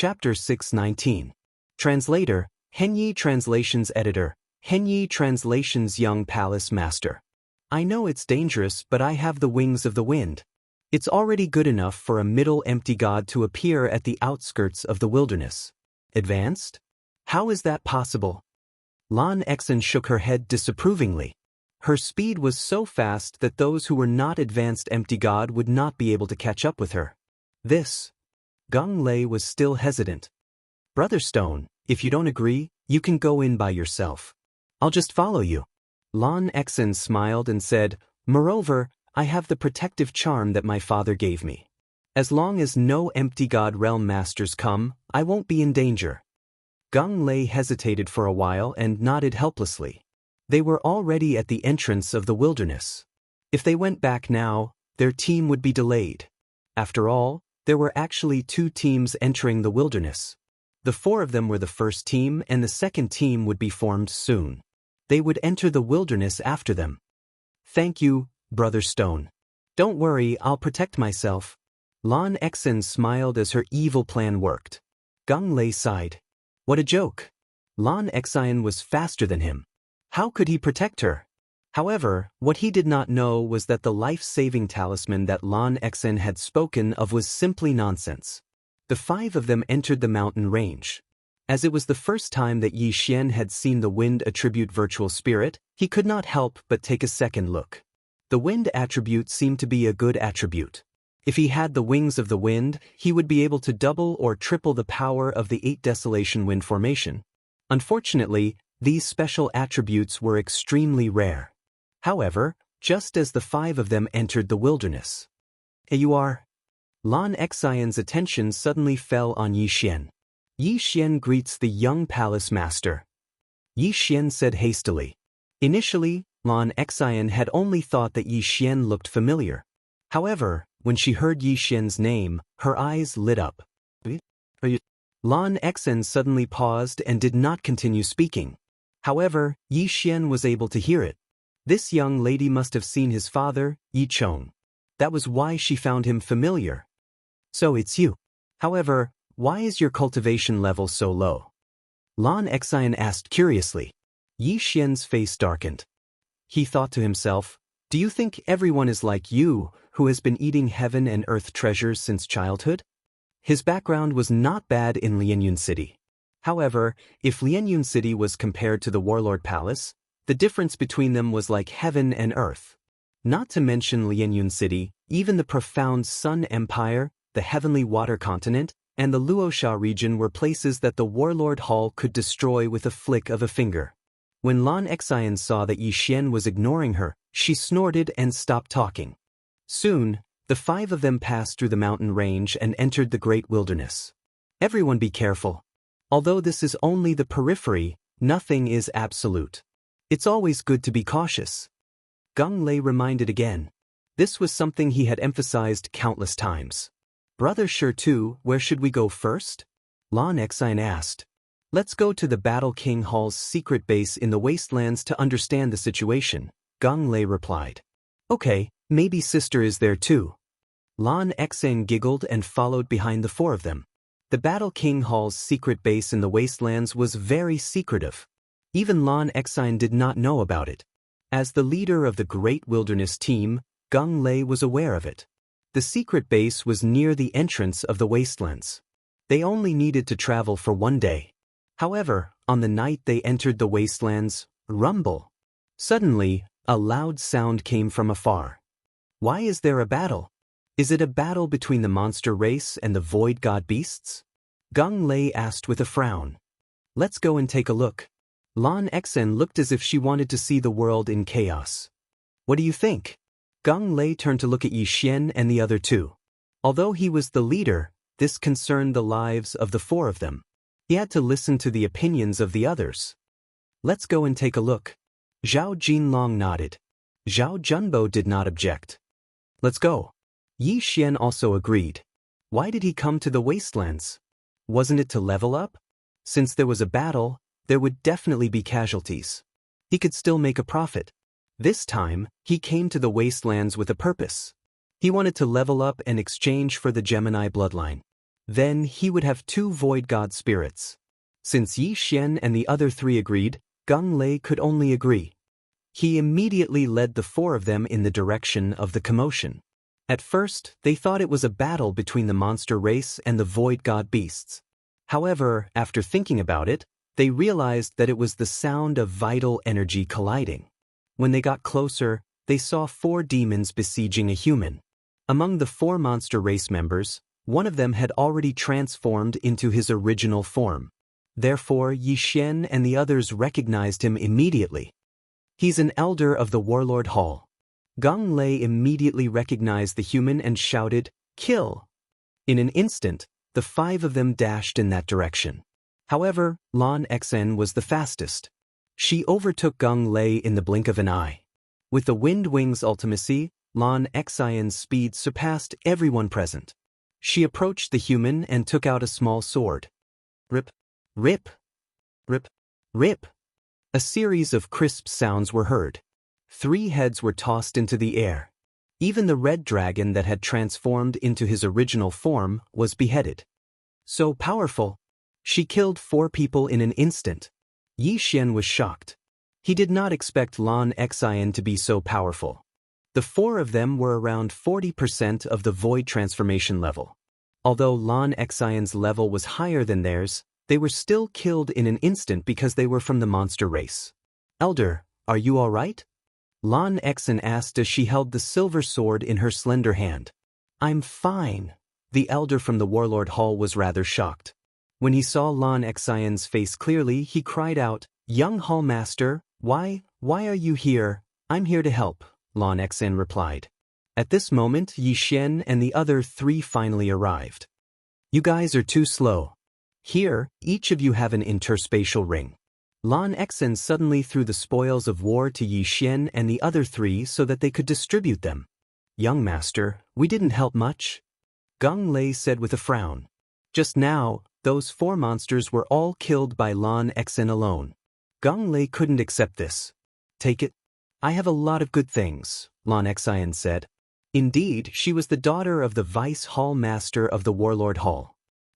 Chapter 619. Translator, Henyi Translations Editor, Henyi Translations Young Palace Master. I know it's dangerous, but I have the wings of the wind. It's already good enough for a middle empty god to appear at the outskirts of the wilderness. Advanced? How is that possible? Lan Exen shook her head disapprovingly. Her speed was so fast that those who were not advanced empty god would not be able to catch up with her. Gong Lei was still hesitant. Brother Stone, if you don't agree, you can go in by yourself. I'll just follow you. Lan Exen smiled and said, Moreover, I have the protective charm that my father gave me. As long as no empty god realm masters come, I won't be in danger. Gong Lei hesitated for a while and nodded helplessly. They were already at the entrance of the wilderness. If they went back now, their team would be delayed. After all, there were actually 2 teams entering the wilderness. The 4 of them were the first team and the second team would be formed soon. They would enter the wilderness after them. Thank you, Brother Stone. Don't worry, I'll protect myself. Lan Exen smiled as her evil plan worked. Gong Lei sighed. What a joke. Lan Exen was faster than him. How could he protect her? However, what he did not know was that the life-saving talisman that Lan Exen had spoken of was simply nonsense. The 5 of them entered the mountain range. As it was the first time that Yi Xian had seen the wind attribute virtual spirit, he could not help but take a second look. The wind attribute seemed to be a good attribute. If he had the wings of the wind, he would be able to double or triple the power of the 8 Desolation Wind formation. Unfortunately, these special attributes were extremely rare. However, just as the 5 of them entered the wilderness. Hey, you are? Lan Exen's attention suddenly fell on Yi Xian. Yi Xian greets the young palace master. Yi Xian said hastily. Initially, Lan Exen had only thought that Yi Xian looked familiar. However, when she heard Yi Xian's name, her eyes lit up. Lan Exen suddenly paused and did not continue speaking. However, Yi Xian was able to hear it. This young lady must have seen his father, Yi Chong. That was why she found him familiar. So it's you. However, why is your cultivation level so low? Lan Exen asked curiously. Yi Xian's face darkened. He thought to himself, do you think everyone is like you, who has been eating heaven and earth treasures since childhood? His background was not bad in Lianyun City. However, if Lianyun City was compared to the Warlord Palace, the difference between them was like heaven and earth. Not to mention Lianyun City, even the profound Sun Empire, the Heavenly Water Continent, and the Luosha region were places that the Warlord Hall could destroy with a flick of a finger. When Lan Exen saw that Yi Xian was ignoring her, she snorted and stopped talking. Soon, the 5 of them passed through the mountain range and entered the great wilderness. Everyone be careful. Although this is only the periphery, nothing is absolute. It's always good to be cautious. Gong Lei reminded again. This was something he had emphasized countless times. Brother Sure too, where should we go first? Lan Exen asked. Let's go to the Battle King Hall's secret base in the wastelands to understand the situation, Gong Lei replied. Okay, maybe sister is there too. Lan Exen giggled and followed behind the 4 of them. The Battle King Hall's secret base in the wastelands was very secretive. Even Lan Exen did not know about it. As the leader of the Great Wilderness team, Gong Lei was aware of it. The secret base was near the entrance of the wastelands. They only needed to travel for 1 day. However, on the night they entered the wastelands, rumble. Suddenly, a loud sound came from afar. Why is there a battle? Is it a battle between the monster race and the void god beasts? Gong Lei asked with a frown. Let's go and take a look. Lan Exen looked as if she wanted to see the world in chaos. What do you think? Gong Lei turned to look at Yi Xian and the other 2. Although he was the leader, this concerned the lives of the 4 of them. He had to listen to the opinions of the others. Let's go and take a look. Zhao Jinlong nodded. Zhao Junbo did not object. Let's go. Yi Xian also agreed. Why did he come to the wastelands? Wasn't it to level up? Since there was a battle, there would definitely be casualties. He could still make a profit. This time, he came to the wastelands with a purpose. He wanted to level up and exchange for the Gemini bloodline. Then he would have 2 void god spirits. Since Yi Xian and the other 3 agreed, Gang Lei could only agree. He immediately led the 4 of them in the direction of the commotion. At first, they thought it was a battle between the monster race and the void god beasts. However, after thinking about it, they realized that it was the sound of vital energy colliding. When they got closer, they saw 4 demons besieging a human. Among the 4 monster race members, one of them had already transformed into his original form. Therefore, Yi Xian and the others recognized him immediately. He's an elder of the Warlord Hall. Gang Lei immediately recognized the human and shouted, "Kill!" In an instant, the 5 of them dashed in that direction. However, Lan Xen was the fastest. She overtook Gang Lei in the blink of an eye. With the Wind Wings ultimacy, Lan Xen's speed surpassed everyone present. She approached the human and took out a small sword. Rip, rip, rip, rip. A series of crisp sounds were heard. 3 heads were tossed into the air. Even the red dragon that had transformed into his original form was beheaded. So powerful. She killed 4 people in an instant. Yi Xian was shocked. He did not expect Lan Xen to be so powerful. The 4 of them were around 40% of the void transformation level. Although Lan Xen's level was higher than theirs, they were still killed in an instant because they were from the monster race. "Elder, are you all right?" Lan Xen asked as she held the silver sword in her slender hand. "I'm fine." The elder from the Warlord Hall was rather shocked. When he saw Lan Xen's face clearly, he cried out, "Young Hall Master, why are you here?" "I'm here to help," Lan Xen replied. At this moment, Yi Xian and the other 3 finally arrived. "You guys are too slow. Here, each of you have an interspatial ring." Lan Xen suddenly threw the spoils of war to Yi Xian and the other 3 so that they could distribute them. "Young master, we didn't help much," Gang Lei said with a frown. Just now, those 4 monsters were all killed by Lan Xen alone. Gang Lei couldn't accept this. "Take it. I have a lot of good things," Lan Xen said. Indeed, she was the daughter of the Vice Hall Master of the Warlord Hall.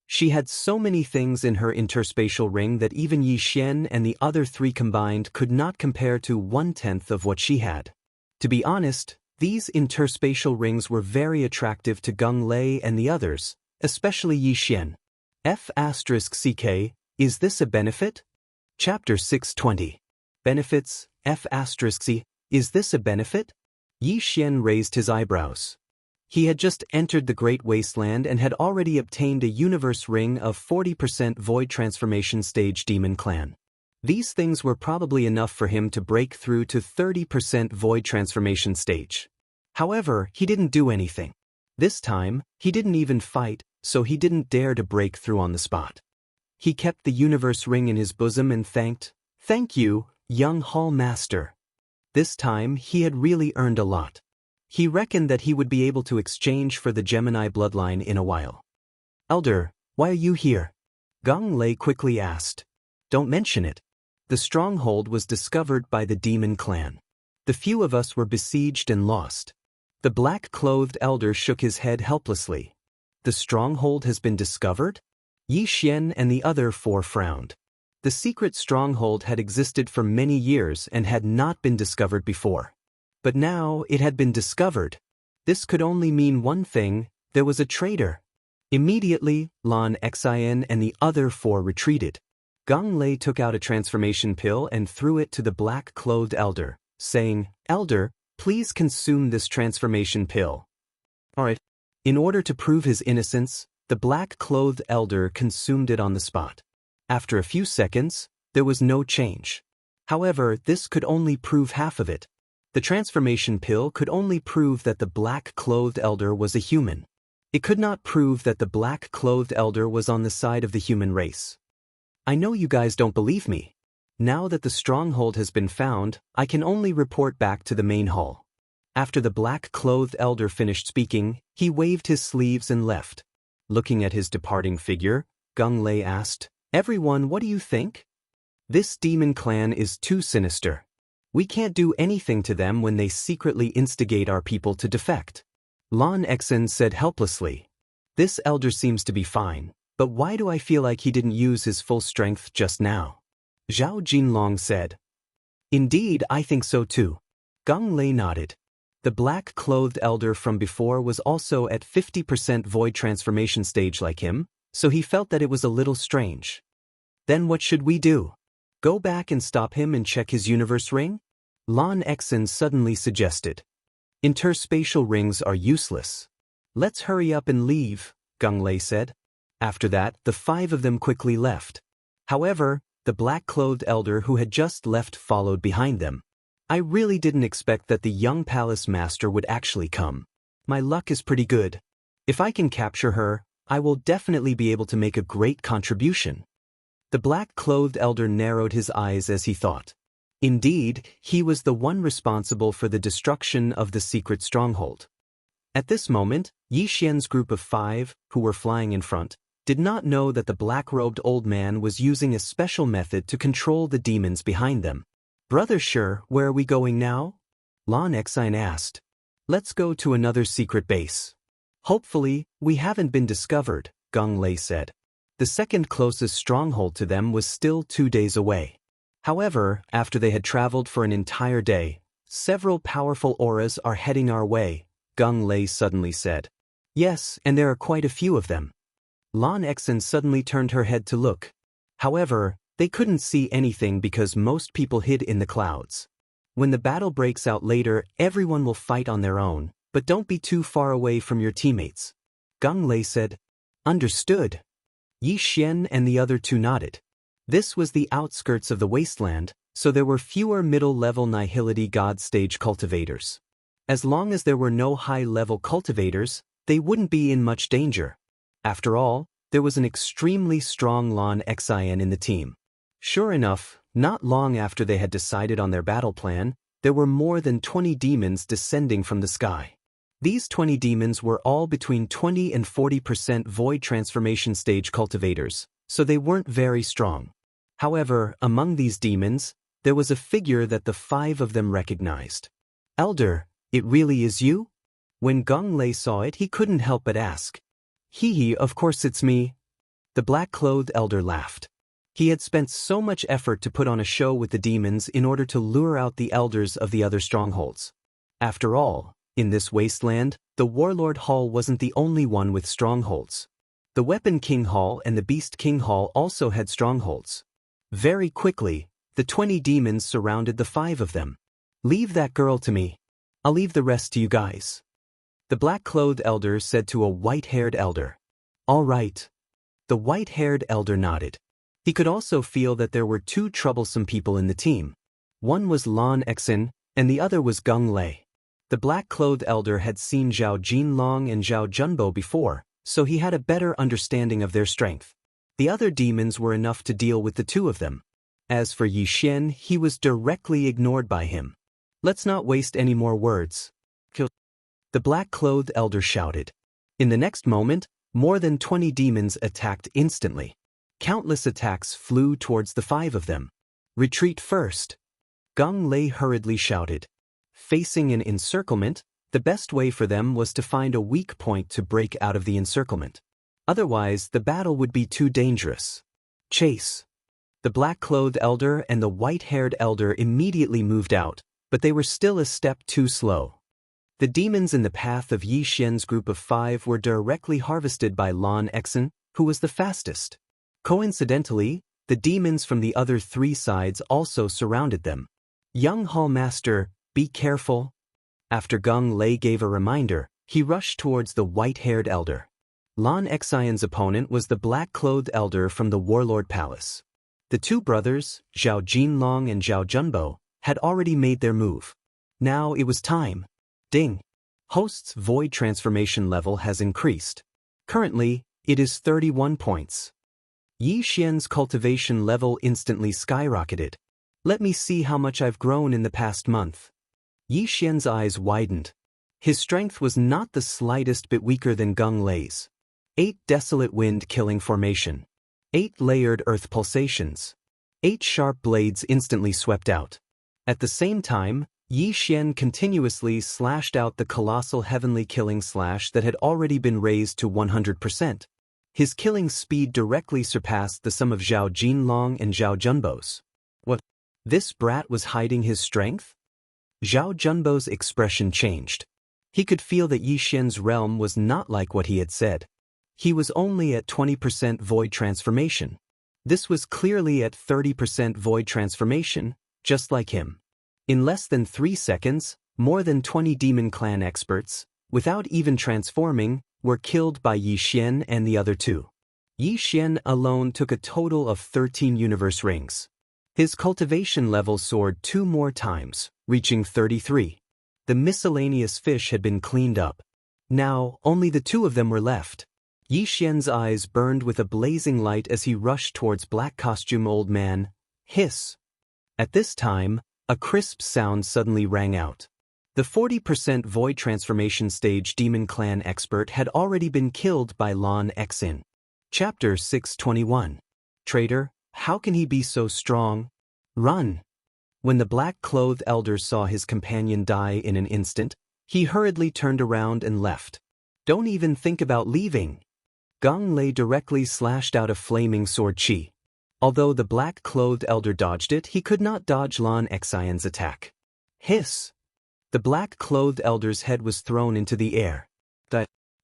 She had so many things in her interspatial ring that even Yi Xian and the other 3 combined could not compare to 1/10 of what she had. To be honest, these interspatial rings were very attractive to Gang Lei and the others, especially Yi Xian. F***CK, is this a benefit? Chapter 620. Benefits, F***C, is this a benefit? Yi Xian raised his eyebrows. He had just entered the Great Wasteland and had already obtained a universe ring of 40% Void Transformation Stage Demon Clan. These things were probably enough for him to break through to 30% Void Transformation Stage. However, he didn't do anything. This time, he didn't even fight, so he didn't dare to break through on the spot. He kept the universe ring in his bosom and "Thank you, young Hall Master." This time, he had really earned a lot. He reckoned that he would be able to exchange for the Gemini bloodline in a while. "Elder, why are you here?" Gang Lei quickly asked. "Don't mention it." The stronghold was discovered by the demon clan. The few of us were besieged and lost. The black-clothed elder shook his head helplessly. "The stronghold has been discovered?" Yi Xian and the other 4 frowned. The secret stronghold had existed for many years and had not been discovered before. But now it had been discovered. This could only mean one thing: there was a traitor. Immediately, Lan Xen and the other 4 retreated. Gang Lei took out a transformation pill and threw it to the black-clothed elder, saying, "Elder, please consume this transformation pill." Alright. In order to prove his innocence, the black-clothed elder consumed it on the spot. After a few seconds, there was no change. However, this could only prove half of it. The transformation pill could only prove that the black-clothed elder was a human. It could not prove that the black-clothed elder was on the side of the human race. "I know you guys don't believe me. Now that the stronghold has been found, I can only report back to the main hall." After the black-clothed elder finished speaking, he waved his sleeves and left. Looking at his departing figure, Gang Lei asked, "Everyone, what do you think? This demon clan is too sinister. We can't do anything to them when they secretly instigate our people to defect." Lan Xen said helplessly, "This elder seems to be fine. But why do I feel like he didn't use his full strength just now? Zhao Jinlong said. Indeed, I think so too. Geng Lei nodded. The black-clothed elder from before was also at 50% void transformation stage like him, so he felt that it was a little strange. Then what should we do? Go back and stop him and check his universe ring? Lan Exen suddenly suggested. Interspatial rings are useless. Let's hurry up and leave, Geng Lei said. After that, the 5 of them quickly left. However, the black-clothed elder who had just left followed behind them. I really didn't expect that the young palace master would actually come. My luck is pretty good. If I can capture her, I will definitely be able to make a great contribution. The black-clothed elder narrowed his eyes as he thought. Indeed, he was the one responsible for the destruction of the secret stronghold. At this moment, Yi Xian's group of 5, who were flying in front, did not know that the black-robed old man was using a special method to control the demons behind them. Brother Shi, where are we going now? Lan Exine asked. Let's go to another secret base. Hopefully, we haven't been discovered, Geng Lei said. The second closest stronghold to them was still 2 days away. However, after they had traveled for an entire day, several powerful auras are heading our way, Geng Lei suddenly said. Yes, and there are quite a few of them. Lan Exen suddenly turned her head to look. However, they couldn't see anything because most people hid in the clouds. When the battle breaks out later, everyone will fight on their own, but don't be too far away from your teammates. Geng Lei said. Understood. Yi Xian and the other 2 nodded. This was the outskirts of the wasteland, so there were fewer middle-level Nihility God stage cultivators. As long as there were no high-level cultivators, they wouldn't be in much danger. After all, there was an extremely strong Lan Xin in the team. Sure enough, not long after they had decided on their battle plan, there were more than 20 demons descending from the sky. These 20 demons were all between 20 and 40% void transformation stage cultivators, so they weren't very strong. However, among these demons, there was a figure that the 5 of them recognized. Elder, it really is you? When Geng Lei saw it, he couldn't help but ask. Hee, of course it's me. The black-clothed elder laughed. He had spent so much effort to put on a show with the demons in order to lure out the elders of the other strongholds. After all, in this wasteland, the Warlord Hall wasn't the only one with strongholds. The Weapon King Hall and the Beast King Hall also had strongholds. Very quickly, the 20 demons surrounded the 5 of them. Leave that girl to me. I'll leave the rest to you guys. The black-clothed elder said to a white-haired elder. All right. The white-haired elder nodded. He could also feel that there were 2 troublesome people in the team. One was Lan Exin, and the other was Geng Lei. The black-clothed elder had seen Zhao Jinlong and Zhao Junbo before, so he had a better understanding of their strength. The other demons were enough to deal with the 2 of them. As for Yi Xian, he was directly ignored by him. Let's not waste any more words. Kill. The black-clothed elder shouted. In the next moment, more than 20 demons attacked instantly. Countless attacks flew towards the 5 of them. Retreat first. Geng Lei hurriedly shouted. Facing an encirclement, the best way for them was to find a weak point to break out of the encirclement. Otherwise, the battle would be too dangerous. Chase. The black-clothed elder and the white-haired elder immediately moved out, but they were still a step too slow. The demons in the path of Yi Xian's group of 5 were directly harvested by Lan Exin, who was the fastest. Coincidentally, the demons from the other 3 sides also surrounded them. Young Hall Master, be careful. After Geng Lei gave a reminder, he rushed towards the white-haired elder. Lan Xion's opponent was the black-clothed elder from the Warlord Palace. The 2 brothers, Zhao Jinlong and Zhao Junbo, had already made their move. Now it was time. Ding. Host's void transformation level has increased. Currently, it is 31 points. Yi Xian's cultivation level instantly skyrocketed. Let me see how much I've grown in the past month. Yi Xian's eyes widened. His strength was not the slightest bit weaker than Geng Lei's. 8 desolate wind-killing formation. 8 layered earth pulsations. 8 sharp blades instantly swept out. At the same time, Yi Xian continuously slashed out the colossal heavenly killing slash that had already been raised to 100%. His killing speed directly surpassed the sum of Zhao Jinlong and Zhao Junbo's. What? This brat was hiding his strength? Zhao Junbo's expression changed. He could feel that Yi Xian's realm was not like what he had said. He was only at 20% void transformation. This was clearly at 30% void transformation, just like him. In less than 3 seconds, more than 20 Demon Clan experts, without even transforming, were killed by Yi Xian and the other two. Yi Xian alone took a total of 13 universe rings. His cultivation level soared 2 more times, reaching 33. The miscellaneous fish had been cleaned up. Now, only the 2 of them were left. Yi Xian's eyes burned with a blazing light as he rushed towards Black Costume Old Man. Hiss! At this time, a crisp sound suddenly rang out. The 40% void transformation stage Demon Clan expert had already been killed by Lan Xin. Chapter 621. Traitor, how can he be so strong? Run! When the black-clothed elder saw his companion die in an instant, he hurriedly turned around and left. Don't even think about leaving. Gong Lei directly slashed out a flaming sword chi. Although the black-clothed elder dodged it, he could not dodge Lan Xian's attack. Hiss! The black-clothed elder's head was thrown into the air.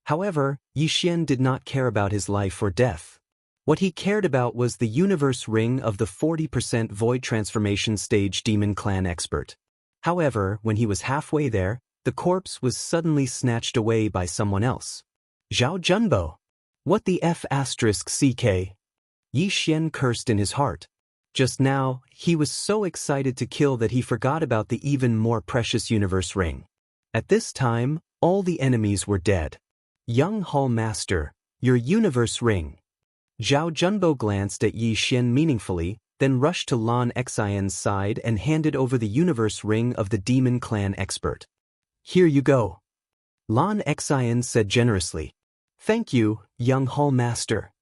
However, Yi Xian did not care about his life or death. What he cared about was the universe ring of the 40% void transformation stage Demon Clan expert. However, when he was halfway there, the corpse was suddenly snatched away by someone else. Zhao Junbo! What the F***ck? Yi Xian cursed in his heart. Just now, he was so excited to kill that he forgot about the even more precious universe ring. At this time, all the enemies were dead. Young Hall Master, your universe ring. Zhao Junbo glanced at Yi Xian meaningfully, then rushed to Lan Xian's side and handed over the universe ring of the Demon Clan expert. Here you go. Lan Xian said generously. Thank you, young Hall Master.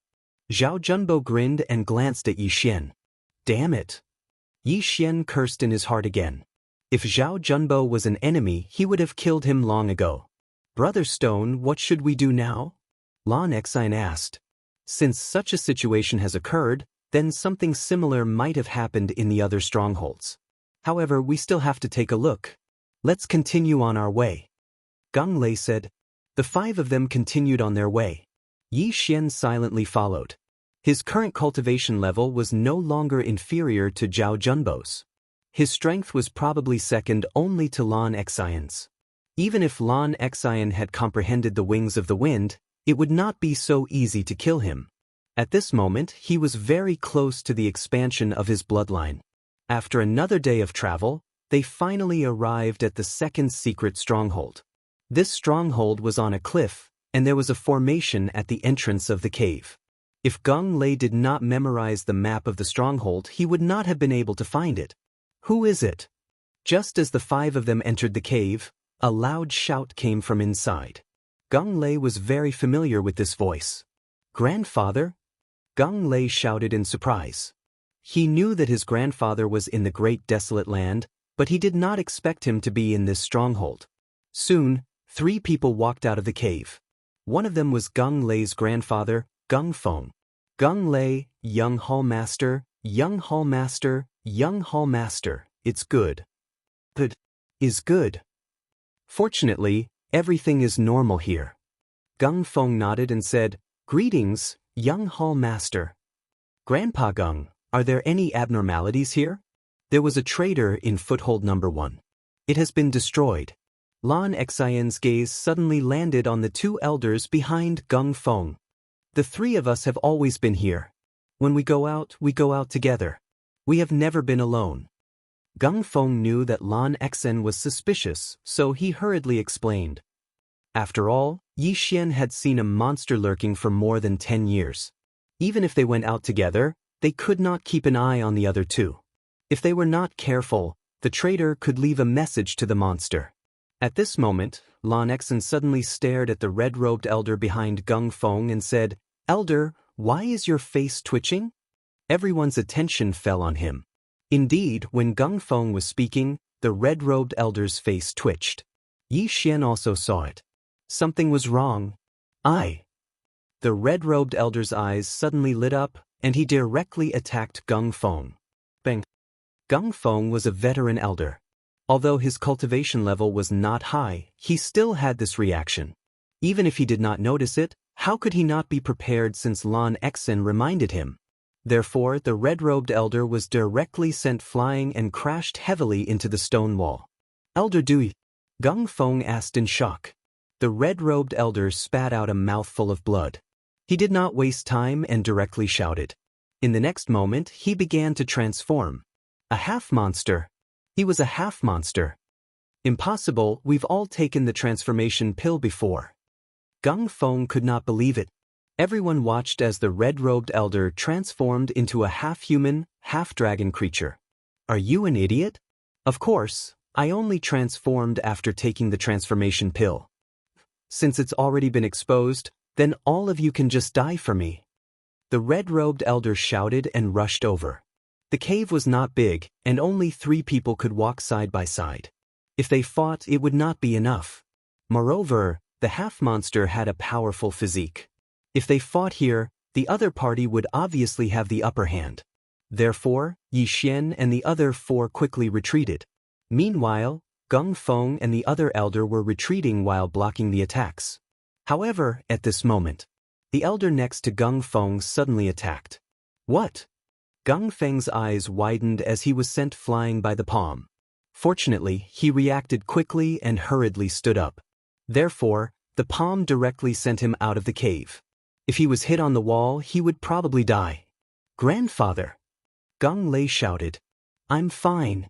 Zhao Junbo grinned and glanced at Yi Xian. Damn it. Yi Xian cursed in his heart again. If Zhao Junbo was an enemy, he would have killed him long ago. Brother Stone, what should we do now? Lan Xian asked. Since such a situation has occurred, then something similar might have happened in the other strongholds. However, we still have to take a look. Let's continue on our way. Gong Lei said. The 5 of them continued on their way. Yi Xian silently followed. His current cultivation level was no longer inferior to Zhao Junbo's. His strength was probably second only to Lan Xian's. Even if Lan Xian had comprehended the wings of the wind, it would not be so easy to kill him. At this moment, he was very close to the expansion of his bloodline. After another day of travel, they finally arrived at the second secret stronghold. This stronghold was on a cliff, and there was a formation at the entrance of the cave. If Gong Lei did not memorize the map of the stronghold, he would not have been able to find it. Who is it? Just as the 5 of them entered the cave, a loud shout came from inside. Gong Lei was very familiar with this voice. Grandfather? Gong Lei shouted in surprise. He knew that his grandfather was in the great desolate land, but he did not expect him to be in this stronghold. Soon, 3 people walked out of the cave. One of them was Gong Lei's grandfather, Gung Feng. Gong Lei, young Hall Master, young Hall Master, young Hall Master, it's good. Good. Is good. Fortunately, everything is normal here. Gung Feng nodded and said, Greetings, young Hall Master. Grandpa Gung, are there any abnormalities here? There was a traitor in foothold number 1. It has been destroyed. Lan Xian's gaze suddenly landed on the 2 elders behind Gung Feng. The 3 of us have always been here. When we go out together. We have never been alone. Gung Feng knew that Lan Xian was suspicious, so he hurriedly explained. After all, Yi Xian had seen a monster lurking for more than 10 years. Even if they went out together, they could not keep an eye on the other 2. If they were not careful, the traitor could leave a message to the monster. At this moment, Lan Xian suddenly stared at the red-robed elder behind Gung Feng and said, Elder, why is your face twitching? Everyone's attention fell on him. Indeed, when Gung Feng was speaking, the red-robed elder's face twitched. Yi Xian also saw it. Something was wrong. The red-robed elder's eyes suddenly lit up, and he directly attacked Gung Feng. Bang! Gung Feng was a veteran elder. Although his cultivation level was not high, he still had this reaction. Even if he did not notice it, how could he not be prepared since Lan Xen reminded him? Therefore, the red-robed elder was directly sent flying and crashed heavily into the stone wall. Elder Dui? Gung Feng asked in shock. The red-robed elder spat out a mouthful of blood. He did not waste time and directly shouted. In the next moment, he began to transform. A half-monster. He was a half-monster. Impossible, we've all taken the transformation pill before. Gung Feng could not believe it. Everyone watched as the red-robed elder transformed into a half-human, half-dragon creature. Are you an idiot? Of course, I only transformed after taking the transformation pill. Since it's already been exposed, then all of you can just die for me. The red-robed elder shouted and rushed over. The cave was not big, and only 3 people could walk side by side. If they fought, it would not be enough. Moreover, the half-monster had a powerful physique. If they fought here, the other party would obviously have the upper hand. Therefore, Yi Xian and the other 4 quickly retreated. Meanwhile, Gung Feng and the other elder were retreating while blocking the attacks. However, at this moment, the elder next to Gung Feng suddenly attacked. What? Gung Feng's eyes widened as he was sent flying by the palm. Fortunately, he reacted quickly and hurriedly stood up. Therefore, the palm directly sent him out of the cave. If he was hit on the wall, he would probably die. Grandfather! Gung Lei shouted. I'm fine.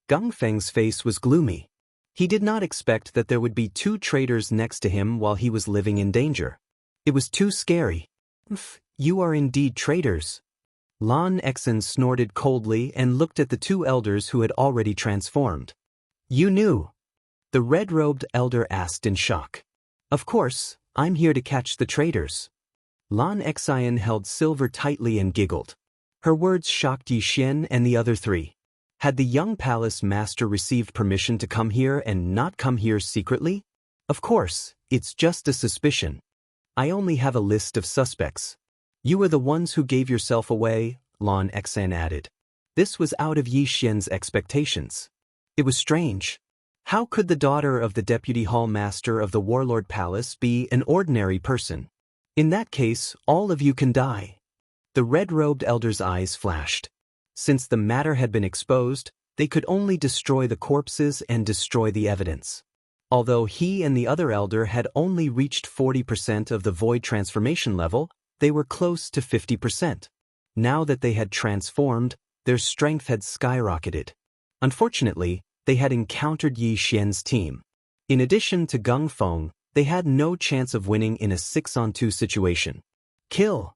Gung Feng's face was gloomy. He did not expect that there would be 2 traitors next to him while he was living in danger. It was too scary. You are indeed traitors. Lan Xen snorted coldly and looked at the 2 elders who had already transformed. You knew? The red-robed elder asked in shock. Of course, I'm here to catch the traitors. Lan Xen held silver tightly and giggled. Her words shocked Yi Xian and the other 3. Had the young palace master received permission to come here and not come here secretly? Of course, it's just a suspicion. I only have a list of suspects. You were the ones who gave yourself away, Lan Xen added. This was out of Yi Xian's expectations. It was strange. How could the daughter of the deputy hall master of the warlord palace be an ordinary person? In that case, all of you can die. The red-robed elder's eyes flashed. Since the matter had been exposed, they could only destroy the corpses and destroy the evidence. Although he and the other elder had only reached 40% of the void transformation level, they were close to 50%. Now that they had transformed, their strength had skyrocketed. Unfortunately, they had encountered Yi Xian's team. In addition to Gung Feng, they had no chance of winning in a 6-on-2 situation. Kill!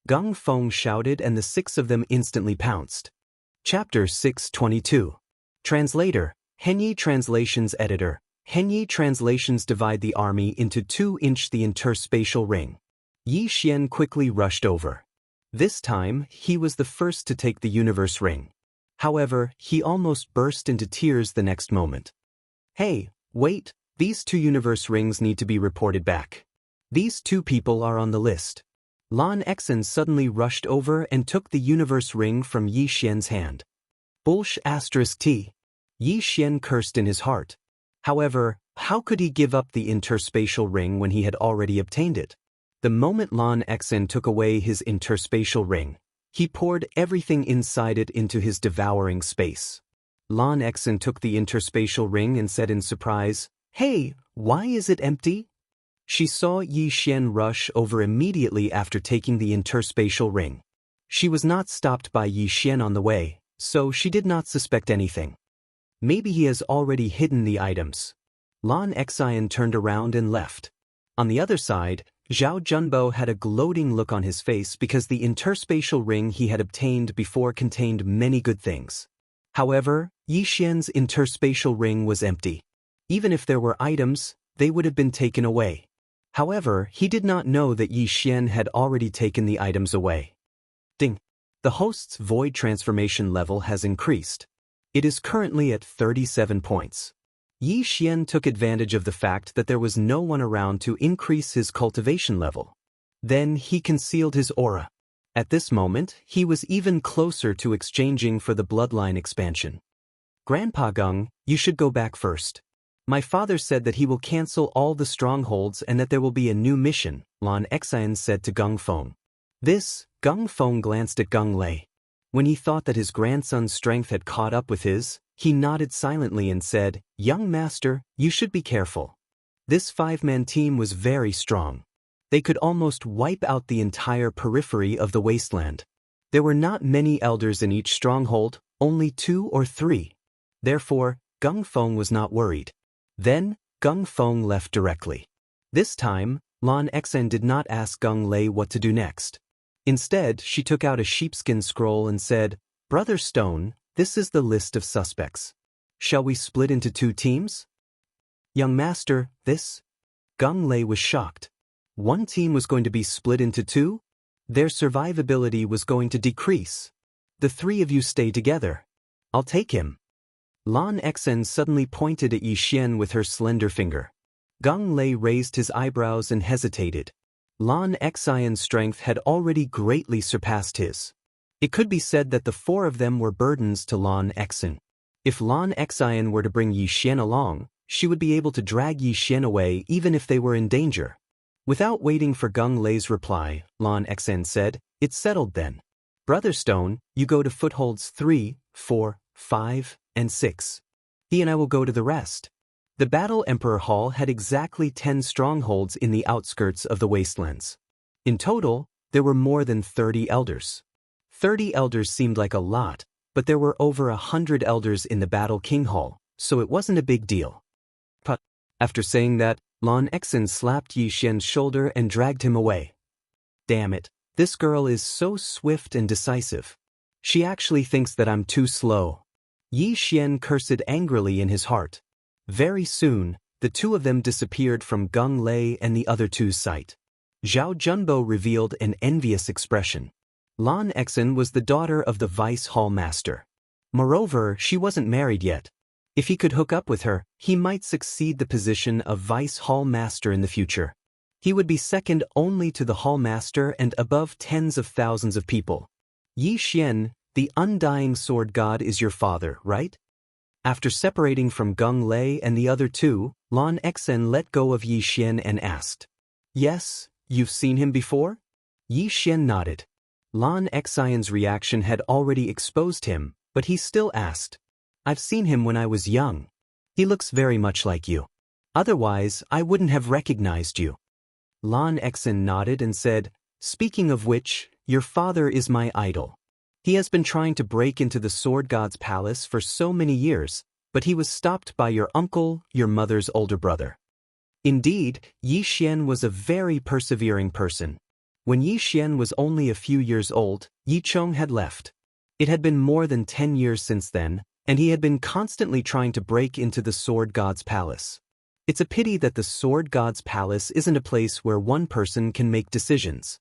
Gung Feng shouted and the 6 of them instantly pounced. Chapter 622. Translator, Henyi Translations Editor. Henyi Translations divide the army into 2-inch the interspatial ring. Yi Xian quickly rushed over. This time, he was the first to take the universe ring. However, he almost burst into tears the next moment. Hey, wait, these 2 universe rings need to be reported back. These 2 people are on the list. Lan Xen suddenly rushed over and took the universe ring from Yi Xian's hand. T. Yi Xian cursed in his heart. However, how could he give up the interspatial ring when he had already obtained it? The moment Lan Xen took away his interspatial ring, he poured everything inside it into his devouring space. Lan Xen took the interspatial ring and said in surprise, Hey, why is it empty? She saw Yi Xian rush over immediately after taking the interspatial ring. She was not stopped by Yi Xian on the way, so she did not suspect anything. Maybe he has already hidden the items. Lan Xen turned around and left. On the other side, Zhao Junbo had a gloating look on his face because the interspatial ring he had obtained before contained many good things. However, Yi Xian's interspatial ring was empty. Even if there were items, they would have been taken away. However, he did not know that Yi Xian had already taken the items away. Ding! The host's void transformation level has increased. It is currently at 37 points. Yi Xian took advantage of the fact that there was no one around to increase his cultivation level. Then he concealed his aura. At this moment, he was even closer to exchanging for the bloodline expansion. Grandpa Gung, you should go back first. My father said that he will cancel all the strongholds and that there will be a new mission, Lan Xian said to Gung Feng. Gung Feng glanced at Gung Lei. When he thought that his grandson's strength had caught up with his, he nodded silently and said, Young master, you should be careful. This 5-man team was very strong. They could almost wipe out the entire periphery of the wasteland. There were not many elders in each stronghold, only 2 or 3. Therefore, Gung Feng was not worried. Then, Gung Feng left directly. This time, Lan Xian did not ask Gung Lei what to do next. Instead, she took out a sheepskin scroll and said, Brother Stone, this is the list of suspects. Shall we split into 2 teams? Young master, this? Gung Lei was shocked. One team was going to be split into 2? Their survivability was going to decrease. The 3 of you stay together. I'll take him. Lan Xian suddenly pointed at Yi Xian with her slender finger. Gung Lei raised his eyebrows and hesitated. Lan Xian's strength had already greatly surpassed his. It could be said that the 4 of them were burdens to Lan Xian. If Lan Xian were to bring Yi Xian along, she would be able to drag Yi Xian away even if they were in danger. Without waiting for Gung Lei's reply, Lan Xian said, It's settled then. Brother Stone, you go to footholds 3, 4, 5, and 6. He and I will go to the rest. The Battle Emperor Hall had exactly 10 strongholds in the outskirts of the wastelands. In total, there were more than 30 elders. 30 elders seemed like a lot, but there were over 100 elders in the Battle King Hall, so it wasn't a big deal. But after saying that, Lan Xian slapped Yi Xian's shoulder and dragged him away. Damn it, this girl is so swift and decisive. She actually thinks that I'm too slow. Yi Xian cursed angrily in his heart. Very soon, the 2 of them disappeared from Gung Lei and the other 2's sight. Zhao Junbo revealed an envious expression. Lan Xian was the daughter of the Vice Hall Master. Moreover, she wasn't married yet. If he could hook up with her, he might succeed the position of Vice Hall Master in the future. He would be second only to the Hall Master and above tens of thousands of people. Yi Xian, the undying sword god is your father, right? After separating from Gung Lei and the other 2, Lan Xian let go of Yi Xian and asked, Yes, you've seen him before? Yi Xian nodded. Lan Xian's reaction had already exposed him, but he still asked, I've seen him when I was young. He looks very much like you. Otherwise, I wouldn't have recognized you. Lan Xian nodded and said, Speaking of which, your father is my idol. He has been trying to break into the sword god's palace for so many years, but he was stopped by your uncle, your mother's older brother. Indeed, Yi Xian was a very persevering person. When Yi Xian was only a few years old, Yi Chong had left. It had been more than 10 years since then, and he had been constantly trying to break into the sword god's palace. It's a pity that the sword god's palace isn't a place where one person can make decisions.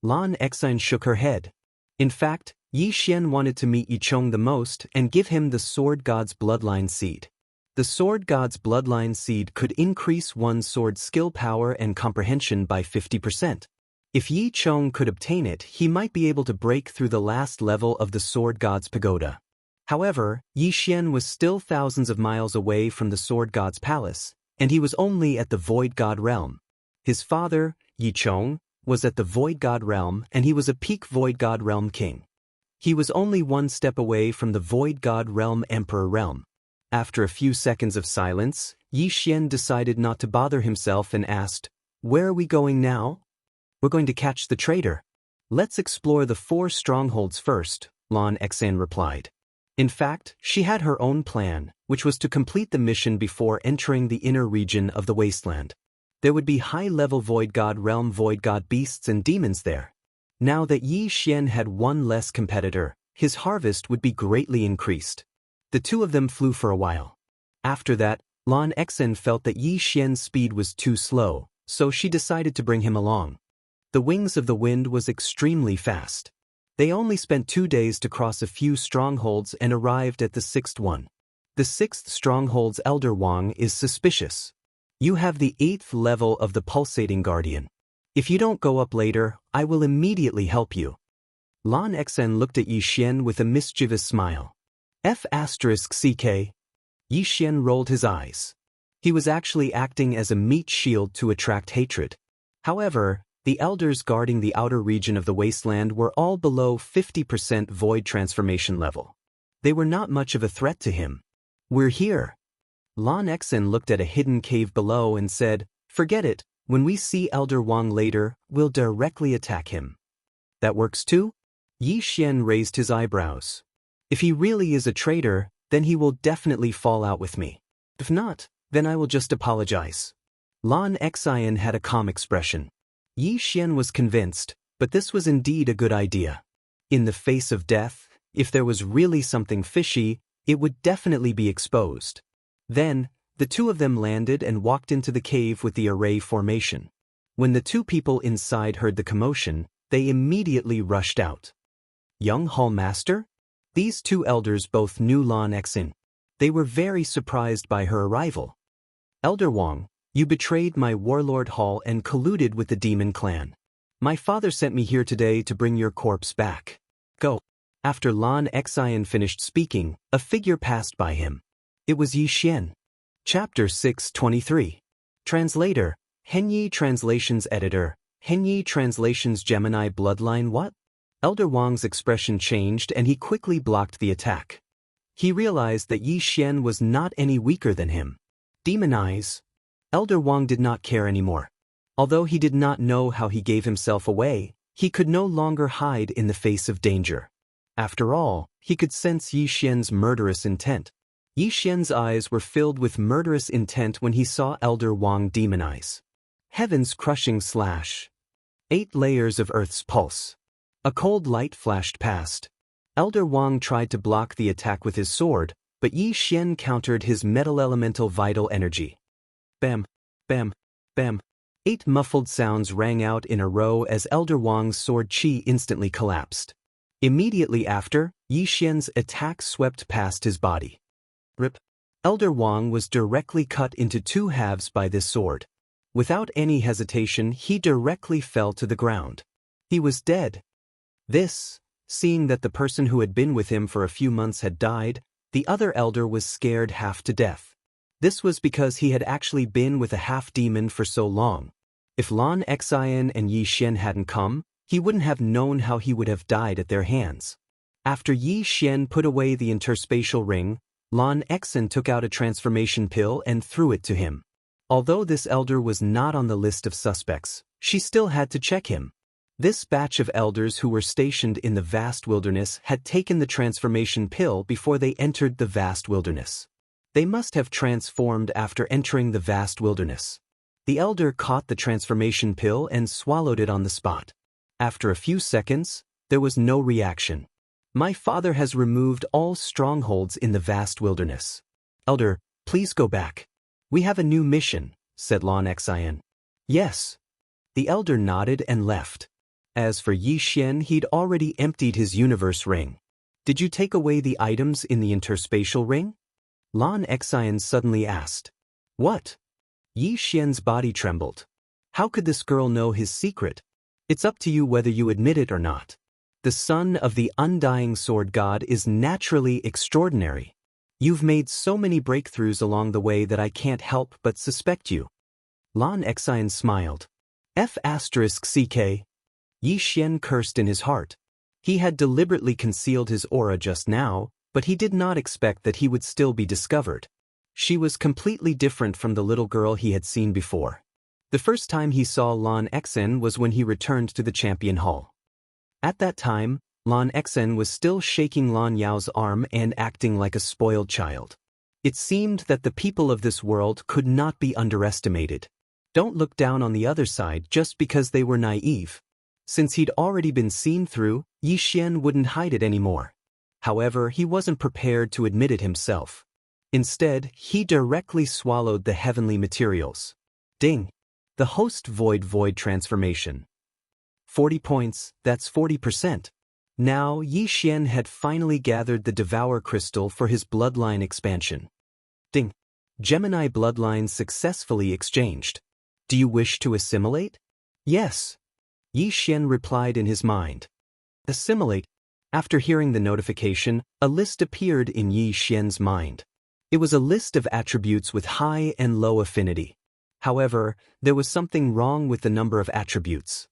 Lan Xian shook her head. In fact, Yi Xian wanted to meet Yi Chong the most and give him the sword god's bloodline seed. The sword god's bloodline seed could increase one's sword skill power and comprehension by 50%. If Yi Chong could obtain it, he might be able to break through the last level of the sword god's pagoda. However, Yi Xian was still thousands of miles away from the sword god's palace, and he was only at the void god realm. His father, Yi Chong, was at the void god realm and he was a peak void god realm king. He was only 1 step away from the Void God Realm Emperor realm. After a few seconds of silence, Yi Xian decided not to bother himself and asked, Where are we going now? We're going to catch the traitor. Let's explore the 4 strongholds first, Lan Xian replied. In fact, she had her own plan, which was to complete the mission before entering the inner region of the wasteland. There would be high-level Void God Realm Void God beasts and demons there. Now that Yi Xian had 1 less competitor, his harvest would be greatly increased. The 2 of them flew for a while. After that, Lan Xian felt that Yi Xian's speed was too slow, so she decided to bring him along. The Wings of the Wind was extremely fast. They only spent 2 days to cross a few strongholds and arrived at the 6th one. The 6th stronghold's Elder Wang is suspicious. You have the 8th level of the Pulsating Guardian. If you don't go up later, I will immediately help you. Lan Xen looked at Yi Xian with a mischievous smile. F***ck. Yi Xian rolled his eyes. He was actually acting as a meat shield to attract hatred. However, the elders guarding the outer region of the wasteland were all below 50% void transformation level. They were not much of a threat to him. We're here. Lan Xen looked at a hidden cave below and said, forget it, when we see Elder Wang later, we'll directly attack him. That works too? Yi Xian raised his eyebrows. If he really is a traitor, then he will definitely fall out with me. If not, then I will just apologize. Lan Xian had a calm expression. Yi Xian was convinced, but this was indeed a good idea. In the face of death, if there was really something fishy, it would definitely be exposed. Then, the two of them landed and walked into the cave with the array formation. When the two people inside heard the commotion, they immediately rushed out. Young Hall Master? These two elders both knew Lan Xen. They were very surprised by her arrival. Elder Wang, you betrayed my warlord Hall and colluded with the demon clan. My father sent me here today to bring your corpse back. Go. After Lan Xian finished speaking, a figure passed by him. It was Yi Xian. Chapter 623. Translator, Henyi Translations Editor, Henyi Translations Gemini Bloodline What? Elder Wang's expression changed and he quickly blocked the attack. He realized that Yi Xian was not any weaker than him. Demon Eyes. Elder Wang did not care anymore. Although he did not know how he gave himself away, he could no longer hide in the face of danger. After all, he could sense Yi Xian's murderous intent. Yi Xian's eyes were filled with murderous intent when he saw Elder Wang demonize. Heaven's crushing slash. 8 layers of Earth's pulse. A cold light flashed past. Elder Wang tried to block the attack with his sword, but Yi Xian countered his metal elemental vital energy. Bam, bam, bam. 8 muffled sounds rang out in a row as Elder Wang's sword chi instantly collapsed. Immediately after, Yi Xian's attack swept past his body. Rip. Elder Wang was directly cut into 2 halves by this sword. Without any hesitation, he directly fell to the ground. He was dead. Seeing that the person who had been with him for a few months had died, the other elder was scared half to death. This was because he had actually been with a half-demon for so long. If Lan Xian and Yi Xian hadn't come, he wouldn't have known how he would have died at their hands. After Yi Xian put away the interspatial ring, Lan Xen took out a transformation pill and threw it to him. Although this elder was not on the list of suspects, she still had to check him. This batch of elders who were stationed in the vast wilderness had taken the transformation pill before they entered the vast wilderness. They must have transformed after entering the vast wilderness. The elder caught the transformation pill and swallowed it on the spot. After a few seconds, there was no reaction. My father has removed all strongholds in the vast wilderness. Elder, please go back. We have a new mission, said Lan Xian. Yes. The elder nodded and left. As for Yi Xian, he'd already emptied his universe ring. Did you take away the items in the interspatial ring? Lan Xian suddenly asked. What? Yi Xian's body trembled. How could this girl know his secret? It's up to you whether you admit it or not. The son of the undying sword god is naturally extraordinary. You've made so many breakthroughs along the way that I can't help but suspect you. Lan Xian smiled. F***ck. Yi Xian cursed in his heart. He had deliberately concealed his aura just now, but he did not expect that he would still be discovered. She was completely different from the little girl he had seen before. The first time he saw Lan Xen was when he returned to the Champion Hall. At that time, Lan Xen was still shaking Lan Yao's arm and acting like a spoiled child. It seemed that the people of this world could not be underestimated. Don't look down on the other side just because they were naive. Since he'd already been seen through, Yi Xian wouldn't hide it anymore. However, he wasn't prepared to admit it himself. Instead, he directly swallowed the heavenly materials. Ding! The host void transformation. 40 points, that's 40%. Now, Yi Xian had finally gathered the Devourer crystal for his bloodline expansion. Ding! Gemini bloodlines successfully exchanged. Do you wish to assimilate? Yes. Yi Xian replied in his mind. Assimilate. After hearing the notification, a list appeared in Yi Xian's mind. It was a list of attributes with high and low affinity. However, there was something wrong with the number of attributes.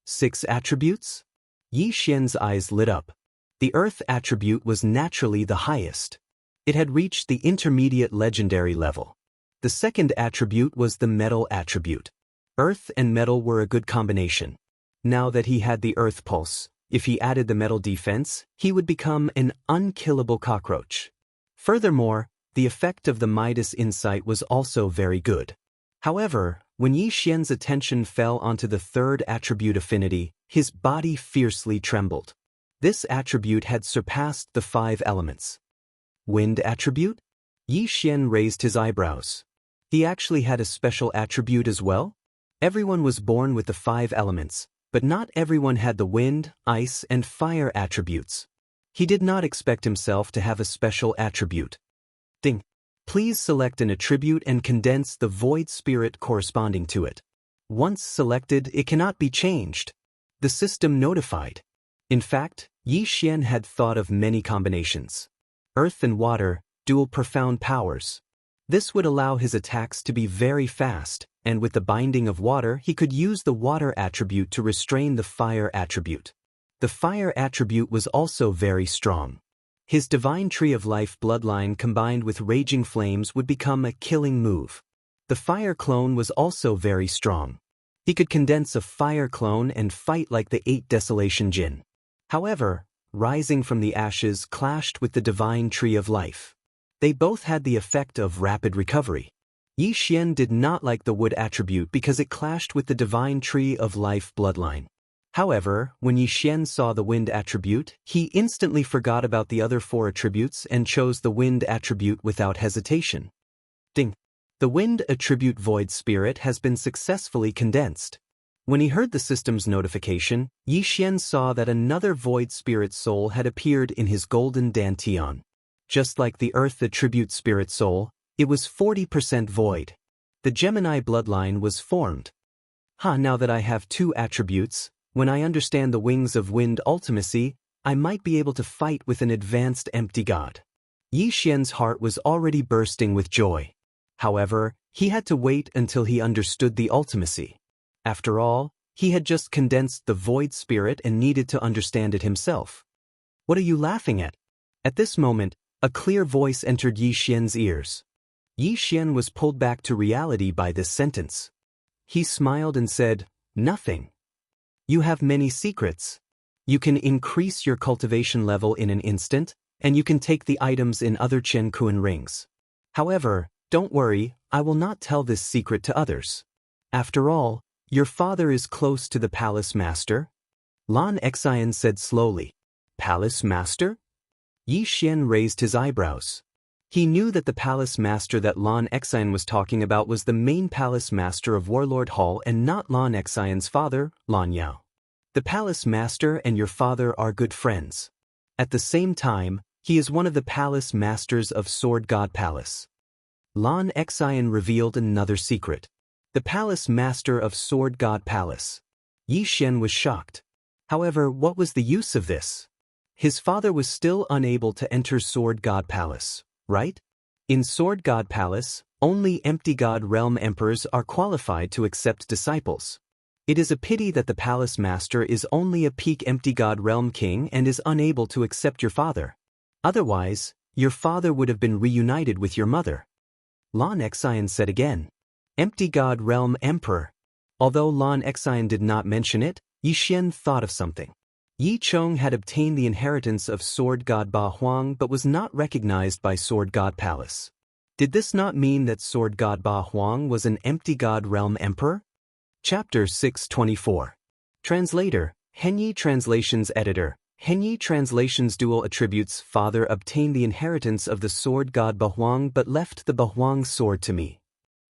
6 attributes? Yi Xian's eyes lit up. The earth attribute was naturally the highest. It had reached the intermediate legendary level. The second attribute was the metal attribute. Earth and metal were a good combination. Now that he had the earth pulse, if he added the metal defense, he would become an unkillable cockroach. Furthermore, the effect of the Midas insight was also very good. However, when Yi Xian's attention fell onto the third attribute affinity, his body fiercely trembled. This attribute had surpassed the 5 elements. Wind attribute? Yi Xian raised his eyebrows. He actually had a special attribute as well? Everyone was born with the 5 elements, but not everyone had the wind, ice, and fire attributes. He did not expect himself to have a special attribute. Ding. Please select an attribute and condense the void spirit corresponding to it. Once selected, it cannot be changed. The system notified. In fact, Yi Xian had thought of many combinations. Earth and water, dual profound powers. This would allow his attacks to be very fast, and with the binding of water he could use the water attribute to restrain the fire attribute. The fire attribute was also very strong. His divine tree of life bloodline combined with raging flames would become a killing move. The fire clone was also very strong. He could condense a fire clone and fight like the 8 desolation Jin. However, rising from the ashes clashed with the divine tree of life. They both had the effect of rapid recovery. Yi Xian did not like the wood attribute because it clashed with the divine tree of life bloodline. However, when Yi Xian saw the wind attribute, he instantly forgot about the other 4 attributes and chose the wind attribute without hesitation. Ding! The wind attribute void spirit has been successfully condensed. When he heard the system's notification, Yi Xian saw that another void spirit soul had appeared in his golden dantian. Just like the earth attribute spirit soul, it was 40% void. The Gemini bloodline was formed. Now that I have 2 attributes, when I understand the wings of wind ultimacy, I might be able to fight with an advanced empty god. Yi Xian's heart was already bursting with joy. However, he had to wait until he understood the ultimacy. After all, he had just condensed the void spirit and needed to understand it himself. What are you laughing at? At this moment, a clear voice entered Yi Xian's ears. Yi Xian was pulled back to reality by this sentence. He smiled and said, "Nothing. You have many secrets. You can increase your cultivation level in an instant, and you can take the items in other Chen Kuan rings. However, don't worry, I will not tell this secret to others. After all, your father is close to the palace master." Lan Xian said slowly. "Palace master?" Yi Xian raised his eyebrows. He knew that the palace master that Lan Xian was talking about was the main palace master of Warlord Hall and not Lan Xian's father, Lan Yao. The palace master and your father are good friends. At the same time, he is one of the palace masters of Sword God Palace. Lan Xian revealed another secret. The palace master of Sword God Palace. Yi Xian was shocked. However, what was the use of this? His father was still unable to enter Sword God Palace, right? In Sword God Palace, only Empty God Realm Emperors are qualified to accept disciples. It is a pity that the Palace Master is only a peak Empty God Realm King and is unable to accept your father. Otherwise, your father would have been reunited with your mother. Lan Xian said again. Empty God Realm Emperor. Although Lan Xian did not mention it, Yi Xian thought of something. Yi Chong had obtained the inheritance of Sword God Ba Huang but was not recognized by Sword God Palace. Did this not mean that Sword God Ba Huang was an Empty God Realm Emperor? Chapter 624. Translator, Henyi Translations Editor, Henyi Translations Dual Attributes Father obtained the inheritance of the Sword God Ba Huang but left the Ba Huang sword to me.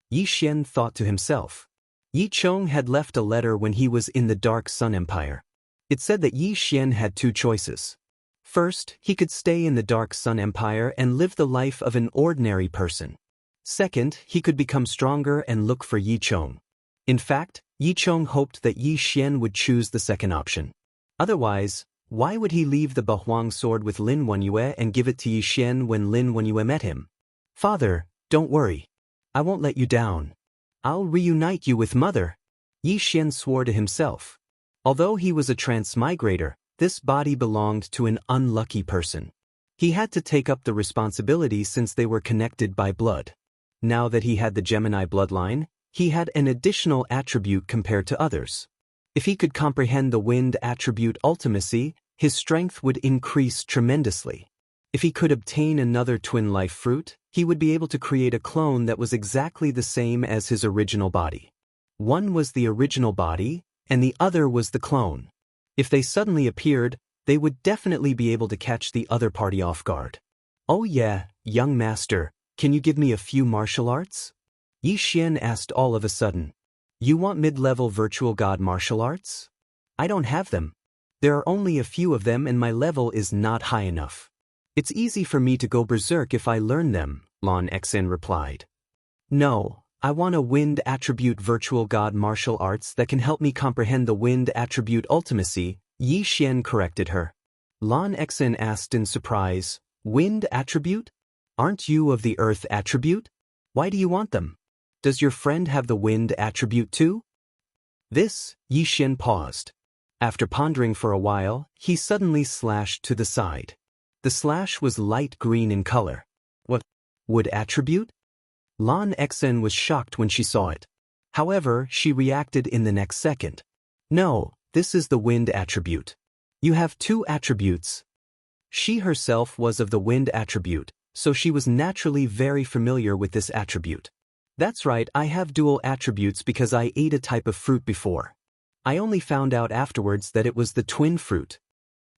Yi Xian thought to himself. Yi Chong had left a letter when he was in the Dark Sun Empire. It said that Yi Xian had 2 choices. First, he could stay in the Dark Sun Empire and live the life of an ordinary person. Second, he could become stronger and look for Yi Chong. In fact, Yi Chong hoped that Yi Xian would choose the second option. Otherwise, why would he leave the Bahuang sword with Lin Wenyue and give it to Yi Xian when Lin Wenyue met him? Father, don't worry. I won't let you down. I'll reunite you with Mother. Yi Xian swore to himself. Although he was a transmigrator, this body belonged to an unlucky person. He had to take up the responsibility since they were connected by blood. Now that he had the Gemini bloodline, he had an additional attribute compared to others. If he could comprehend the wind attribute ultimacy, his strength would increase tremendously. If he could obtain another twin life fruit, he would be able to create a clone that was exactly the same as his original body. One was the original body, and the other was the clone. If they suddenly appeared, they would definitely be able to catch the other party off guard. Oh yeah, young master, can you give me a few martial arts? Yi Xian asked all of a sudden. You want mid-level virtual god martial arts? I don't have them. There are only a few of them and my level is not high enough. It's easy for me to go berserk if I learn them, Lan Xen replied. No, I want a wind attribute virtual god martial arts that can help me comprehend the wind attribute ultimacy, Yi Xian corrected her. Lan Xen asked in surprise, Wind attribute? Aren't you of the earth attribute? Why do you want them? Does your friend have the wind attribute too? This, Yi Xian paused. After pondering for a while, he suddenly slashed to the side. The slash was light green in color. What? Wood attribute? Lan Xen was shocked when she saw it. However, she reacted in the next second. No, this is the wind attribute. You have two attributes. She herself was of the wind attribute, so she was naturally very familiar with this attribute. That's right, I have dual attributes because I ate a type of fruit before. I only found out afterwards that it was the twin fruit.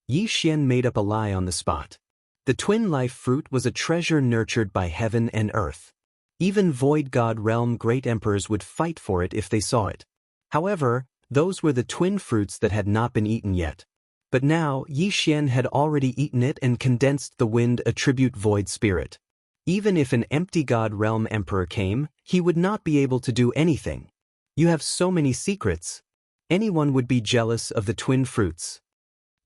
Yi Xian made up a lie on the spot. The twin life fruit was a treasure nurtured by heaven and earth. Even Void God Realm great emperors would fight for it if they saw it. However, those were the twin fruits that had not been eaten yet. But now, Yi Xian had already eaten it and condensed the wind attribute Void Spirit. Even if an empty God Realm Emperor came, he would not be able to do anything. You have so many secrets. Anyone would be jealous of the twin fruits.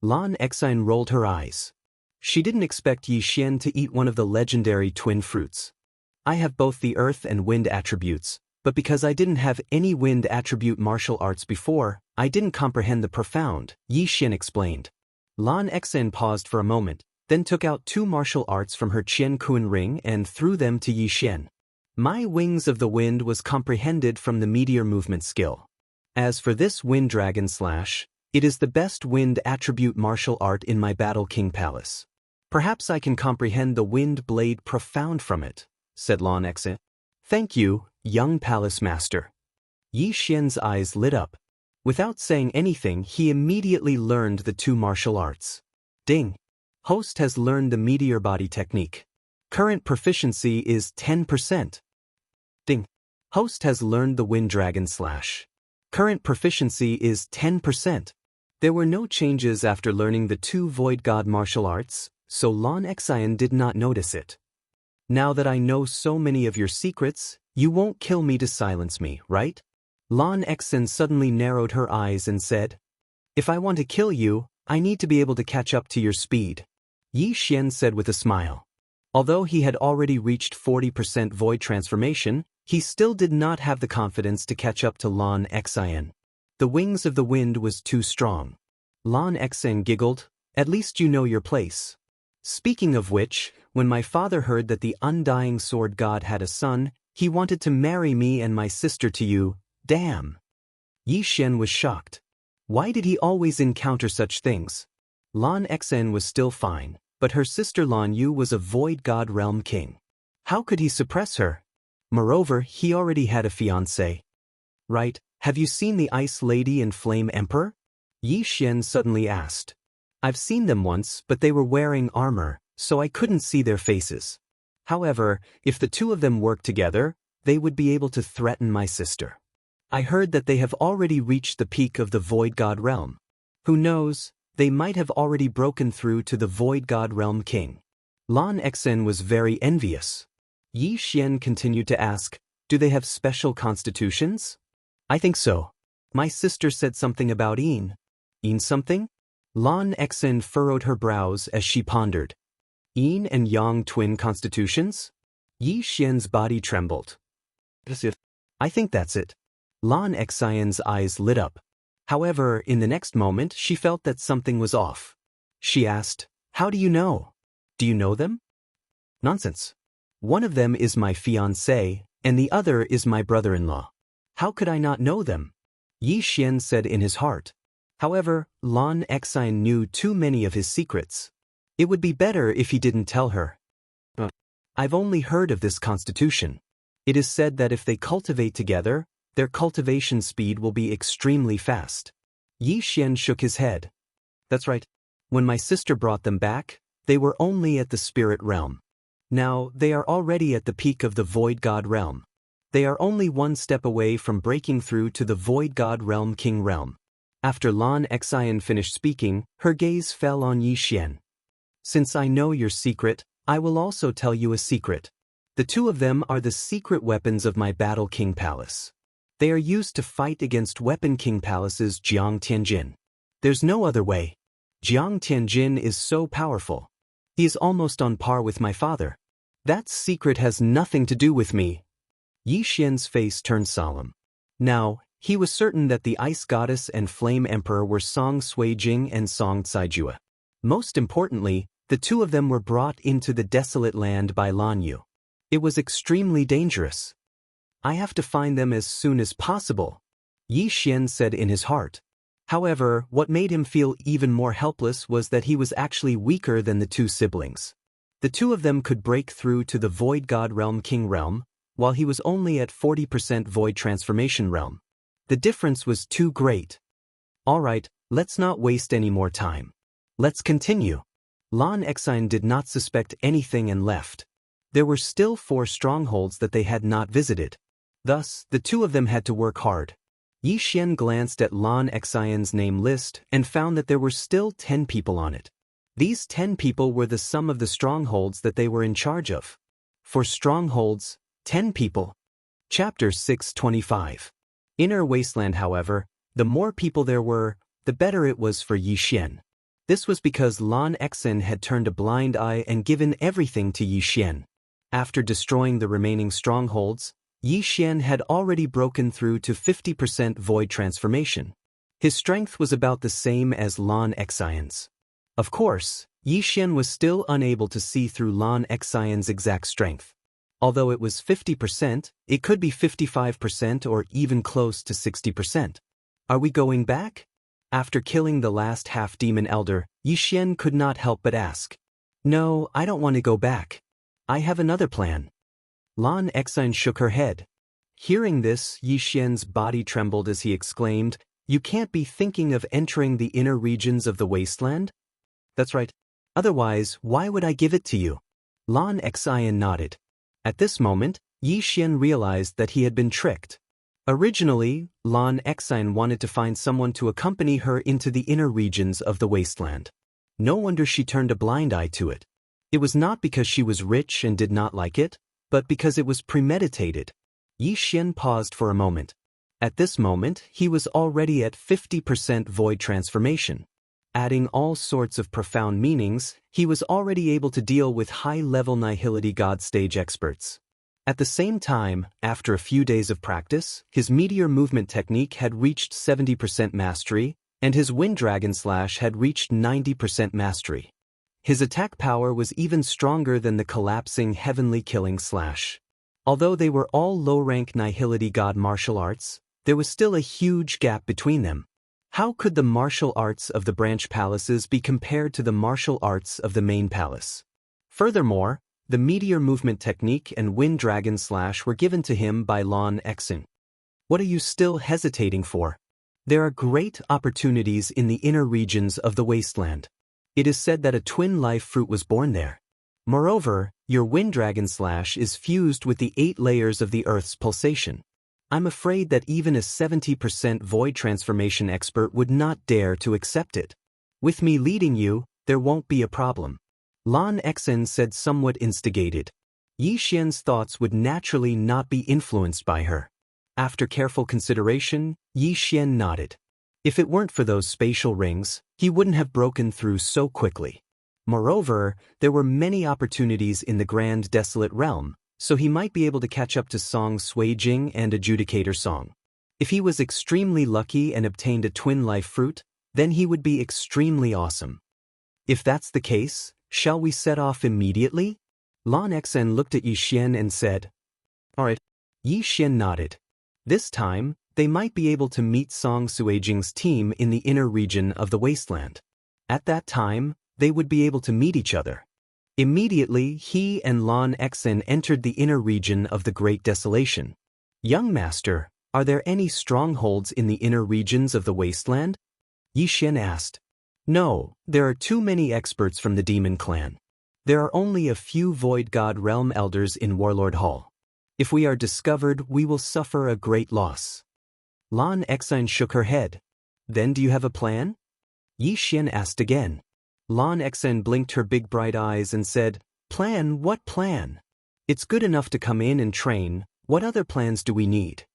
Lan Xen rolled her eyes. She didn't expect Yi Xian to eat one of the legendary twin fruits. I have both the earth and wind attributes, but because I didn't have any wind attribute martial arts before, I didn't comprehend the profound, Yi Xian explained. Lan Xen paused for a moment, then took out two martial arts from her Qian Kun ring and threw them to Yi Xian. My Wings of the Wind was comprehended from the meteor movement skill. As for this Wind Dragon Slash, it is the best wind attribute martial art in my Battle King Palace. Perhaps I can comprehend the Wind Blade Profound from it, said Lan Xen. Thank you, young Palace Master. Yi Xian's eyes lit up. Without saying anything, he immediately learned the two martial arts. Ding. Host has learned the meteor body technique. Current proficiency is 10%. Ding. Host has learned the Wind Dragon Slash. Current proficiency is 10%. There were no changes after learning the two Void God martial arts, so Lan Xen did not notice it. Now that I know so many of your secrets, you won't kill me to silence me, right? Lan Xen suddenly narrowed her eyes and said, If I want to kill you, I need to be able to catch up to your speed. Yi Xian said with a smile. Although he had already reached 40% void transformation, he still did not have the confidence to catch up to Lan Xen. The Wings of the Wind was too strong. Lan Xen giggled, At least you know your place. Speaking of which, when my father heard that the Undying Sword God had a son, he wanted to marry me and my sister to you. Damn. Yi Xian was shocked. Why did he always encounter such things? Lan Xen was still fine, but her sister Lan Yu was a Void God Realm king. How could he suppress her? Moreover, he already had a fiancée. Right, have you seen the Ice Lady and Flame Emperor? Yi Xian suddenly asked. I've seen them once, but they were wearing armor, so I couldn't see their faces. However, if the two of them worked together, they would be able to threaten my sister. I heard that they have already reached the peak of the Void God Realm. Who knows, they might have already broken through to the Void God Realm King. Lan Xen was very envious. Yi Xian continued to ask, Do they have special constitutions? I think so. My sister said something about Een. Een something? Lan Xen furrowed her brows as she pondered. Yin and Yang twin constitutions? Yi Xian's body trembled. As if. I think that's it. Lan Xian's eyes lit up. However, in the next moment she felt that something was off. She asked, "How do you know? Do you know them?" "Nonsense. One of them is my fiancé, and the other is my brother-in-law. How could I not know them?" Yi Xian said in his heart. However, Lan Xian knew too many of his secrets. It would be better if he didn't tell her. "I've only heard of this constitution. It is said that if they cultivate together, their cultivation speed will be extremely fast." Yi Xian shook his head. "That's right. When my sister brought them back, they were only at the spirit realm. Now, they are already at the peak of the Void God realm. They are only one step away from breaking through to the Void God realm King realm." After Lan Xian finished speaking, her gaze fell on Yi Xian. "Since I know your secret, I will also tell you a secret. The two of them are the secret weapons of my Battle King Palace. They are used to fight against Weapon King Palace's Jiang Tianjin. There's no other way. Jiang Tianjin is so powerful. He is almost on par with my father. That secret has nothing to do with me." Yi Xian's face turned solemn. Now, he was certain that the Ice Goddess and Flame Emperor were Song Suijing and Song Caijua. Most importantly, the two of them were brought into the desolate land by Lan Yu. It was extremely dangerous. "I have to find them as soon as possible," Yi Xian said in his heart. However, what made him feel even more helpless was that he was actually weaker than the two siblings. The two of them could break through to the Void God Realm King Realm, while he was only at 40% Void Transformation Realm. The difference was too great. "Alright, let's not waste any more time. Let's continue." Lan Xian did not suspect anything and left. There were still 4 strongholds that they had not visited. Thus, the two of them had to work hard. Yi Xian glanced at Lan Xian's name list and found that there were still 10 people on it. These 10 people were the sum of the strongholds that they were in charge of. For strongholds, 10 people. Chapter 625. Inner Wasteland. However, the more people there were, the better it was for Yi Xian. This was because Lan Xian had turned a blind eye and given everything to Yi Xian. After destroying the remaining strongholds, Yi Xian had already broken through to 50% Void Transformation. His strength was about the same as Lan Xian's. Of course, Yi Xian was still unable to see through Lan Xian's exact strength. Although it was 50%, it could be 55% or even close to 60%. "Are we going back?" After killing the last half-demon elder, Yi Xian could not help but ask. "No, I don't want to go back. I have another plan." Lan Xian shook her head. Hearing this, Yi Xian's body trembled as he exclaimed, "You can't be thinking of entering the inner regions of the wasteland?" "That's right. Otherwise, why would I give it to you?" Lan Xian nodded. At this moment, Yi Xian realized that he had been tricked. Originally, Lan Xian wanted to find someone to accompany her into the inner regions of the wasteland. No wonder she turned a blind eye to it. It was not because she was rich and did not like it, but because it was premeditated. Yi Xian paused for a moment. At this moment, he was already at 50% Void Transformation. Adding all sorts of profound meanings, he was already able to deal with high-level Nihility God stage experts. At the same time, after a few days of practice, his meteor movement technique had reached 70% mastery, and his Wind Dragon Slash had reached 90% mastery. His attack power was even stronger than the collapsing Heavenly Killing Slash. Although they were all low-rank Nihility God martial arts, there was still a huge gap between them. How could the martial arts of the branch palaces be compared to the martial arts of the main palace? Furthermore, the meteor movement technique and Wind Dragon Slash were given to him by Lan Xian. What are you still hesitating for? There are great opportunities in the inner regions of the wasteland. It is said that a twin life fruit was born there. Moreover, your Wind Dragon Slash is fused with the 8 layers of the Earth's pulsation. I'm afraid that even a 70% Void Transformation expert would not dare to accept it. With me leading you, there won't be a problem. Lan Xian said somewhat instigated. Yi Xian's thoughts would naturally not be influenced by her. After careful consideration, Yi Xian nodded. If it weren't for those spatial rings, he wouldn't have broken through so quickly. Moreover, there were many opportunities in the Grand Desolate Realm, so he might be able to catch up to Song Suijing and Adjudicator Song. If he was extremely lucky and obtained a twin life fruit, then he would be extremely awesome. If that's the case, shall we set off immediately? Lan Xen looked at Yi Xian and said, "All right." Yi Xian nodded. This time, they might be able to meet Song Suijing's team in the inner region of the wasteland. At that time, they would be able to meet each other. Immediately, he and Lan Xen entered the inner region of the Great Desolation. "Young master, are there any strongholds in the inner regions of the wasteland?" Yi Xian asked. "No, there are too many experts from the demon clan. There are only a few Void God Realm elders in Warlord Hall. If we are discovered, we will suffer a great loss." Lan Xen shook her head. "Then do you have a plan?" Yi Xian asked again. Lan Xen blinked her big bright eyes and said, "Plan? What plan? It's good enough to come in and train. What other plans do we need?"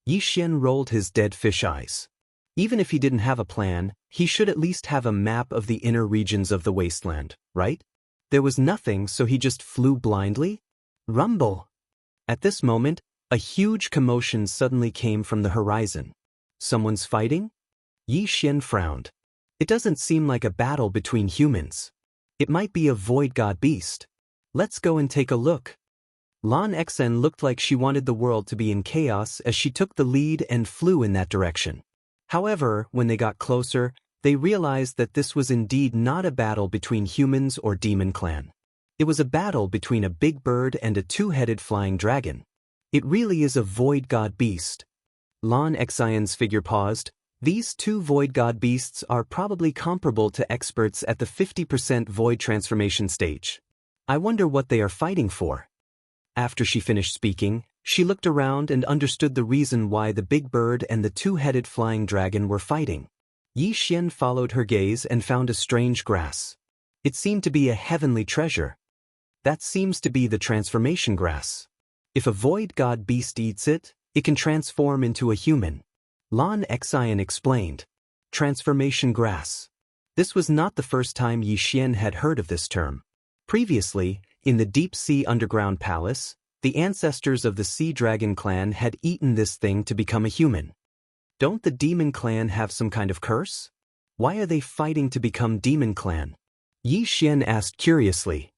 Yi Xian rolled his dead fish eyes. Even if he didn't have a plan, he should at least have a map of the inner regions of the wasteland, right? There was nothing, so he just flew blindly? Rumble! At this moment, a huge commotion suddenly came from the horizon. Someone's fighting? Yi Xian frowned. It doesn't seem like a battle between humans. It might be a void god beast. Let's go and take a look. Lan Xen looked like she wanted the world to be in chaos as she took the lead and flew in that direction. However, when they got closer, they realized that this was indeed not a battle between humans or demon clan. It was a battle between a big bird and a two-headed flying dragon. It really is a void god beast. Lan Xen's figure paused. These two void god beasts are probably comparable to experts at the 50% void transformation stage. I wonder what they are fighting for. After she finished speaking, she looked around and understood the reason why the big bird and the two-headed flying dragon were fighting. Yi Xian followed her gaze and found a strange grass. It seemed to be a heavenly treasure. That seems to be the transformation grass. If a void god beast eats it, it can transform into a human. Lan Xen explained. Transformation grass. This was not the first time Yi Xian had heard of this term. Previously, in the deep sea underground palace, the ancestors of the Sea Dragon clan had eaten this thing to become a human. Don't the demon clan have some kind of curse? Why are they fighting to become demon clan? Yi Xian asked curiously.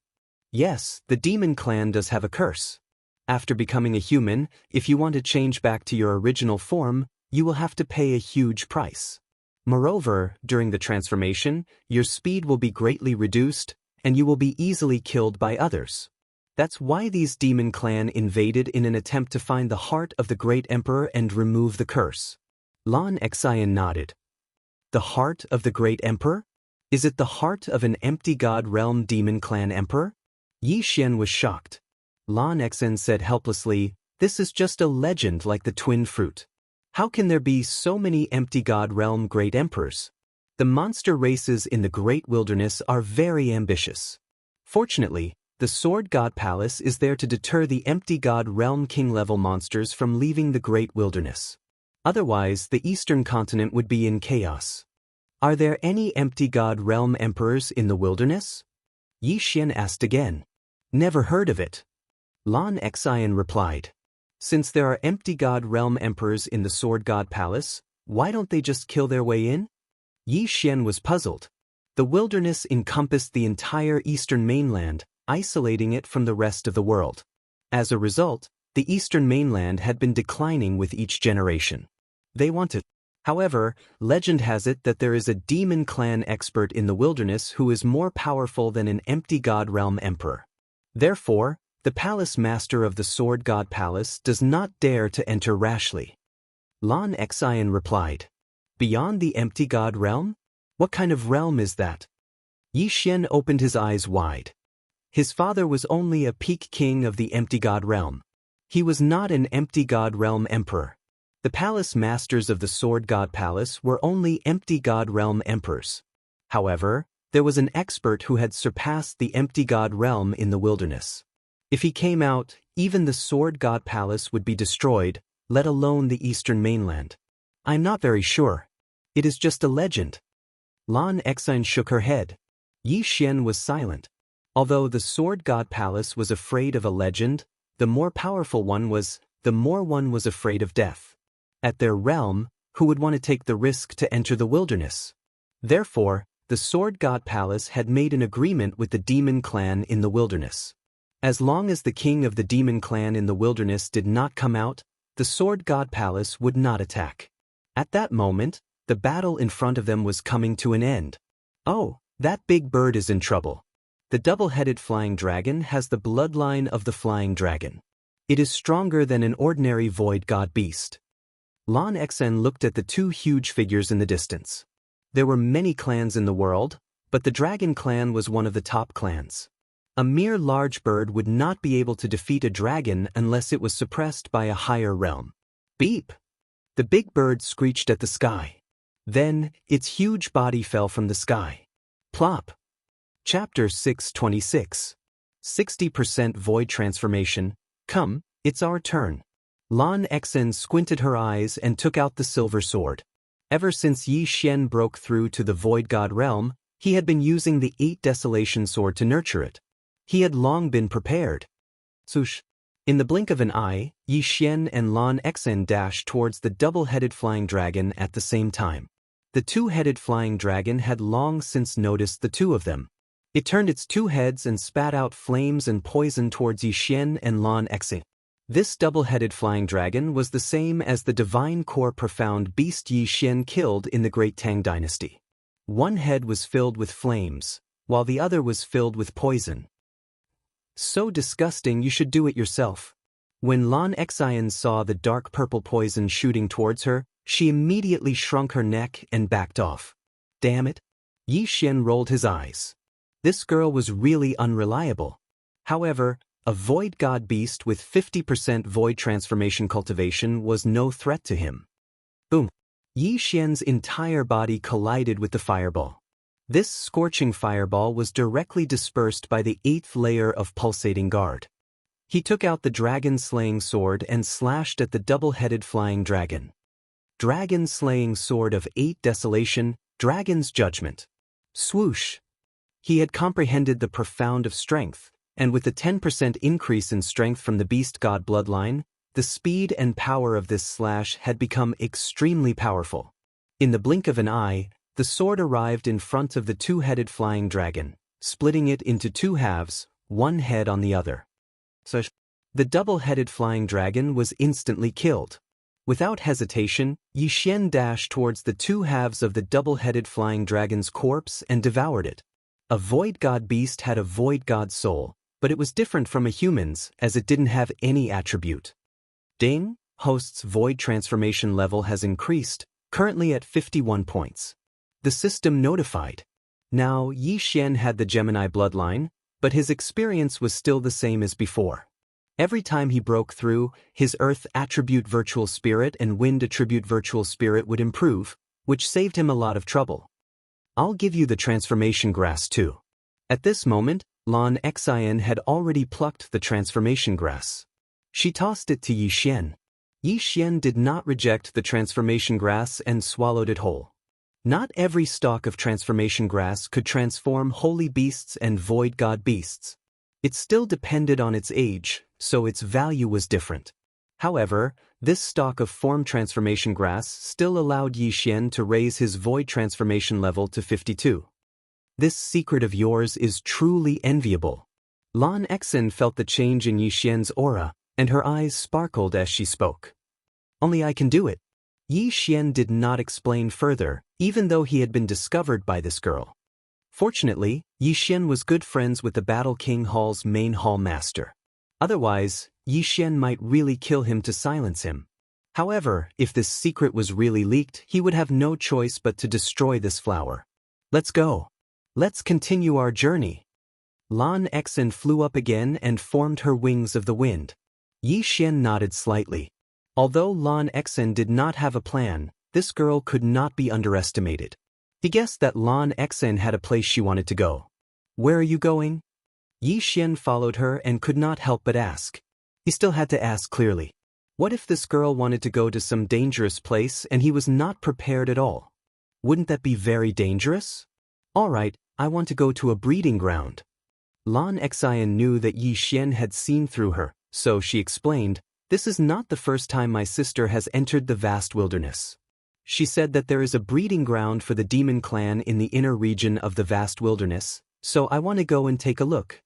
Yes, the demon clan does have a curse. After becoming a human, if you want to change back to your original form, you will have to pay a huge price. Moreover, during the transformation, your speed will be greatly reduced, and you will be easily killed by others. That's why these demon clan invaded in an attempt to find the heart of the great emperor and remove the curse. Lan Xen nodded. The heart of the great emperor? Is it the heart of an empty god realm demon clan emperor? Yi Xian was shocked. Lan Xen said helplessly, "This is just a legend like the twin fruit. How can there be so many empty god realm great emperors? The monster races in the great wilderness are very ambitious. Fortunately, the Sword God Palace is there to deter the empty god realm king-level monsters from leaving the great wilderness. Otherwise, the eastern continent would be in chaos. Are there any empty god realm emperors in the wilderness?" Yi Xian asked again. "Never heard of it." Lan Xen replied. "Since there are empty god realm emperors in the Sword God Palace, why don't they just kill their way in?" Yi Xian was puzzled. The wilderness encompassed the entire eastern mainland, isolating it from the rest of the world. As a result, the eastern mainland had been declining with each generation. They wanted. However, legend has it that there is a demon clan expert in the wilderness who is more powerful than an empty god realm emperor. Therefore, the palace master of the Sword God Palace does not dare to enter rashly. Lan Xen replied. "Beyond the empty god realm? What kind of realm is that?" Yi Xian opened his eyes wide. His father was only a peak king of the empty god realm. He was not an empty god realm emperor. The palace masters of the Sword God Palace were only empty god realm emperors. However, there was an expert who had surpassed the empty god realm in the wilderness. If he came out, even the Sword God Palace would be destroyed, let alone the eastern mainland. I'm not very sure. It is just a legend. Lan Exine shook her head. Yi Xian was silent. Although the Sword God Palace was afraid of a legend, the more powerful one was, the more one was afraid of death. At their realm, who would want to take the risk to enter the wilderness? Therefore, the Sword God Palace had made an agreement with the demon clan in the wilderness. As long as the king of the demon clan in the wilderness did not come out, the Sword God Palace would not attack. At that moment, the battle in front of them was coming to an end. Oh, that big bird is in trouble. The double-headed flying dragon has the bloodline of the flying dragon. It is stronger than an ordinary void god beast. Lan Exen looked at the two huge figures in the distance. There were many clans in the world, but the dragon clan was one of the top clans. A mere large bird would not be able to defeat a dragon unless it was suppressed by a higher realm. Beep! The big bird screeched at the sky. Then, its huge body fell from the sky. Plop! Chapter 626. 60% Void Transformation. Come, it's our turn. Lan Exen squinted her eyes and took out the silver sword. Ever since Yi Xian broke through to the Void God realm, he had been using the 8 Desolation sword to nurture it. He had long been prepared. Swoosh! In the blink of an eye, Yi Xian and Lan Exen dashed towards the double-headed flying dragon at the same time. The two-headed flying dragon had long since noticed the two of them. It turned its 2 heads and spat out flames and poison towards Yi Xian and Lan Exen. This double-headed flying dragon was the same as the divine core profound beast Yi Xian killed in the Great Tang Dynasty. One head was filled with flames, while the other was filled with poison. So disgusting you should do it yourself. When Lan Exen saw the dark purple poison shooting towards her, she immediately shrunk her neck and backed off. Damn it! Yi Xian rolled his eyes. This girl was really unreliable. However, a void god beast with 50% void transformation cultivation was no threat to him. Boom! Yi Xian's entire body collided with the fireball. This scorching fireball was directly dispersed by the 8th layer of pulsating guard. He took out the dragon-slaying sword and slashed at the double-headed flying dragon. Dragon-slaying sword of 8 Desolation, Dragon's Judgment. Swoosh! He had comprehended the profound of strength, and with the 10% increase in strength from the beast god bloodline, the speed and power of this slash had become extremely powerful. In the blink of an eye, the sword arrived in front of the two-headed flying dragon, splitting it into 2 halves, one head on the other. So, the double-headed flying dragon was instantly killed. Without hesitation, Yi Xian dashed towards the 2 halves of the double-headed flying dragon's corpse and devoured it. A void god beast had a void god soul, but it was different from a human's as it didn't have any attribute. Ding! Host's void transformation level has increased, currently at 51 points. The system notified. Now, Yi Xian had the Gemini bloodline, but his experience was still the same as before. Every time he broke through, his Earth attribute virtual spirit and Wind attribute virtual spirit would improve, which saved him a lot of trouble. I'll give you the transformation grass too. At this moment, Lan Exen had already plucked the transformation grass. She tossed it to Yi Xian. Yi Xian did not reject the transformation grass and swallowed it whole. Not every stalk of transformation grass could transform holy beasts and void god beasts. It still depended on its age, so its value was different. However, this stalk of form transformation grass still allowed Yi Xian to raise his void transformation level to 52. This secret of yours is truly enviable. Lan Exen felt the change in Yi Xian's aura, and her eyes sparkled as she spoke. Only I can do it. Yi Xian did not explain further, even though he had been discovered by this girl. Fortunately, Yi Xian was good friends with the Battle King Hall's main hall master. Otherwise, Yi Xian might really kill him to silence him. However, if this secret was really leaked, he would have no choice but to destroy this flower. Let's go. Let's continue our journey. Lan Exen flew up again and formed her wings of the wind. Yi Xian nodded slightly. Although Lan Exen did not have a plan, this girl could not be underestimated. He guessed that Lan Exen had a place she wanted to go. Where are you going? Yi Xian followed her and could not help but ask. He still had to ask clearly. What if this girl wanted to go to some dangerous place and he was not prepared at all? Wouldn't that be very dangerous? Alright, I want to go to a breeding ground. Lan Xian knew that Yi Xian had seen through her, so she explained, "This is not the first time my sister has entered the vast wilderness." She said that there is a breeding ground for the demon clan in the inner region of the vast wilderness, so I want to go and take a look.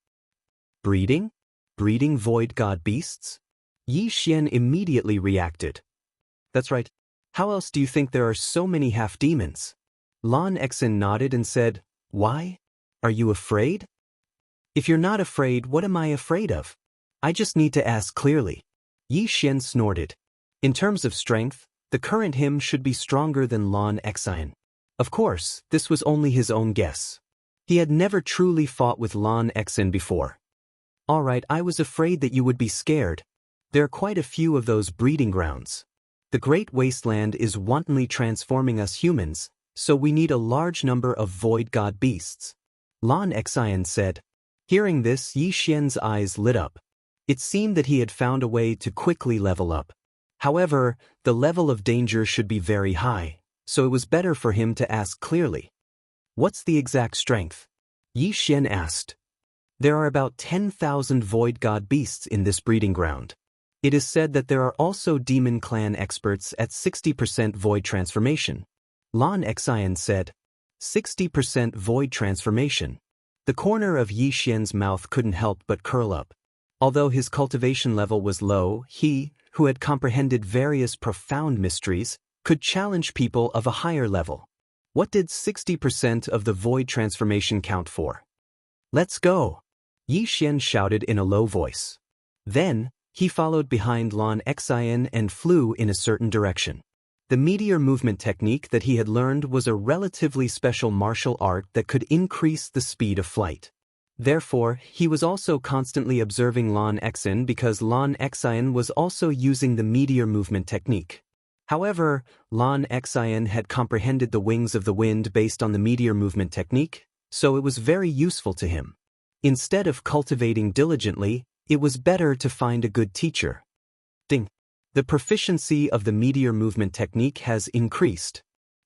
Breeding? Breeding void god beasts? Yi Xian immediately reacted. That's right. How else do you think there are so many half-demons? Lan Xian nodded and said, "Why? Are you afraid?" "If you're not afraid, what am I afraid of? I just need to ask clearly." Yi Xian snorted. In terms of strength, the current him should be stronger than Lan Xian. Of course, this was only his own guess. He had never truly fought with Lan Xian before. "Alright, I was afraid that you would be scared. There are quite a few of those breeding grounds. The Great Wasteland is wantonly transforming us humans, so we need a large number of void god beasts," Lan Xian said. Hearing this, Yi Xian's eyes lit up. It seemed that he had found a way to quickly level up. However, the level of danger should be very high, so it was better for him to ask clearly. "What's the exact strength?" Yi Xian asked. "There are about 10,000 void god beasts in this breeding ground. It is said that there are also demon clan experts at 60% void transformation," Lan Xian said. 60% void transformation. The corner of Yi Xian's mouth couldn't help but curl up. Although his cultivation level was low, he, who had comprehended various profound mysteries, could challenge people of a higher level. What did 60% of the void transformation count for? "Let's go!" Yi Xian shouted in a low voice. Then, he followed behind Lan Xian and flew in a certain direction. The meteor movement technique that he had learned was a relatively special martial art that could increase the speed of flight. Therefore, he was also constantly observing Lan Xian because Lan Xian was also using the meteor movement technique. However, Lan Xian had comprehended the wings of the wind based on the meteor movement technique, so it was very useful to him. Instead of cultivating diligently, it was better to find a good teacher. Ding. The proficiency of the meteor movement technique has increased.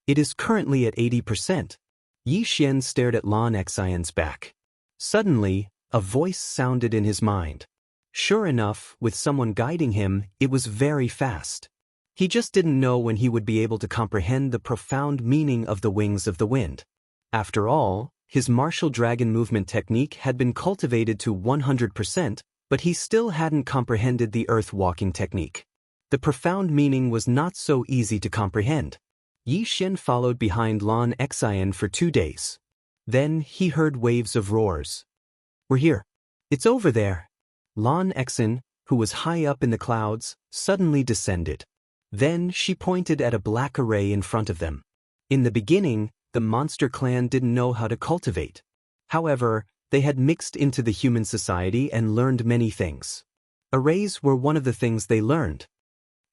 It is currently at 80%. Yi Xian stared at Lan Xian's back. Suddenly, a voice sounded in his mind. Sure enough, with someone guiding him, it was very fast. He just didn't know when he would be able to comprehend the profound meaning of the wings of the wind. After all, his martial dragon movement technique had been cultivated to 100%, but he still hadn't comprehended the earth walking technique. The profound meaning was not so easy to comprehend. Yi Xian followed behind Lan Xian for 2 days. Then he heard waves of roars. "We're here. It's over there." Lan Xian, who was high up in the clouds, suddenly descended. Then she pointed at a black array in front of them. In the beginning, the monster clan didn't know how to cultivate. However, they had mixed into the human society and learned many things. Arrays were one of the things they learned.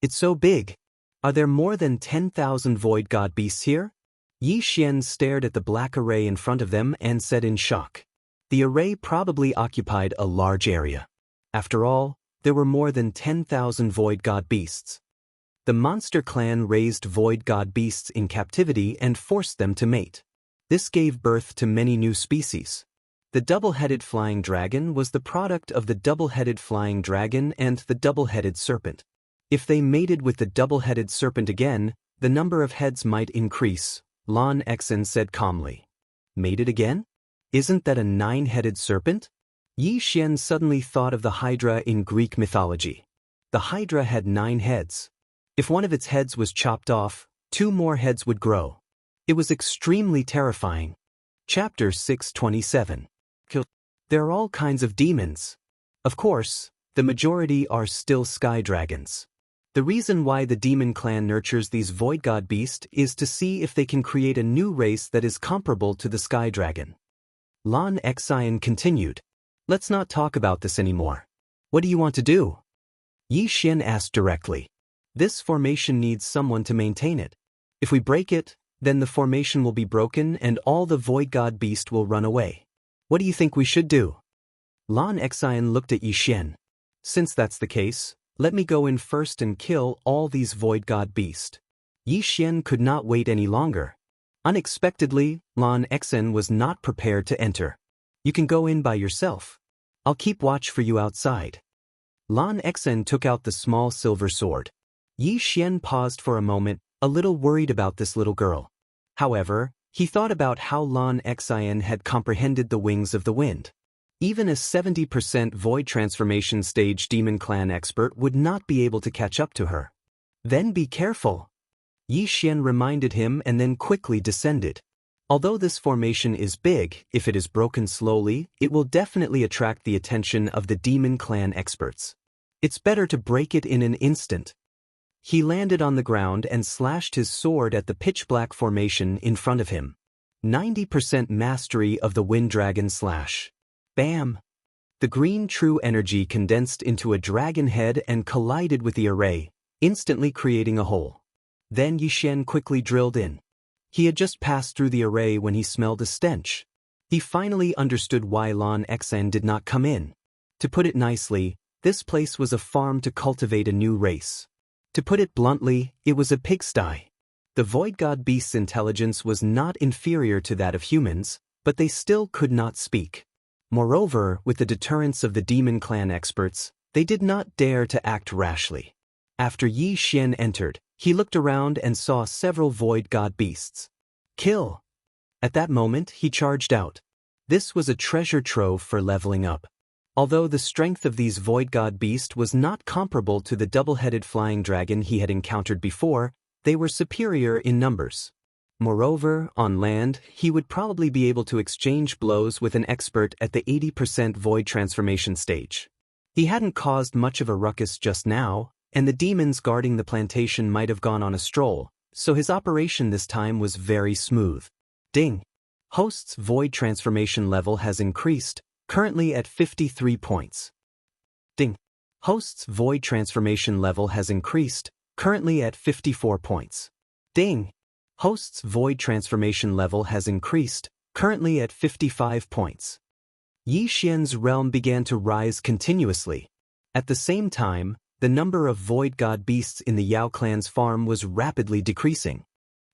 "It's so big. Are there more than 10,000 void god beasts here?" Yi Xian stared at the black array in front of them and said in shock. The array probably occupied a large area. After all, there were more than 10,000 void god beasts. The monster clan raised void god beasts in captivity and forced them to mate. This gave birth to many new species. The double-headed flying dragon was the product of the double-headed flying dragon and the double-headed serpent. If they mated with the double-headed serpent again, the number of heads might increase, Lan Xian said calmly. "Mated again? Isn't that a 9-headed serpent?" Yi Xian suddenly thought of the Hydra in Greek mythology. The Hydra had 9 heads. If one of its heads was chopped off, 2 more heads would grow. It was extremely terrifying. Chapter 627. There are all kinds of demons. Of course, the majority are still sky dragons. The reason why the demon clan nurtures these void god beasts is to see if they can create a new race that is comparable to the sky dragon. Lan Xian continued. "Let's not talk about this anymore. What do you want to do?" Yi Xian asked directly. "This formation needs someone to maintain it. If we break it, then the formation will be broken and all the void god beast will run away. What do you think we should do?" Lan Xian looked at Yi Xian. "Since that's the case, Let me go in first and kill all these void god beasts. Yi Xian could not wait any longer. Unexpectedly, Lan Xen was not prepared to enter. You can go in by yourself. I'll keep watch for you outside. Lan Xen took out the small silver sword. Yi Xian paused for a moment, a little worried about this little girl. However, he thought about how Lan Xen had comprehended the wings of the wind. Even a 70% void transformation stage demon clan expert would not be able to catch up to her. Then be careful. Yi Xian reminded him and then quickly descended. Although this formation is big, if it is broken slowly, it will definitely attract the attention of the demon clan experts. It's better to break it in an instant. He landed on the ground and slashed his sword at the pitch-black formation in front of him. 90% mastery of the Wind Dragon Slash. Bam! The green true energy condensed into a dragon head and collided with the array, instantly creating a hole. Then Yi Xian quickly drilled in. He had just passed through the array when he smelled a stench. He finally understood why Lan Xen did not come in. To put it nicely, this place was a farm to cultivate a new race. To put it bluntly, it was a pigsty. The void god beast's intelligence was not inferior to that of humans, but they still could not speak. Moreover, with the deterrence of the demon clan experts, they did not dare to act rashly. After Yi Xian entered, he looked around and saw several void god beasts. Kill! At that moment, he charged out. This was a treasure trove for leveling up. Although the strength of these void god beasts was not comparable to the double-headed flying dragon he had encountered before, they were superior in numbers. Moreover, on land, he would probably be able to exchange blows with an expert at the 80% void transformation stage. He hadn't caused much of a ruckus just now, and the demons guarding the plantation might have gone on a stroll, so his operation this time was very smooth. Ding! Host's void transformation level has increased, currently at 53 points. Ding! Host's void transformation level has increased, currently at 54 points. Ding! Host's void transformation level has increased, currently at 55 points. Yi Xian's realm began to rise continuously. At the same time, the number of void god beasts in the Yao clan's farm was rapidly decreasing.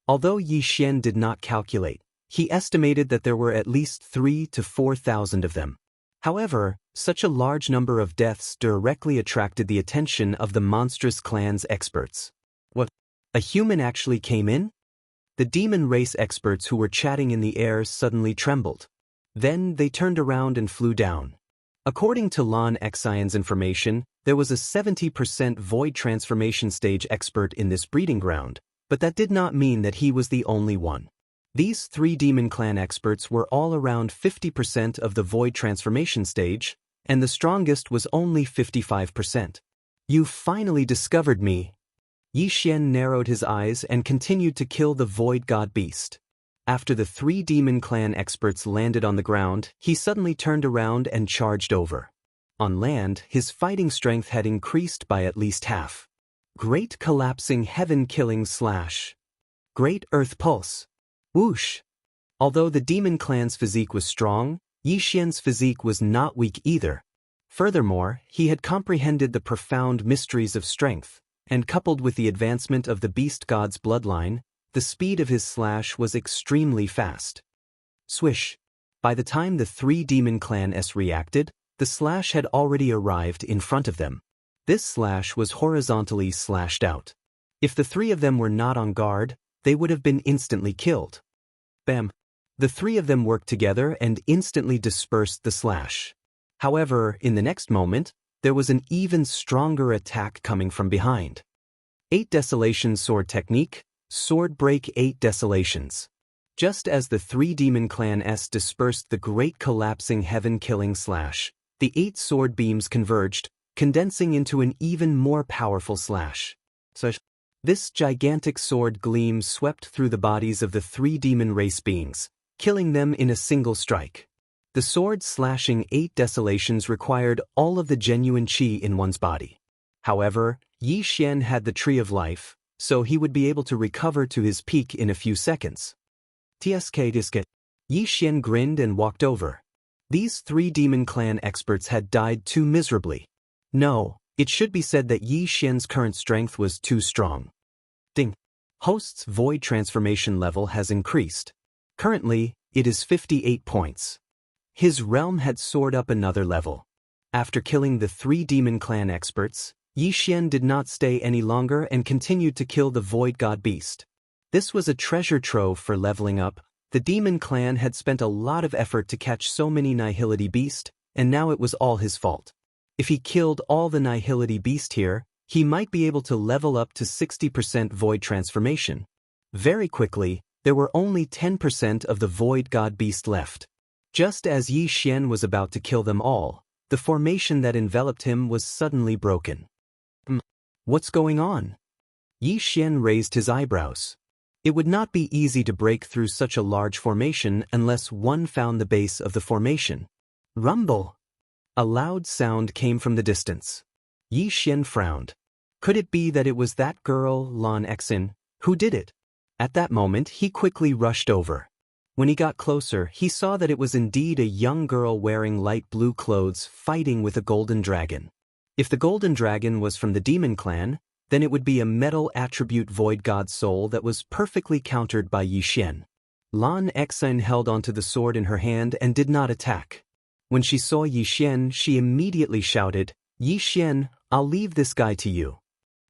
Although Yi Xian did not calculate, he estimated that there were at least 3,000 to 4,000 of them. However, such a large number of deaths directly attracted the attention of the monstrous clan's experts. What? A human actually came in? The demon race experts who were chatting in the air suddenly trembled. Then they turned around and flew down. According to Lan Xian's information, there was a 70% void transformation stage expert in this breeding ground, but that did not mean that he was the only one. These 3 demon clan experts were all around 50% of the void transformation stage, and the strongest was only 55%. You finally discovered me. Yi Xian narrowed his eyes and continued to kill the void god beast. After the 3 demon clan experts landed on the ground, he suddenly turned around and charged over. On land, his fighting strength had increased by at least half. Great collapsing heaven-killing slash. Great earth pulse. Whoosh! Although the demon clan's physique was strong, Yi Xian's physique was not weak either. Furthermore, he had comprehended the profound mysteries of strength, and coupled with the advancement of the beast god's bloodline, the speed of his slash was extremely fast. Swish! By the time the 3 demon clans reacted, the slash had already arrived in front of them. This slash was horizontally slashed out. If the 3 of them were not on guard, they would have been instantly killed. Bam! The 3 of them worked together and instantly dispersed the slash. However, in the next moment, there was an even stronger attack coming from behind. 8 Desolations Sword Technique, Sword Break 8 Desolations. Just as the 3 demon clans dispersed the great collapsing heaven-killing slash, the 8 sword beams converged, condensing into an even more powerful slash. This gigantic sword gleam swept through the bodies of the 3 demon race beings, killing them in a single strike. The sword slashing 8 desolations required all of the genuine qi in one's body. However, Yi Xian had the Tree of Life, so he would be able to recover to his peak in a few seconds. Tsk disket. Yi Xian grinned and walked over. These 3 demon clan experts had died too miserably. No, It should be said that Yi Xian's current strength was too strong. Ding. Host's void transformation level has increased. Currently, it is 58 points. His realm had soared up another level. After killing the 3 demon clan experts, Yi Xian did not stay any longer and continued to kill the void god beast. This was a treasure trove for leveling up. The demon clan had spent a lot of effort to catch so many Nihility beast, and now it was all his fault. If he killed all the Nihility beast here, he might be able to level up to 60% void transformation. Very quickly, there were only 10% of the void god beast left. Just as Yi Xian was about to kill them all, the formation that enveloped him was suddenly broken. What's going on? Yi Xian raised his eyebrows. It would not be easy to break through such a large formation unless one found the base of the formation. Rumble! A loud sound came from the distance. Yi Xian frowned. Could it be that it was that girl, Lan Exin, who did it? At that moment, he quickly rushed over. When he got closer, he saw that it was indeed a young girl wearing light blue clothes fighting with a golden dragon. If the golden dragon was from the demon clan, then it would be a metal attribute void god soul that was perfectly countered by Yi Xian. Lan Exin held onto the sword in her hand and did not attack. When she saw Yi Xian, she immediately shouted, "Yi Xian, I'll leave this guy to you."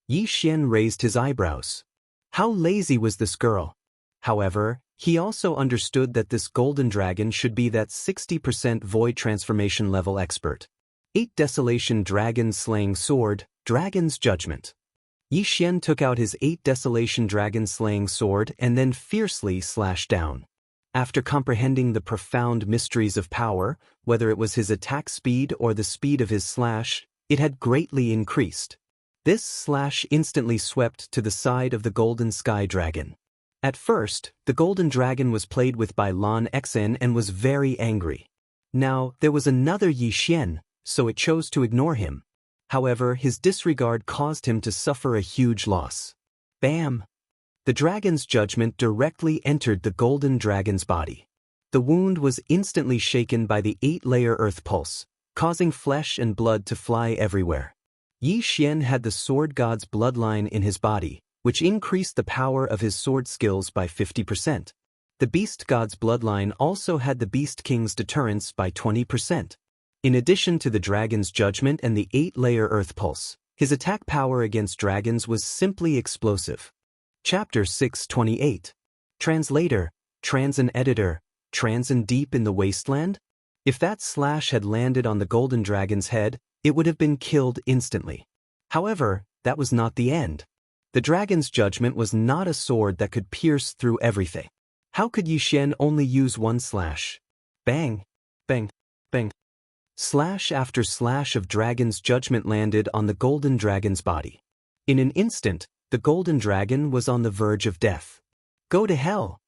Yi Xian raised his eyebrows. How lazy was this girl? However, he also understood that this golden dragon should be that 60% void transformation level expert. 8 Desolation Dragon Slaying Sword, Dragon's Judgment. Yi Xian took out his 8 Desolation Dragon Slaying Sword and then fiercely slashed down. After comprehending the profound mysteries of power, whether it was his attack speed or the speed of his slash, it had greatly increased. This slash instantly swept to the side of the golden sky dragon. At first, the golden dragon was played with by Lan Exin and was very angry. Now, there was another Yi Xian, so it chose to ignore him. However, his disregard caused him to suffer a huge loss. Bam! The dragon's judgment directly entered the golden dragon's body. The wound was instantly shaken by the 8-layer earth pulse, causing flesh and blood to fly everywhere. Yi Xian had the sword god's bloodline in his body, which increased the power of his sword skills by 50%. The beast god's bloodline also had the beast king's deterrence by 20%. In addition to the dragon's judgment and the 8-layer earth pulse, his attack power against dragons was simply explosive. Chapter 628. Translator, Trans and Editor, Trans and Deep in the Wasteland? If that slash had landed on the golden dragon's head, it would have been killed instantly. However, that was not the end. The dragon's judgment was not a sword that could pierce through everything. How could Yi Xian only use one slash? Bang! Bang! Bang! Slash after slash of dragon's judgment landed on the golden dragon's body. In an instant, the golden dragon was on the verge of death. Go to hell!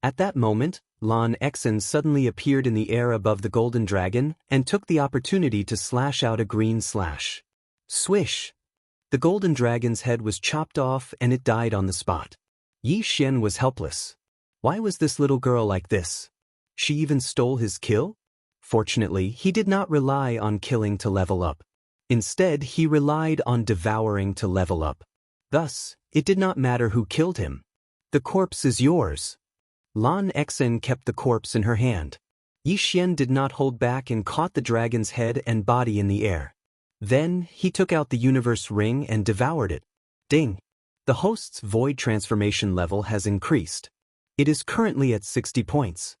At that moment, Lan Exin suddenly appeared in the air above the golden dragon and took the opportunity to slash out a green slash. Swish! The golden dragon's head was chopped off and it died on the spot. Yi Xian was helpless. Why was this little girl like this? She even stole his kill? Fortunately, he did not rely on killing to level up. Instead, he relied on devouring to level up. Thus, it did not matter who killed him. The corpse is yours. Lan Exin kept the corpse in her hand. Yi Xian did not hold back and caught the dragon's head and body in the air. Then, he took out the universe ring and devoured it. Ding! The host's void transformation level has increased. It is currently at 60 points.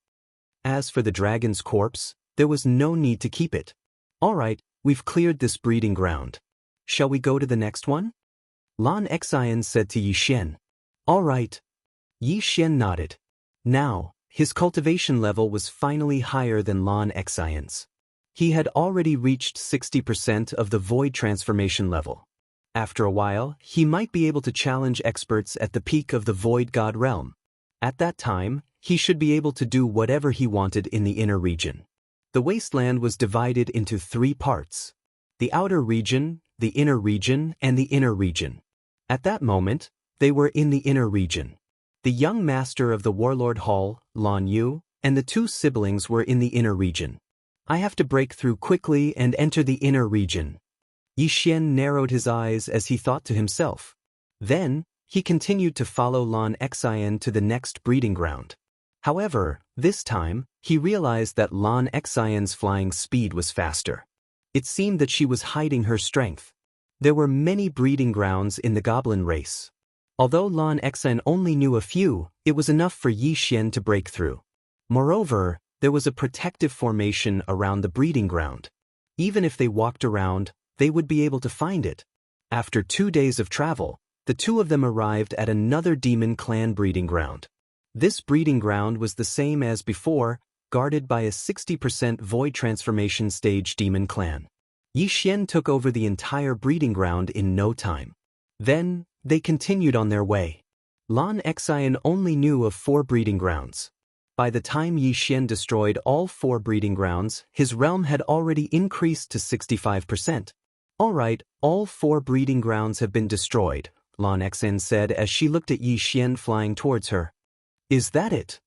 As for the dragon's corpse, there was no need to keep it. Alright, we've cleared this breeding ground. Shall we go to the next one? Lan Exin said to Yi Xian. Alright. Yi Xian nodded. Now, his cultivation level was finally higher than Lan Exin's. He had already reached 60% of the void transformation level. After a while, he might be able to challenge experts at the peak of the void god realm. At that time, he should be able to do whatever he wanted in the inner region. The wasteland was divided into 3 parts: the outer region, the inner region, and the inner region. At that moment, they were in the inner region. The young master of the Warlord Hall, Lan Yu, and the 2 siblings were in the inner region. I have to break through quickly and enter the inner region. Yi Xian narrowed his eyes as he thought to himself. Then, he continued to follow Lan Xian to the next breeding ground. However, this time, he realized that Lan Xian's flying speed was faster. It seemed that she was hiding her strength. There were many breeding grounds in the goblin race. Although Lan Xian only knew a few, it was enough for Yi Xian to break through. Moreover, there was a protective formation around the breeding ground. Even if they walked around, they would be able to find it. After 2 days of travel, the two of them arrived at another demon clan breeding ground. This breeding ground was the same as before, guarded by a 60% void transformation stage demon clan. Yi Xian took over the entire breeding ground in no time. Then, they continued on their way. Lan Xian only knew of 4 breeding grounds. By the time Yi Xian destroyed all 4 breeding grounds, his realm had already increased to 65%. Alright, all 4 breeding grounds have been destroyed, Lan Xian said as she looked at Yi Xian flying towards her. Is that it?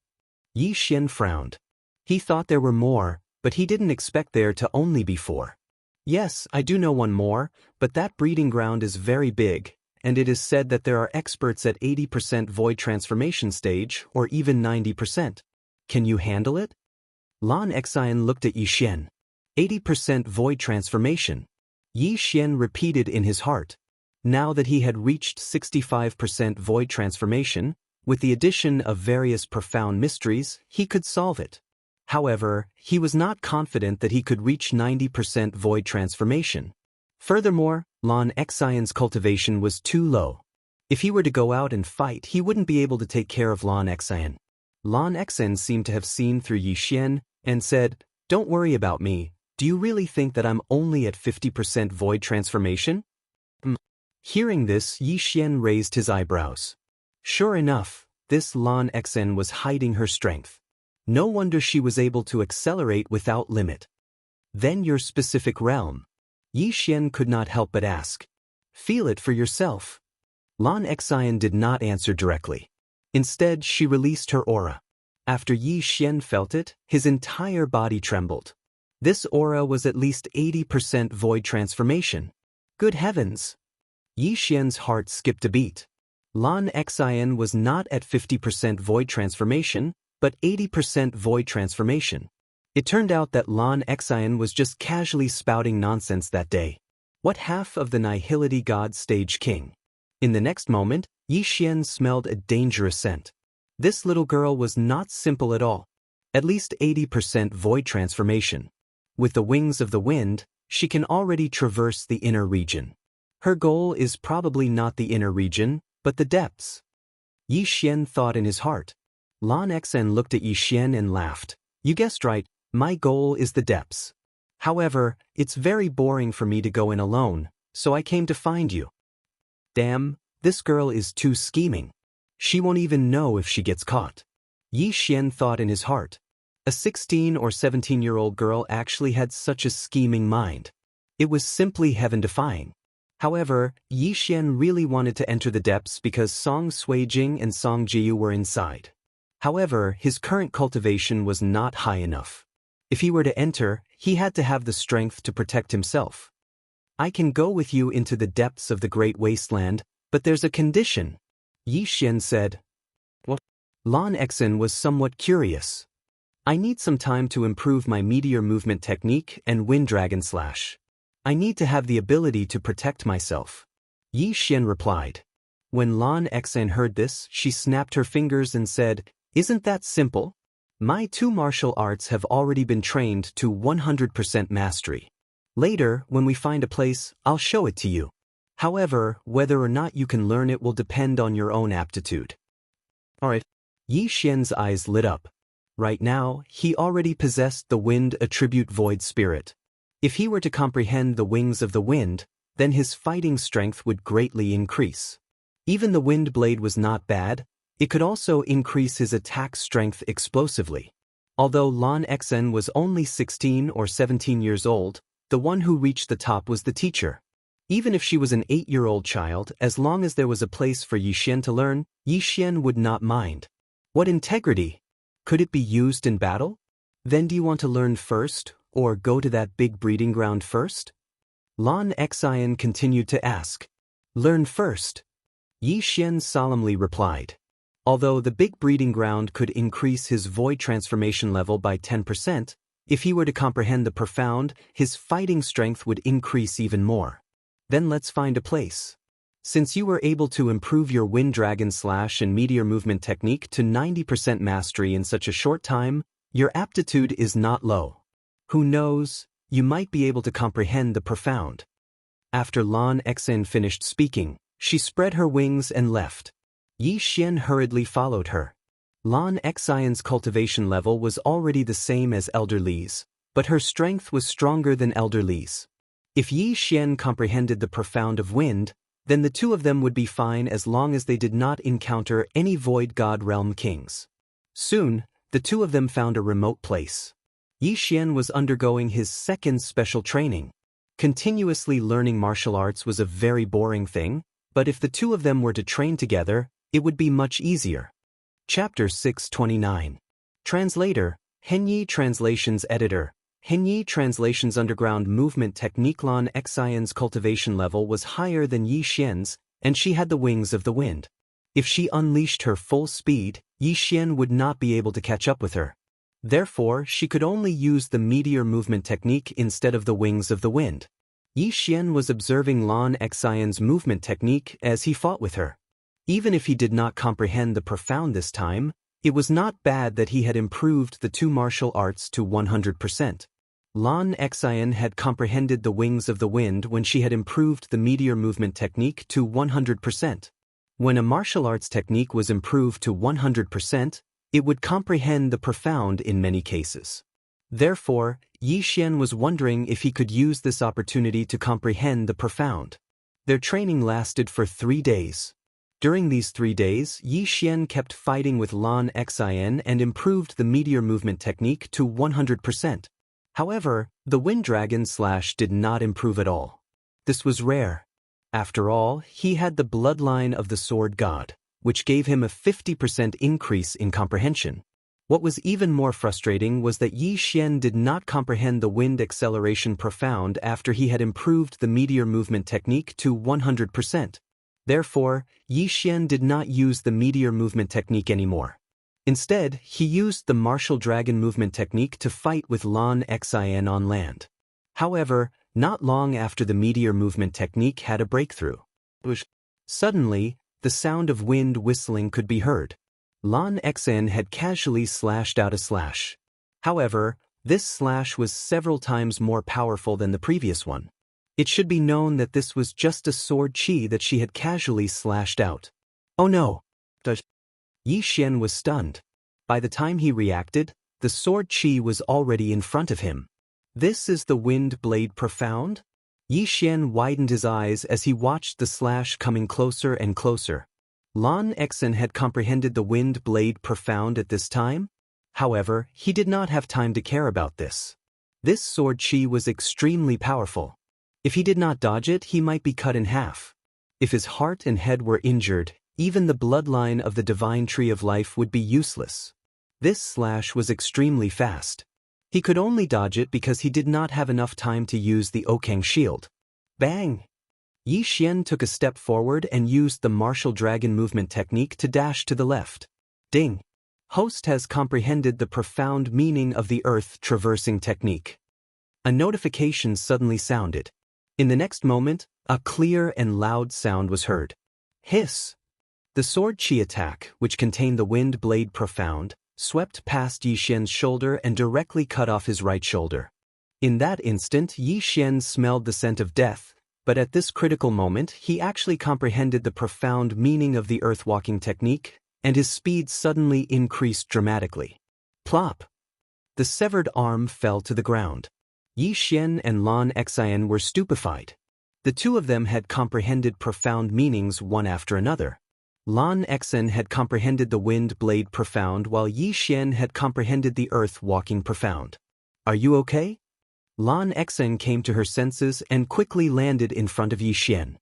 Yi Xian frowned. He thought there were more, but he didn't expect there to only be 4. Yes, I do know one more, but that breeding ground is very big, and it is said that there are experts at 80% void transformation stage, or even 90%. Can you handle it? Lan Xian looked at Yi Xian. 80% void transformation. Yi Xian repeated in his heart. Now that he had reached 65% void transformation, with the addition of various profound mysteries, he could solve it. However, he was not confident that he could reach 90% void transformation. Furthermore, Lan Xian's cultivation was too low. If he were to go out and fight, he wouldn't be able to take care of Lan Xian. Lan Xian seemed to have seen through Yi Xian and said, "Don't worry about me. Do you really think that I'm only at 50% void transformation?" Hearing this, Yi Xian raised his eyebrows. Sure enough, this Lan Xian was hiding her strength. No wonder she was able to accelerate without limit. Then your specific realm? Yi Xian could not help but ask. Feel it for yourself. Lan Xian did not answer directly. Instead, she released her aura. After Yi Xian felt it, his entire body trembled. This aura was at least 80% void transformation. Good heavens! Yi Xian's heart skipped a beat. Lan Xian was not at 50% void transformation, but 80% void transformation. It turned out that Lan Xian was just casually spouting nonsense that day. What half of the Nihility God Stage King? In the next moment, Yi Xian smelled a dangerous scent. This little girl was not simple at all. At least 80% void transformation. With the wings of the wind, she can already traverse the inner region. Her goal is probably not the inner region, but the depths. Yi Xian thought in his heart. Lan Xian looked at Yi Xian and laughed. You guessed right, my goal is the depths. However, it's very boring for me to go in alone, so I came to find you. Damn, this girl is too scheming. She won't even know if she gets caught. Yi Xian thought in his heart. A 16 or 17-year-old girl actually had such a scheming mind. It was simply heaven-defying. However, Yi Xian really wanted to enter the depths because Song Suijing and Song Jiu were inside. However, his current cultivation was not high enough. If he were to enter, he had to have the strength to protect himself. I can go with you into the depths of the Great Wasteland, but there's a condition. Yi Xian said. What? Lan Xian was somewhat curious. I need some time to improve my meteor movement technique and Wind Dragon Slash. I need to have the ability to protect myself. Yi Xian replied. When Lan Xian heard this, she snapped her fingers and said, Isn't that simple? My 2 martial arts have already been trained to 100% mastery. Later, when we find a place, I'll show it to you. However, whether or not you can learn it will depend on your own aptitude. Alright. Yi Xian's eyes lit up. Right now, he already possessed the wind attribute void spirit. If he were to comprehend the wings of the wind, then his fighting strength would greatly increase. Even the wind blade was not bad, it could also increase his attack strength explosively. Although Lan Xian was only 16 or 17 years old, the one who reached the top was the teacher. Even if she was an 8-year-old child, as long as there was a place for Yi Xian to learn, Yi Xian would not mind. What integrity? Could it be used in battle? Then do you want to learn first, or go to that big breeding ground first? Lan Xian continued to ask. Learn first. Yi Xian solemnly replied. Although the big breeding ground could increase his void transformation level by 10%, if he were to comprehend the profound, his fighting strength would increase even more. Then let's find a place. Since you were able to improve your Wind Dragon Slash and Meteor Movement technique to 90% mastery in such a short time, your aptitude is not low. Who knows, you might be able to comprehend the profound. After Lan Xian finished speaking, she spread her wings and left. Yi Xian hurriedly followed her. Lan Xian's cultivation level was already the same as Elder Li's, but her strength was stronger than Elder Li's. If Yi Xian comprehended the profound of wind, then the two of them would be fine as long as they did not encounter any Void God Realm kings. Soon, the two of them found a remote place. Yi Xian was undergoing his second special training. Continuously learning martial arts was a very boring thing, but if the two of them were to train together, it would be much easier. Chapter 629. Translator, Henyi Translations Editor. Henyi Translations Underground Movement Technique. Lan Xian's cultivation level was higher than Yi Xian's, and she had the wings of the wind. If she unleashed her full speed, Yi Xian would not be able to catch up with her. Therefore, she could only use the meteor movement technique instead of the wings of the wind. Yi Xian was observing Lan Xian's movement technique as he fought with her. Even if he did not comprehend the profound this time, it was not bad that he had improved the two martial arts to 100%. Lan Xian had comprehended the wings of the wind when she had improved the meteor movement technique to 100%. When a martial arts technique was improved to 100%, it would comprehend the profound in many cases. Therefore, Yi Xian was wondering if he could use this opportunity to comprehend the profound. Their training lasted for 3 days. During these 3 days, Yi Xian kept fighting with Lan Xian and improved the meteor movement technique to 100%. However, the Wind Dragon Slash did not improve at all. This was rare. After all, he had the bloodline of the Sword God, which gave him a 50% increase in comprehension. What was even more frustrating was that Yi Xian did not comprehend the Wind Acceleration Profound after he had improved the meteor movement technique to 100%. Therefore, Yi Xian did not use the meteor movement technique anymore. Instead, he used the martial dragon movement technique to fight with Lan Xian on land. However, not long after the meteor movement technique had a breakthrough. Suddenly, the sound of wind whistling could be heard. Lan Xian had casually slashed out a slash. However, this slash was several times more powerful than the previous one. It should be known that this was just a sword chi that she had casually slashed out. Oh no! Yi Xian was stunned. By the time he reacted, the sword chi was already in front of him. This is the Wind Blade Profound? Yi Xian widened his eyes as he watched the slash coming closer and closer. Lan Xian had comprehended the Wind Blade Profound at this time. However, he did not have time to care about this. This sword chi was extremely powerful. If he did not dodge it, he might be cut in half. If his heart and head were injured, even the bloodline of the Divine Tree of Life would be useless. This slash was extremely fast. He could only dodge it because he did not have enough time to use the Okang shield. Bang! Yi Xian took a step forward and used the martial dragon movement technique to dash to the left. Ding! Host has comprehended the profound meaning of the earth traversing technique. A notification suddenly sounded. In the next moment, a clear and loud sound was heard. Hiss! The sword chi attack, which contained the Wind Blade Profound, swept past Yi Xian's shoulder and directly cut off his right shoulder. In that instant, Yi Xian smelled the scent of death, but at this critical moment, he actually comprehended the profound meaning of the earth-walking technique, and his speed suddenly increased dramatically. Plop! The severed arm fell to the ground. Yi Xian and Lan Xian were stupefied. The two of them had comprehended profound meanings one after another. Lan Xian had comprehended the Wind Blade Profound while Yi Xian had comprehended the Earth-Walking Profound. Are you okay? Lan Xian came to her senses and quickly landed in front of Yi Xian.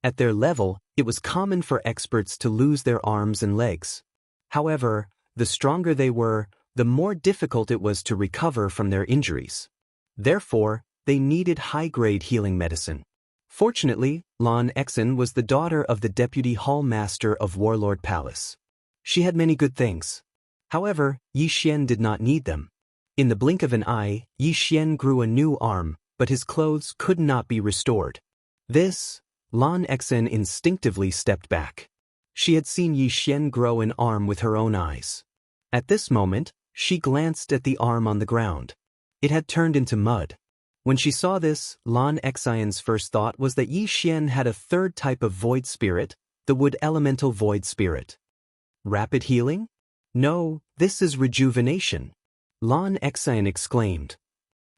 At their level, it was common for experts to lose their arms and legs. However, the stronger they were, the more difficult it was to recover from their injuries. Therefore, they needed high-grade healing medicine. Fortunately, Lan Xen was the daughter of the deputy hall master of Warlord Palace. She had many good things. However, Yi Xian did not need them. In the blink of an eye, Yi Xian grew a new arm, but his clothes could not be restored. Lan Xen instinctively stepped back. She had seen Yi Xian grow an arm with her own eyes. At this moment, she glanced at the arm on the ground. It had turned into mud. When she saw this, Lan Xen's first thought was that Yi Xian had a third type of void spirit, the wood elemental void spirit. Rapid healing? No, this is rejuvenation. Lan Xen exclaimed.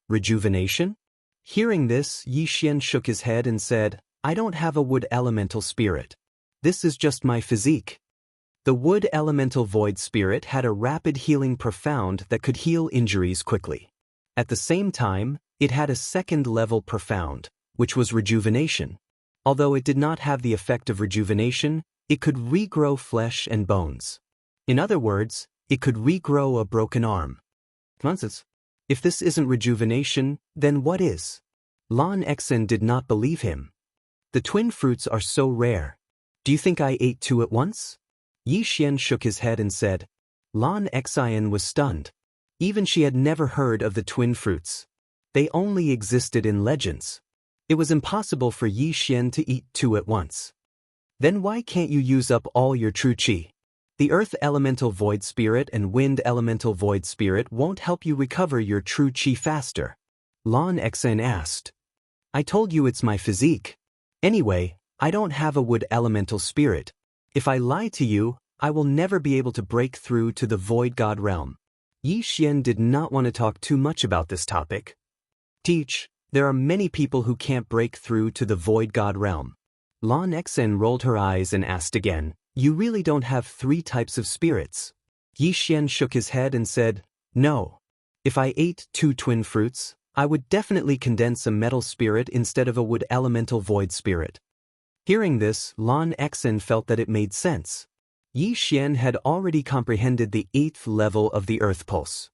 Rejuvenation? Hearing this, Yi Xian shook his head and said, I don't have a wood elemental spirit. This is just my physique. The wood elemental void spirit had a rapid healing profound that could heal injuries quickly. At the same time, it had a second-level profound, which was rejuvenation. Although it did not have the effect of rejuvenation, it could regrow flesh and bones. In other words, it could regrow a broken arm. Nonsense. If this isn't rejuvenation, then what is? Lan Xen did not believe him. The twin fruits are so rare. Do you think I ate two at once? Yi Xian shook his head and said. Lan Xen was stunned. Even she had never heard of the twin fruits. They only existed in legends. It was impossible for Yi Xian to eat two at once. Then why can't you use up all your true qi? The earth elemental void spirit and wind elemental void spirit won't help you recover your true qi faster. Lan Xen asked. I told you it's my physique. Anyway, I don't have a wood elemental spirit. If I lie to you, I will never be able to break through to the void god realm. Yi Xian did not want to talk too much about this topic. Teach, there are many people who can't break through to the void god realm. Lan Xen rolled her eyes and asked again, you really don't have three types of spirits? Yi Xian shook his head and said, no. If I ate two twin fruits, I would definitely condense a metal spirit instead of a wood elemental void spirit. Hearing this, Lan Xen felt that it made sense. Yi Xian had already comprehended the 8th level of the earth pulse.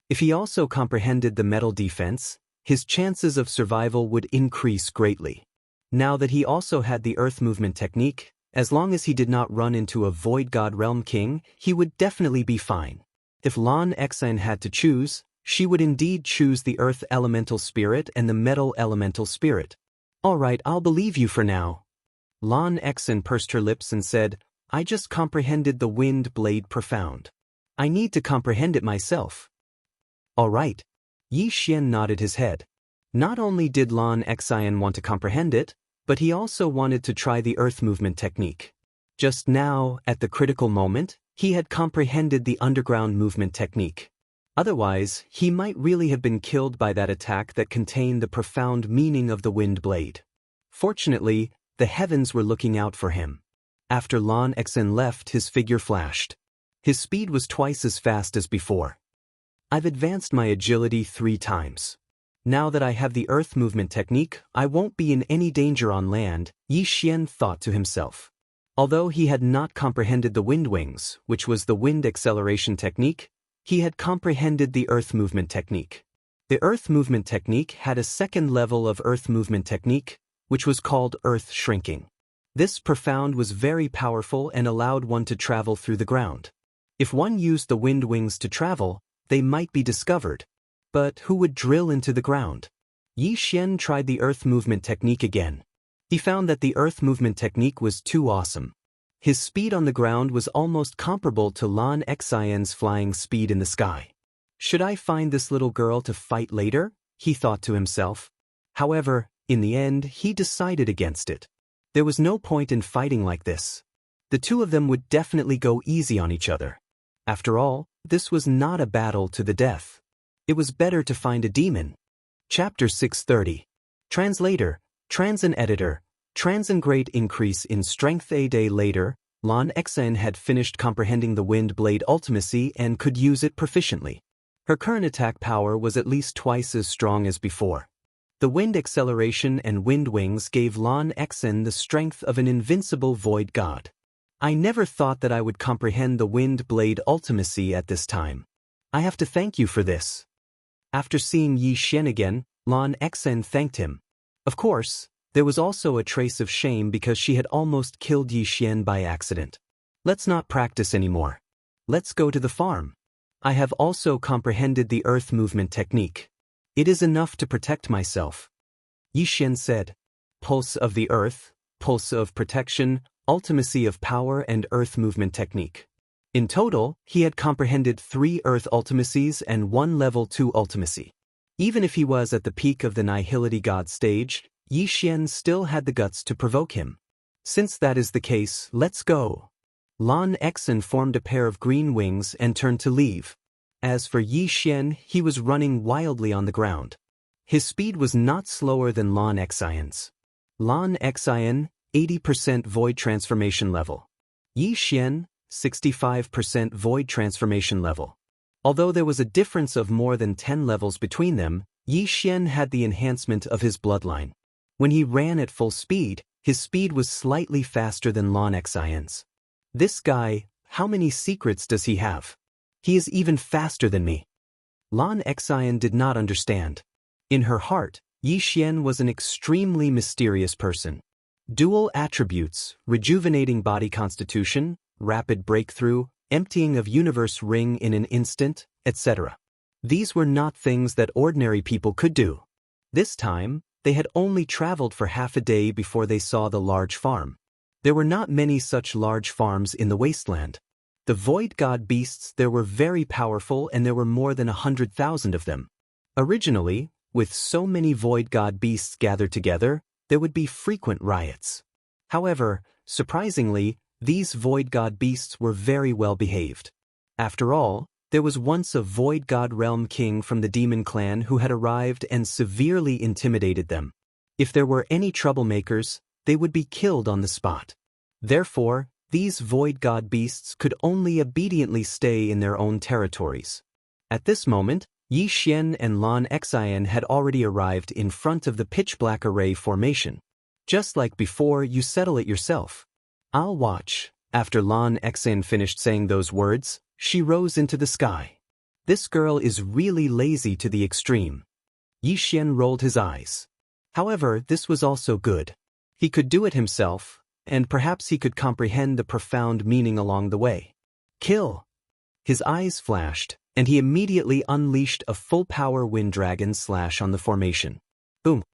If he also comprehended the metal defense, his chances of survival would increase greatly. Now that he also had the earth movement technique, as long as he did not run into a void god realm king, he would definitely be fine. If Lan Xen had to choose, she would indeed choose the earth elemental spirit and the metal elemental spirit. All right, I'll believe you for now. Lan Xen pursed her lips and said, I just comprehended the wind blade profound. I need to comprehend it myself. All right. Yi Xian nodded his head. Not only did Lan Xen want to comprehend it, but he also wanted to try the earth movement technique. Just now, at the critical moment, he had comprehended the underground movement technique. Otherwise, he might really have been killed by that attack that contained the profound meaning of the wind blade. Fortunately, the heavens were looking out for him. After Lan Xen left, his figure flashed. His speed was twice as fast as before. I've advanced my agility 3 times. Now that I have the earth movement technique, I won't be in any danger on land, Yi Xian thought to himself. Although he had not comprehended the wind wings, which was the wind acceleration technique, he had comprehended the earth movement technique. The earth movement technique had a second level of earth movement technique, which was called earth shrinking. This profound was very powerful and allowed one to travel through the ground. If one used the wind wings to travel, they might be discovered. But who would drill into the ground? Yi Xian tried the earth movement technique again. He found that the earth movement technique was too awesome. His speed on the ground was almost comparable to Lan Xen's flying speed in the sky. Should I find this little girl to fight later? He thought to himself. However, in the end, he decided against it. There was no point in fighting like this. The two of them would definitely go easy on each other. After all, this was not a battle to the death. It was better to find a demon. Chapter 630. Translator, Transan Editor, Transan Great increase in strength. A day later, Lan Xen had finished comprehending the wind blade ultimacy and could use it proficiently. Her current attack power was at least twice as strong as before. The wind acceleration and wind wings gave Lan Xen the strength of an invincible void god. I never thought that I would comprehend the wind blade ultimacy at this time. I have to thank you for this. After seeing Yi Xian again, Lan Xen thanked him. Of course, there was also a trace of shame because she had almost killed Yi Xian by accident. Let's not practice anymore. Let's go to the farm. I have also comprehended the earth movement technique. It is enough to protect myself. Yi Xian said. Pulse of the earth, pulse of protection, ultimacy of power and earth movement technique. In total, he had comprehended 3 earth ultimacies and 1 level 2 ultimacy. Even if he was at the peak of the nihility god stage, Yi Xian still had the guts to provoke him. Since that is the case, let's go. Lan Xen formed a pair of green wings and turned to leave. As for Yi Xian, he was running wildly on the ground. His speed was not slower than Lan Xian's. Lan Xian, 80% void transformation level. Yi Xian, 65% void transformation level. Although there was a difference of more than 10 levels between them, Yi Xian had the enhancement of his bloodline. When he ran at full speed, his speed was slightly faster than Lan Xian's. This guy, how many secrets does he have? He is even faster than me. Lan Xian did not understand. In her heart, Yi Xian was an extremely mysterious person. Dual attributes, rejuvenating body constitution, rapid breakthrough, emptying of universe ring in an instant, etc. These were not things that ordinary people could do. This time, they had only traveled for half a day before they saw the large farm. There were not many such large farms in the wasteland. The void god beasts there were very powerful and there were more than 100,000 of them. Originally, with so many void god beasts gathered together, there would be frequent riots. However, surprisingly, these void god beasts were very well behaved. After all, there was once a void god realm king from the demon clan who had arrived and severely intimidated them. If there were any troublemakers, they would be killed on the spot. Therefore, these void god beasts could only obediently stay in their own territories. At this moment, Yi Xian and Lan Xian had already arrived in front of the pitch-black array formation. Just like before, you settle it yourself. I'll watch. After Lan Xian finished saying those words, she rose into the sky. This girl is really lazy to the extreme. Yi Xian rolled his eyes. However, this was also good. He could do it himself, and perhaps he could comprehend the profound meaning along the way. Kill! His eyes flashed, and he immediately unleashed a full-power wind dragon slash on the formation. Boom!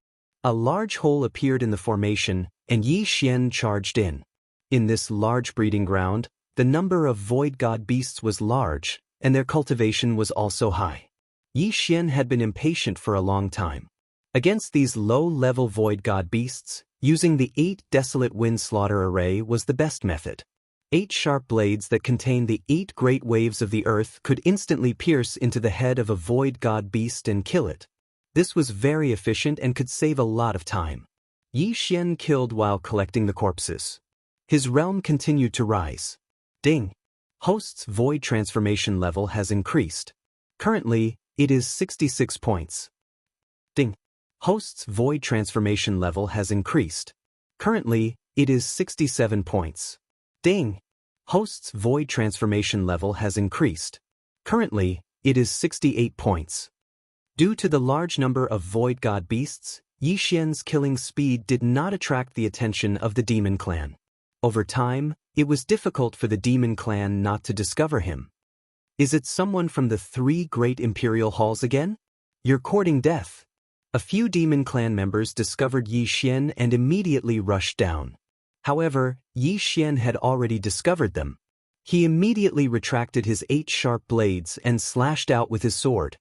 A large hole appeared in the formation, and Yi Xian charged in. In this large breeding ground, the number of void god beasts was large, and their cultivation was also high. Yi Xian had been impatient for a long time. Against these low-level void god beasts, using the 8 desolate wind slaughter array was the best method. 8 sharp blades that contained the 8 great waves of the earth could instantly pierce into the head of a void god beast and kill it. This was very efficient and could save a lot of time. Yi Xian killed while collecting the corpses. His realm continued to rise. Ding! Host's void transformation level has increased. Currently, it is 66 points. Ding! Host's void transformation level has increased. Currently, it is 67 points. Ding! Host's void transformation level has increased. Currently, it is 68 points. Due to the large number of void god beasts, Yi Xian's killing speed did not attract the attention of the demon clan. Over time, it was difficult for the demon clan not to discover him. Is it someone from the 3 great imperial halls again? You're courting death. A few demon clan members discovered Yi Xian and immediately rushed down. However, Yi Xian had already discovered them. He immediately retracted his 8 sharp blades and slashed out with his sword.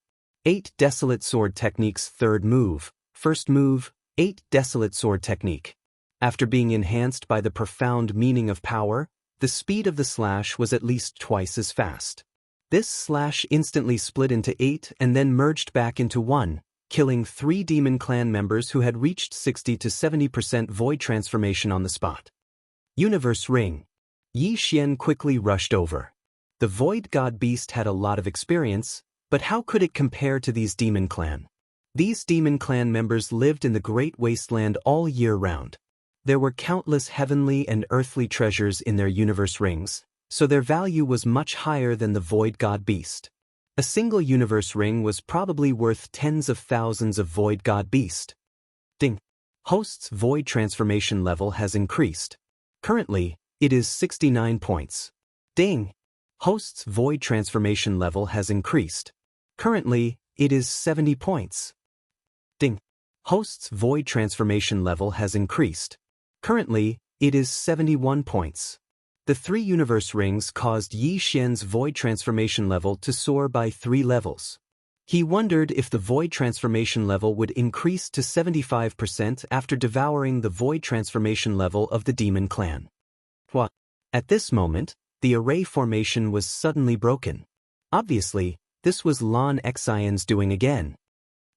8 Desolate Sword Technique's third move. First move, 8 Desolate Sword Technique. After being enhanced by the profound meaning of power, the speed of the slash was at least twice as fast. This slash instantly split into 8 and then merged back into 1. Killing 3 demon clan members who had reached 60 to 70% void transformation on the spot. Universe Ring. Yi Xian quickly rushed over. The void god beast had a lot of experience, but how could it compare to these demon clan? These demon clan members lived in the great wasteland all year round. There were countless heavenly and earthly treasures in their universe rings, so their value was much higher than the void god beast. A single universe ring was probably worth tens of thousands of void god beast. Ding. Host's void transformation level has increased. Currently, it is 69 points. Ding. Host's void transformation level has increased. Currently, it is 70 points. Ding. Host's void transformation level has increased. Currently, it is 71 points. The 3 universe rings caused Yi Xian's void transformation level to soar by 3 levels. He wondered if the void transformation level would increase to 75% after devouring the void transformation level of the demon clan. What? At this moment, the array formation was suddenly broken. Obviously, this was Lan Xian's doing again.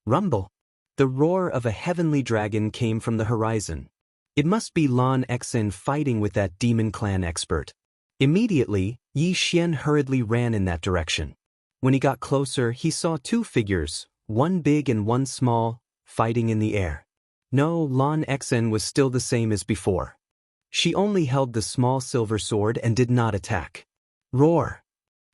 Rumble. The roar of a heavenly dragon came from the horizon. It must be Lan Xian fighting with that demon clan expert. Immediately, Yi Xian hurriedly ran in that direction. When he got closer, he saw 2 figures, one big and one small, fighting in the air. No, Lan Xian was still the same as before. She only held the small silver sword and did not attack. Roar!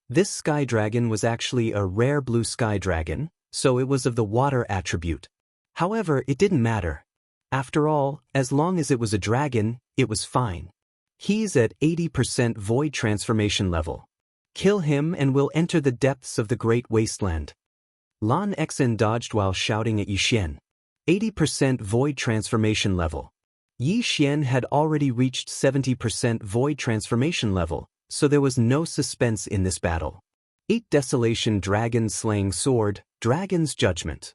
This sky dragon was actually a rare blue sky dragon, so it was of the water attribute. However, it didn't matter. After all, as long as it was a dragon, it was fine. He's at 80% void transformation level. Kill him and we'll enter the depths of the great wasteland. Lan Xian dodged while shouting at Yi Xian. 80% void transformation level. Yi Xian had already reached 70% void transformation level, so there was no suspense in this battle. 8 Desolation Dragon Slaying Sword, Dragon's Judgment.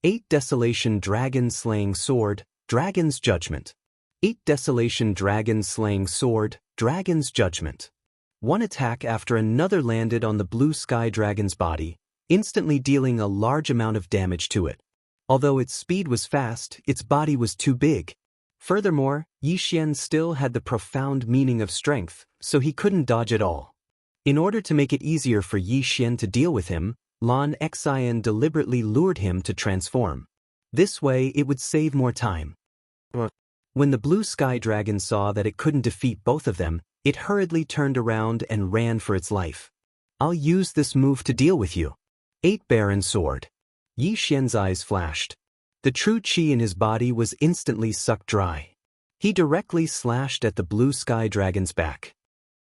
8 Desolation Dragon Slaying Sword, Dragon's Judgment. 8 Desolation Dragon Slaying Sword, Dragon's Judgment. One attack after another landed on the blue sky dragon's body, instantly dealing a large amount of damage to it. Although its speed was fast, its body was too big. Furthermore, Yi Xian still had the profound meaning of strength, so he couldn't dodge at all. In order to make it easier for Yi Xian to deal with him, Lan Xian deliberately lured him to transform. This way it would save more time. When the blue sky dragon saw that it couldn't defeat both of them, it hurriedly turned around and ran for its life. I'll use this move to deal with you. 8 Baron Sword. Yi Xian's eyes flashed. The true qi in his body was instantly sucked dry. He directly slashed at the blue sky dragon's back.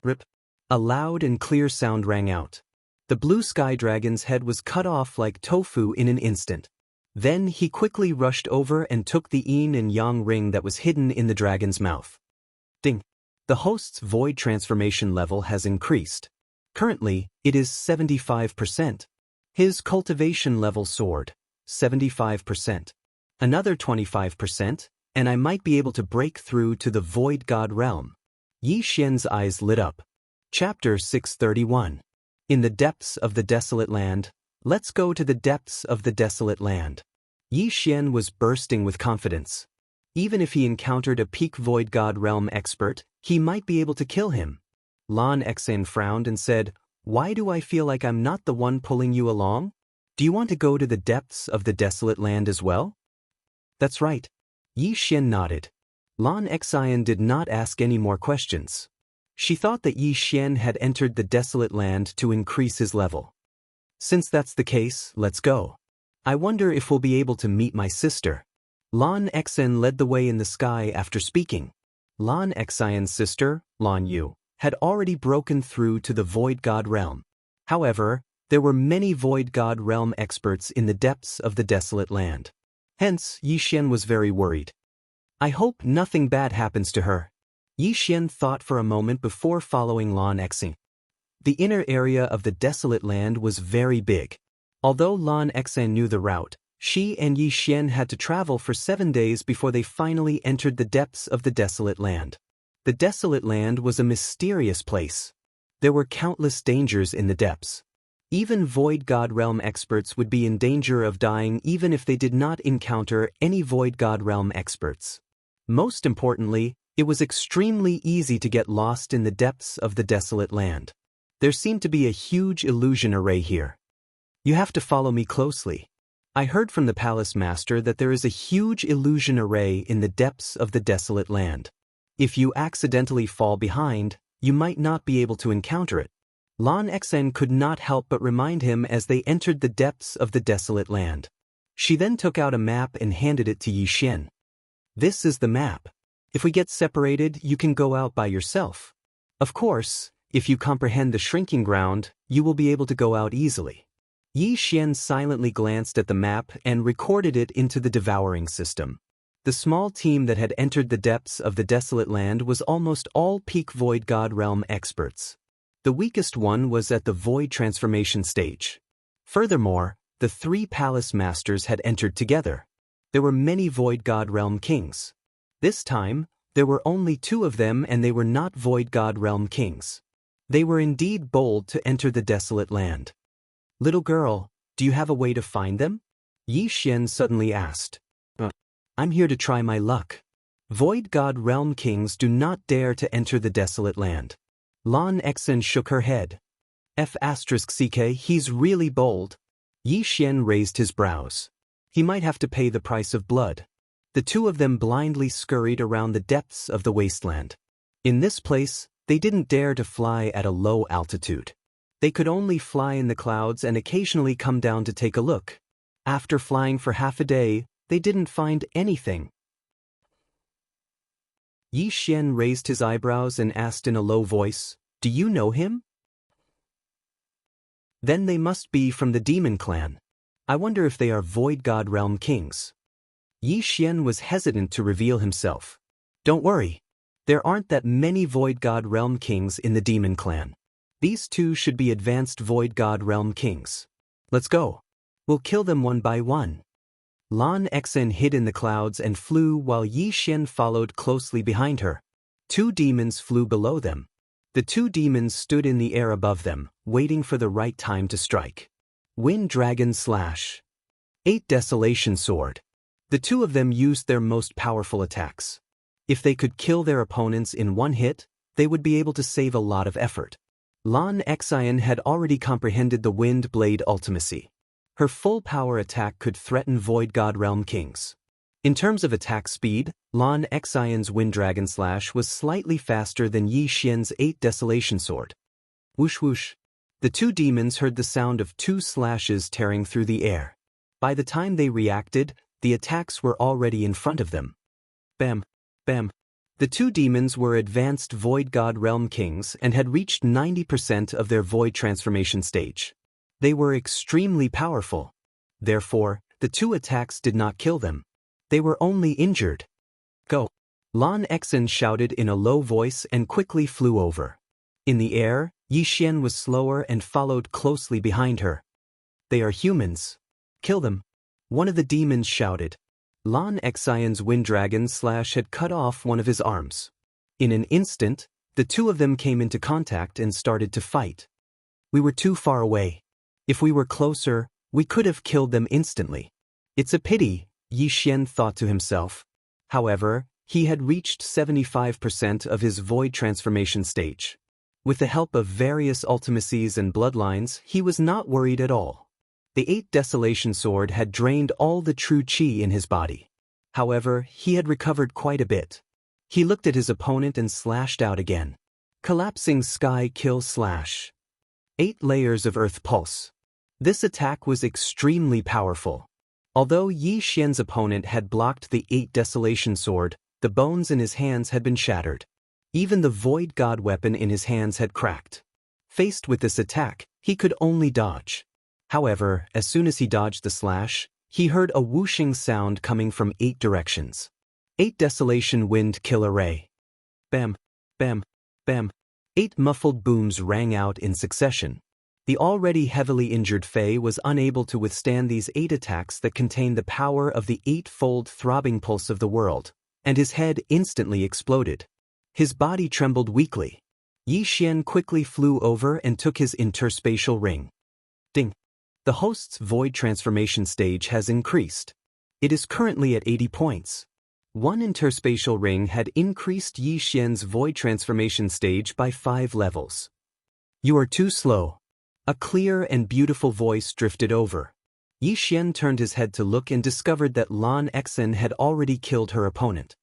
Rip. A loud and clear sound rang out. The blue sky dragon's head was cut off like tofu in an instant. Then he quickly rushed over and took the yin and yang ring that was hidden in the dragon's mouth. Ding. The host's void transformation level has increased. Currently, it is 75%. His cultivation level soared. 75%. Another 25%, and I might be able to break through to the void god realm. Yi Xian's eyes lit up. Chapter 631. In the depths of the desolate land. Let's go to the depths of the desolate land. Yi Xian was bursting with confidence. Even if he encountered a peak void god realm expert, he might be able to kill him. Lan Xian frowned and said, "Why do I feel like I'm not the one pulling you along? Do you want to go to the depths of the desolate land as well?" "That's right." Yi Xian nodded. Lan Xian did not ask any more questions. She thought that Yi Xian had entered the desolate land to increase his level. "Since that's the case, let's go. I wonder if we'll be able to meet my sister." Lan Xian led the way in the sky after speaking. Lan Xian's sister, Lan Yu, had already broken through to the void god realm. However, there were many void god realm experts in the depths of the desolate land. Hence, Yi Xian was very worried. "I hope nothing bad happens to her." Yi Xian thought for a moment before following Lan Xian. The inner area of the desolate land was very big. Although Lan Xian knew the route, she and Yi Xian had to travel for 7 days before they finally entered the depths of the desolate land. The desolate land was a mysterious place. There were countless dangers in the depths. Even void god realm experts would be in danger of dying even if they did not encounter any void god realm experts. Most importantly, it was extremely easy to get lost in the depths of the desolate land. There seemed to be a huge illusion array here. "You have to follow me closely. I heard from the palace master that there is a huge illusion array in the depths of the desolate land. If you accidentally fall behind, you might not be able to encounter it." Lan Xen could not help but remind him as they entered the depths of the desolate land. She then took out a map and handed it to Yi Xian. This is the map. If we get separated, you can go out by yourself. Of course, if you comprehend the shrinking ground, you will be able to go out easily. Yi Xian silently glanced at the map and recorded it into the devouring system. The small team that had entered the depths of the desolate land was almost all peak Void God Realm experts. The weakest one was at the Void transformation stage. Furthermore, the 3 palace masters had entered together. There were many Void God Realm kings. This time, there were only 2 of them and they were not Void God Realm kings. They were indeed bold to enter the desolate land. Little girl, do you have a way to find them? Yi Xian suddenly asked. I'm here to try my luck. Void God Realm kings do not dare to enter the desolate land. Lan Xen shook her head. F***ck, he's really bold. Yi Xian raised his brows. He might have to pay the price of blood. The 2 of them blindly scurried around the depths of the wasteland. In this place, they didn't dare to fly at a low altitude. They could only fly in the clouds and occasionally come down to take a look. After flying for half a day, they didn't find anything. Yi Xian raised his eyebrows and asked in a low voice, "Do you know him?" Then they must be from the demon clan. I wonder if they are Void God Realm kings. Yi Xian was hesitant to reveal himself. Don't worry. There aren't that many Void God Realm kings in the demon clan. These 2 should be advanced Void God Realm kings. Let's go. We'll kill them one by one. Lan Xen hid in the clouds and flew while Yi Xian followed closely behind her. 2 demons flew below them. The 2 demons stood in the air above them, waiting for the right time to strike. Wind Dragon Slash. 8 Desolation Sword. The 2 of them used their most powerful attacks. If they could kill their opponents in one hit, they would be able to save a lot of effort. Lan Xen had already comprehended the Wind Blade ultimacy. Her full power attack could threaten Void God Realm kings. In terms of attack speed, Lan Xen's Wind Dragon Slash was slightly faster than Yi Xian's 8 Desolation Sword. Whoosh whoosh. The 2 demons heard the sound of 2 slashes tearing through the air. By the time they reacted, the attacks were already in front of them. Bam, bam. The 2 demons were advanced Void God Realm kings and had reached 90% of their Void transformation stage. They were extremely powerful. Therefore, the 2 attacks did not kill them. They were only injured. Go. Lan Xen shouted in a low voice and quickly flew over. In the air, Yi Xian was slower and followed closely behind her. They are humans. Kill them. One of the demons shouted. Lan Xen's Wind Dragon Slash had cut off one of his arms. In an instant, the 2 of them came into contact and started to fight. We were too far away. If we were closer, we could have killed them instantly. It's a pity, Yi Xian thought to himself. However, he had reached 75% of his Void transformation stage. With the help of various ultimacies and bloodlines, he was not worried at all. The 8 Desolation Sword had drained all the true chi in his body. However, he had recovered quite a bit. He looked at his opponent and slashed out again. Collapsing Sky Kill Slash. 8 Layers of Earth Pulse. This attack was extremely powerful. Although Yi Xian's opponent had blocked the 8 Desolation Sword, the bones in his hands had been shattered. Even the Void God weapon in his hands had cracked. Faced with this attack, he could only dodge. However, as soon as he dodged the slash, he heard a whooshing sound coming from 8 directions. 8 Desolation Wind Kill Array. Bam, bam, bam. 8 muffled booms rang out in succession. The already heavily injured Fei was unable to withstand these 8 attacks that contained the power of the 8-fold throbbing pulse of the world, and his head instantly exploded. His body trembled weakly. Yi Xian quickly flew over and took his interspatial ring. Ding! The host's Void transformation stage has increased. It is currently at 80 points. One interspatial ring had increased Yi Xian's Void transformation stage by 5 levels. You are too slow. A clear and beautiful voice drifted over. Yi Xian turned his head to look and discovered that Lan Xen had already killed her opponent.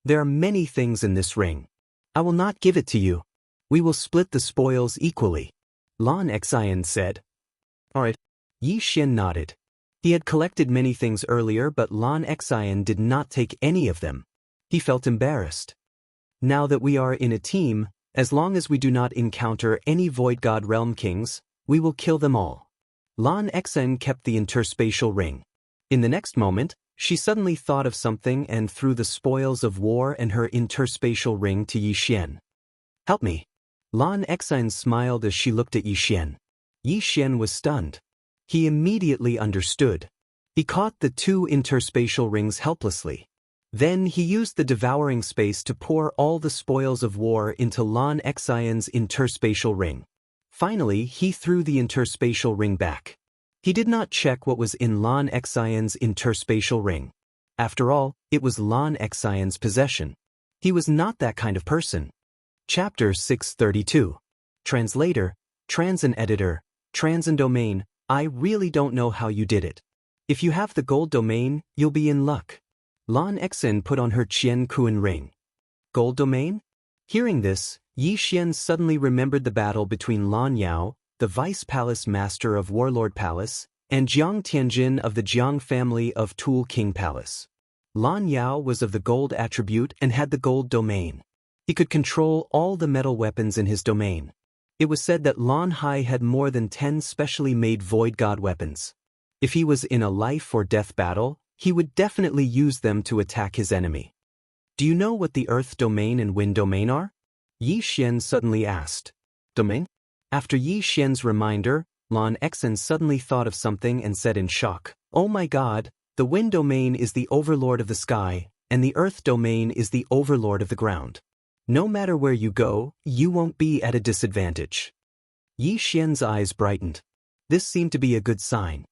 There are many things in this ring. I will not give it to you. We will split the spoils equally. Lan Xian said. Alright. Yi Xian nodded. He had collected many things earlier, but Lan Xian did not take any of them. He felt embarrassed. Now that we are in a team, as long as we do not encounter any Void God Realm Kings, we will kill them all. Lan Xian kept the interspatial ring. In the next moment, she suddenly thought of something and threw the spoils of war and her interspatial ring to Yi Xian. Help me. Lan Xian smiled as she looked at Yi Xian. Yi Xian was stunned. He immediately understood. He caught the two interspatial rings helplessly. Then he used the devouring space to pour all the spoils of war into Lan Xian's interspatial ring. Finally, he threw the interspatial ring back. He did not check what was in Lan Xian's interspatial ring. After all, it was Lan Xian's possession. He was not that kind of person. Chapter 632. Translator, Trans and Editor, Trans and Domain, I really don't know how you did it. If you have the gold domain, you'll be in luck. Lan Xian put on her Qian Kuan ring. Gold domain? Hearing this, Yi Xian suddenly remembered the battle between Lan Yao, the Vice Palace Master of Warlord Palace, and Jiang Tianjin of the Jiang family of Tool King Palace. Lan Yao was of the gold attribute and had the gold domain. He could control all the metal weapons in his domain. It was said that Lan Hai had more than 10 specially made Void God weapons. If he was in a life-or-death battle, he would definitely use them to attack his enemy. Do you know what the Earth domain and Wind domain are? Yi Xian suddenly asked. Domain? After Yi Xian's reminder, Lan Xian suddenly thought of something and said in shock, Oh my god, the Wind domain is the overlord of the sky, and the Earth domain is the overlord of the ground. No matter where you go, you won't be at a disadvantage. Yi Xian's eyes brightened. This seemed to be a good sign.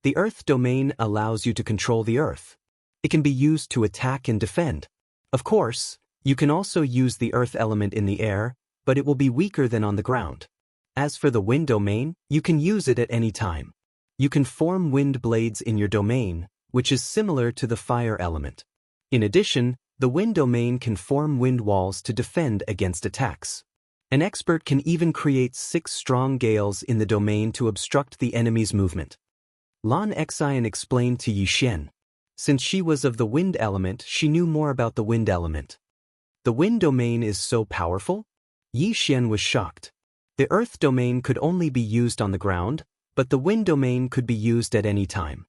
The Earth domain allows you to control the Earth. It can be used to attack and defend. Of course, you can also use the Earth element in the air, but it will be weaker than on the ground. As for the Wind domain, you can use it at any time. You can form wind blades in your domain, which is similar to the fire element. In addition, the Wind domain can form wind walls to defend against attacks. An expert can even create 6 strong gales in the domain to obstruct the enemy's movement. Lan Xian explained to Yi Xian. Since she was of the wind element, she knew more about the wind element. The wind domain is so powerful? Yi Xian was shocked. The earth domain could only be used on the ground, but the wind domain could be used at any time.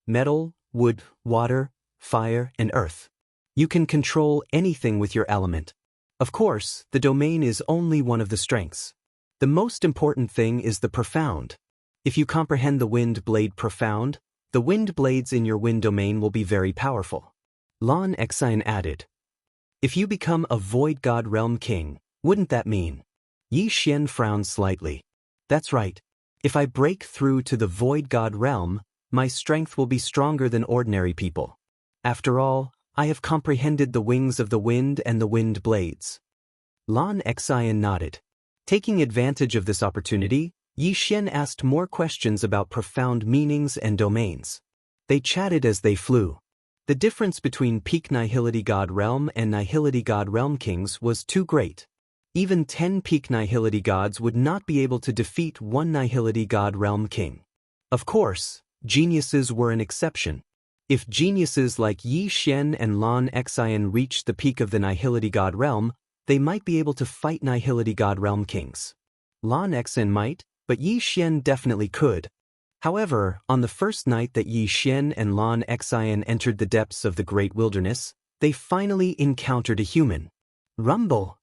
Metal, wood, water, fire, and earth. You can control anything with your element. Of course, the domain is only one of the strengths. The most important thing is the profound. If you comprehend the wind blade profound, the wind blades in your wind domain will be very powerful. Lan Xian added. If you become a Void God Realm King, wouldn't that mean? Yi Xian frowned slightly. That's right. If I break through to the Void God Realm, my strength will be stronger than ordinary people. After all, I have comprehended the wings of the wind and the wind blades. Lan Xian nodded. Taking advantage of this opportunity, Yi Xian asked more questions about profound meanings and domains. They chatted as they flew. The difference between peak Nihility God Realm and Nihility God Realm Kings was too great. Even 10 peak Nihility Gods would not be able to defeat one Nihility God Realm King. Of course, geniuses were an exception. If geniuses like Yi Xian and Lan Xian reached the peak of the Nihility God Realm, they might be able to fight Nihility God Realm Kings. Lan Xian might, but Yi Xian definitely could. However, on the first night that Yi Xian and Lan Xian entered the depths of the Great Wilderness, they finally encountered a human. Rumble!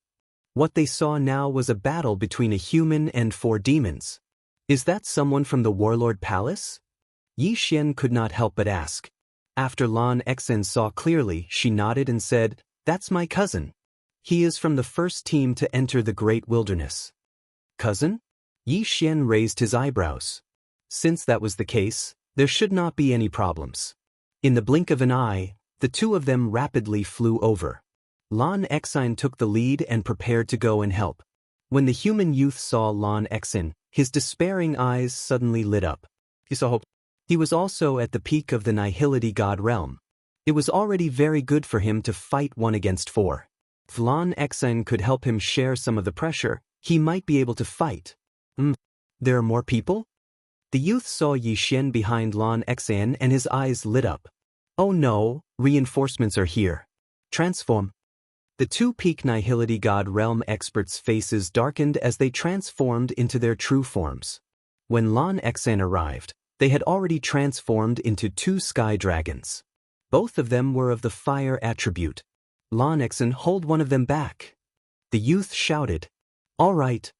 What they saw now was a battle between a human and 4 demons. Is that someone from the Warlord Palace? Yi Xian could not help but ask. After Lan Xian saw clearly, she nodded and said, That's my cousin. He is from the first team to enter the Great Wilderness. Cousin? Yi Xian raised his eyebrows. Since that was the case, there should not be any problems. In the blink of an eye, the two of them rapidly flew over. Lan Xian took the lead and prepared to go and help. When the human youth saw Lan Xian, his despairing eyes suddenly lit up. He saw hope. He was also at the peak of the Nihility God Realm. It was already very good for him to fight 1 against 4. If Lan Xian could help him share some of the pressure, he might be able to fight. There are more people? The youth saw Yi Xian behind Lan Xan and his eyes lit up. Oh no, reinforcements are here. Transform. The two peak Nihility God Realm experts' faces darkened as they transformed into their true forms. When Lan Xan arrived, they had already transformed into two sky dragons. Both of them were of the fire attribute. Lan Xan, hold one of them back. The youth shouted. All right.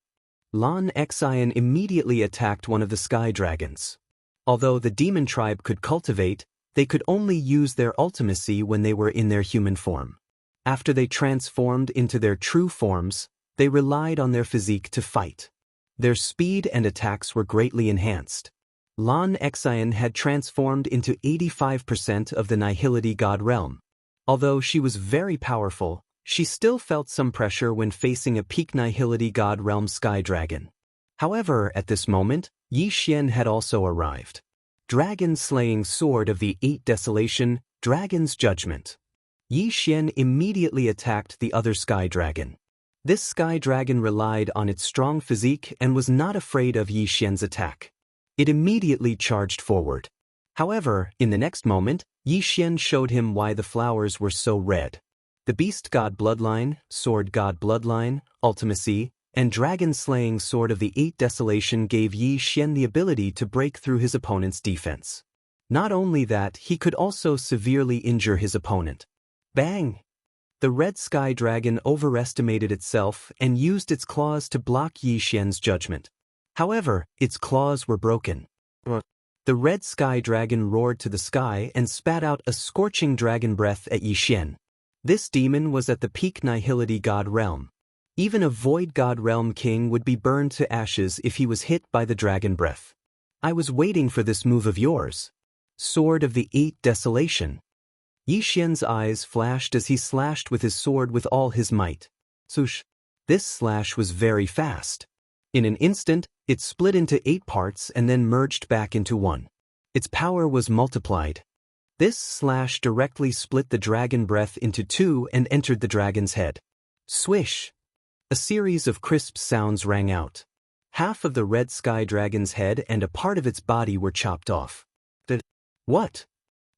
Lan Xan immediately attacked one of the sky dragons. Although the demon tribe could cultivate, they could only use their ultimacy when they were in their human form. After they transformed into their true forms, they relied on their physique to fight. Their speed and attacks were greatly enhanced. Lan Xan had transformed into 85% of the Nihility God Realm. Although she was very powerful, she still felt some pressure when facing a peak Nihility God Realm Sky Dragon. However, at this moment, Yi Xian had also arrived. Dragon-slaying sword of the 8 Desolation, Dragon's Judgment. Yi Xian immediately attacked the other Sky Dragon. This Sky Dragon relied on its strong physique and was not afraid of Yi Xian's attack. It immediately charged forward. However, in the next moment, Yi Xian showed him why the flowers were so red. The Beast God Bloodline, Sword God Bloodline, Ultimacy, and Dragon-slaying Sword of the 8 Desolation gave Yi Xian the ability to break through his opponent's defense. Not only that, he could also severely injure his opponent. Bang! The red sky dragon overestimated itself and used its claws to block Yi Xian's judgment. However, its claws were broken. The red sky dragon roared to the sky and spat out a scorching dragon breath at Yi Xian. This demon was at the peak Nihility God Realm. Even a Void God Realm king would be burned to ashes if he was hit by the dragon breath. I was waiting for this move of yours. Sword of the 8 Desolation. Yi Xian's eyes flashed as he slashed with his sword with all his might. Swoosh! This slash was very fast. In an instant, it split into 8 parts and then merged back into one. Its power was multiplied. This slash directly split the dragon breath into 2 and entered the dragon's head. Swish! A series of crisp sounds rang out. Half of the red sky dragon's head and a part of its body were chopped off. What?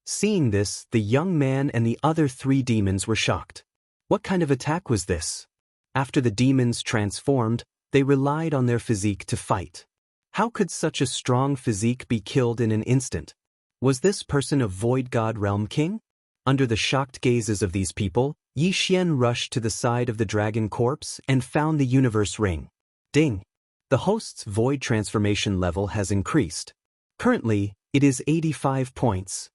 Seeing this, the young man and the other 3 demons were shocked. What kind of attack was this? After the demons transformed, they relied on their physique to fight. How could such a strong physique be killed in an instant? Was this person a Void God Realm King? Under the shocked gazes of these people, Yi Xian rushed to the side of the dragon corpse and found the universe ring. Ding! The host's void transformation level has increased. Currently, it is 85 points.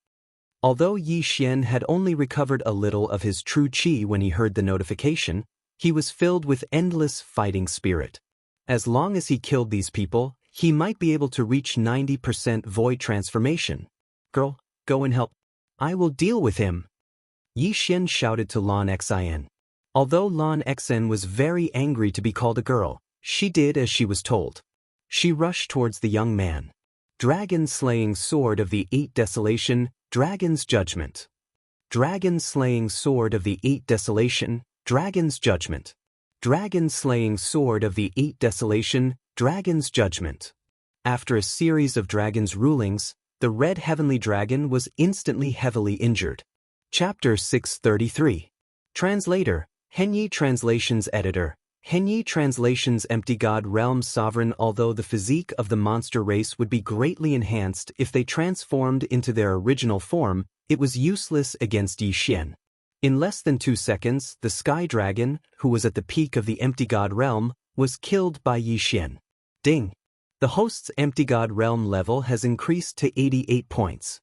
Although Yi Xian had only recovered a little of his true qi when he heard the notification, he was filled with endless fighting spirit. As long as he killed these people, he might be able to reach 90% void transformation. Girl, go and help. I will deal with him. Yi Xian shouted to Lan Xan. Although Lan Xan was very angry to be called a girl, she did as she was told. She rushed towards the young man. Dragon-slaying sword of the 8 Desolation, Dragon's Judgment. Dragon-slaying sword of the 8 Desolation, Dragon's Judgment. Dragon-slaying sword of the 8 Desolation, Dragon's Judgment. After a series of dragon's rulings, the red heavenly dragon was instantly heavily injured. Chapter 633. Translator, Henyi Translations Editor, Henyi Translations Empty God Realm Sovereign. Although the physique of the monster race would be greatly enhanced if they transformed into their original form, it was useless against Yi Xian. In less than 2 seconds, the Sky Dragon, who was at the peak of the Empty God Realm, was killed by Yi Xian. Ding! The host's Empty God Realm level has increased to 88 points.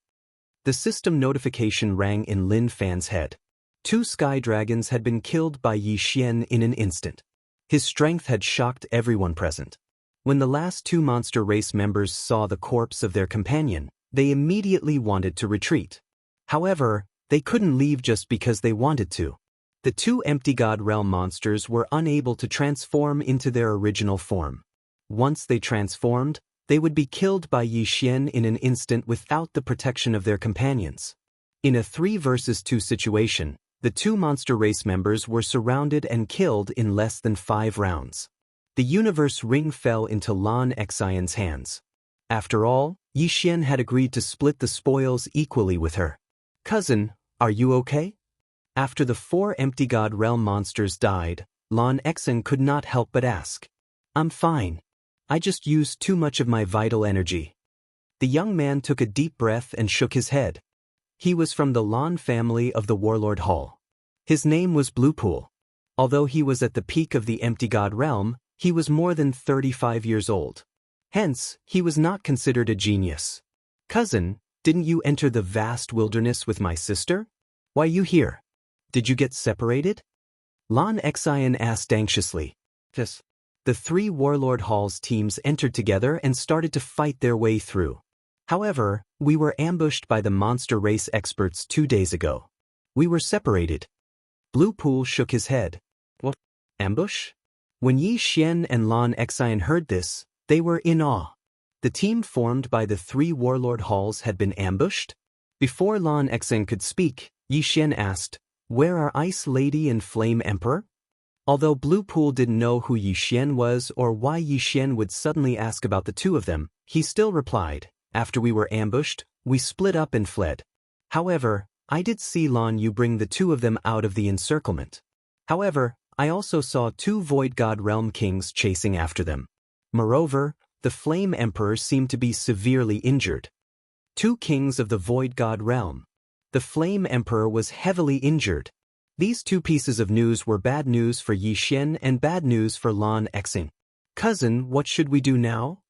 The system notification rang in Lin Fan's head. 2 Sky Dragons had been killed by Yi Xian in an instant. His strength had shocked everyone present. When the last 2 monster race members saw the corpse of their companion, they immediately wanted to retreat. However, they couldn't leave just because they wanted to. The 2 Empty God Realm monsters were unable to transform into their original form. Once they transformed, they would be killed by Yi Xian in an instant without the protection of their companions. In a 3 versus 2 situation, the 2 monster race members were surrounded and killed in less than 5 rounds. The universe ring fell into Lan Xian's hands. After all, Yi Xian had agreed to split the spoils equally with her. Cousin, are you okay? After the 4 empty god realm monsters died, Lan Xian could not help but ask. I'm fine. I just used too much of my vital energy. The young man took a deep breath and shook his head. He was from the Lan family of the Warlord Hall. His name was Bluepool. Although he was at the peak of the empty god realm, he was more than 35 years old. Hence, he was not considered a genius. Cousin, didn't you enter the vast wilderness with my sister? Why you here? Did you get separated? Lan Xian asked anxiously. Yes. The 3 Warlord Hall's teams entered together and started to fight their way through. However, we were ambushed by the monster race experts 2 days ago. We were separated. Bluepool shook his head. What? Ambush? When Yi Xian and Lan Xian heard this, they were in awe. The team formed by the 3 Warlord Halls had been ambushed? Before Lan Xian could speak, Yi Xian asked, "Where are Ice Lady and Flame Emperor?" Although Bluepool didn't know who Yi Xian was or why Yi Xian would suddenly ask about the 2 of them, he still replied, "After we were ambushed, we split up and fled. However, I did see Lan Yu bring the 2 of them out of the encirclement. However, I also saw 2 Void God Realm Kings chasing after them. Moreover, the Flame Emperor seemed to be severely injured. 2 kings of the Void God Realm. The Flame Emperor was heavily injured. These 2 pieces of news were bad news for Yi Xian and bad news for Lan Xian. Cousin, what should we do now?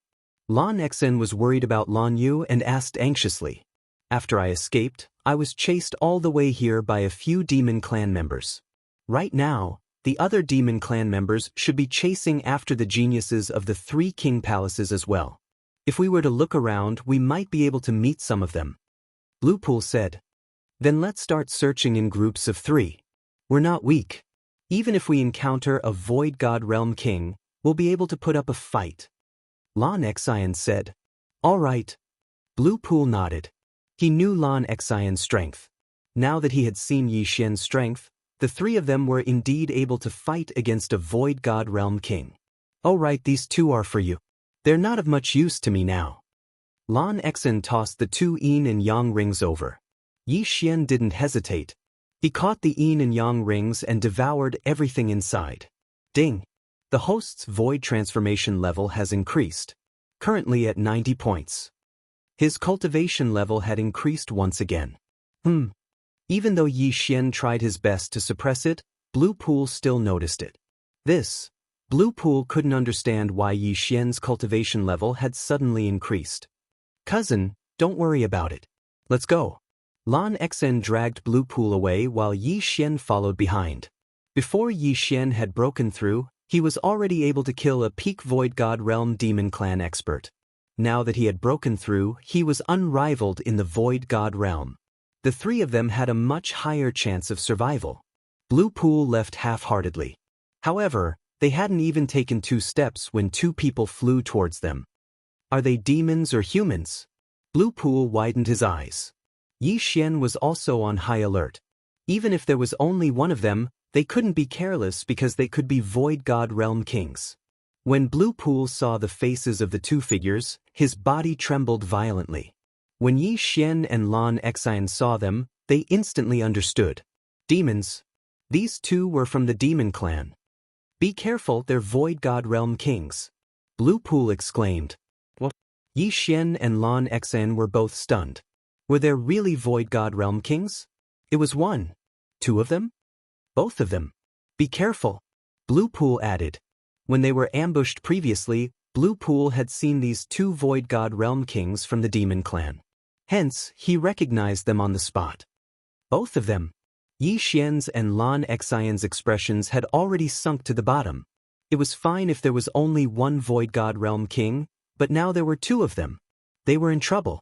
Lan Xian was worried about Lan Yu and asked anxiously. After I escaped, I was chased all the way here by a few demon clan members. Right now, the other demon clan members should be chasing after the geniuses of the 3 king palaces as well. If we were to look around, we might be able to meet some of them. Bluepool said. Then let's start searching in groups of 3. We're not weak. Even if we encounter a Void God Realm King, we'll be able to put up a fight. Lan Xian said. All right. Bluepool nodded. He knew Lan Xian's strength. Now that he had seen Yi Xian's strength, the 3 of them were indeed able to fight against a Void God Realm King. Oh right, these 2 are for you. They're not of much use to me now. Lan Xian tossed the 2 yin and yang rings over. Yi Xian didn't hesitate. He caught the yin and yang rings and devoured everything inside. Ding! The host's void transformation level has increased. Currently at 90 points. His cultivation level had increased once again. Even though Yi Xian tried his best to suppress it, Bluepool still noticed it. Bluepool couldn't understand why Yi Xian's cultivation level had suddenly increased. Cousin, don't worry about it. Let's go. Lan Xian dragged Bluepool away while Yi Xian followed behind. Before Yi Xian had broken through, he was already able to kill a peak Void God Realm Demon Clan expert. Now that he had broken through, he was unrivaled in the Void God Realm. The 3 of them had a much higher chance of survival. Bluepool left half-heartedly. However, they hadn't even taken 2 steps when 2 people flew towards them. Are they demons or humans? Bluepool widened his eyes. Yi Xian was also on high alert. Even if there was only one of them, they couldn't be careless because they could be Void God Realm Kings. When Bluepool saw the faces of the 2 figures, his body trembled violently. When Yi Xian and Lan Xian saw them, they instantly understood. Demons. These 2 were from the Demon Clan. Be careful, they're Void God Realm Kings. Bluepool exclaimed. What? Yi Xian and Lan Xian were both stunned. Were there really Void God Realm Kings? It was 1. 2 of them? Both of them. Be careful. Bluepool added. When they were ambushed previously, Bluepool had seen these 2 Void God Realm Kings from the Demon Clan. Hence, he recognized them on the spot. Both of them. Yi Xian's and Lan Xian's expressions had already sunk to the bottom. It was fine if there was only 1 Void God Realm King, but now there were 2 of them. They were in trouble.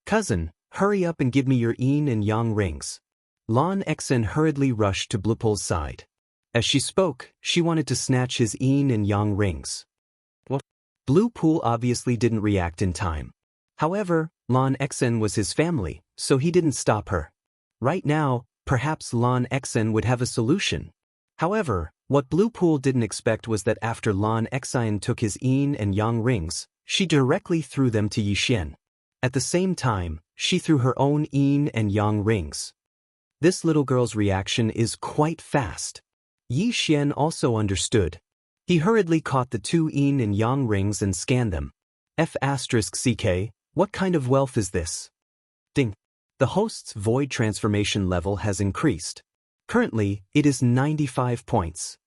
Cousin, hurry up and give me your yin and yang rings. Lan Xian hurriedly rushed to Bluepool's side. As she spoke, she wanted to snatch his yin and yang rings. What? Bluepool obviously didn't react in time. However, Lan Xian was his family, so he didn't stop her. Right now, perhaps Lan Xian would have a solution. However, What Blue Pool didn't expect was that after Lan Xian took his yin and yang rings, she directly threw them to Yi Xian. At the same time, she threw her own yin and yang rings. This little girl's reaction is quite fast. Yi Xian also understood. He hurriedly caught the two yin and yang rings and scanned them. F***ck, what kind of wealth is this? Ding. The host's void transformation level has increased. Currently, it is 95 points.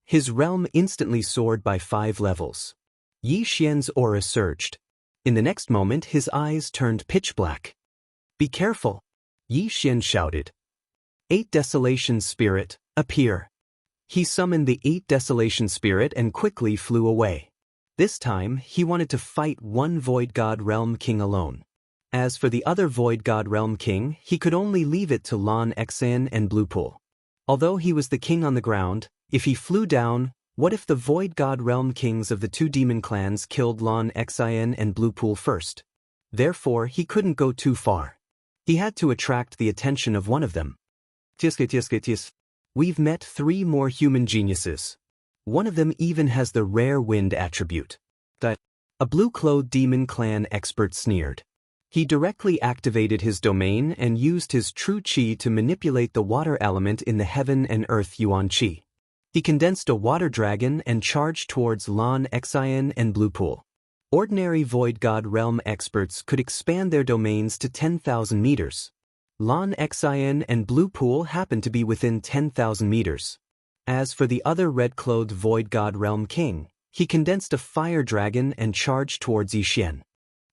His realm instantly soared by 5 levels. Yi Xian's aura surged. In the next moment, his eyes turned pitch black. Be careful! Yi Xian shouted. 8 Desolation Spirit, appear. He summoned the 8 Desolation Spirit and quickly flew away. This time, he wanted to fight one Void God Realm King alone. As for the other Void God Realm King, he could only leave it to Lan Xian and Blue Pool. Although he was the king on the ground, if he flew down, what if the Void God Realm Kings of the 2 demon clans killed Lan Xian and Blue Pool first? Therefore, he couldn't go too far. He had to attract the attention of one of them. We've met 3 more human geniuses. One of them even has the rare wind attribute. A blue-clothed demon clan expert sneered. He directly activated his domain and used his true qi to manipulate the water element in the heaven and earth yuan qi. He condensed a water dragon and charged towards Lan Xian and Blue Pool. Ordinary Void God Realm experts could expand their domains to 10,000 meters. Lan Xian and Blue Pool happened to be within 10,000 meters. As for the other red-clothed Void God Realm King, he condensed a fire dragon and charged towards Yi Xian.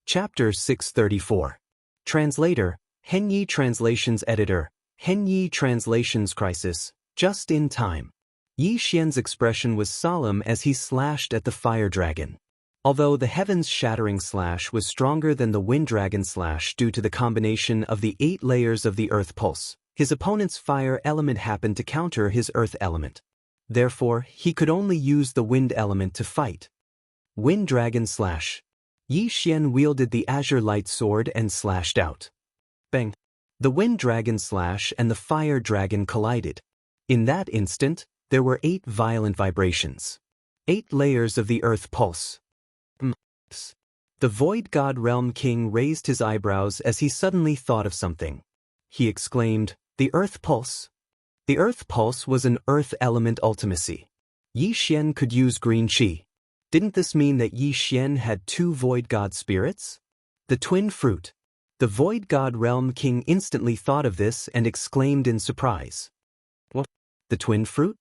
Chapter 634. Translator, Henyi Translations Editor, Henyi Translations Crisis, just in time. Yi Xian's expression was solemn as he slashed at the fire dragon. Although the heavens-shattering slash was stronger than the wind dragon slash due to the combination of the 8 layers of the earth pulse, his opponent's fire element happened to counter his earth element. Therefore, he could only use the wind element to fight. Wind dragon slash. Yi Xian wielded the azure light sword and slashed out. Bang! The wind dragon slash and the fire dragon collided. In that instant, there were 8 violent vibrations. 8 layers of the earth pulse. The Void God Realm King raised his eyebrows as he suddenly thought of something. He exclaimed, "The Earth Pulse." The Earth Pulse was an Earth element ultimacy. Yi Xian could use green qi. Didn't this mean that Yi Xian had 2 Void God spirits? The twin fruit. The Void God Realm King instantly thought of this and exclaimed in surprise. What? The twin fruit?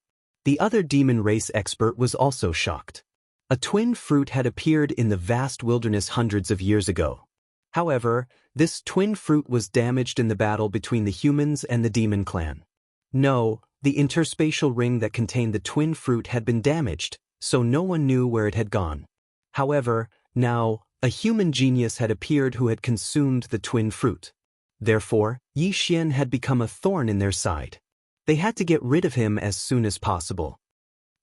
The other demon race expert was also shocked. A twin fruit had appeared in the vast wilderness hundreds of years ago. However, this twin fruit was damaged in the battle between the humans and the demon clan. No, the interspatial ring that contained the twin fruit had been damaged, so no one knew where it had gone. However, now, a human genius had appeared who had consumed the twin fruit. Therefore, Yi Xian had become a thorn in their side. They had to get rid of him as soon as possible.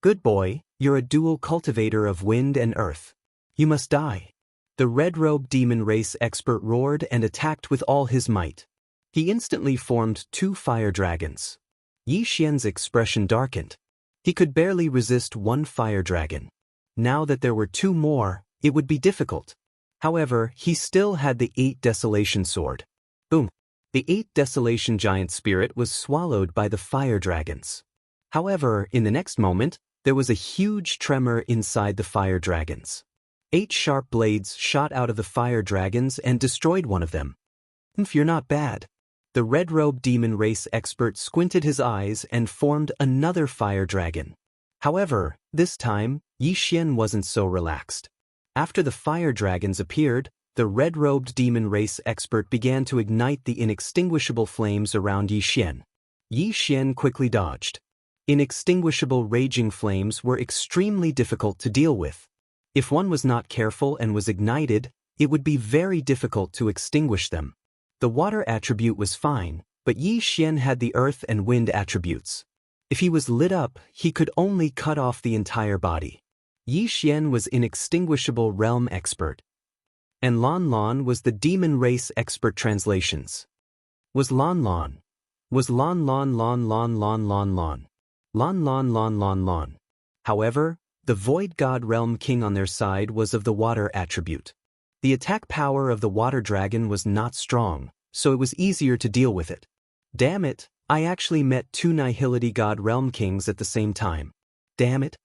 Good boy, you're a dual cultivator of wind and earth. You must die. The red-robed demon race expert roared and attacked with all his might. He instantly formed 2 fire dragons. Yi Xian's expression darkened. He could barely resist 1 fire dragon. Now that there were 2 more, it would be difficult. However, he still had the 8 Desolation Sword. Boom! The 8 Desolation Giant Spirit was swallowed by the fire dragons. However, in the next moment, there was a huge tremor inside the fire dragons. 8 sharp blades shot out of the fire dragons and destroyed one of them. You're not bad. The red-robed demon race expert squinted his eyes and formed another fire dragon. However, this time, Yi Xian wasn't so relaxed. After the fire dragons appeared, the red-robed demon race expert began to ignite the inextinguishable flames around Yi Xian. Yi Xian quickly dodged. Inextinguishable raging flames were extremely difficult to deal with. If one was not careful and was ignited, it would be very difficult to extinguish them. The water attribute was fine, but Yi Xian had the earth and wind attributes. If he was lit up, he could only cut off the entire body. Yi Xian was inextinguishable realm expert. And Lan Lan was the demon race expert translations. Was Lan Lan. Was Lan Lan Lan Lan Lan Lan Lan. Lan Lan Lan Lan Lan. However, the Void God Realm King on their side was of the water attribute. The attack power of the water dragon was not strong, so it was easier to deal with it. Damn it, I actually met two Nihility God Realm Kings at the same time. Damn it.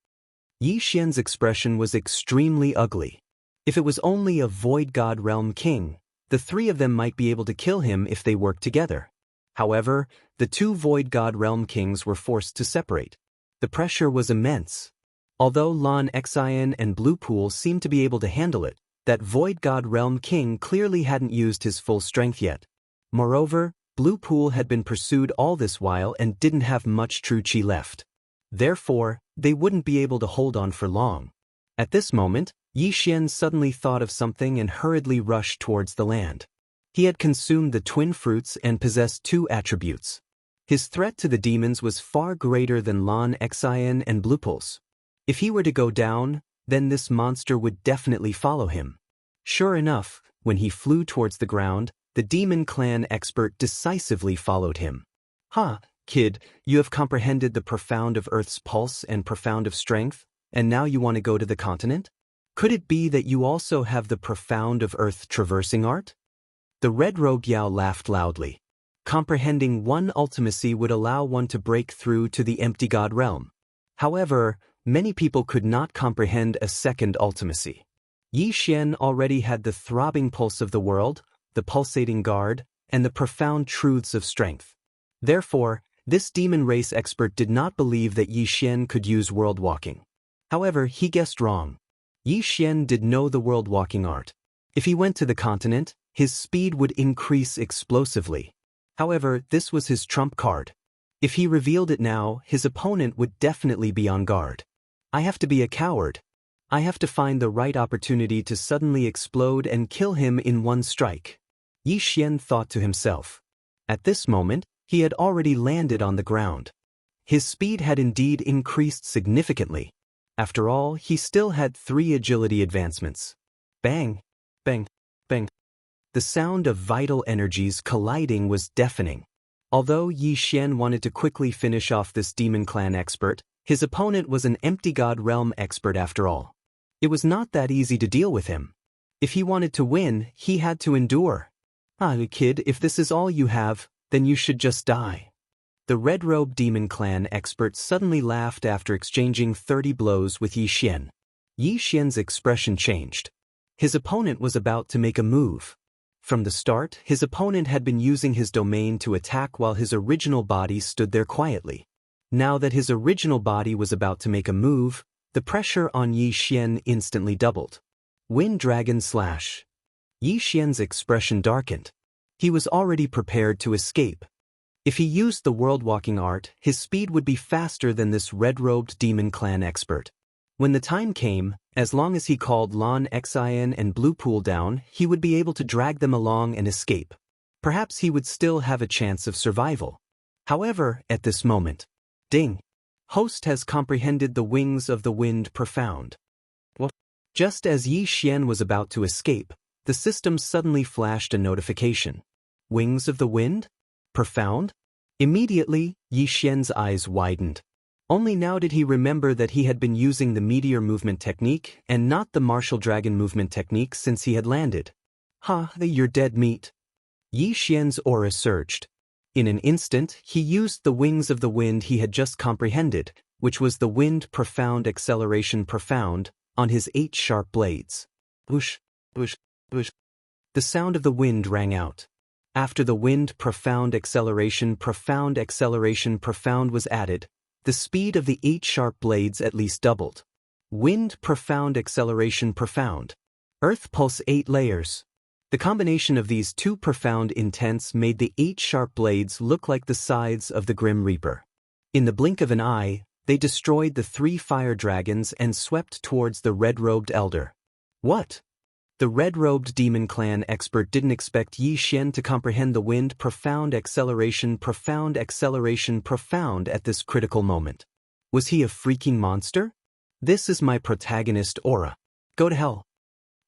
Yi Xian's expression was extremely ugly. If it was only a Void God Realm King, the three of them might be able to kill him if they worked together. However, the two Void God Realm Kings were forced to separate. The pressure was immense. Although Lan Xian and Blue Pool seemed to be able to handle it, that Void God Realm King clearly hadn't used his full strength yet. Moreover, Blue Pool had been pursued all this while and didn't have much true chi left. Therefore, they wouldn't be able to hold on for long. At this moment, Yi Xian suddenly thought of something and hurriedly rushed towards the land. He had consumed the twin fruits and possessed two attributes. His threat to the demons was far greater than Lan Xian and Blue Pool's. If he were to go down, then this monster would definitely follow him. Sure enough, when he flew towards the ground, the demon clan expert decisively followed him. "Ha, kid, you have comprehended the profound of Earth's pulse and profound of strength, and now you want to go to the continent? Could it be that you also have the profound of Earth traversing art?" The red-robed Yao laughed loudly. Comprehending one ultimacy would allow one to break through to the empty god realm. However, many people could not comprehend a second ultimacy. Yi Xian already had the throbbing pulse of the world, the pulsating guard, and the profound truths of strength. Therefore, this demon race expert did not believe that Yi Xian could use world walking. However, he guessed wrong. Yi Xian did know the world walking art. If he went to the continent, his speed would increase explosively. However, this was his trump card. If he revealed it now, his opponent would definitely be on guard. I have to be a coward. I have to find the right opportunity to suddenly explode and kill him in one strike. Yi Xian thought to himself. At this moment, he had already landed on the ground. His speed had indeed increased significantly. After all, he still had 3 agility advancements. Bang, bang, bang. The sound of vital energies colliding was deafening. Although Yi Xian wanted to quickly finish off this demon clan expert, his opponent was an empty god realm expert after all. It was not that easy to deal with him. If he wanted to win, he had to endure. "Ah, kid, if this is all you have, then you should just die." The red-robed demon clan expert suddenly laughed after exchanging 30 blows with Yi Xian. Yi Xian's expression changed. His opponent was about to make a move. From the start, his opponent had been using his domain to attack while his original body stood there quietly. Now that his original body was about to make a move, the pressure on Yi Xian instantly doubled. Wind Dragon Slash. Yi Xian's expression darkened. He was already prepared to escape. If he used the world-walking art, his speed would be faster than this red-robed demon clan expert. When the time came, as long as he called Lan Xian and Blue Pool down, he would be able to drag them along and escape. Perhaps he would still have a chance of survival. However, at this moment, ding! Host has comprehended the wings of the wind profound. What? Just as Yi Xian was about to escape, the system suddenly flashed a notification. Wings of the wind? Profound? Immediately, Yi Xian's eyes widened. Only now did he remember that he had been using the meteor movement technique and not the martial dragon movement technique since he had landed. "Ha, you're dead meat." Yi Xian's aura surged. In an instant, he used the wings of the wind he had just comprehended, which was the wind profound acceleration profound, on his 8 sharp blades. Whoosh, whoosh, whoosh. The sound of the wind rang out. After the wind profound acceleration profound was added, the speed of the 8 sharp blades at least doubled. Wind profound acceleration profound. Earth pulse 8 layers. The combination of these 2 profound intents made the 8 sharp blades look like the scythes of the Grim Reaper. In the blink of an eye, they destroyed the 3 fire dragons and swept towards the red-robed elder. What? The red-robed demon clan expert didn't expect Yi Xian to comprehend the wind profound acceleration profound at this critical moment. Was he a freaking monster? This is my protagonist aura. Go to hell.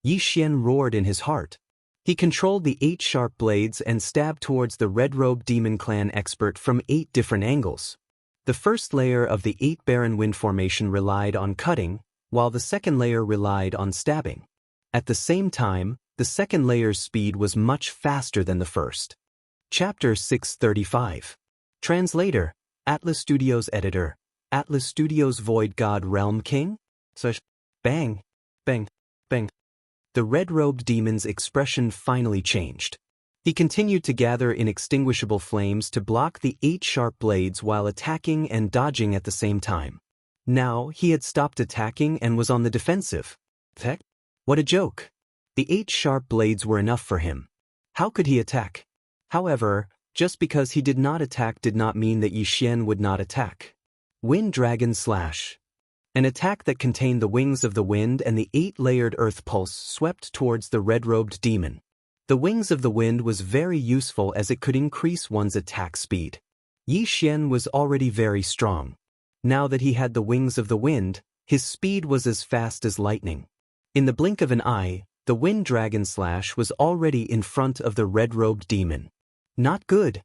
Yi Xian roared in his heart. He controlled the 8 sharp blades and stabbed towards the red-robed demon clan expert from 8 different angles. The first layer of the 8 barren wind formation relied on cutting, while the second layer relied on stabbing. At the same time, the second layer's speed was much faster than the first. Chapter 635. Translator, Atlas Studios Editor, Atlas Studios Void God Realm King? Bang, bang, bang. The red-robed demon's expression finally changed. He continued to gather inextinguishable flames to block the 8 sharp blades while attacking and dodging at the same time. Now, he had stopped attacking and was on the defensive. Heck? What a joke. The 8 sharp blades were enough for him. How could he attack? However, just because he did not attack did not mean that Yixian would not attack. Wind Dragon Slash. An attack that contained the wings of the wind and the 8-layered earth pulse swept towards the red-robed demon. The wings of the wind was very useful as it could increase one's attack speed. Yixian was already very strong. Now that he had the wings of the wind, his speed was as fast as lightning. In the blink of an eye, the Wind Dragon Slash was already in front of the red-robed demon. Not good.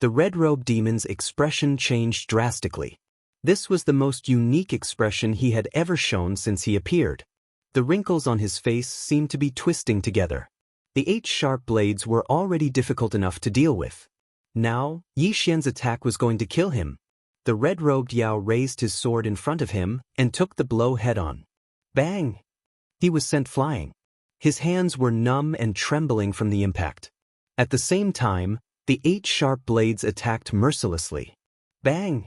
The red-robed demon's expression changed drastically. This was the most unique expression he had ever shown since he appeared. The wrinkles on his face seemed to be twisting together. The 8 sharp blades were already difficult enough to deal with. Now, Yixian's attack was going to kill him. The red-robed Yao raised his sword in front of him and took the blow head-on. Bang! He was sent flying. His hands were numb and trembling from the impact. At the same time, the 8 sharp blades attacked mercilessly. Bang!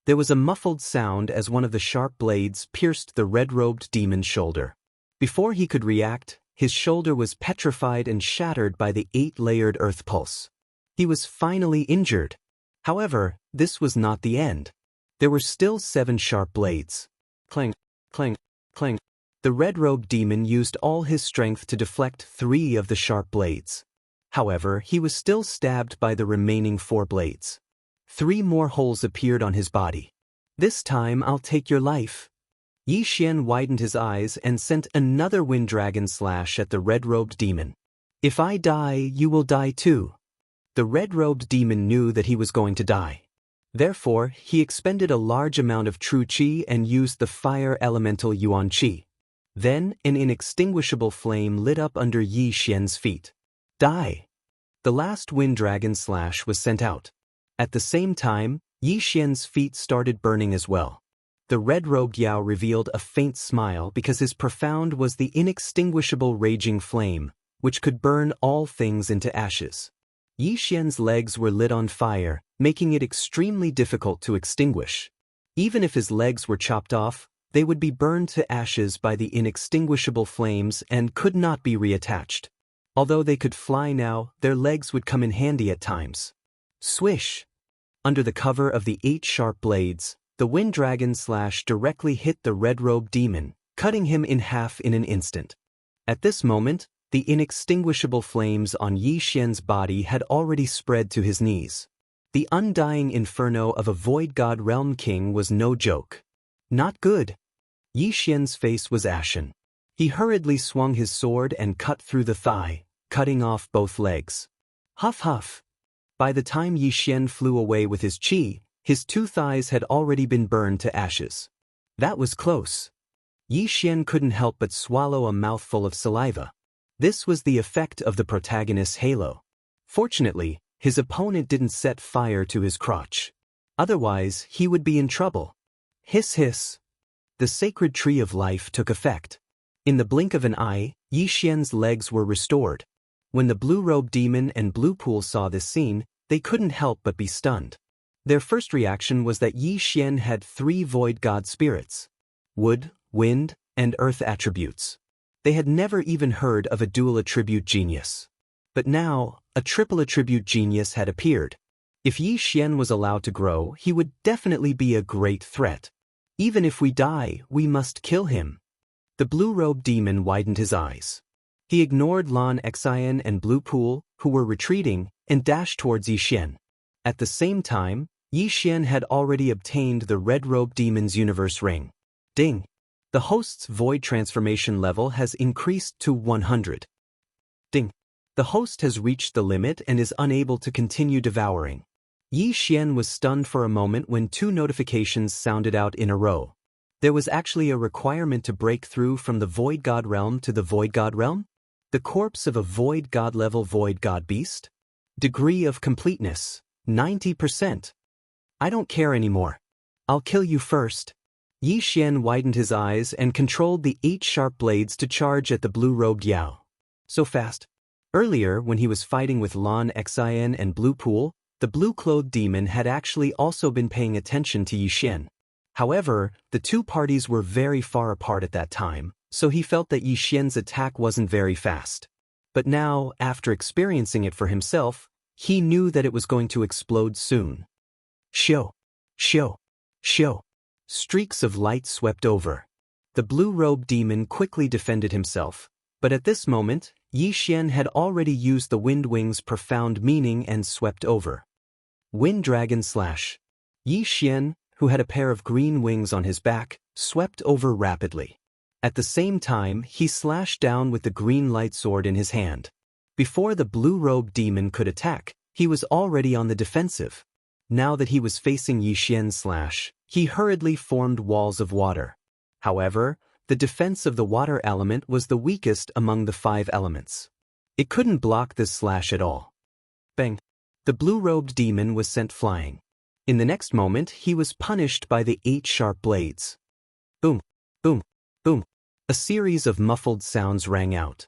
There was a muffled sound as one of the sharp blades pierced the red-robed demon's shoulder. Before he could react, his shoulder was petrified and shattered by the 8-layered earth pulse. He was finally injured. However, this was not the end. There were still 7 sharp blades. Clang, clang, clang. The red-robed demon used all his strength to deflect 3 of the sharp blades. However, he was still stabbed by the remaining 4 blades. 3 more holes appeared on his body. This time I'll take your life. Yixian widened his eyes and sent another Wind Dragon Slash at the red-robed demon. If I die, you will die too. The red-robed demon knew that he was going to die. Therefore, he expended a large amount of true qi and used the fire elemental Yuan qi. Then, an inextinguishable flame lit up under Yixian's feet. Die! The last Wind Dragon Slash was sent out. At the same time, Yixian's feet started burning as well. The red-robed Yao revealed a faint smile because his profound was the inextinguishable raging flame, which could burn all things into ashes. Yixian's legs were lit on fire, making it extremely difficult to extinguish. Even if his legs were chopped off, they would be burned to ashes by the inextinguishable flames and could not be reattached. Although they could fly now, their legs would come in handy at times. Swish! Under the cover of the 8 sharp blades, the Wind Dragon Slash directly hit the red-robed demon, cutting him in half in an instant. At this moment, the inextinguishable flames on Yixian's body had already spread to his knees. The undying inferno of a Void God Realm King was no joke. Not good. Yixian's face was ashen. He hurriedly swung his sword and cut through the thigh, cutting off both legs. Huff huff. By the time Yixian flew away with his qi, his 2 thighs had already been burned to ashes. That was close. Yixian couldn't help but swallow a mouthful of saliva. This was the effect of the protagonist's halo. Fortunately, his opponent didn't set fire to his crotch. Otherwise, he would be in trouble. Hiss hiss. The sacred tree of life took effect. In the blink of an eye, Yixian's legs were restored. When the blue-robed demon and Blue Pool saw this scene, they couldn't help but be stunned. Their first reaction was that Yixian had 3 void god spirits: wood, wind, and earth attributes. They had never even heard of a dual attribute genius. But now, a triple attribute genius had appeared. If Yixian was allowed to grow, he would definitely be a great threat. Even if we die, we must kill him. The blue-robed demon widened his eyes. He ignored Lan Xian and Blue Pool, who were retreating, and dashed towards Yixian. At the same time, Yixian had already obtained the red-robed demon's universe ring. Ding! The host's void transformation level has increased to 100. Ding! The host has reached the limit and is unable to continue devouring. Yi Xian was stunned for a moment when two notifications sounded out in a row. There was actually a requirement to break through from the Void God realm to the Void God realm? The corpse of a Void God level Void God beast? Degree of completeness, 90%. I don't care anymore. I'll kill you first. Yi Xian widened his eyes and controlled the 8 sharp blades to charge at the blue-robed Yao. So fast. Earlier, when he was fighting with Lan Xian and Blue Pool, the blue-clothed demon had actually also been paying attention to Yi Xian. However, the two parties were very far apart at that time, so he felt that Yi Xian's attack wasn't very fast. But now, after experiencing it for himself, he knew that it was going to explode soon. Shio! Shio! Shio! Streaks of light swept over. The blue-robed demon quickly defended himself, but at this moment, Yi Xian had already used the wind wing's profound meaning and swept over. Wind Dragon Slash. Yi Xian, who had a pair of green wings on his back, swept over rapidly. At the same time, he slashed down with the green light sword in his hand. Before the blue-robed demon could attack, he was already on the defensive. Now that he was facing Yi Xian's slash, he hurriedly formed walls of water. However, the defense of the water element was the weakest among the 5 elements. It couldn't block this slash at all. Bang! The blue-robed demon was sent flying. In the next moment, he was punished by the 8 sharp blades. Boom! Boom! Boom! A series of muffled sounds rang out.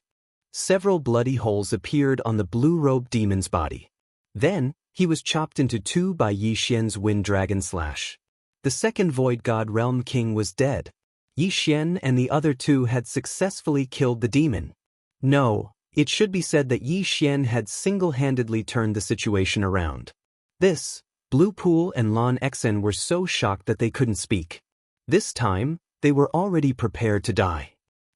Several bloody holes appeared on the blue-robed demon's body. Then, he was chopped into 2 by Yi Xian's Wind Dragon Slash. The second Void God Realm King was dead. Yi Xian and the other 2 had successfully killed the demon. No, it should be said that Yi Xian had single-handedly turned the situation around. Blue Pool and Lan Xen were so shocked that they couldn't speak. This time, they were already prepared to die.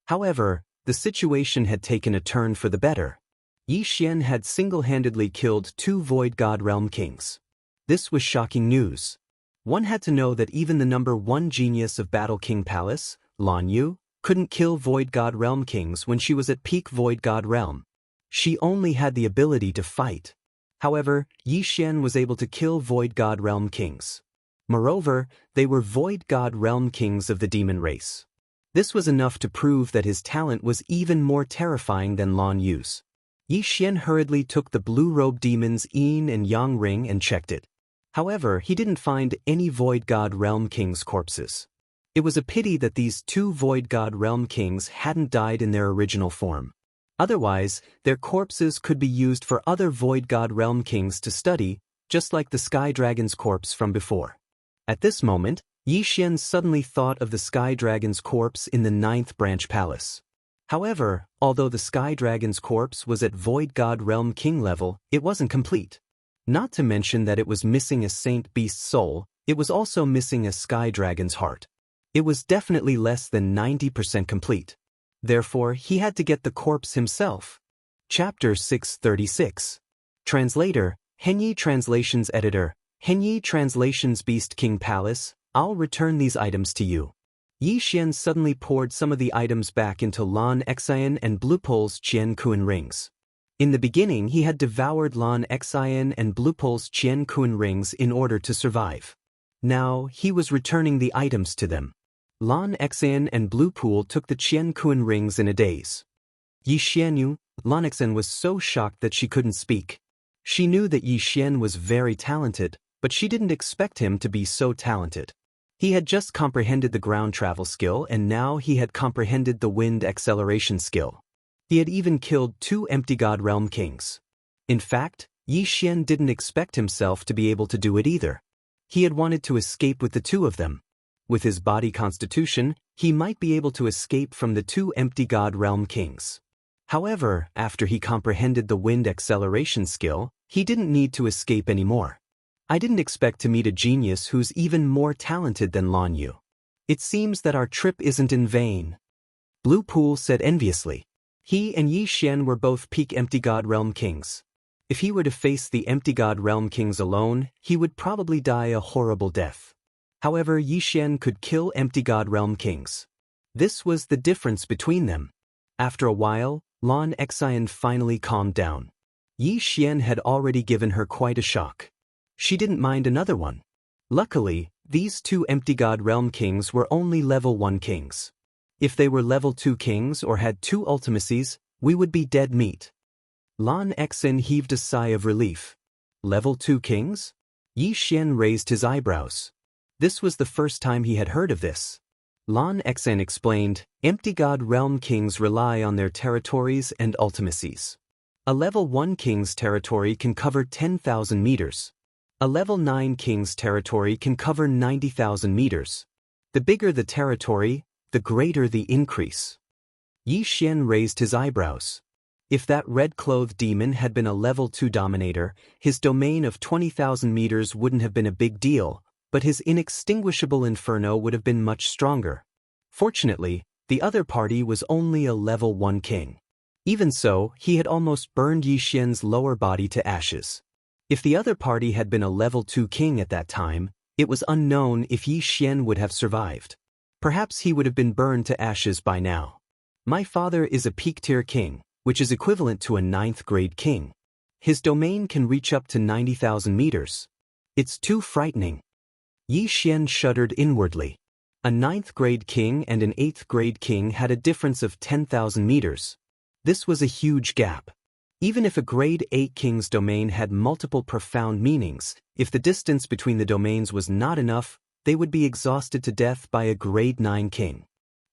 However, the situation had taken a turn for the better. Yi Xian had single-handedly killed 2 Void God Realm Kings. This was shocking news. One had to know that even the number 1 genius of Battle King Palace, Lan Yu, couldn't kill Void God Realm Kings when she was at peak Void God Realm. She only had the ability to fight. However, Yi Xian was able to kill Void God Realm Kings. Moreover, they were Void God Realm Kings of the demon race. This was enough to prove that his talent was even more terrifying than Lan Yu's. Yi Xian hurriedly took the blue-robed demon's yin and yang ring and checked it. However, he didn't find any Void God Realm Kings' corpses. It was a pity that these 2 Void God Realm Kings hadn't died in their original form. Otherwise, their corpses could be used for other Void God Realm Kings to study, just like the Sky Dragon's corpse from before. At this moment, Yi Xian suddenly thought of the Sky Dragon's corpse in the 9th branch palace. However, although the Sky Dragon's corpse was at Void God Realm King level, it wasn't complete. Not to mention that it was missing a Saint Beast's soul, it was also missing a Sky Dragon's heart. It was definitely less than 90% complete. Therefore, he had to get the corpse himself. Chapter 636. Translator, Henyi Translations Editor, Henyi Translations Beast King Palace, I'll return these items to you. Yi Xian suddenly poured some of the items back into Lan Xian and Blue Pole's Qian Kuan rings. In the beginning, he had devoured Lan Xian and Blue Pole's Qian Kuan rings in order to survive. Now, he was returning the items to them. Lan Xian and Blue Pool took the Qian Kuan rings in a daze. Yi Xianyu, Lan Xian was so shocked that she couldn't speak. She knew that Yi Xian was very talented, but she didn't expect him to be so talented. He had just comprehended the ground travel skill and now he had comprehended the wind acceleration skill. He had even killed 2 empty God Realm Kings. In fact, Yi Xian didn't expect himself to be able to do it either. He had wanted to escape with the 2 of them. With his body constitution, he might be able to escape from the 2 empty God Realm Kings. However, after he comprehended the wind acceleration skill, he didn't need to escape anymore. I didn't expect to meet a genius who's even more talented than Lan Yu. It seems that our trip isn't in vain. Blue Pool said enviously. He and Yi Xian were both peak Empty God Realm Kings. If he were to face the Empty God Realm Kings alone, he would probably die a horrible death. However, Yi Xian could kill Empty God Realm Kings. This was the difference between them. After a while, Lan Xian finally calmed down. Yi Xian had already given her quite a shock. She didn't mind another one. Luckily, these two empty god realm kings were only level 1 kings. If they were level 2 kings or had 2 ultimacies, we would be dead meat. Lan Xen heaved a sigh of relief. Level 2 kings? Yi Xian raised his eyebrows. This was the first time he had heard of this. Lan Xen explained, empty god realm kings rely on their territories and ultimacies. A level 1 king's territory can cover 10,000 meters. A level 9 king's territory can cover 90,000 meters. The bigger the territory, the greater the increase. Yi Xian raised his eyebrows. If that red-clothed demon had been a level 2 dominator, his domain of 20,000 meters wouldn't have been a big deal, but his inextinguishable inferno would have been much stronger. Fortunately, the other party was only a level 1 king. Even so, he had almost burned Yi Xian's lower body to ashes. If the other party had been a level 2 king at that time, it was unknown if Yi Xian would have survived. Perhaps he would have been burned to ashes by now. My father is a peak-tier king, which is equivalent to a 9th grade king. His domain can reach up to 90,000 meters. It's too frightening. Yi Xian shuddered inwardly. A 9th grade king and an 8th grade king had a difference of 10,000 meters. This was a huge gap. Even if a grade 8 king's domain had multiple profound meanings, if the distance between the domains was not enough, they would be exhausted to death by a grade 9 king.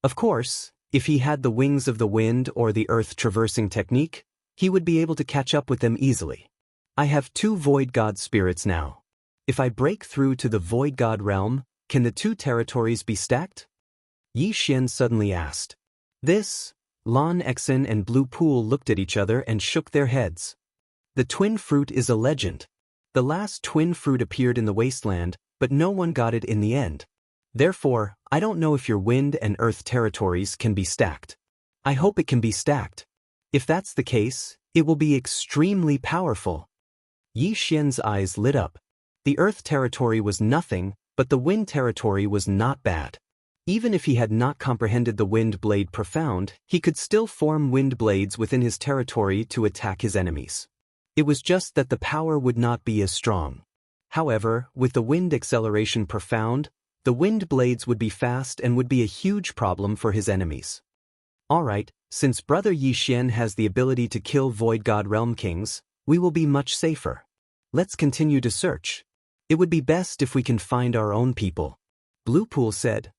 Of course, if he had the wings of the wind or the earth traversing technique, he would be able to catch up with them easily. I have 2 void god spirits now. If I break through to the void god realm, can the 2 territories be stacked? Yi Xian suddenly asked. This? Lan Xen and Blue Pool looked at each other and shook their heads. The twin fruit is a legend. The last twin fruit appeared in the wasteland, but no one got it in the end. Therefore, I don't know if your wind and earth territories can be stacked. I hope it can be stacked. If that's the case, it will be extremely powerful. Yi Xian's eyes lit up. The earth territory was nothing, but the wind territory was not bad. Even if he had not comprehended the wind blade profound, he could still form wind blades within his territory to attack his enemies. It was just that the power would not be as strong. However, with the wind acceleration profound, the wind blades would be fast and would be a huge problem for his enemies. Alright, since Brother Yi Xian has the ability to kill Void God Realm Kings, we will be much safer. Let's continue to search. It would be best if we can find our own people. Blue Pool said.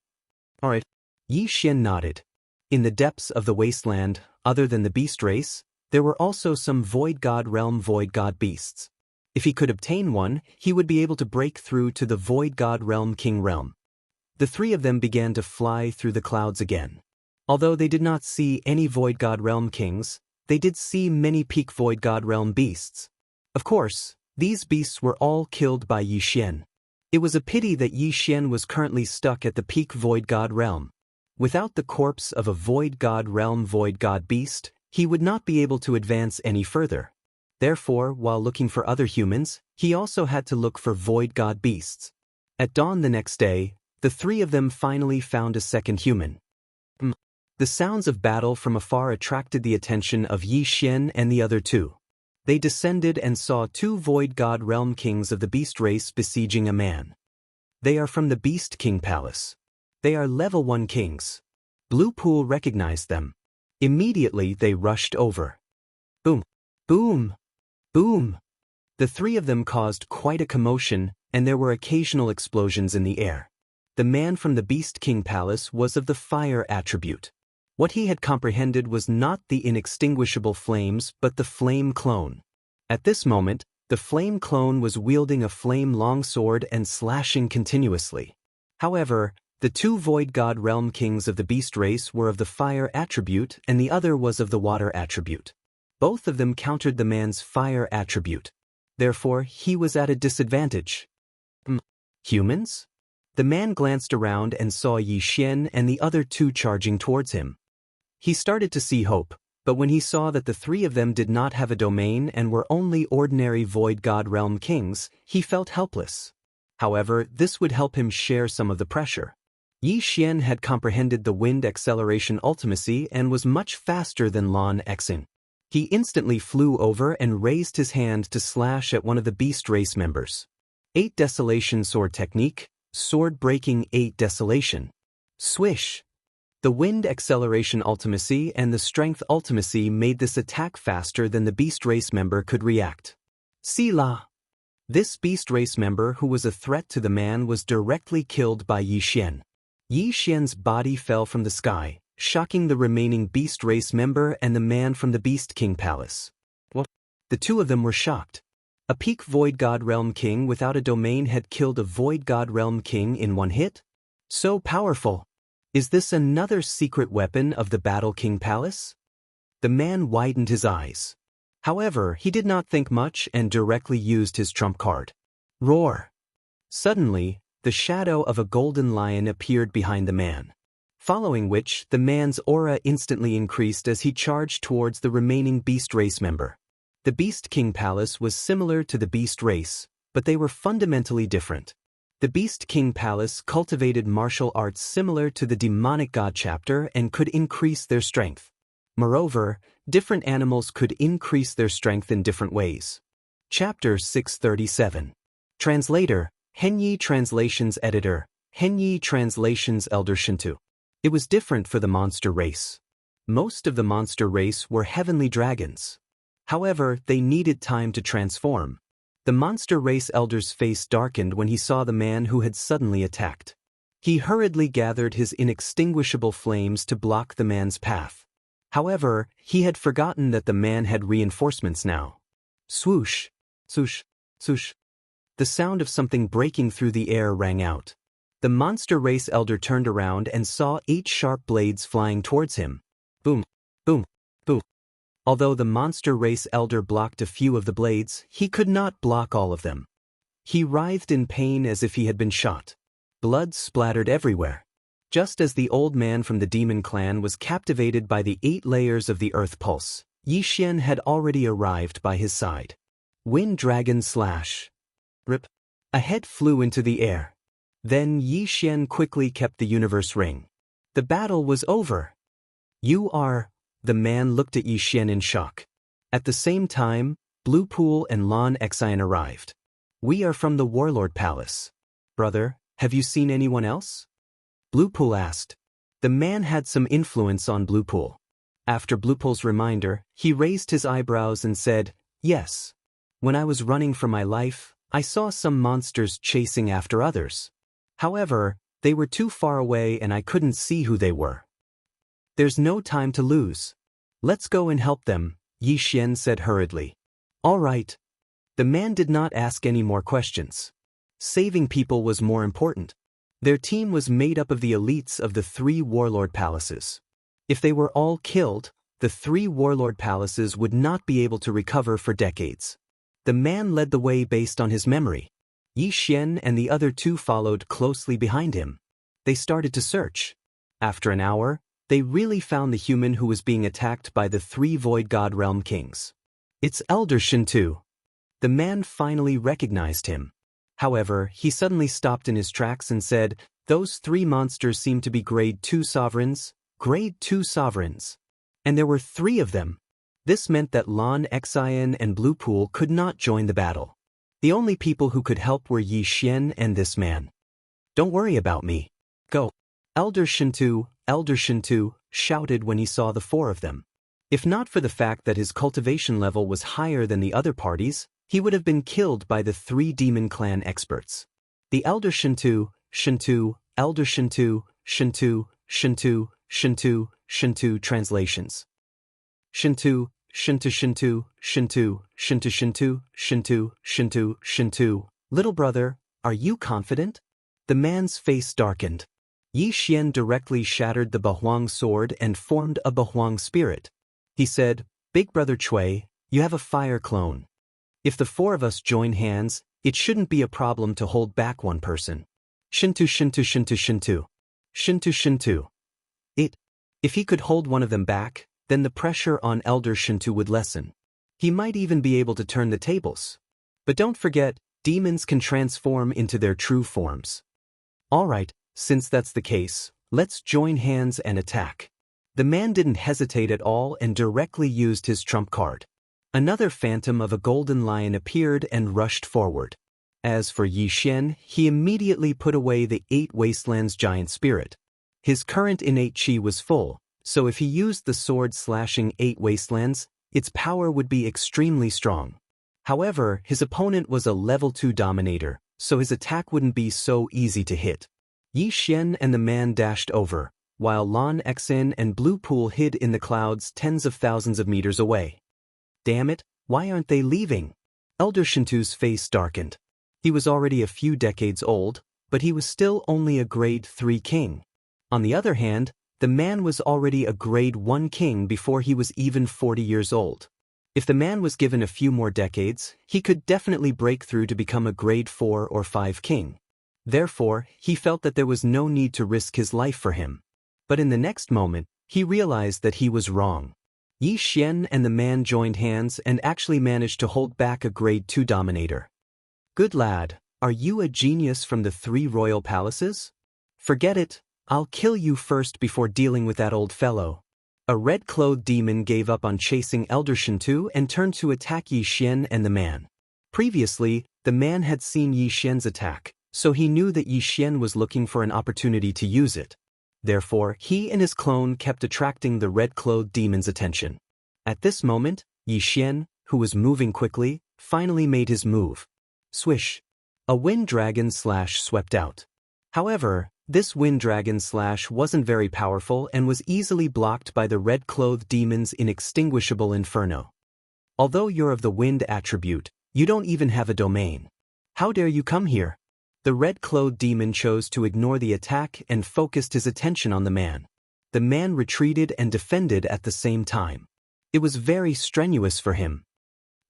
Alright. Yi Xian nodded. In the depths of the wasteland, other than the beast race, there were also some Void God Realm Void God beasts. If he could obtain one, he would be able to break through to the Void God Realm King realm. The 3 of them began to fly through the clouds again. Although they did not see any Void God Realm Kings, they did see many peak Void God Realm beasts. Of course, these beasts were all killed by Yi Xian. It was a pity that Yi Xian was currently stuck at the peak Void God realm. Without the corpse of a Void God realm Void God beast, he would not be able to advance any further. Therefore, while looking for other humans, he also had to look for Void God beasts. At dawn the next day, the 3 of them finally found a second human. The sounds of battle from afar attracted the attention of Yi Xian and the other 2. They descended and saw 2 Void God Realm Kings of the Beast race besieging a man. They are from the Beast King Palace. They are level 1 kings. Blue Pool recognized them. Immediately they rushed over. Boom! Boom! Boom! The 3 of them caused quite a commotion, and there were occasional explosions in the air. The man from the Beast King Palace was of the fire attribute. What he had comprehended was not the inextinguishable flames but the flame clone. At this moment, the flame clone was wielding a flame longsword and slashing continuously. However, the 2 Void God Realm Kings of the Beast race were of the fire attribute and the other was of the water attribute. Both of them countered the man's fire attribute. Therefore, he was at a disadvantage. Humans? The man glanced around and saw Yi Xian and the other 2 charging towards him. He started to see hope, but when he saw that the 3 of them did not have a domain and were only ordinary Void God Realm Kings, he felt helpless. However, this would help him share some of the pressure. Yi Xian had comprehended the wind acceleration ultimacy and was much faster than Lan Xen. He instantly flew over and raised his hand to slash at one of the beast race members. 8 Desolation Sword Technique, Sword Breaking 8 Desolation. Swish. The Wind Acceleration Ultimacy and the Strength Ultimacy made this attack faster than the Beast Race member could react. Sila. This Beast Race member who was a threat to the man was directly killed by Yi Xian. Yi Xian's body fell from the sky, shocking the remaining Beast Race member and the man from the Beast King Palace. What? The two of them were shocked. A peak Void God Realm King without a domain had killed a Void God Realm King in one hit? So powerful. Is this another secret weapon of the Battle King Palace? The man widened his eyes. However, he did not think much and directly used his trump card. Roar. Suddenly, the shadow of a golden lion appeared behind the man. Following which, the man's aura instantly increased as he charged towards the remaining Beast Race member. The Beast King Palace was similar to the Beast Race, but they were fundamentally different. The Beast King Palace cultivated martial arts similar to the Demonic God chapter and could increase their strength. Moreover, different animals could increase their strength in different ways. Chapter 637. Translator, Henyi Translations Editor, Henyi Translations Elder Shintu. It was different for the monster race. Most of the monster race were heavenly dragons. However, they needed time to transform. The monster race elder's face darkened when he saw the man who had suddenly attacked. He hurriedly gathered his inextinguishable flames to block the man's path. However, he had forgotten that the man had reinforcements now. Swoosh, swoosh, swoosh. The sound of something breaking through the air rang out. The monster race elder turned around and saw 8 sharp blades flying towards him. Boom, boom, boom. Although the monster race elder blocked a few of the blades, he could not block all of them. He writhed in pain as if he had been shot. Blood splattered everywhere. Just as the old man from the demon clan was captivated by the 8 layers of the earth pulse, Yi Xian had already arrived by his side. Wind Dragon Slash. Rip. A head flew into the air. Then Yi Xian quickly kept the universe ring. The battle was over. You are... The man looked at Yi Xian in shock. At the same time, Blue Pool and Lan Xian arrived. We are from the Warlord Palace. Brother, have you seen anyone else? Blue Pool asked. The man had some influence on Blue Pool. After Blue Pool's reminder, he raised his eyebrows and said, Yes. When I was running for my life, I saw some monsters chasing after others. However, they were too far away and I couldn't see who they were. There's no time to lose. Let's go and help them, Yi Xian said hurriedly. All right. The man did not ask any more questions. Saving people was more important. Their team was made up of the elites of the 3 warlord palaces. If they were all killed, the 3 warlord palaces would not be able to recover for decades. The man led the way based on his memory. Yi Xian and the other 2 followed closely behind him. They started to search. After an hour, they really found the human who was being attacked by the 3 Void God Realm Kings. It's Elder Shintu. The man finally recognized him. However, he suddenly stopped in his tracks and said, Those 3 monsters seem to be Grade 2 sovereigns. Grade 2 sovereigns. And there were 3 of them. This meant that Lan Xian and Blue Pool could not join the battle. The only people who could help were Yi Xian and this man. Don't worry about me. Go. Elder Shintu shouted when he saw the 4 of them. If not for the fact that his cultivation level was higher than the other parties, he would have been killed by the 3 demon clan experts. The Elder Shintu, Elder Shintu translations. Shintu. Little brother, are you confident? The man's face darkened. Yi Xian directly shattered the Bahuang sword and formed a Bahuang spirit. He said, Big brother Cui, you have a fire clone. If the 4 of us join hands, it shouldn't be a problem to hold back one person. Shintu. If he could hold one of them back, then the pressure on Elder Shintu would lessen. He might even be able to turn the tables. But don't forget, demons can transform into their true forms. Alright, since that's the case, let's join hands and attack. The man didn't hesitate at all and directly used his trump card. Another phantom of a golden lion appeared and rushed forward. As for Yi Xian, he immediately put away the 8 Wastelands giant spirit. His current innate chi was full, so if he used the sword slashing 8 Wastelands, its power would be extremely strong. However, his opponent was a level 2 dominator, so his attack wouldn't be so easy to hit. Yi Xian and the man dashed over, while Lan Xen and Blue Pool hid in the clouds tens of thousands of meters away. Damn it, why aren't they leaving? Elder Shintu's face darkened. He was already a few decades old, but he was still only a grade 3 king. On the other hand, the man was already a grade 1 king before he was even 40 years old. If the man was given a few more decades, he could definitely break through to become a grade 4 or 5 king. Therefore, he felt that there was no need to risk his life for him. But in the next moment, he realized that he was wrong. Yi Xian and the man joined hands and actually managed to hold back a grade 2 dominator. Good lad, are you a genius from the 3 royal palaces? Forget it, I'll kill you first before dealing with that old fellow. A red-clothed demon gave up on chasing Elder Shintu and turned to attack Yi Xian and the man. Previously, the man had seen Yi Xian's attack, so he knew that Yi Xian was looking for an opportunity to use it. Therefore, he and his clone kept attracting the red-clothed demon's attention. At this moment, Yi Xian, who was moving quickly, finally made his move. Swish! A wind dragon slash swept out. However, this wind dragon slash wasn't very powerful and was easily blocked by the red-clothed demon's inextinguishable inferno. Although you're of the wind attribute, you don't even have a domain. How dare you come here? The red-clothed demon chose to ignore the attack and focused his attention on the man. The man retreated and defended at the same time. It was very strenuous for him.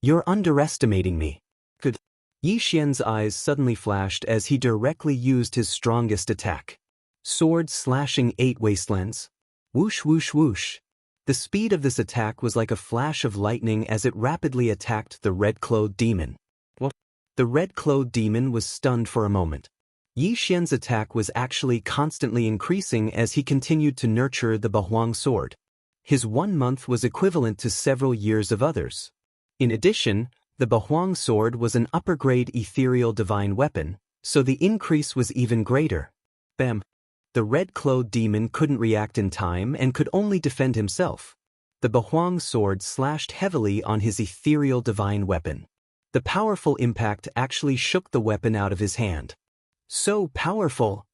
You're underestimating me. Good. Yi Xian's eyes suddenly flashed as he directly used his strongest attack. Sword slashing 8 wastelands. Whoosh whoosh whoosh. The speed of this attack was like a flash of lightning as it rapidly attacked the red-clothed demon. The red-clothed demon was stunned for a moment. Yi Xian's attack was actually constantly increasing as he continued to nurture the Bahuang sword. His 1 month was equivalent to several years of others. In addition, the Bahuang sword was an upper-grade ethereal divine weapon, so the increase was even greater. Bam! The red-clothed demon couldn't react in time and could only defend himself. The Bahuang sword slashed heavily on his ethereal divine weapon. The powerful impact actually shook the weapon out of his hand. So powerful!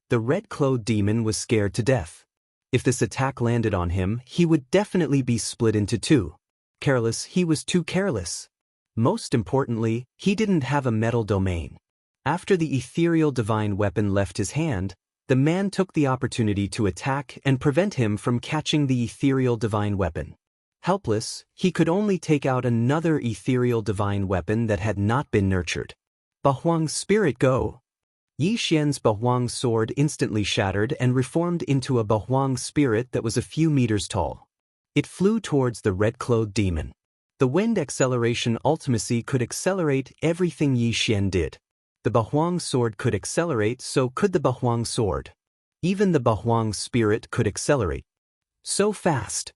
The red-clothed demon was scared to death. If this attack landed on him, he would definitely be split into 2. Careless, he was too careless. Most importantly, he didn't have a metal domain. After the ethereal divine weapon left his hand, the man took the opportunity to attack and prevent him from catching the ethereal divine weapon. Helpless, he could only take out another ethereal divine weapon that had not been nurtured. Bahuang's spirit go! Yi Xian's Bahuang sword instantly shattered and reformed into a Bahuang spirit that was a few meters tall. It flew towards the red-clothed demon. The wind acceleration ultimacy could accelerate everything Yi Xian did. The Bahuang sword could accelerate, so could the Bahuang sword. Even the Bahuang spirit could accelerate. So fast!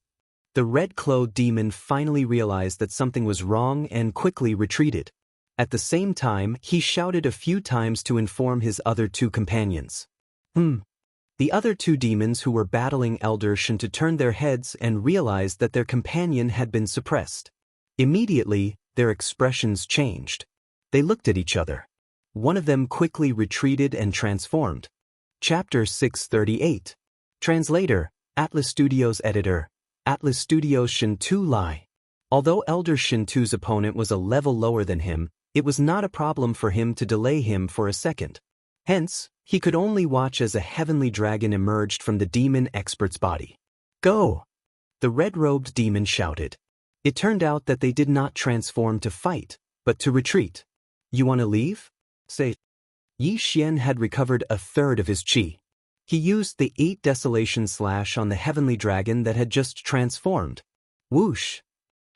The red-clothed demon finally realized that something was wrong and quickly retreated. At the same time, he shouted a few times to inform his other 2 companions. The other 2 demons who were battling Elder Shintu turned their heads and realized that their companion had been suppressed. Immediately, their expressions changed. They looked at each other. One of them quickly retreated and transformed. Chapter 638. Translator, Atlas Studios Editor, Atlas Studios Shintu Lai. Although Elder Shintu's opponent was a level lower than him, it was not a problem for him to delay him for a second. Hence, he could only watch as a heavenly dragon emerged from the demon expert's body. Go! The red-robed demon shouted. It turned out that they did not transform to fight, but to retreat. You want to leave? Say. Yi Xian had recovered a third of his chi. He used the 8 desolation slash on the heavenly dragon that had just transformed. Whoosh!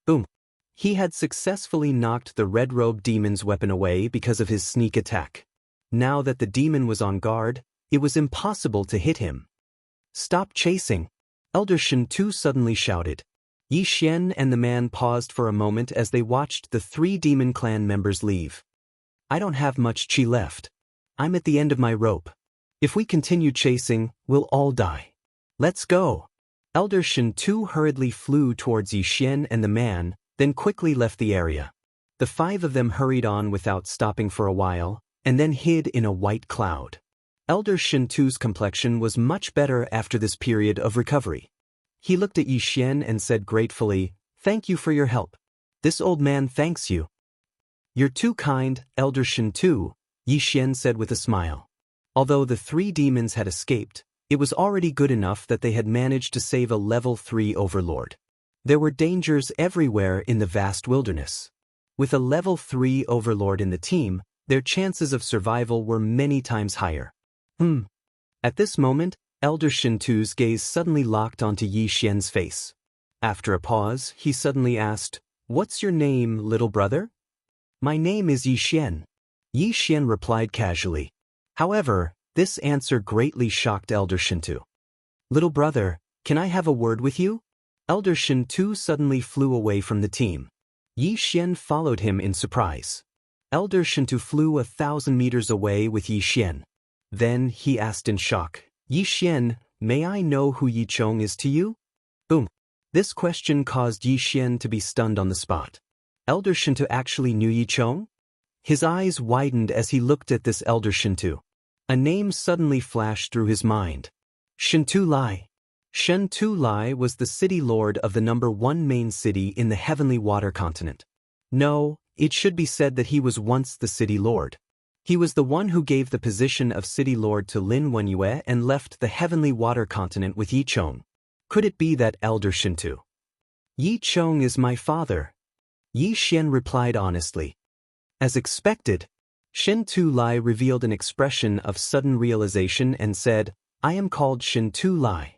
Boom! He had successfully knocked the red-robed demon's weapon away because of his sneak attack. Now that the demon was on guard, it was impossible to hit him. Stop chasing! Elder Shintu suddenly shouted. Yi Xian and the man paused for a moment as they watched the 3 demon clan members leave. I don't have much chi left. I'm at the end of my rope. If we continue chasing, we'll all die. Let's go. Elder Shintu hurriedly flew towards Yixian and the man, then quickly left the area. The five of them hurried on without stopping for a while, and then hid in a white cloud. Elder Shintu's complexion was much better after this period of recovery. He looked at Yixian and said gratefully, "Thank you for your help. This old man thanks you." "You're too kind, Elder Shintu," Yixian said with a smile. Although the three demons had escaped, it was already good enough that they had managed to save a level 3 overlord. There were dangers everywhere in the vast wilderness. With a level 3 overlord in the team, their chances of survival were many times higher. At this moment, Elder Shintu's gaze suddenly locked onto Yixian's face. After a pause, he suddenly asked, "What's your name, little brother?" "My name is Yixian," Yixian replied casually. However, this answer greatly shocked Elder Shintu. "Little brother, can I have a word with you?" Elder Shintu suddenly flew away from the team. Yixian followed him in surprise. Elder Shintu flew 1,000 meters away with Yixian. Then he asked in shock, "Yixian, may I know who Yichong is to you?" Boom. This question caused Yixian to be stunned on the spot. Elder Shintu actually knew Yichong? His eyes widened as he looked at this Elder Shintu. A name suddenly flashed through his mind. Shintu Lai. Shintu Lai was the city lord of the number 1 main city in the Heavenly Water continent. No, it should be said that he was once the city lord. He was the one who gave the position of city lord to Lin Wenyue and left the Heavenly Water continent with Yichong. Could it be that Elder Shintu? "Yichong is my father," Yixian replied honestly. As expected, Shintu Lai revealed an expression of sudden realization and said, "I am called Shintu Lai.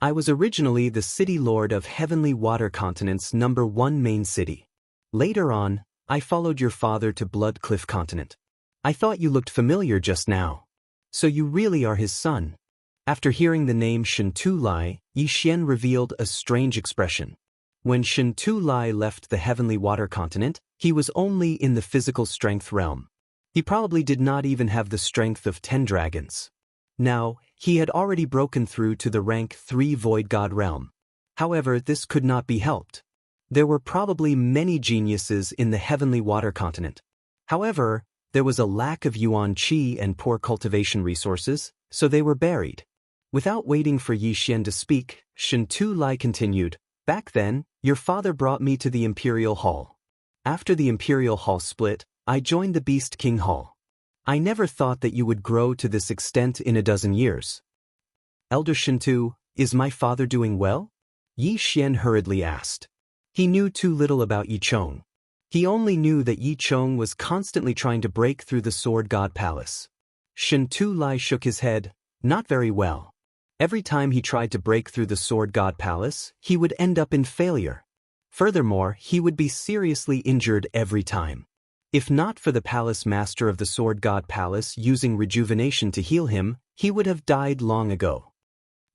I was originally the city lord of Heavenly Water Continent's number 1 main city. Later on, I followed your father to Blood Cliff Continent. I thought you looked familiar just now. So you really are his son." After hearing the name Shintu Lai, Yixian revealed a strange expression. When Shintu Lai left the Heavenly Water Continent, he was only in the physical strength realm. He probably did not even have the strength of 10 dragons. Now, he had already broken through to the rank 3 Void God realm. However, this could not be helped. There were probably many geniuses in the Heavenly Water Continent. However, there was a lack of yuan qi and poor cultivation resources, so they were buried. Without waiting for Yixian to speak, Shintu Lai continued, "Back then, your father brought me to the Imperial Hall. After the Imperial Hall split, I joined the Beast King Hall. I never thought that you would grow to this extent in a dozen years." "Elder Shintu, is my father doing well?" Yixian hurriedly asked. He knew too little about Yichong. He only knew that Yichong was constantly trying to break through the Sword God Palace. Shintu Lai shook his head, "Not very well. Every time he tried to break through the Sword God Palace, he would end up in failure. Furthermore, he would be seriously injured every time. If not for the Palace Master of the Sword God Palace using rejuvenation to heal him, he would have died long ago."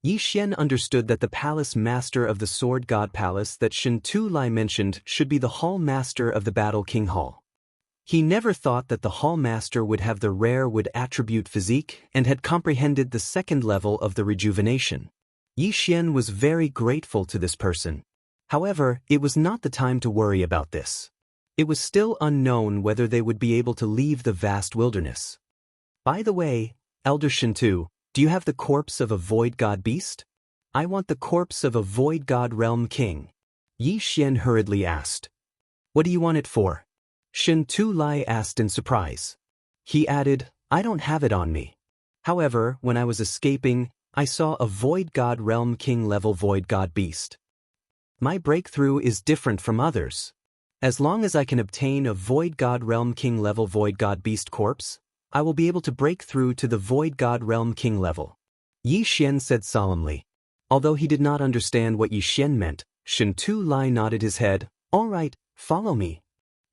Yixian understood that the Palace Master of the Sword God Palace that Shintu Lai mentioned should be the Hall Master of the Battle King Hall. He never thought that the Hall Master would have the rare wood attribute physique and had comprehended the second level of the rejuvenation. Yixian was very grateful to this person. However, it was not the time to worry about this. It was still unknown whether they would be able to leave the vast wilderness. "By the way, Elder Shintu, do you have the corpse of a Void God beast?" "I want the corpse of a Void God realm king," Yixian hurriedly asked. "What do you want it for?" Shintu Lai asked in surprise. He added, "I don't have it on me. However, when I was escaping, I saw a Void God realm king level Void God beast. My breakthrough is different from others. As long as I can obtain a Void God Realm King level Void God Beast corpse, I will be able to break through to the Void God Realm King level," Yixian said solemnly. Although he did not understand what Yixian meant, Shintu Lai nodded his head, "All right, follow me."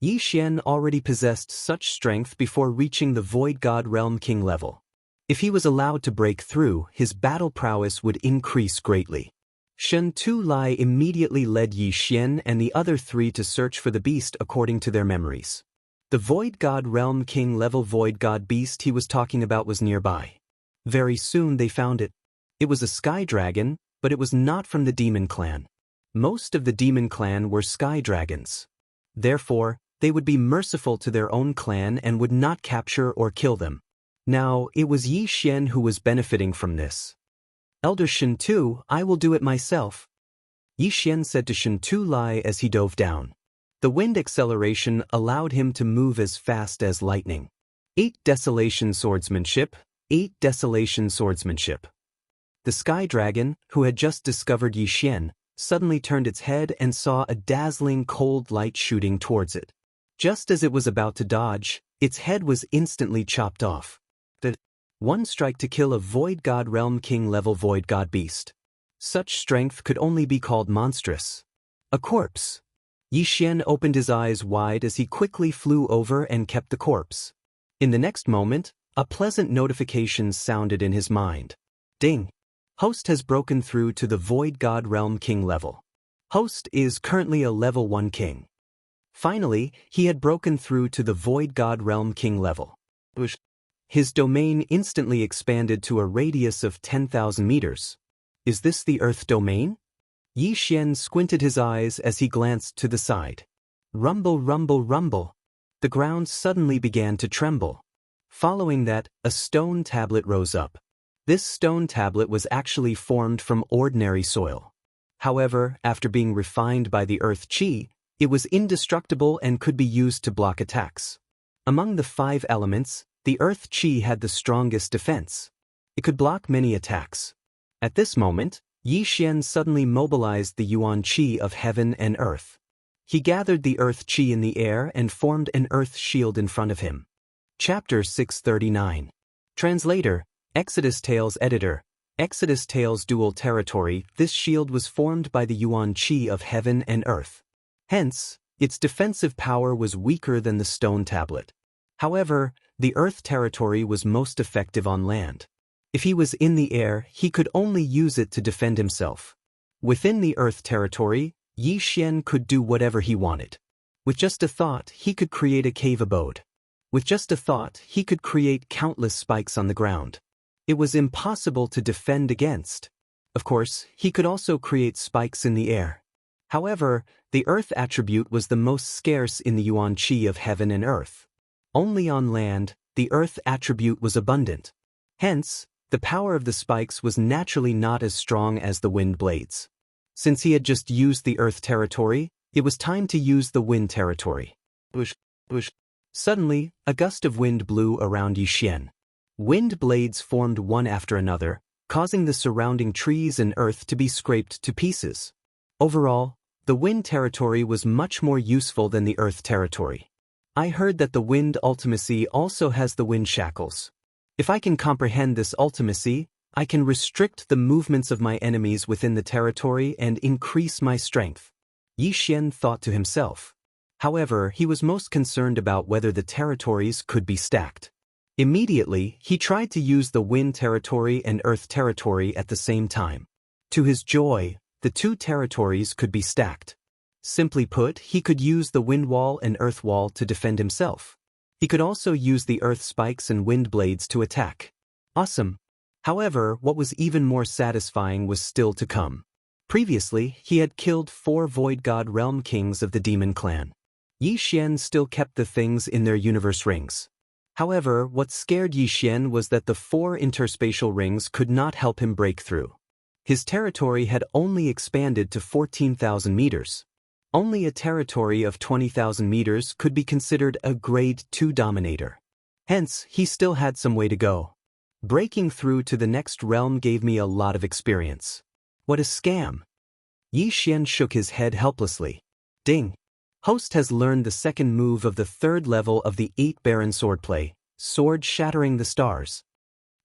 Yixian already possessed such strength before reaching the Void God Realm King level. If he was allowed to break through, his battle prowess would increase greatly. Shintu Lai immediately led Yixian and the other 3 to search for the beast according to their memories. The Void God Realm King level Void God beast he was talking about was nearby. Very soon they found it. It was a sky dragon, but it was not from the demon clan. Most of the demon clan were sky dragons. Therefore, they would be merciful to their own clan and would not capture or kill them. Now, it was Yi Xian who was benefiting from this. Elder Shen Tu, I will do it myself. Yi Xian said to Shen Tu Lai as he dove down. The wind acceleration allowed him to move as fast as lightning. 8 Desolation Swordsmanship, 8 Desolation Swordsmanship. The sky dragon, who had just discovered Yi Xian, suddenly turned its head and saw a dazzling cold light shooting towards it. Just as it was about to dodge, its head was instantly chopped off. One strike to kill a Void God Realm King level Void God beast. Such strength could only be called monstrous. A corpse. Yi Xian opened his eyes wide as he quickly flew over and kept the corpse. In the next moment, a pleasant notification sounded in his mind. Ding! Host has broken through to the Void God Realm King level. Host is currently a level 1 king. Finally, he had broken through to the Void God Realm King level. His domain instantly expanded to a radius of 10,000 meters. Is this the Earth domain? Yi Xian squinted his eyes as he glanced to the side. Rumble, rumble, rumble. The ground suddenly began to tremble. Following that, a stone tablet rose up. This stone tablet was actually formed from ordinary soil. However, after being refined by the Earth Qi, it was indestructible and could be used to block attacks. Among the 5 elements, the Earth Qi had the strongest defense. It could block many attacks. At this moment, Yi Xian suddenly mobilized the Yuan Qi of heaven and earth. He gathered the Earth Qi in the air and formed an earth shield in front of him. Chapter 639. Translator, Exodus Tales Editor, Exodus Tales Dual Territory. This shield was formed by the Yuan Qi of heaven and earth. Hence, its defensive power was weaker than the stone tablet. However, the earth territory was most effective on land. If he was in the air, he could only use it to defend himself. Within the earth territory, Yi Xian could do whatever he wanted. With just a thought, he could create a cave abode. With just a thought, he could create countless spikes on the ground. It was impossible to defend against. Of course, he could also create spikes in the air. However, the earth attribute was the most scarce in the Yuan Qi of heaven and earth. Only on land, the earth attribute was abundant. Hence, the power of the spikes was naturally not as strong as the wind blades. Since he had just used the earth territory, it was time to use the wind territory. Suddenly, a gust of wind blew around Yi Xian. Wind blades formed one after another, causing the surrounding trees and earth to be scraped to pieces. Overall, the wind territory was much more useful than the earth territory. I heard that the wind ultimacy also has the wind shackles. If I can comprehend this ultimacy, I can restrict the movements of my enemies within the territory and increase my strength. Yi Xian thought to himself. However, he was most concerned about whether the territories could be stacked. Immediately, he tried to use the wind territory and earth territory at the same time. To his joy, the 2 territories could be stacked. Simply put, he could use the wind wall and earth wall to defend himself. He could also use the earth spikes and wind blades to attack. Awesome! However, what was even more satisfying was still to come. Previously, he had killed 4 Void God Realm Kings of the Demon Clan. Yi Xian still kept the things in their universe rings. However, what scared Yi Xian was that the 4 interspatial rings could not help him break through. His territory had only expanded to 14,000 meters. Only a territory of 20,000 meters could be considered a Grade 2 Dominator. Hence, he still had some way to go. Breaking through to the next realm gave me a lot of experience. What a scam! Yi Xian shook his head helplessly. Ding! Host has learned the second move of the 3rd level of the 8 Baron Swordplay, Sword Shattering the Stars.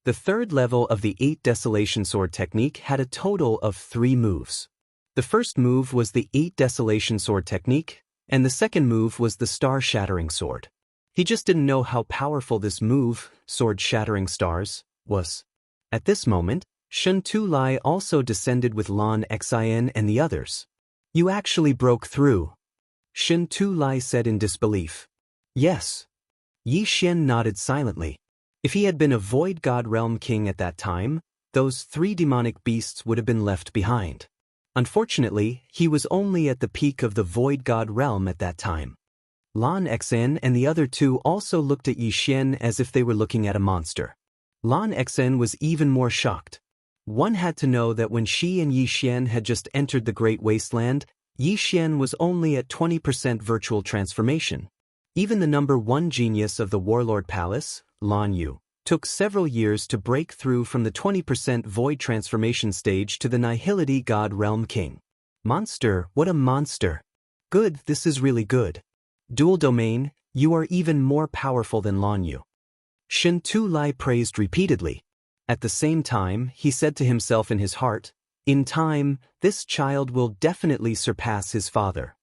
The 3rd level of the 8 Desolation Sword technique had a total of 3 moves. The first move was the 8 Desolation Sword technique, and the second move was the Star Shattering Sword. He just didn't know how powerful this move, Sword Shattering Stars, was. At this moment, Shen Tu Lai also descended with Lan Xin and the others. You actually broke through, Shen Tu Lai said in disbelief. Yes. Yi Xian nodded silently. If he had been a Void God Realm king at that time, those 3 demonic beasts would have been left behind. Unfortunately, he was only at the peak of the Void God Realm at that time. Lan Xen and the other 2 also looked at Yi Xian as if they were looking at a monster. Lan Xen was even more shocked. One had to know that when she and Yi Xian had just entered the Great Wasteland, Yi Xian was only at 20% virtual transformation. Even the number 1 genius of the Warlord Palace, Lan Yu, took several years to break through from the 20% void transformation stage to the Nihility God Realm King. Monster, what a monster. Good, this is really good. Dual Domain, you are even more powerful than Lan Yu. Shen Tu Lai praised repeatedly. At the same time, he said to himself in his heart, in time, this child will definitely surpass his father.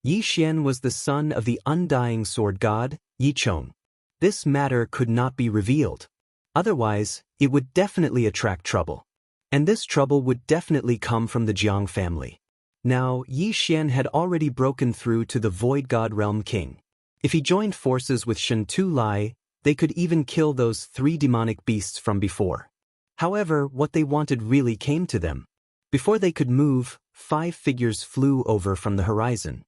Yi Xian was the son of the undying sword god, Yi Chong. This matter could not be revealed. Otherwise, it would definitely attract trouble. And this trouble would definitely come from the Jiang family. Now, Yi Xian had already broken through to the Void God Realm King. If he joined forces with Shen Tu Lai, they could even kill those 3 demonic beasts from before. However, what they wanted really came to them. Before they could move, 5 figures flew over from the horizon.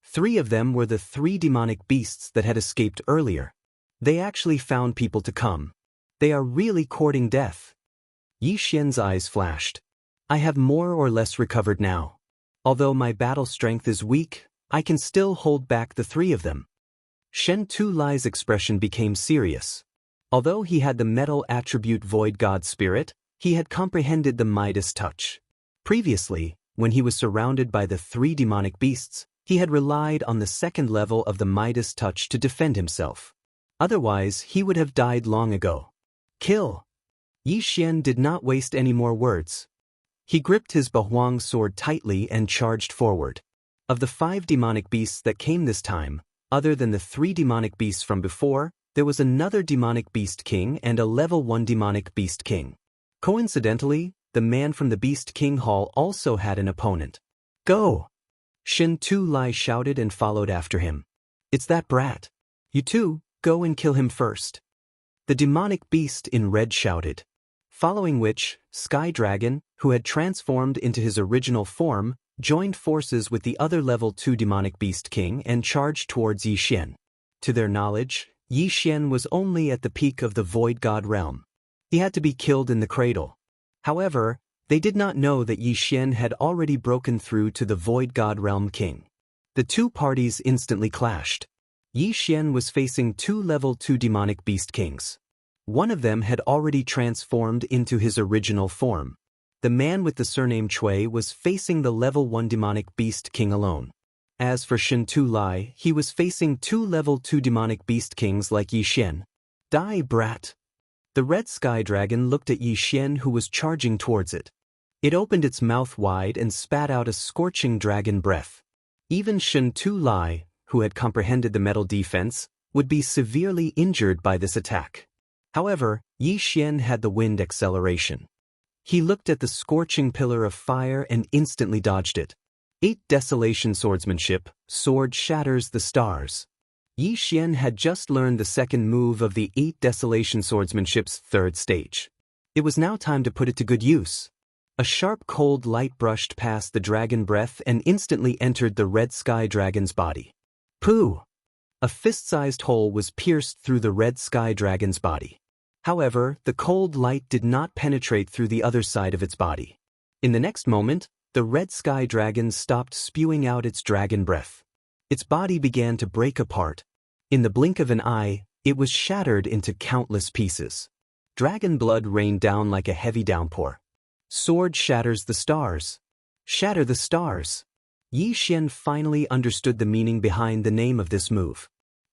3 of them were the 3 demonic beasts that had escaped earlier. They actually found people to come. They are really courting death. Yi Xian's eyes flashed. I have more or less recovered now. Although my battle strength is weak, I can still hold back the 3 of them. Shen Tu Lai's expression became serious. Although he had the metal attribute Void God Spirit, he had comprehended the Midas touch. Previously, when he was surrounded by the 3 demonic beasts, he had relied on the 2nd level of the Midas touch to defend himself. Otherwise, he would have died long ago. Kill! Yi Xian did not waste any more words. He gripped his Bahuang sword tightly and charged forward. Of the 5 demonic beasts that came this time, other than the 3 demonic beasts from before, there was another demonic beast king and a level 1 demonic beast king. Coincidentally, the man from the Beast King Hall also had an opponent. Go! Shen Tu Lai shouted and followed after him. It's that brat. You two, go and kill him first. The demonic beast in red shouted. Following which, Sky Dragon, who had transformed into his original form, joined forces with the other level 2 demonic beast king and charged towards Yi Xian. To their knowledge, Yi Xian was only at the peak of the Void God realm. He had to be killed in the cradle. However, they did not know that Yi Xian had already broken through to the Void God Realm King. The 2 parties instantly clashed. Yi Xian was facing 2 level 2 demonic beast kings. One of them had already transformed into his original form. The man with the surname Chui was facing the level 1 demonic beast king alone. As for Shen Tu Lai, he was facing 2 level 2 demonic beast kings like Yi Xian. Die, brat! The red sky dragon looked at Yi Xian, who was charging towards it. It opened its mouth wide and spat out a scorching dragon breath. Even Shen Tu Lai, who had comprehended the metal defense, would be severely injured by this attack. However, Yi Xian had the wind acceleration. He looked at the scorching pillar of fire and instantly dodged it. 8 Desolation Swordsmanship, sword shatters the stars. Yi Xian had just learned the 2nd move of the 8 Desolation Swordsmanship's 3rd stage. It was now time to put it to good use. A sharp cold light brushed past the dragon breath and instantly entered the red sky dragon's body. Pooh! A fist-sized hole was pierced through the red sky dragon's body. However, the cold light did not penetrate through the other side of its body. In the next moment, the red sky dragon stopped spewing out its dragon breath. Its body began to break apart. In the blink of an eye, it was shattered into countless pieces. Dragon blood rained down like a heavy downpour. Sword shatters the stars. Shatter the stars. Yi Xian finally understood the meaning behind the name of this move.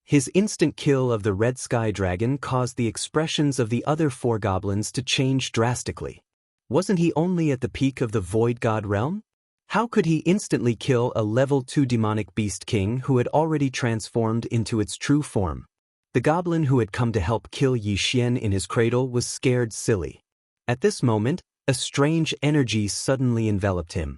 His instant kill of the red sky dragon caused the expressions of the other 4 goblins to change drastically. Wasn't he only at the peak of the Void God realm? How could he instantly kill a level 2 demonic beast king who had already transformed into its true form? The goblin who had come to help kill Yi Xian in his cradle was scared silly. At this moment, a strange energy suddenly enveloped him.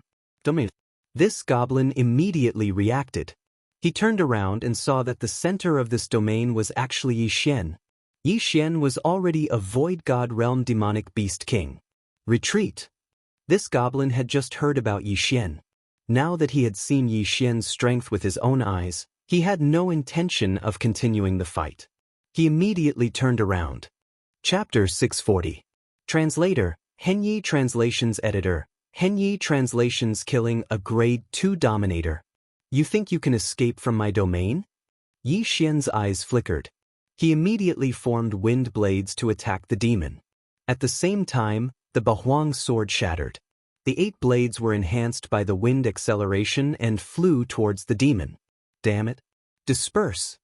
This goblin immediately reacted. He turned around and saw that the center of this domain was actually Yixian. Yixian was already a void god realm demonic beast king. Retreat. This goblin had just heard about Yixian. Now that he had seen Yixian's strength with his own eyes, he had no intention of continuing the fight. He immediately turned around. Chapter 640. Translator, Henyi Translations Editor, Henyi Translations Killing a Grade 2 Dominator. You think you can escape from my domain? Yixian's eyes flickered. He immediately formed wind blades to attack the demon. At the same time, the Bahuang sword shattered. The 8 blades were enhanced by the wind acceleration and flew towards the demon. Damn it. Disperse.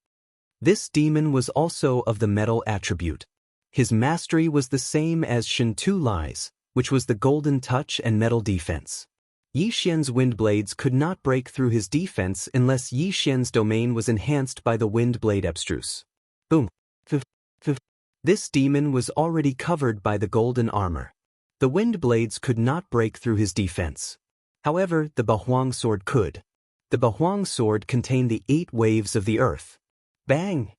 This demon was also of the metal attribute. His mastery was the same as Shintu Lai's, which was the golden touch and metal defense. Yixian's wind blades could not break through his defense unless Yixian's domain was enhanced by the wind blade abstruse. Boom. This demon was already covered by the golden armor. The wind blades could not break through his defense. However, the Bahuang sword could. The Bahuang sword contained the 8 waves of the earth. Bang!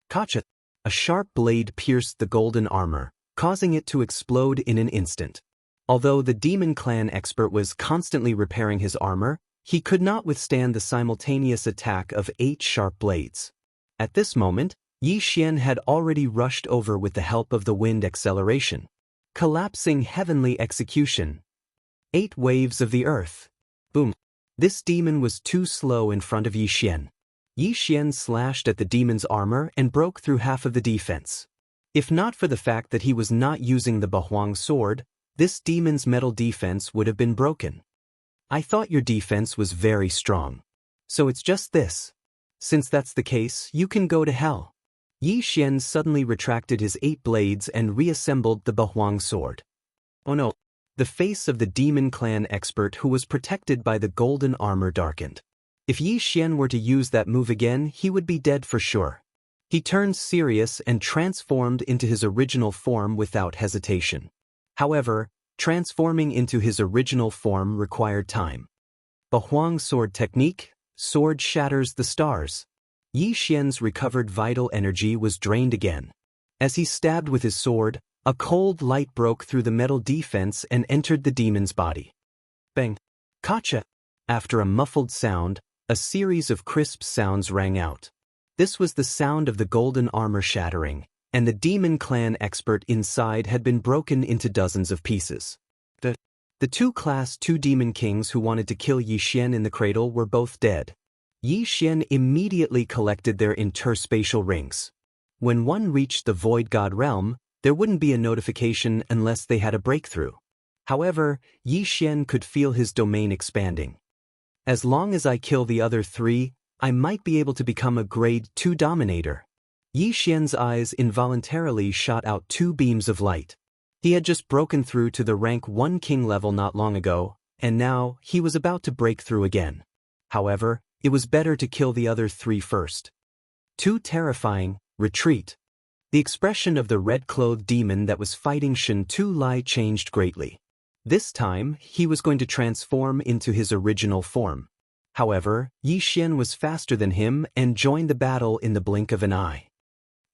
Kacha! A sharp blade pierced the golden armor, causing it to explode in an instant. Although the demon clan expert was constantly repairing his armor, he could not withstand the simultaneous attack of 8 sharp blades. At this moment, Yixian had already rushed over with the help of the wind acceleration. Collapsing heavenly execution. 8 waves of the earth. Boom. This demon was too slow in front of Yixian. Yixian slashed at the demon's armor and broke through half of the defense. If not for the fact that he was not using the Bahuang sword, this demon's metal defense would have been broken. I thought your defense was very strong. So it's just this. Since that's the case, you can go to hell. Yixian suddenly retracted his 8 blades and reassembled the Bahuang sword. Oh no. The face of the demon clan expert who was protected by the golden armor darkened. If Yixian were to use that move again, he would be dead for sure. He turned serious and transformed into his original form without hesitation. However, transforming into his original form required time. Bahuang sword technique, sword shatters the stars. Yixian's recovered vital energy was drained again. As he stabbed with his sword, a cold light broke through the metal defense and entered the demon's body. Bang! Kacha! After a muffled sound, a series of crisp sounds rang out. This was the sound of the golden armor shattering, and the demon clan expert inside had been broken into dozens of pieces. The 2 Class 2 demon kings who wanted to kill Yixian in the cradle were both dead. Yixian immediately collected their interspatial rings. When one reached the void god realm, there wouldn't be a notification unless they had a breakthrough. However, Yixian could feel his domain expanding. As long as I kill the other 3, I might be able to become a grade 2 dominator. Yixian's eyes involuntarily shot out 2 beams of light. He had just broken through to the rank 1 king level not long ago, and now he was about to break through again. However, it was better to kill the other 3 first. Too terrifying. Retreat. The expression of the red-clothed demon that was fighting Shintu Lai changed greatly. This time, he was going to transform into his original form. However, Yixian was faster than him and joined the battle in the blink of an eye.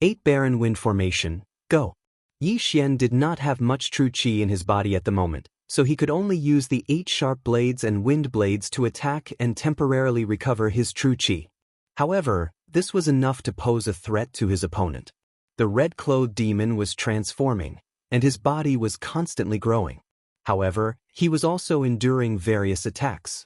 8 Baron Wind Formation, go. Yixian did not have much true qi in his body at the moment, so he could only use the 8 sharp blades and wind blades to attack and temporarily recover his true qi. However, this was enough to pose a threat to his opponent. The red-clothed demon was transforming, and his body was constantly growing. However, he was also enduring various attacks.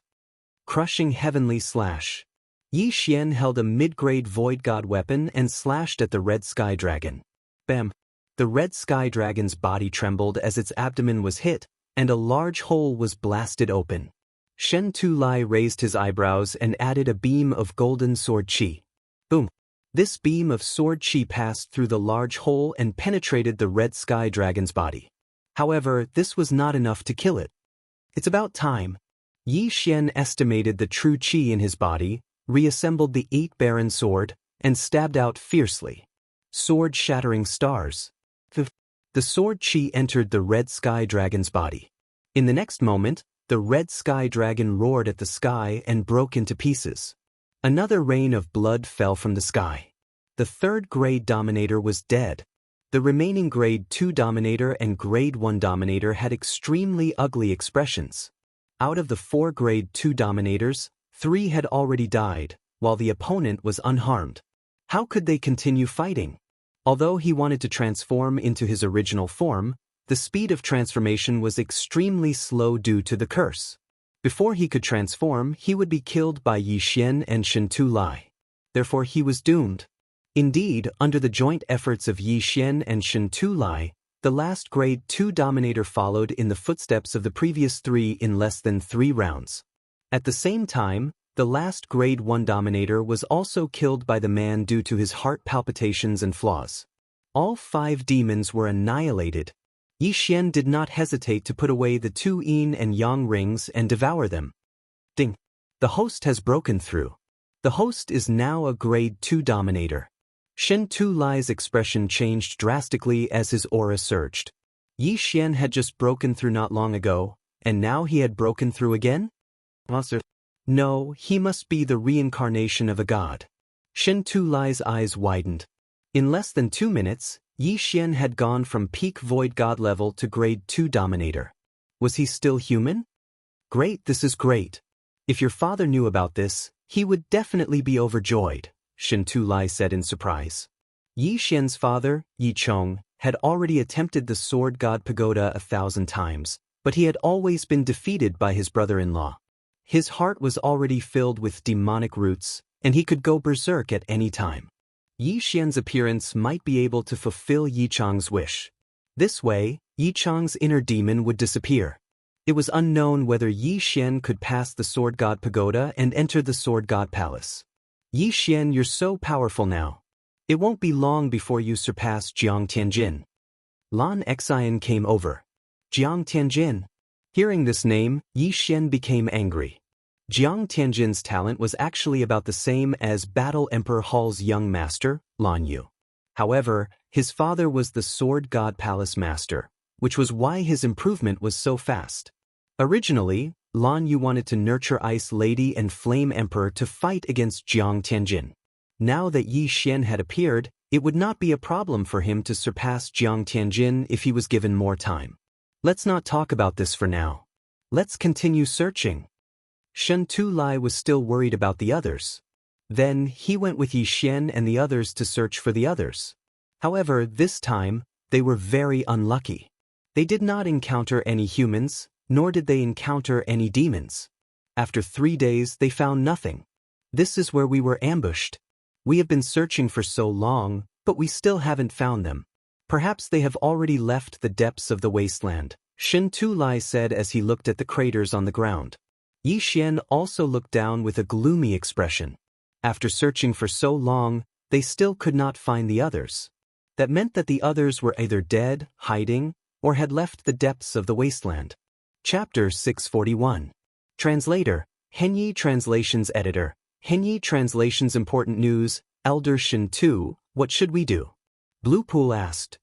Crushing Heavenly Slash. Yixian held a mid-grade Void God weapon and slashed at the Red Sky Dragon. Bam! The Red Sky Dragon's body trembled as its abdomen was hit, and a large hole was blasted open. Shen Tu Lai raised his eyebrows and added a beam of golden sword qi. Boom! This beam of sword qi passed through the large hole and penetrated the Red Sky Dragon's body. However, this was not enough to kill it. It's about time. Yixian estimated the true qi in his body, reassembled the 8 Baron sword, and stabbed out fiercely. Sword shattering stars. The sword qi entered the Red Sky Dragon's body. In the next moment, the Red Sky Dragon roared at the sky and broke into pieces. Another rain of blood fell from the sky. The third grade dominator was dead. The remaining grade 2 dominator and grade 1 dominator had extremely ugly expressions. Out of the 4 grade 2 dominators, 3 had already died, while the opponent was unharmed. How could they continue fighting? Although he wanted to transform into his original form, the speed of transformation was extremely slow due to the curse. Before he could transform, he would be killed by Yi Xian and Shen Tulai. Therefore he was doomed. Indeed, under the joint efforts of Yi Xian and Shen Tulai, the last grade 2 dominator followed in the footsteps of the previous 3 in less than 3 rounds. At the same time, the last grade 1 dominator was also killed by the man due to his heart palpitations and flaws. All 5 demons were annihilated. Yi Xian did not hesitate to put away the 2 yin and yang rings and devour them. Ding! The host has broken through. The host is now a grade 2 dominator. Shen Tulai's expression changed drastically as his aura surged. Yi Xian had just broken through not long ago, and now he had broken through again? No, he must be the reincarnation of a god. Shen Tulai's eyes widened. In less than 2 minutes, Yi Xian had gone from peak void god level to grade 2 dominator. Was he still human? Great, this is great. If your father knew about this, he would definitely be overjoyed, Shen Tulai said in surprise. Yi Xian's father, Yi Chong, had already attempted the sword god pagoda 1,000 times, but he had always been defeated by his brother-in-law. His heart was already filled with demonic roots, and he could go berserk at any time. Yi Xian's appearance might be able to fulfill Yi Chong's wish. This way, Yi Chong's inner demon would disappear. It was unknown whether Yi Xian could pass the sword god pagoda and enter the sword god palace. Yi Xian, you're so powerful now. It won't be long before you surpass Jiang Tianjin. Lan Xian came over. Jiang Tianjin. Hearing this name, Yi Xian became angry. Jiang Tianjin's talent was actually about the same as Battle Emperor Hall's young master, Lan Yu. However, his father was the Sword God Palace master, which was why his improvement was so fast. Originally, Lan Yu wanted to nurture Ice Lady and Flame Emperor to fight against Jiang Tianjin. Now that Yi Xian had appeared, it would not be a problem for him to surpass Jiang Tianjin if he was given more time. Let's not talk about this for now. Let's continue searching. Shen Tulai was still worried about the others. Then he went with Yi Xian and the others to search for the others. However, this time, they were very unlucky. They did not encounter any humans, nor did they encounter any demons. After 3 days, they found nothing. This is where we were ambushed. We have been searching for so long, but we still haven't found them. Perhaps they have already left the depths of the wasteland, Shen Tulai said as he looked at the craters on the ground. Yi Xian also looked down with a gloomy expression. After searching for so long, they still could not find the others. That meant that the others were either dead, hiding, or had left the depths of the wasteland. Chapter 641. Translator, Henyi Translations Editor, Henyi Translations Important News, Elder Shen Tu, what should we do? Bluepool asked.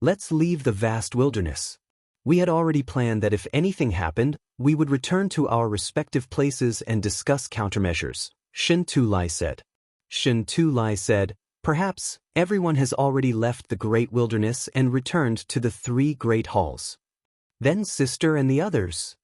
Let's leave the vast wilderness. We had already planned that if anything happened, we would return to our respective places and discuss countermeasures, Shen Tulai said. Shen Tulai said, perhaps everyone has already left the great wilderness and returned to the 3 great halls. Then sister and the others.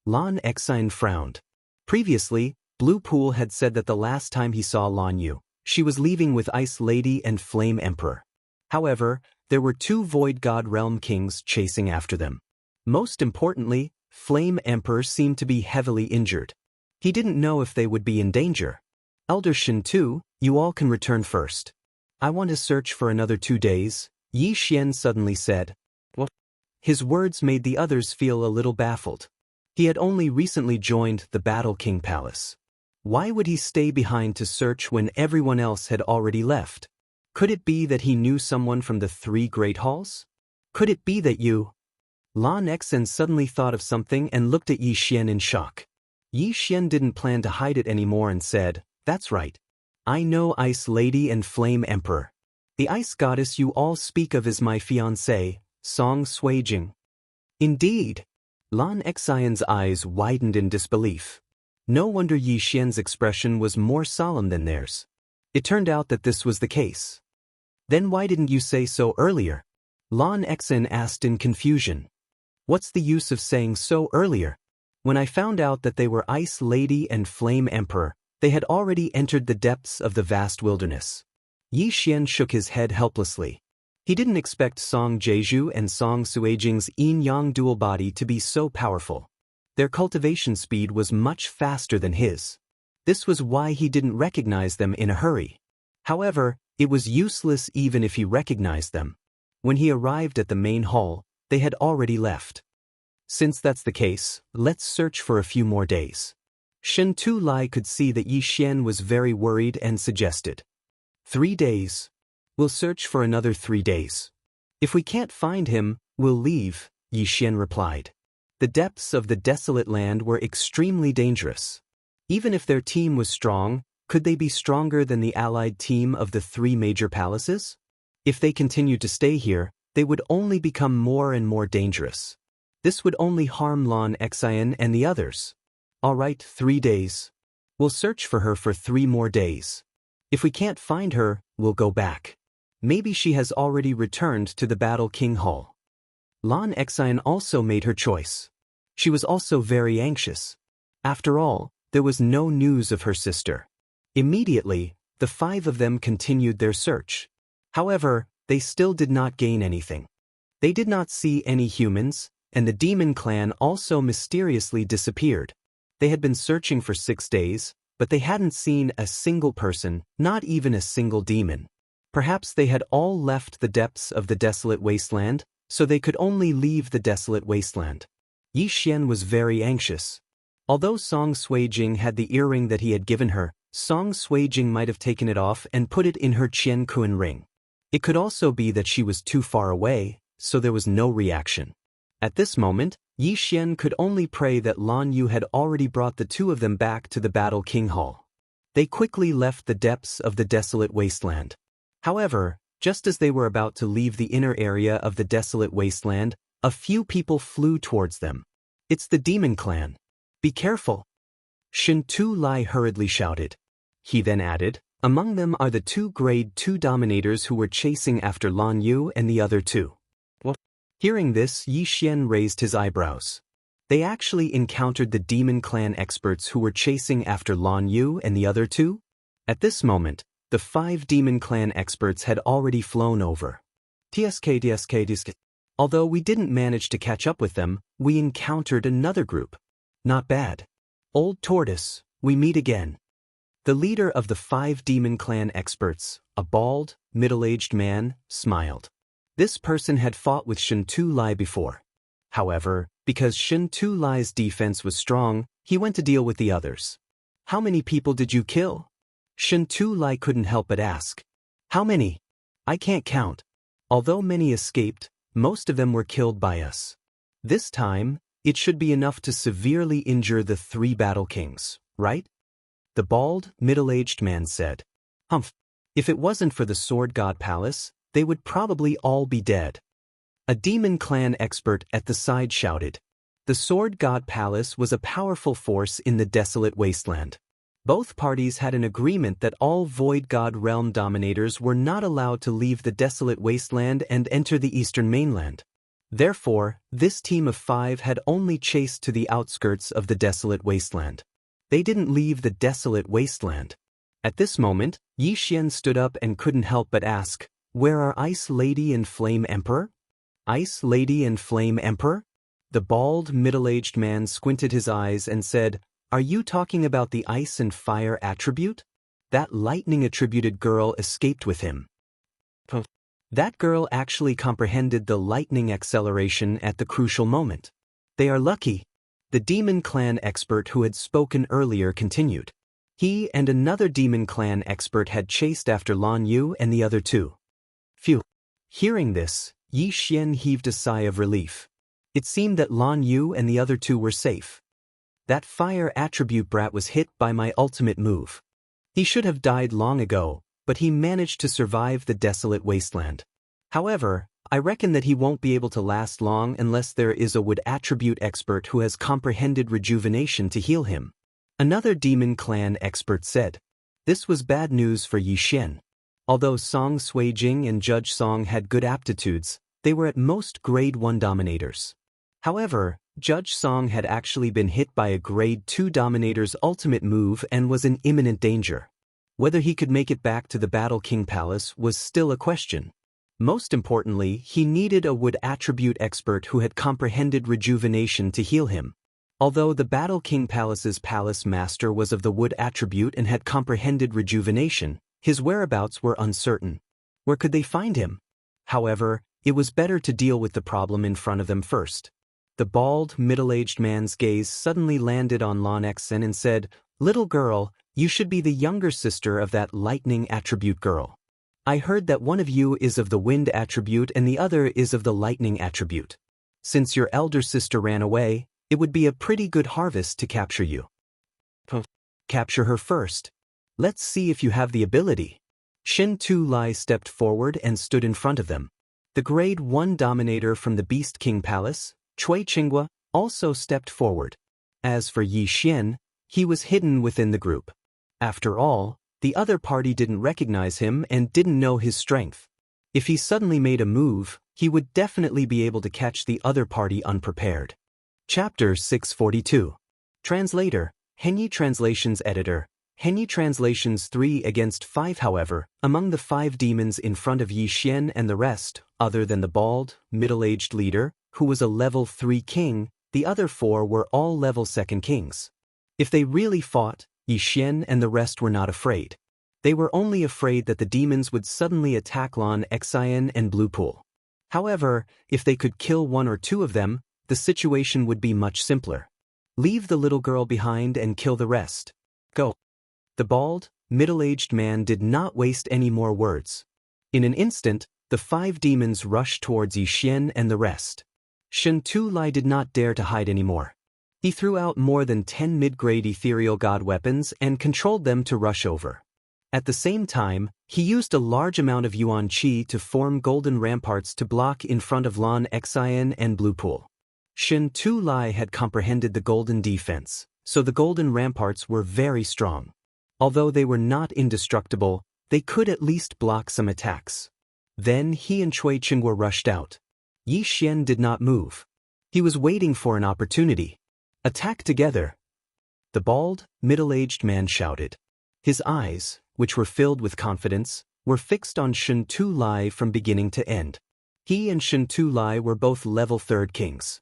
Lan Xian frowned. Previously, Bluepool had said that the last time he saw Lan Yu, she was leaving with Ice Lady and Flame Emperor. However, there were 2 Void God Realm Kings chasing after them. Most importantly, Flame Emperor seemed to be heavily injured. He didn't know if they would be in danger. Elder Shen Tu, you all can return first. I want to search for another 2 days, Yi Xian suddenly said. What? His words made the others feel a little baffled. He had only recently joined the Battle King Palace. Why would he stay behind to search when everyone else had already left? Could it be that he knew someone from the 3 great halls? Could it be that you... Lan Xian suddenly thought of something and looked at Yi Xian in shock. Yi Xian didn't plan to hide it anymore and said, that's right. I know Ice Lady and Flame Emperor. The ice goddess you all speak of is my fiancée, Song Suijing. Indeed. Lan Xian's eyes widened in disbelief. No wonder Yi Xian's expression was more solemn than theirs. It turned out that this was the case. Then why didn't you say so earlier? Lan Xen asked in confusion. What's the use of saying so earlier? When I found out that they were Ice Lady and Flame Emperor, they had already entered the depths of the vast wilderness. Yi Xian shook his head helplessly. He didn't expect Song Jeju and Song Suijing's yin-yang dual body to be so powerful. Their cultivation speed was much faster than his. This was why he didn't recognize them in a hurry. However, it was useless even if he recognized them. When he arrived at the main hall, they had already left. Since that's the case, let's search for a few more days. Shen Tu Lai could see that Yi Xian was very worried and suggested. 3 days. We'll search for another 3 days. If we can't find him, we'll leave, Yi Xian replied. The depths of the desolate land were extremely dangerous. Even if their team was strong, could they be stronger than the allied team of the 3 major palaces? If they continued to stay here, they would only become more and more dangerous. This would only harm Lan Xian and the others. All right, 3 days. We'll search for her for 3 more days. If we can't find her, we'll go back. Maybe she has already returned to the Battle King Hall. Lan Xian also made her choice. She was also very anxious. After all, there was no news of her sister. Immediately, the 5 of them continued their search. However, they still did not gain anything. They did not see any humans, and the demon clan also mysteriously disappeared. They had been searching for 6 days, but they hadn't seen a single person, not even a single demon. Perhaps they had all left the depths of the desolate wasteland, so they could only leave the desolate wasteland. Yi Xian was very anxious. Although Song Suijing had the earring that he had given her, Song Suijing might have taken it off and put it in her Qian Kun ring. It could also be that she was too far away, so there was no reaction. At this moment, Yi Xian could only pray that Lan Yu had already brought the 2 of them back to the Battle King Hall. They quickly left the depths of the desolate wasteland. However, just as they were about to leave the inner area of the desolate wasteland, a few people flew towards them. It's the demon clan. Be careful. Shen Tu Lai hurriedly shouted. He then added, among them are the 2 grade 2 dominators who were chasing after Lan Yu and the other 2. What? Hearing this, Yi Xian raised his eyebrows. They actually encountered the demon clan experts who were chasing after Lan Yu and the other 2? At this moment, the 5 demon clan experts had already flown over. TSK. Although we didn't manage to catch up with them, we encountered another group. Not bad. Old Tortoise, we meet again. The leader of the 5 demon clan experts, a bald, middle-aged man, smiled. This person had fought with Shen Tu Lai before. However, because Shen Tu Lai's defense was strong, he went to deal with the others. How many people did you kill? Shen Tu Lai couldn't help but ask. How many? I can't count. Although many escaped, most of them were killed by us. This time, it should be enough to severely injure the 3 battle kings, right? The bald, middle-aged man said. Humph. If it wasn't for the Sword God Palace, they would probably all be dead. A demon clan expert at the side shouted. The Sword God Palace was a powerful force in the desolate wasteland. Both parties had an agreement that all Void God Realm dominators were not allowed to leave the desolate wasteland and enter the eastern mainland. Therefore, this team of 5 had only chased to the outskirts of the desolate wasteland. They didn't leave the desolate wasteland. At this moment, Yi Xian stood up and couldn't help but ask, where are Ice Lady and Flame Emperor? Ice Lady and Flame Emperor? The bald, middle-aged man squinted his eyes and said, are you talking about the ice and fire attribute? That lightning-attributed girl escaped with him. That girl actually comprehended the lightning acceleration at the crucial moment. They are lucky. The demon clan expert who had spoken earlier continued. He and another demon clan expert had chased after Lan Yu and the other 2. Phew. Hearing this, Yi Xian heaved a sigh of relief. It seemed that Lan Yu and the other 2 were safe. That fire attribute brat was hit by my ultimate move. He should have died long ago, but he managed to survive the desolate wasteland. However, I reckon that he won't be able to last long unless there is a wood attribute expert who has comprehended rejuvenation to heal him. Another demon clan expert said. This was bad news for Yi Xian. Although Song Suijing and Judge Song had good aptitudes, they were at most grade 1 dominators. However, Judge Song had actually been hit by a grade 2 dominator's ultimate move and was in imminent danger. Whether he could make it back to the Battle King Palace was still a question. Most importantly, he needed a wood attribute expert who had comprehended rejuvenation to heal him. Although the Battle King Palace's palace master was of the wood attribute and had comprehended rejuvenation, his whereabouts were uncertain. Where could they find him? However, it was better to deal with the problem in front of them first. The bald, middle-aged man's gaze suddenly landed on Lan Xen and said, "Little girl, you should be the younger sister of that lightning attribute girl. I heard that one of you is of the wind attribute and the other is of the lightning attribute. Since your elder sister ran away, it would be a pretty good harvest to capture you. Capture her first. Let's see if you have the ability." Shin Tu Lai stepped forward and stood in front of them. The grade 1 dominator from the Beast King Palace, Chui Qinghua, also stepped forward. As for Yi Xian, he was hidden within the group. After all, the other party didn't recognize him and didn't know his strength. If he suddenly made a move, he would definitely be able to catch the other party unprepared. Chapter 642. Translator, Henyi Translations Editor, Henyi Translations 3 against 5. However, among the 5 demons in front of Yi Xian and the rest, other than the bald, middle-aged leader, who was a level 3 king, the other 4 were all level 2nd kings. If they really fought, Yi Xian and the rest were not afraid. They were only afraid that the demons would suddenly attack Lan Xian and Blue Pool. However, if they could kill 1 or 2 of them, the situation would be much simpler. Leave the little girl behind and kill the rest. Go. The bald, middle-aged man did not waste any more words. In an instant, the 5 demons rushed towards Yi Xian and the rest. Shin Tu Lai did not dare to hide anymore. He threw out more than 10 mid-grade ethereal god weapons and controlled them to rush over. At the same time, he used a large amount of Yuan Qi to form golden ramparts to block in front of Lan Xian and Blue Pool. Shin Tu Lai had comprehended the golden defense, so the golden ramparts were very strong. Although they were not indestructible, they could at least block some attacks. Then he and Chui Qinghua rushed out. Yi Xian did not move. He was waiting for an opportunity. Attack together. The bald, middle-aged man shouted. His eyes, which were filled with confidence, were fixed on Shin Tu Lai from beginning to end. He and Shin Tu Lai were both level 3rd kings.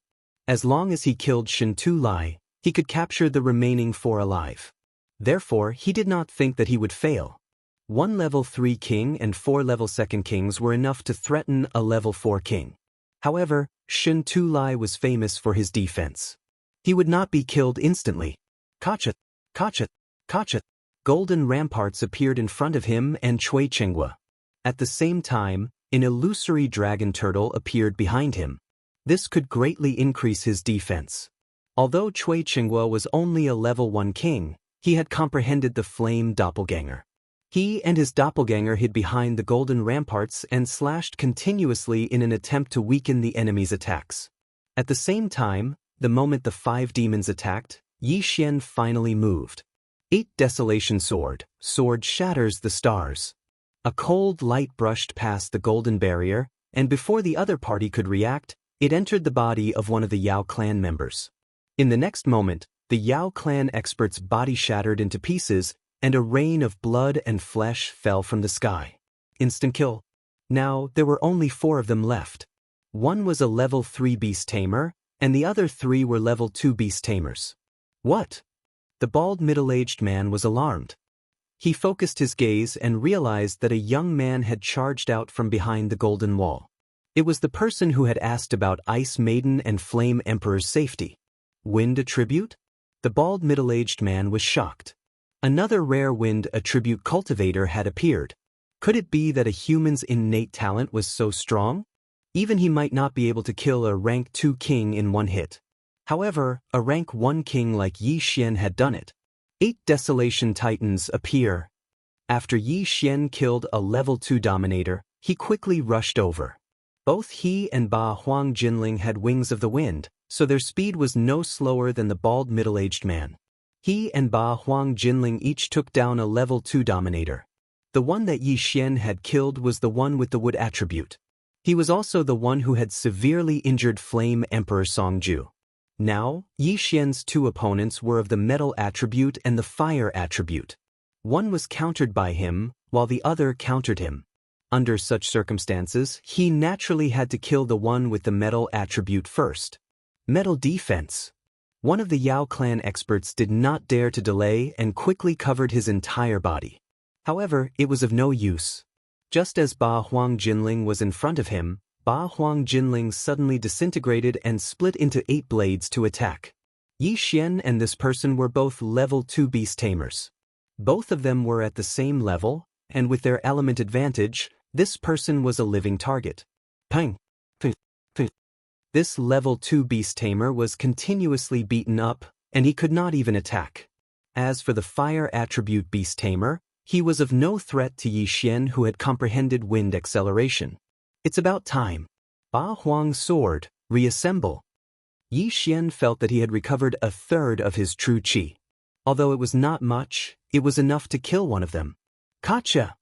As long as he killed Shin Tu Lai, he could capture the remaining 4 alive. Therefore, he did not think that he would fail. 1 level 3 king and 4 level 2nd kings were enough to threaten a level 4 king. However, Shin Tu Lai was famous for his defense. He would not be killed instantly. Kachat, kachat, kachat. Golden ramparts appeared in front of him and Chui Qinghua. At the same time, an illusory dragon turtle appeared behind him. This could greatly increase his defense. Although Chui Qinghua was only a level 1 king, he had comprehended the flame doppelganger. He and his doppelganger hid behind the golden ramparts and slashed continuously in an attempt to weaken the enemy's attacks. At the same time, the moment the 5 demons attacked, Yi Xian finally moved. 8 Desolation Sword. Sword shatters the stars. A cold light brushed past the golden barrier, and before the other party could react, it entered the body of one of the Yao clan members. In the next moment, the Yao clan expert's body shattered into pieces, and a rain of blood and flesh fell from the sky. Instant kill. Now, there were only 4 of them left. 1 was a level 3 beast tamer, and the other 3 were level 2 beast tamers. What? The bald middle-aged man was alarmed. He focused his gaze and realized that a young man had charged out from behind the golden wall. It was the person who had asked about Ice Maiden and Flame Emperor's safety. Wind attribute? The bald middle-aged man was shocked. Another rare wind attribute cultivator had appeared. Could it be that a human's innate talent was so strong? Even he might not be able to kill a rank 2 king in 1 hit. However, a rank 1 king like Yi Xian had done it. 8 Desolation Titans appear. After Yi Xian killed a level 2 dominator, he quickly rushed over. Both he and Ba Huang Jinling had wings of the wind, so their speed was no slower than the bald middle-aged man. He and Ba Huang Jinling each took down a level 2 dominator. The one that Yi Xian had killed was the one with the wood attribute. He was also the one who had severely injured Flame Emperor Songju. Now, Yi Xian's two opponents were of the metal attribute and the fire attribute. One was countered by him, while the other countered him. Under such circumstances, he naturally had to kill the one with the metal attribute first. Metal defense. One of the Yao clan experts did not dare to delay and quickly covered his entire body. However, it was of no use. Just as Ba Huang Jinling was in front of him, Ba Huang Jinling suddenly disintegrated and split into 8 blades to attack. Yi Xian and this person were both level 2 beast tamers. Both of them were at the same level, and with their element advantage, this person was a living target. Pang! Pang! Pang! This level 2 beast tamer was continuously beaten up, and he could not even attack. As for the fire attribute beast tamer, he was of no threat to Yi Xian, who had comprehended wind acceleration. It's about time. Ba Huang's sword, reassemble. Yi Xian felt that he had recovered a third of his true qi. Although it was not much, it was enough to kill one of them. Gotcha!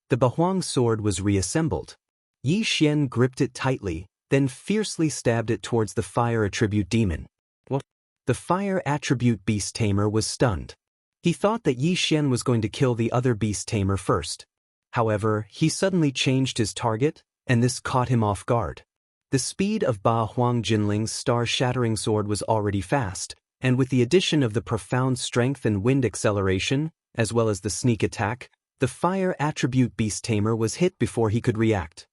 The Ba Huang sword was reassembled. Yi Xian gripped it tightly, then fiercely stabbed it towards the fire attribute demon. What? The fire attribute beast tamer was stunned. He thought that Yi Xian was going to kill the other beast tamer first. However, he suddenly changed his target, and this caught him off guard. The speed of Ba Huang Jinling's star-shattering sword was already fast, and with the addition of the profound strength and wind acceleration, as well as the sneak attack, the fire attribute beast tamer was hit before he could react.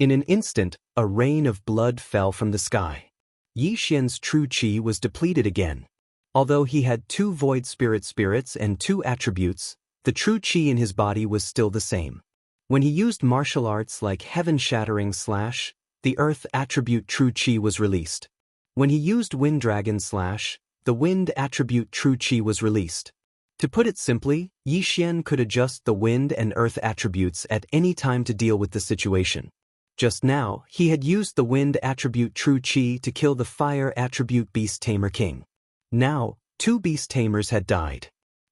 In an instant, a rain of blood fell from the sky. Yi Xian's true qi was depleted again. Although he had 2 void spirits and 2 attributes, the true qi in his body was still the same. When he used martial arts like heaven-shattering slash, the earth attribute true qi was released. When he used wind dragon slash, the wind attribute true qi was released. To put it simply, Yi Xian could adjust the wind and earth attributes at any time to deal with the situation. Just now, he had used the wind attribute true qi to kill the fire attribute beast tamer king. Now, 2 beast tamers had died.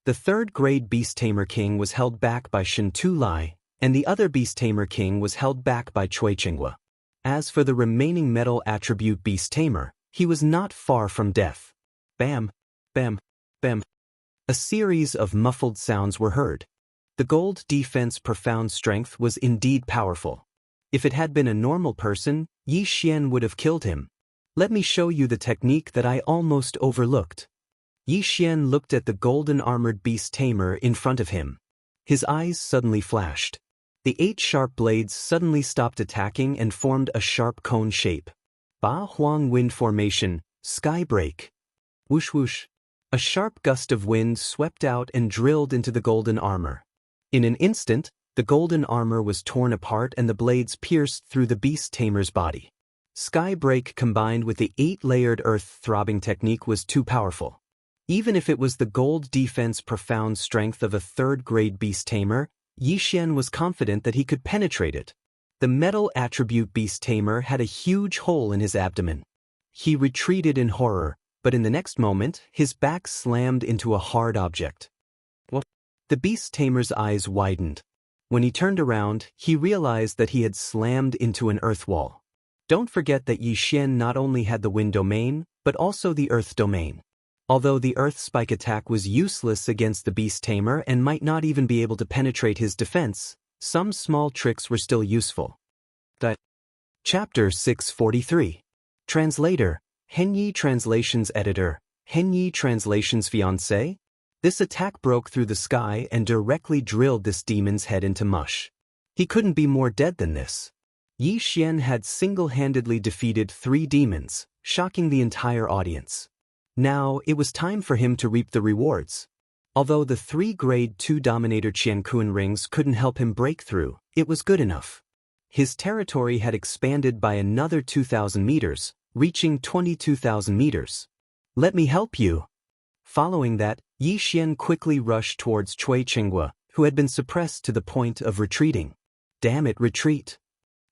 The 3rd grade beast tamer king was held back by Shen Tu Lai, and the other beast tamer king was held back by Cui Qinghua. As for the remaining metal attribute beast tamer, he was not far from death. Bam! Bam! Bam! A series of muffled sounds were heard. The gold defense profound strength was indeed powerful. If it had been a normal person, Yi Xian would have killed him. Let me show you the technique that I almost overlooked. Yi Xian looked at the golden armored beast tamer in front of him. His eyes suddenly flashed. The 8 sharp blades suddenly stopped attacking and formed a sharp cone shape. Ba Huang wind formation, sky break. Whoosh whoosh. A sharp gust of wind swept out and drilled into the golden armor. In an instant, the golden armor was torn apart and the blades pierced through the beast tamer's body. Sky break combined with the 8-layered earth throbbing technique was too powerful. Even if it was the gold defense profound strength of a 3rd grade beast tamer, Yi Xian was confident that he could penetrate it. The metal attribute beast tamer had a huge hole in his abdomen. He retreated in horror, but in the next moment, his back slammed into a hard object. What? The beast tamer's eyes widened. When he turned around, he realized that he had slammed into an earth wall. Don't forget that Yi Xian not only had the wind domain, but also the earth domain. Although the earth spike attack was useless against the beast tamer and might not even be able to penetrate his defense, some small tricks were still useful. Chapter 643. Translator, Henyi Translations Editor, Henyi Translations Fiancé? This attack broke through the sky and directly drilled this demon's head into mush. He couldn't be more dead than this. Yi Xian had single-handedly defeated 3 demons, shocking the entire audience. Now, it was time for him to reap the rewards. Although the 3 grade 2 Dominator Qiankuan rings couldn't help him break through, it was good enough. His territory had expanded by another 2,000 meters, reaching 22,000 meters. Let me help you. Following that, Yi Xian quickly rushed towards Cui Qinghua, who had been suppressed to the point of retreating. Damn it, retreat.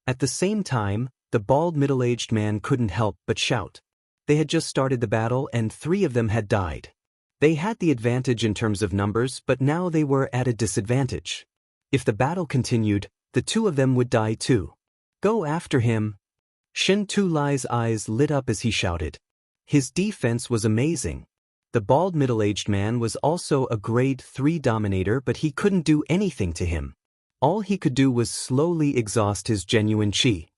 At the same time, the bald middle-aged man couldn't help but shout. They had just started the battle and 3 of them had died. They had the advantage in terms of numbers, but now they were at a disadvantage. If the battle continued, the two of them would die too. Go after him. Shen Tulai's eyes lit up as he shouted. His defense was amazing. The bald middle-aged man was also a grade 3 dominator, but he couldn't do anything to him. All he could do was slowly exhaust his genuine qi.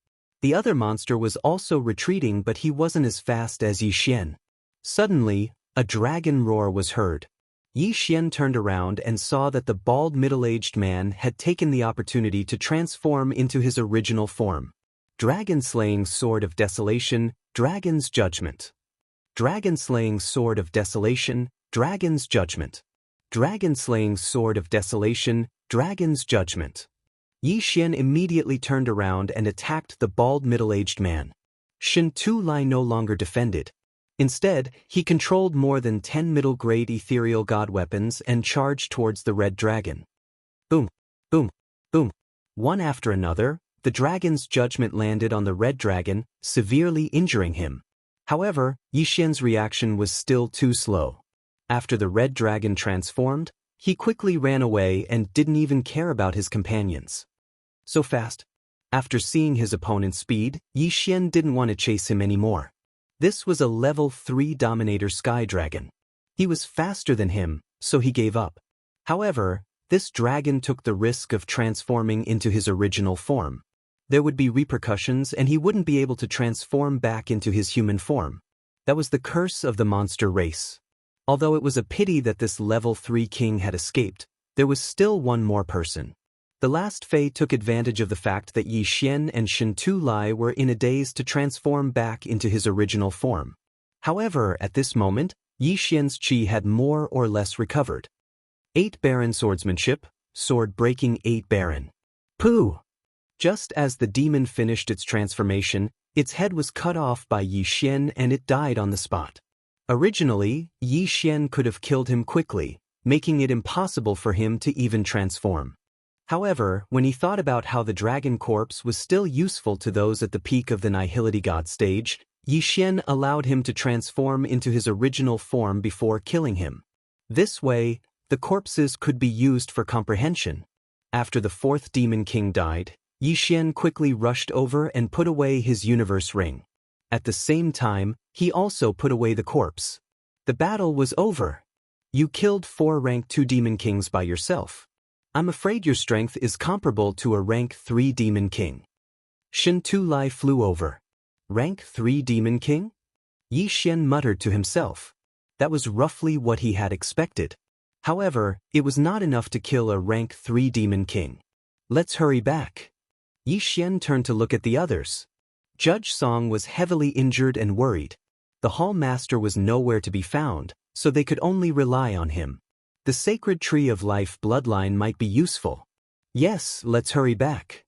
The other monster was also retreating, but he wasn't as fast as Yi Xian. Suddenly, a dragon roar was heard. Yi Xian turned around and saw that the bald middle-aged man had taken the opportunity to transform into his original form. Dragon-slaying sword of desolation, dragon's judgment. Dragon-slaying sword of desolation, dragon's judgment. Dragon-slaying sword of desolation, dragon's judgment. Yi Xian immediately turned around and attacked the bald middle-aged man. Shen Tulai no longer defended. Instead, he controlled more than 10 middle-grade ethereal god weapons and charged towards the red dragon. Boom, boom, boom. One after another, the dragon's judgment landed on the red dragon, severely injuring him. However, Yi Xian's reaction was still too slow. After the red dragon transformed, he quickly ran away and didn't even care about his companions. So fast. After seeing his opponent's speed, Yi Xian didn't want to chase him anymore. This was a level 3 Dominator Sky Dragon. He was faster than him, so he gave up. However, this dragon took the risk of transforming into his original form. There would be repercussions and he wouldn't be able to transform back into his human form. That was the curse of the monster race. Although it was a pity that this level 3 king had escaped, there was still one more person. The last Fei took advantage of the fact that Yi Xian and Shen Tulai were in a daze to transform back into his original form. However, at this moment, Yi Xian's qi had more or less recovered. 8 Baron Swordsmanship, Sword Breaking 8 Baron. Pooh! Just as the demon finished its transformation, its head was cut off by Yi Xian and it died on the spot. Originally, Yi Xian could have killed him quickly, making it impossible for him to even transform. However, when he thought about how the dragon corpse was still useful to those at the peak of the Nihility God stage, Yi Xian allowed him to transform into his original form before killing him. This way, the corpses could be used for comprehension. After the 4th Demon King died, Yi Xian quickly rushed over and put away his universe ring. At the same time, he also put away the corpse. The battle was over. You killed 4 rank 2 Demon Kings by yourself. I'm afraid your strength is comparable to a rank 3 Demon King. Shen Tulai flew over. Rank 3 Demon King? Yi Xian muttered to himself. That was roughly what he had expected. However, it was not enough to kill a rank 3 Demon King. Let's hurry back. Yi Xian turned to look at the others. Judge Song was heavily injured and worried. The Hall Master was nowhere to be found, so they could only rely on him. The Sacred Tree of Life bloodline might be useful. Yes, let's hurry back.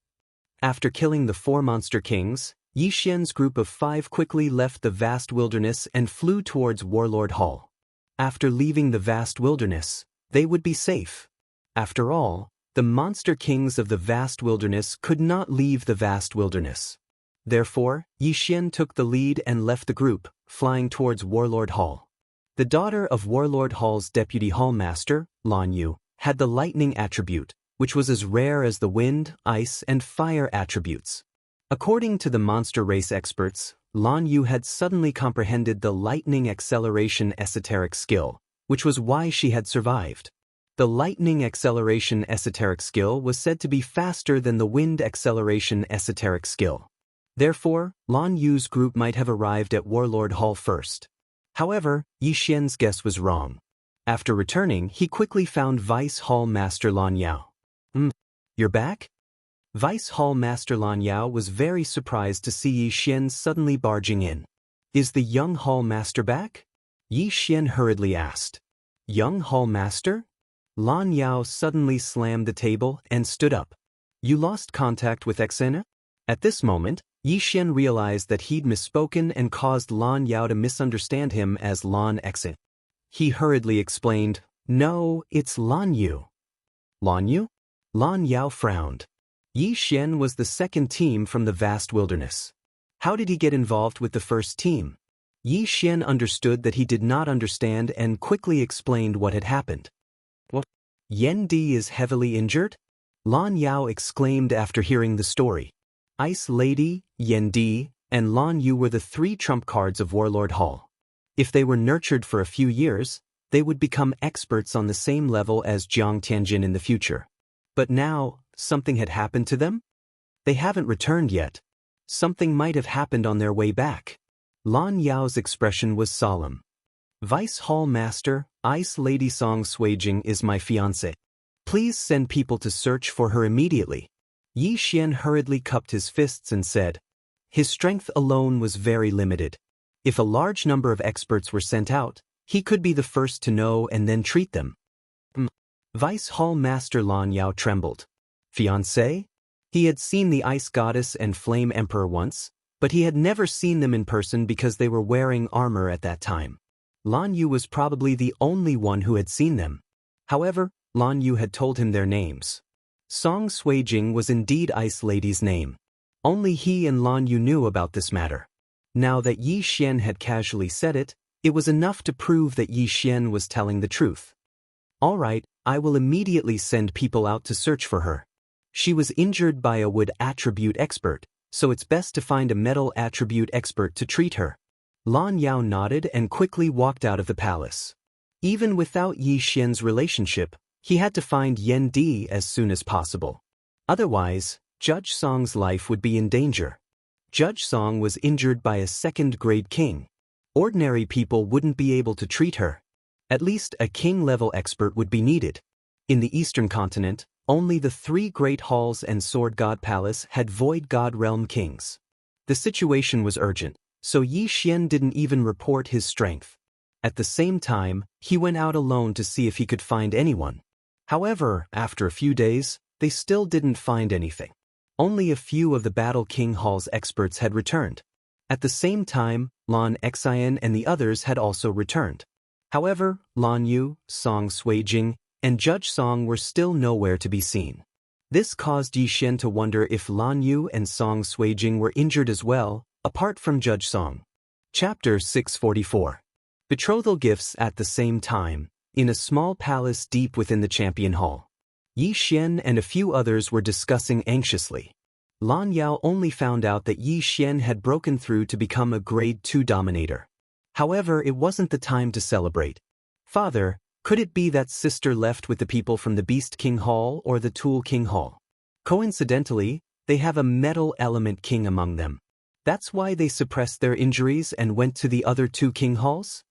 After killing the 4 monster kings, Yi Xian's group of 5 quickly left the vast wilderness and flew towards Warlord Hall. After leaving the vast wilderness, they would be safe. After all, the monster kings of the vast wilderness could not leave the vast wilderness. Therefore, Yi Xian took the lead and left the group, flying towards Warlord Hall. The daughter of Warlord Hall's deputy hall master, Lan Yu, had the lightning attribute, which was as rare as the wind, ice, and fire attributes. According to the monster race experts, Lan Yu had suddenly comprehended the lightning acceleration esoteric skill, which was why she had survived. The lightning acceleration esoteric skill was said to be faster than the wind acceleration esoteric skill. Therefore, Lan Yu's group might have arrived at Warlord Hall first. However, Yi Xian's guess was wrong. After returning, he quickly found Vice Hall Master Lan Yao. You're back? Vice Hall Master Lan Yao was very surprised to see Yi Xian suddenly barging in. Is the young Hall Master back? Yi Xian hurriedly asked. Young Hall Master? Lan Yao suddenly slammed the table and stood up. You lost contact with Xena? At this moment, Yi Xian realized that he'd misspoken and caused Lan Yao to misunderstand him as Lan Xen. He hurriedly explained, No, it's Lan Yu. Lan Yu? Lan Yao frowned. Yi Xian was the second team from the vast wilderness. How did he get involved with the first team? Yi Xian understood that he did not understand and quickly explained what had happened. What? Yan Di is heavily injured? Lan Yao exclaimed after hearing the story. Ice Lady, Yan Di, and Lan Yu were the three trump cards of Warlord Hall. If they were nurtured for a few years, they would become experts on the same level as Jiang Tianjin in the future. But now, something had happened to them? They haven't returned yet. Something might have happened on their way back. Lan Yao's expression was solemn. Vice Hall Master, Ice Lady Song Suijing is my fiancée. Please send people to search for her immediately. Yi Xian hurriedly cupped his fists and said. His strength alone was very limited. If a large number of experts were sent out, he could be the first to know and then treat them. Vice Hall Master Lan Yao trembled. Fiancé? He had seen the Ice Goddess and Flame Emperor once, but he had never seen them in person because they were wearing armor at that time. Lan Yu was probably the only one who had seen them. However, Lan Yu had told him their names. Song Suijing was indeed Ice Lady's name. Only he and Lan Yu knew about this matter. Now that Yi Xian had casually said it, it was enough to prove that Yi Xian was telling the truth. All right, I will immediately send people out to search for her. She was injured by a wood attribute expert, so it's best to find a metal attribute expert to treat her. Lan Yao nodded and quickly walked out of the palace. Even without Yi Xian's relationship, he had to find Yan Di as soon as possible. Otherwise, Judge Song's life would be in danger. Judge Song was injured by a second-grade king. Ordinary people wouldn't be able to treat her. At least a king-level expert would be needed. In the Eastern continent, only the three great halls and Sword God Palace had Void God Realm kings. The situation was urgent, so Yi Xian didn't even report his strength. At the same time, he went out alone to see if he could find anyone. However, after a few days, they still didn't find anything. Only a few of the Battle King Hall's experts had returned. At the same time, Lan Xian and the others had also returned. However, Lan Yu, Song Suijing, and Judge Song were still nowhere to be seen. This caused Yi Xian to wonder if Lan Yu and Song Suijing were injured as well, apart from Judge Song. Chapter 644. Betrothal Gifts at the same time, in a small palace deep within the Champion Hall. Yi Xian and a few others were discussing anxiously. Lan Yao only found out that Yi Xian had broken through to become a Grade 2 Dominator. However, it wasn't the time to celebrate. Father, could it be that sister left with the people from the Beast King Hall or the Tool King Hall? Coincidentally, they have a Metal Element King among them. That's why they suppressed their injuries and went to the other two King Halls?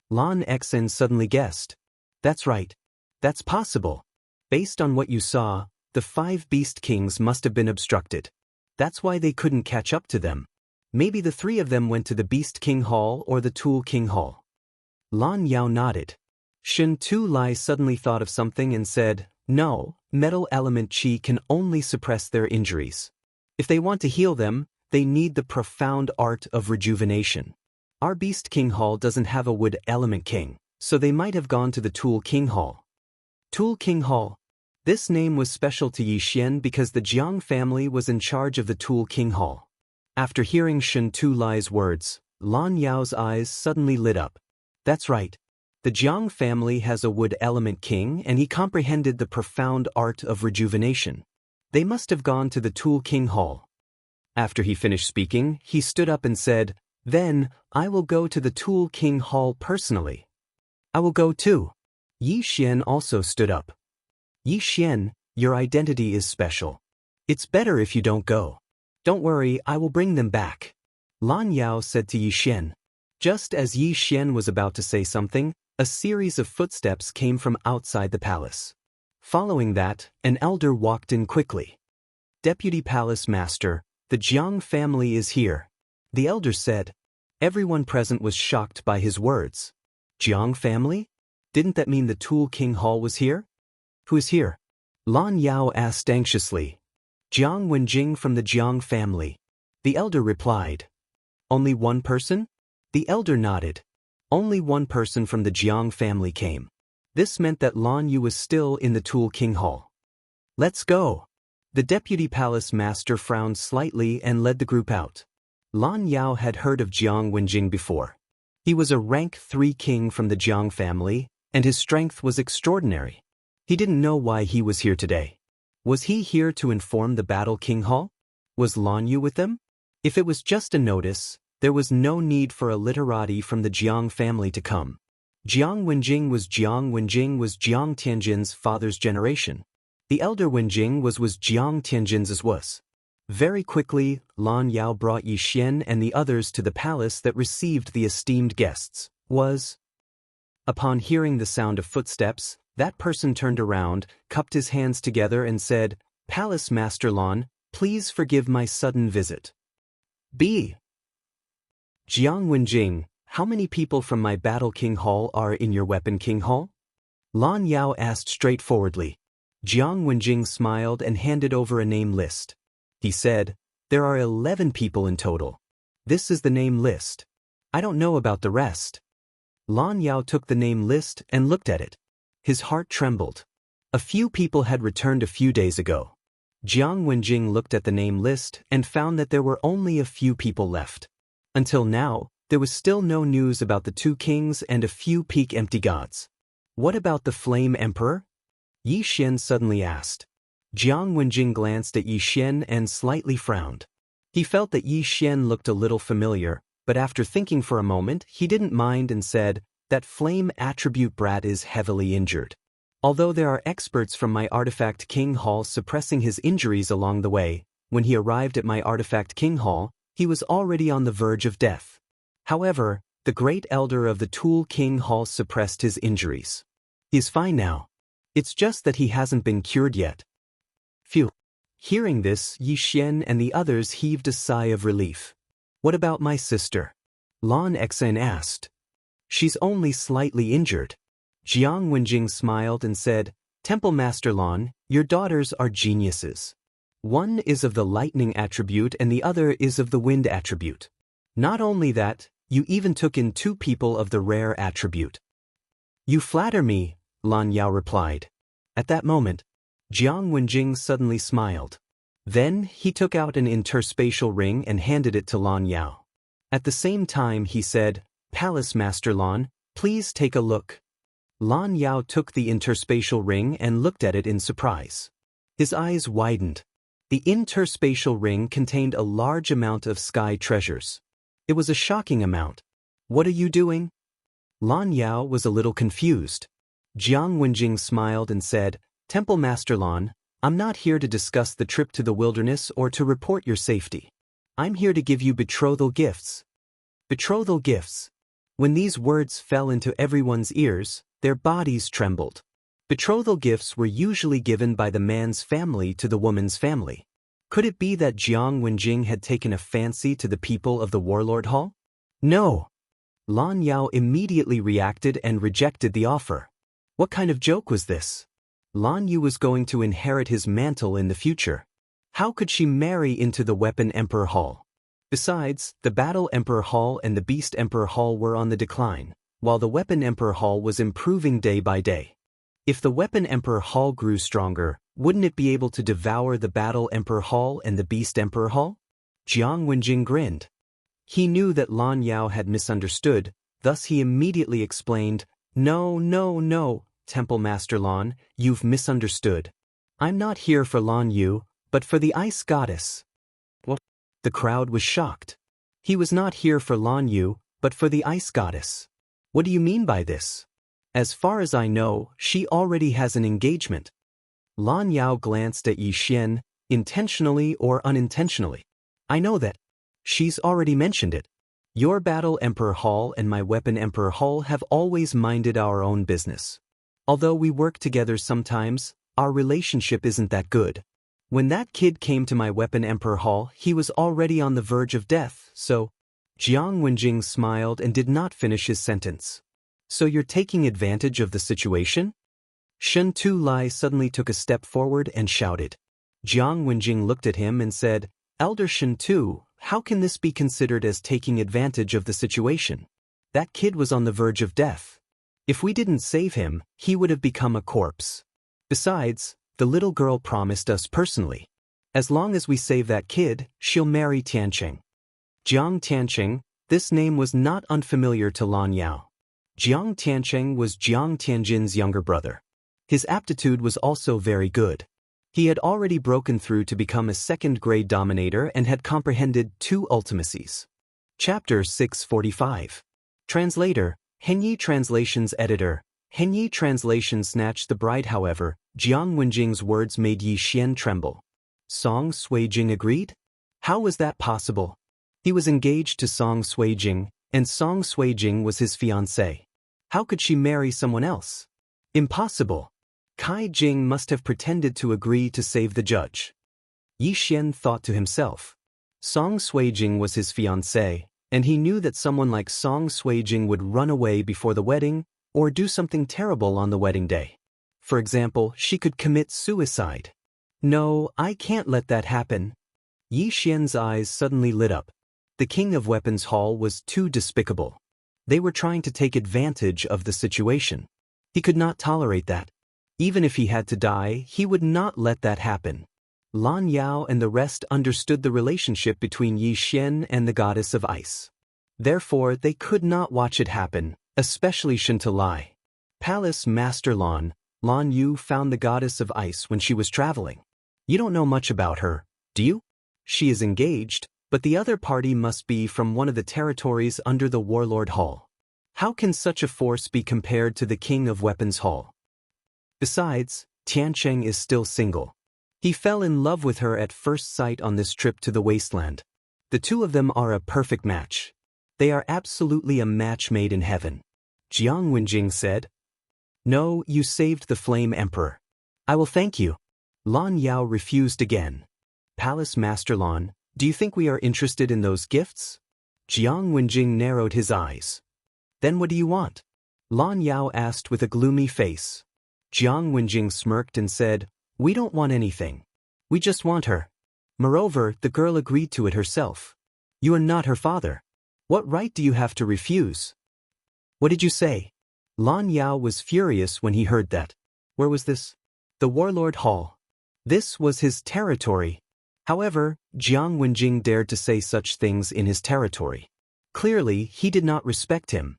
Lan Xen suddenly guessed. That's right. That's possible. Based on what you saw, the 5 Beast Kings must have been obstructed. That's why they couldn't catch up to them. Maybe the 3 of them went to the Beast King Hall or the Tool King Hall. Lan Yao nodded. Shen Tu Lai suddenly thought of something and said, no, Metal Element Qi can only suppress their injuries. If they want to heal them, they need the profound art of rejuvenation. Our Beast King Hall doesn't have a Wood Element King, so they might have gone to the Tool King Hall. Tool King Hall. This name was special to Yi Xian because the Jiang family was in charge of the Tool King Hall. After hearing Shen Tu Lai's words, Lan Yao's eyes suddenly lit up. That's right. The Jiang family has a Wood Element King and he comprehended the profound art of rejuvenation. They must have gone to the Tool King Hall. After he finished speaking, he stood up and said, then, I will go to the Tool King Hall personally. I will go too. Yi Xian also stood up. Yi Xian, your identity is special. It's better if you don't go. Don't worry, I will bring them back. Lan Yao said to Yi Xian. Just as Yi Xian was about to say something, a series of footsteps came from outside the palace. Following that, an elder walked in quickly. Deputy Palace Master, the Jiang family is here. The elder said. Everyone present was shocked by his words. Jiang family? Didn't that mean the Tool King Hall was here? Who is here? Lan Yao asked anxiously. Jiang Wenjing from the Jiang family. The elder replied. Only one person? The elder nodded. Only one person from the Jiang family came. This meant that Lan Yu was still in the Tool King Hall. Let's go. The Deputy Palace Master frowned slightly and led the group out. Lan Yao had heard of Jiang Wenjing before. He was a rank 3 king from the Jiang family, and his strength was extraordinary. He didn't know why he was here today. Was he here to inform the Battle King Hall? Was Lan Yu with them? If it was just a notice, there was no need for a literati from the Jiang family to come. Jiang Wenjing was Jiang Tianjin's father's generation. The elder Wenjing was Jiang Tianjin's was. Very quickly, Lan Yao brought Yi Xian and the others to the palace that received the esteemed guests. Upon hearing the sound of footsteps, that person turned around, cupped his hands together and said, "Palace Master Lan, please forgive my sudden visit." B. Jiang Wenjing, how many people from my Battle King Hall are in your Weapon King Hall? Lan Yao asked straightforwardly. Jiang Wenjing smiled and handed over a name list. He said, "There are 11 people in total. This is the name list. I don't know about the rest." Lan Yao took the name list and looked at it. His heart trembled. A few people had returned a few days ago. Jiang Wenjing looked at the name list and found that there were only a few people left. Until now, there was still no news about the 2 kings and a few peak empty gods. What about the Flame Emperor? Yi Xian suddenly asked. Jiang Wenjing glanced at Yi Xian and slightly frowned. He felt that Yi Xian looked a little familiar, but after thinking for a moment, he didn't mind and said, "That flame attribute brat is heavily injured. Although there are experts from my Artifact King Hall suppressing his injuries along the way, when he arrived at my Artifact King Hall, he was already on the verge of death. However, the great elder of the Tool King Hall suppressed his injuries. He is fine now. It's just that he hasn't been cured yet." Phew. Hearing this, Yi Xian and the others heaved a sigh of relief. "What about my sister?" Lan Xen asked. "She's only slightly injured." Jiang Wenjing smiled and said, "Temple Master Lan, your daughters are geniuses. One is of the lightning attribute and the other is of the wind attribute. Not only that, you even took in 2 people of the rare attribute." "You flatter me," Lan Yao replied. At that moment, Jiang Wenjing suddenly smiled. Then he took out an interspatial ring and handed it to Lan Yao. At the same time he said, "Palace Master Lan, please take a look." Lan Yao took the interspatial ring and looked at it in surprise. His eyes widened. The interspatial ring contained a large amount of sky treasures. It was a shocking amount. "What are you doing?" Lan Yao was a little confused. Jiang Wenjing smiled and said, "Temple Master Lan, I'm not here to discuss the trip to the wilderness or to report your safety. I'm here to give you betrothal gifts." Betrothal gifts. When these words fell into everyone's ears, their bodies trembled. Betrothal gifts were usually given by the man's family to the woman's family. Could it be that Jiang Wenjing had taken a fancy to the people of the Warlord Hall? No. Lan Yao immediately reacted and rejected the offer. What kind of joke was this? Lan Yu was going to inherit his mantle in the future. How could she marry into the Weapon Emperor Hall? Besides, the Battle Emperor Hall and the Beast Emperor Hall were on the decline, while the Weapon Emperor Hall was improving day by day. If the Weapon Emperor Hall grew stronger, wouldn't it be able to devour the Battle Emperor Hall and the Beast Emperor Hall? Jiang Wenjing grinned. He knew that Lan Yao had misunderstood, thus he immediately explained, No, Temple Master Lan, you've misunderstood. I'm not here for Lan Yu, but for the Ice Goddess." What? The crowd was shocked. He was not here for Lan Yu, but for the Ice Goddess. What do you mean by this? As far as I know, she already has an engagement. Lan Yao glanced at Yi Xian, intentionally or unintentionally. "I know that. She's already mentioned it. Your Battle Emperor Hall and my Weapon Emperor Hall have always minded our own business. Although we work together sometimes, our relationship isn't that good. When that kid came to my Weapon Emperor Hall, he was already on the verge of death, so—" Jiang Wenjing smiled and did not finish his sentence. "So you're taking advantage of the situation?" Shen Tu Lai suddenly took a step forward and shouted. Jiang Wenjing looked at him and said, "Elder Shen Tu, how can this be considered as taking advantage of the situation? That kid was on the verge of death. If we didn't save him, he would have become a corpse. Besides, the little girl promised us personally. As long as we save that kid, she'll marry Tianqing." Jiang Tianqing, This name was not unfamiliar to Lan Yao. Jiang Tiancheng was Jiang Tianjin's younger brother. His aptitude was also very good. He had already broken through to become a second-grade dominator and had comprehended 2 ultimacies. Chapter 645. Translator, Henyi Translations Editor, Henyi Translation snatched the bride. However, Jiang Wenjing's words made Yi Xian tremble. Song Suijing agreed? How was that possible? He was engaged to Song Suijing, and Song Suijing was his fiancée. How could she marry someone else? Impossible. Kai Jing must have pretended to agree to save the judge. Yi Xian thought to himself. Song Suijing was his fiancée, and he knew that someone like Song Suijing would run away before the wedding or do something terrible on the wedding day. For example, she could commit suicide. No, I can't let that happen. Yi Xian's eyes suddenly lit up. The King of Weapons Hall was too despicable. They were trying to take advantage of the situation. He could not tolerate that. Even if he had to die, he would not let that happen. Lan Yao and the rest understood the relationship between Yi Xian and the goddess of ice. Therefore, they could not watch it happen, especially Xianxia. Palace Master Lan Yu found the goddess of ice when she was traveling. You don't know much about her, do you? She is engaged, but the other party must be from one of the territories under the Warlord Hall. How can such a force be compared to the King of Weapons Hall? Besides, Tiancheng is still single. He fell in love with her at first sight on this trip to the wasteland. The 2 of them are a perfect match. They are absolutely a match made in heaven. Jiang Wenjing said. No, you saved the Flame Emperor. I will thank you. Lan Yao refused again. Palace Master Lan, do you think we are interested in those gifts? Jiang Wenjing narrowed his eyes. Then what do you want? Lan Yao asked with a gloomy face. Jiang Wenjing smirked and said, We don't want anything. We just want her. Moreover, the girl agreed to it herself. You are not her father. What right do you have to refuse? What did you say? Lan Yao was furious when he heard that. Where was this? The Warlord Hall. This was his territory. However, Jiang Wenjing dared to say such things in his territory. Clearly, he did not respect him.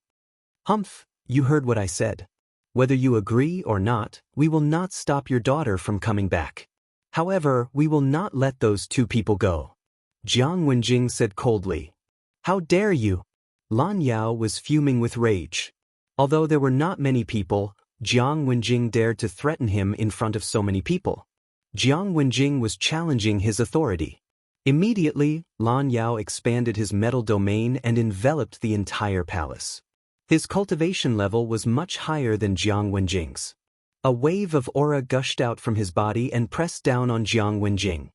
Humph, you heard what I said. Whether you agree or not, we will not stop your daughter from coming back. However, we will not let those 2 people go. Jiang Wenjing said coldly. How dare you? Lan Yao was fuming with rage. Although there were not many people, Jiang Wenjing dared to threaten him in front of so many people. Jiang Wenjing was challenging his authority. Immediately, Lan Yao expanded his metal domain and enveloped the entire palace. His cultivation level was much higher than Jiang Wenjing's. A wave of aura gushed out from his body and pressed down on Jiang Wenjing.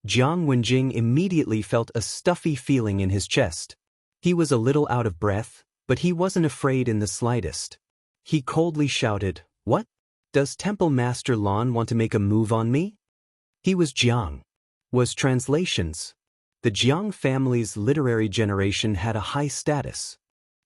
Jiang Wenjing immediately felt a stuffy feeling in his chest. He was a little out of breath, but he wasn't afraid in the slightest. He coldly shouted, What? Does Temple Master Lan want to make a move on me? He was Jiang. Was translations. The Jiang family's literary generation had a high status.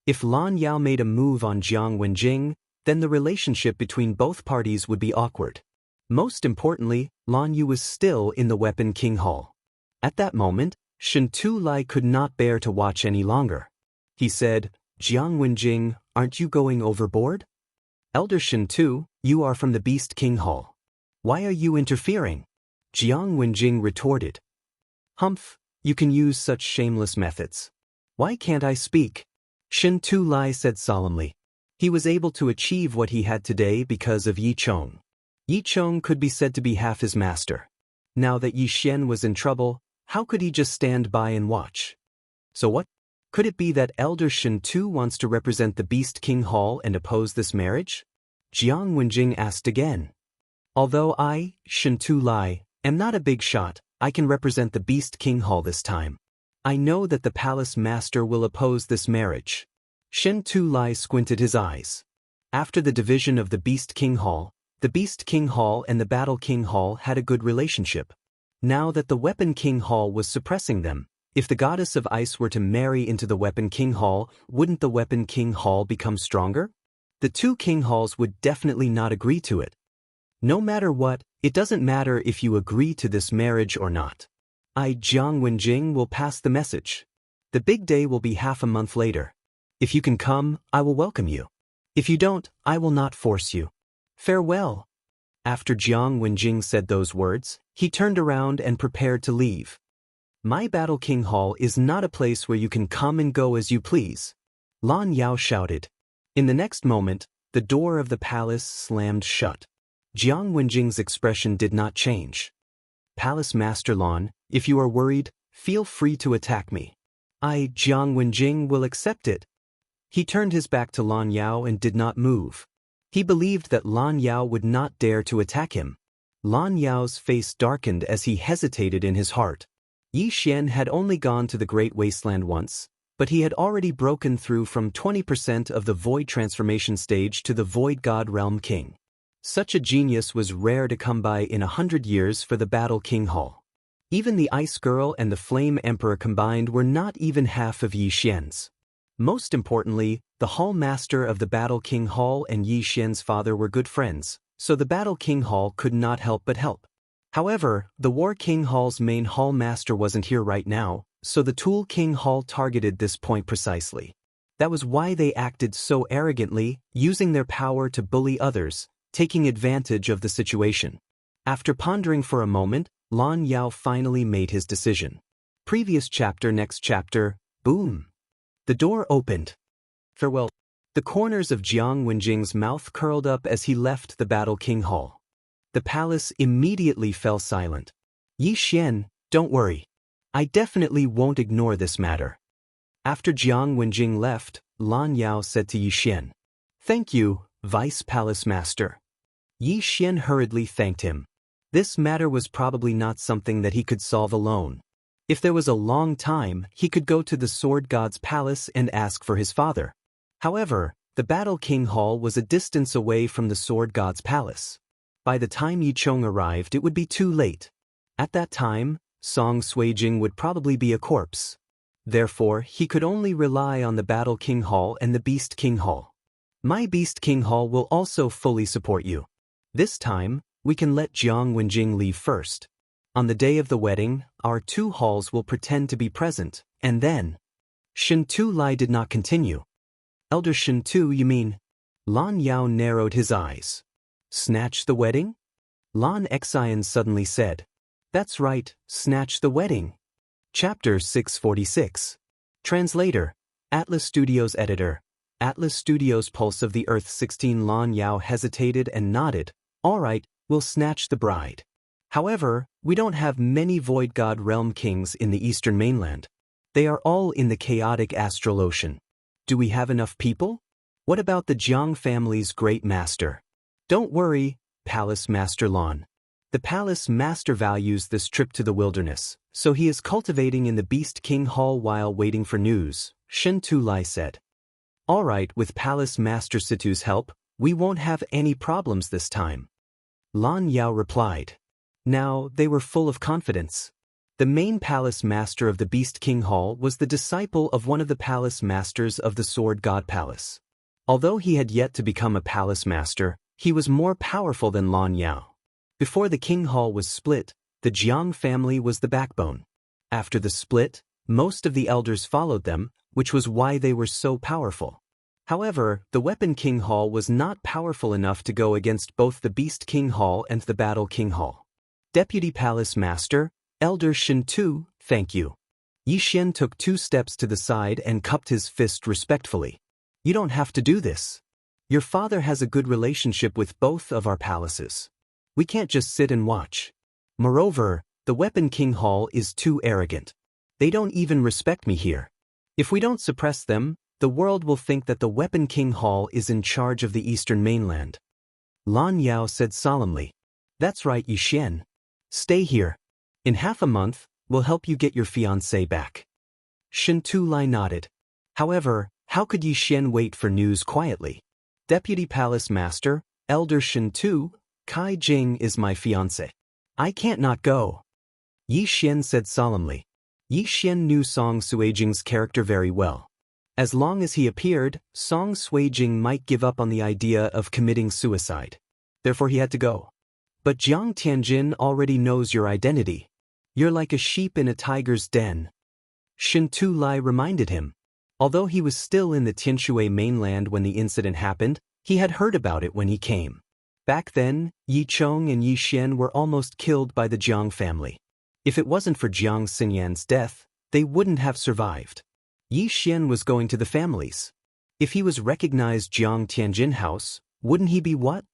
If Lan Yao made a move on Jiang Wenjing, then the relationship between both parties would be awkward. Most importantly, Lan Yu was still in the Weapon King Hall. At that moment, Xianxia could not bear to watch any longer. He said, Jiang Wenjing, aren't you going overboard? Elder Xianxia, you are from the Beast King Hall. Why are you interfering? Jiang Wenjing retorted. Humph, you can use such shameless methods. Why can't I speak? Xianxia said solemnly. He was able to achieve what he had today because of Yi Chong. Yi Chong could be said to be half his master. Now that Yi Xian was in trouble, how could he just stand by and watch? So what? Could it be that Elder Xianxia wants to represent the Beast King Hall and oppose this marriage? Jiang Wenjing asked again. Although I, Xianxia, am not a big shot, I can represent the Beast King Hall this time. I know that the palace master will oppose this marriage. Xianxia squinted his eyes. After the division of the Beast King Hall and the Battle King Hall had a good relationship. Now that the Weapon King Hall was suppressing them, if the goddess of ice were to marry into the Weapon King Hall, wouldn't the Weapon King Hall become stronger? The 2 King Halls would definitely not agree to it. No matter what, it doesn't matter if you agree to this marriage or not. I, Jiang Wenjing, will pass the message. The big day will be half a month later. If you can come, I will welcome you. If you don't, I will not force you. Farewell." After Jiang Wenjing said those words, he turned around and prepared to leave. "My Battle King Hall is not a place where you can come and go as you please," Lan Yao shouted. In the next moment, the door of the palace slammed shut. Jiang Wenjing's expression did not change. "Palace Master Lan, if you are worried, feel free to attack me. I, Jiang Wenjing, will accept it." He turned his back to Lan Yao and did not move. He believed that Lan Yao would not dare to attack him. Lan Yao's face darkened as he hesitated in his heart. Yi Xian had only gone to the Great Wasteland once, but he had already broken through from 20% of the Void transformation stage to the Void God Realm King. Such a genius was rare to come by in 100 years for the Battle King Hall. Even the Ice Girl and the Flame Emperor combined were not even half of Yi Xian's. Most importantly, the Hall Master of the Battle King Hall and Yi Xian's father were good friends, so the Battle King Hall could not help but help. However, the War King Hall's main Hall Master wasn't here right now, so the Tool King Hall targeted this point precisely. That was why they acted so arrogantly, using their power to bully others, taking advantage of the situation. After pondering for a moment, Lan Yao finally made his decision. Previous chapter, next chapter, boom. The door opened. Farewell. The corners of Jiang Wenjing's mouth curled up as he left the Battle King Hall. The palace immediately fell silent. "Yi Xian, don't worry. I definitely won't ignore this matter." After Jiang Wenjing left, Lan Yao said to Yi Xian, "Thank you, Vice Palace Master." Yi Xian hurriedly thanked him. This matter was probably not something that he could solve alone. If there was a long time, he could go to the Sword God's palace and ask for his father. However, the Battle King Hall was a distance away from the Sword God's palace. By the time Yi Chong arrived, it would be too late. At that time, Song Suijing would probably be a corpse. Therefore, he could only rely on the Battle King Hall and the Beast King Hall. "My Beast King Hall will also fully support you. This time, we can let Jiang Wenjing leave first. On the day of the wedding, our two halls will pretend to be present, and then..." Shen Tu Lai did not continue. "Elder Shen Tu, you mean?" Lan Yao narrowed his eyes. "Snatch the wedding?" Lan Xian suddenly said. "That's right, snatch the wedding." Chapter 646. Translator, Atlas Studios Editor, Atlas Studios Pulse of the Earth 16. Lan Yao hesitated and nodded. "All right, we'll snatch the bride. However, we don't have many Void God Realm Kings in the Eastern Mainland. They are all in the chaotic astral ocean. Do we have enough people? What about the Jiang family's great master?" "Don't worry, Palace Master Lan. The Palace Master values this trip to the wilderness, so he is cultivating in the Beast King Hall while waiting for news," Shen Tu Lai said. "All right, with Palace Master Situ's help, we won't have any problems this time," Lan Yao replied. Now, they were full of confidence. The main Palace Master of the Beast King Hall was the disciple of one of the Palace Masters of the Sword God Palace. Although he had yet to become a Palace Master, he was more powerful than Lan Yao. Before the King Hall was split, the Jiang family was the backbone. After the split, most of the elders followed them, which was why they were so powerful. However, the Weapon King Hall was not powerful enough to go against both the Beast King Hall and the Battle King Hall. "Deputy Palace Master, Elder Shen Tu, thank you." Yi Xian took 2 steps to the side and cupped his fist respectfully. "You don't have to do this. Your father has a good relationship with both of our palaces. We can't just sit and watch. Moreover, the Weapon King Hall is too arrogant. They don't even respect me here. If we don't suppress them, the world will think that the Weapon King Hall is in charge of the Eastern Mainland." Lan Yao said solemnly. "That's right, Yi Xian. Stay here. In half a month, we'll help you get your fiancé back." Shen Tu Lai nodded. However, how could Yi Xian wait for news quietly? "Deputy Palace Master, Elder Shen Tu, Kai Jing is my fiancé. I can't not go," Yi Xian said solemnly. Yi Xian knew Song Suijing's character very well. As long as he appeared, Song Suijing might give up on the idea of committing suicide. Therefore he had to go. "But Jiang Tianjin already knows your identity. You're like a sheep in a tiger's den." Shen Tulai reminded him. Although he was still in the Tianshui mainland when the incident happened, he had heard about it when he came. Back then, Yi Chong and Yi Xian were almost killed by the Jiang family. If it wasn't for Jiang Xinyan's death, they wouldn't have survived. Yi Xian was going to the families. If he was recognized Jiang Tianjin house, wouldn't he be what?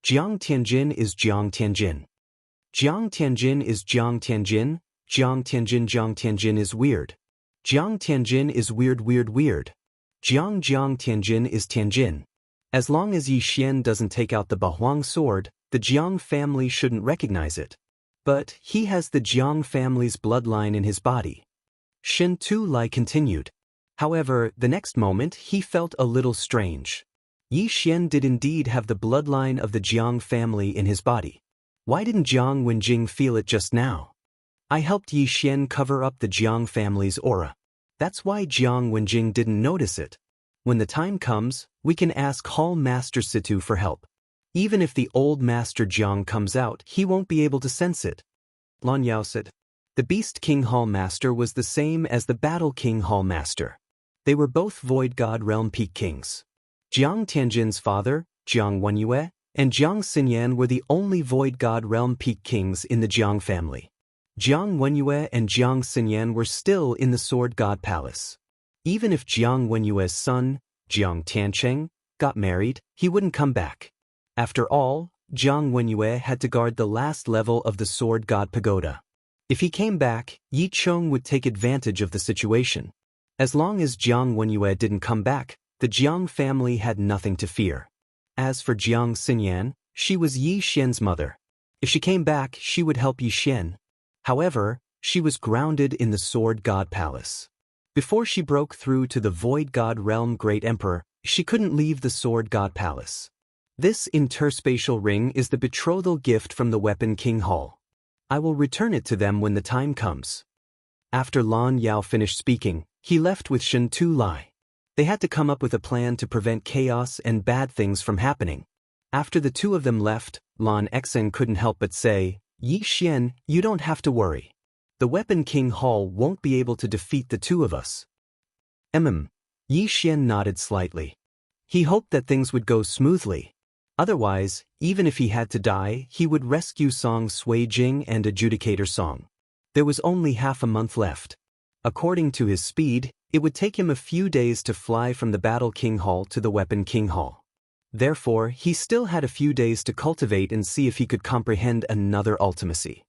Jiang Tianjin is Jiang Tianjin. Jiang Tianjin is Jiang Tianjin, Jiang Tianjin is weird. Jiang Tianjin is weird. Jiang Tianjin is Tianjin. As long as Yi Xian doesn't take out the Bahuang sword, the Jiang family shouldn't recognize it. But he has the Jiang family's bloodline in his body. Shen Tulai continued. However, the next moment he felt a little strange. Yi Xian did indeed have the bloodline of the Jiang family in his body. Why didn't Jiang Wenjing feel it just now? I helped Yi Xian cover up the Jiang family's aura. That's why Jiang Wenjing didn't notice it. When the time comes, we can ask Hall Master Situ for help. Even if the old Master Jiang comes out, he won't be able to sense it. Lan Yao said. The Beast King Hall Master was the same as the Battle King Hall Master. They were both Void God Realm Peak Kings. Jiang Tianjin's father, Jiang Wenyue, and Jiang Xinyan were the only Void God Realm Peak Kings in the Jiang family. Jiang Wenyue and Jiang Xinyan were still in the Sword God Palace. Even if Jiang Wenyue's son, Jiang Tiancheng, got married, he wouldn't come back. After all, Jiang Wenyue had to guard the last level of the Sword God Pagoda. If he came back, Yi Chong would take advantage of the situation. As long as Jiang Wenyue didn't come back, the Jiang family had nothing to fear. As for Jiang Xinyan, she was Yi Xian's mother. If she came back, she would help Yi Xian. However, she was grounded in the Sword God Palace. Before she broke through to the Void God Realm Great Emperor, she couldn't leave the Sword God Palace. This interspatial ring is the betrothal gift from the Weapon King Hall. I will return it to them when the time comes. After Lan Yao finished speaking, he left with Shen Tulai. They had to come up with a plan to prevent chaos and bad things from happening. After the two of them left, Lan Xen couldn't help but say, Yi Xian, you don't have to worry. The Weapon King Hall won't be able to defeat the two of us. Yi Xian nodded slightly. He hoped that things would go smoothly. Otherwise, even if he had to die, he would rescue Song Sui Jing and Adjudicator Song. There was only half a month left. According to his speed, it would take him a few days to fly from the Battle King Hall to the Weapon King Hall. Therefore, he still had a few days to cultivate and see if he could comprehend another ultimacy.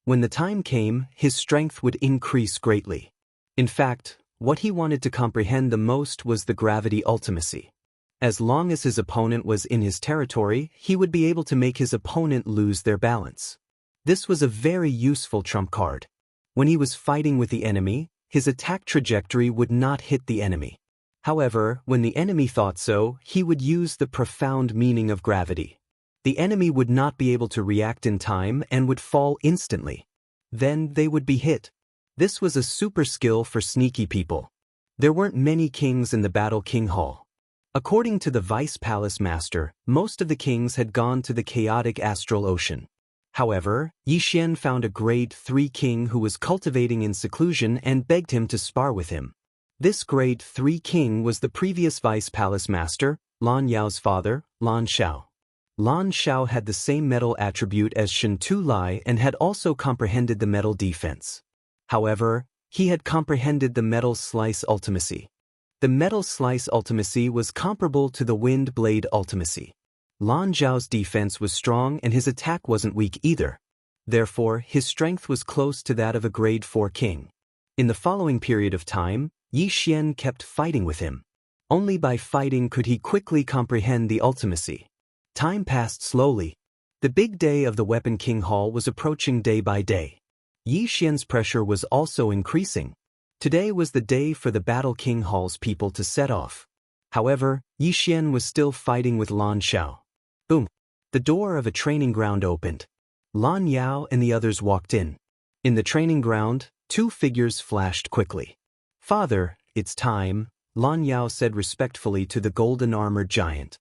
When the time came, his strength would increase greatly. In fact, what he wanted to comprehend the most was the gravity ultimacy. As long as his opponent was in his territory, he would be able to make his opponent lose their balance. This was a very useful trump card. When he was fighting with the enemy, his attack trajectory would not hit the enemy. However, when the enemy thought so, he would use the profound meaning of gravity. The enemy would not be able to react in time and would fall instantly. Then they would be hit. This was a super skill for sneaky people. There weren't many kings in the Battle King Hall. According to the Vice Palace Master, most of the kings had gone to the chaotic astral ocean. However, Yi Xian found a grade 3 king who was cultivating in seclusion and begged him to spar with him. This grade 3 king was the previous Vice Palace Master, Lan Yao's father, Lan Shao. Lan Shao had the same metal attribute as Shen Tulai and had also comprehended the metal defense. However, he had comprehended the metal slice ultimacy. The metal slice ultimacy was comparable to the wind blade ultimacy. Lan Zhao's defense was strong and his attack wasn't weak either. Therefore, his strength was close to that of a grade 4 king. In the following period of time, Yi Xian kept fighting with him. Only by fighting could he quickly comprehend the ultimacy. Time passed slowly. The big day of the Weapon King Hall was approaching day by day. Yi Xian's pressure was also increasing. Today was the day for the Battle King Hall's people to set off. However, Yi Xian was still fighting with Lan Shao. Boom! The door of a training ground opened. Lan Yao and the others walked in. In the training ground, two figures flashed quickly. "Father, it's time," Lan Yao said respectfully to the golden-armored giant.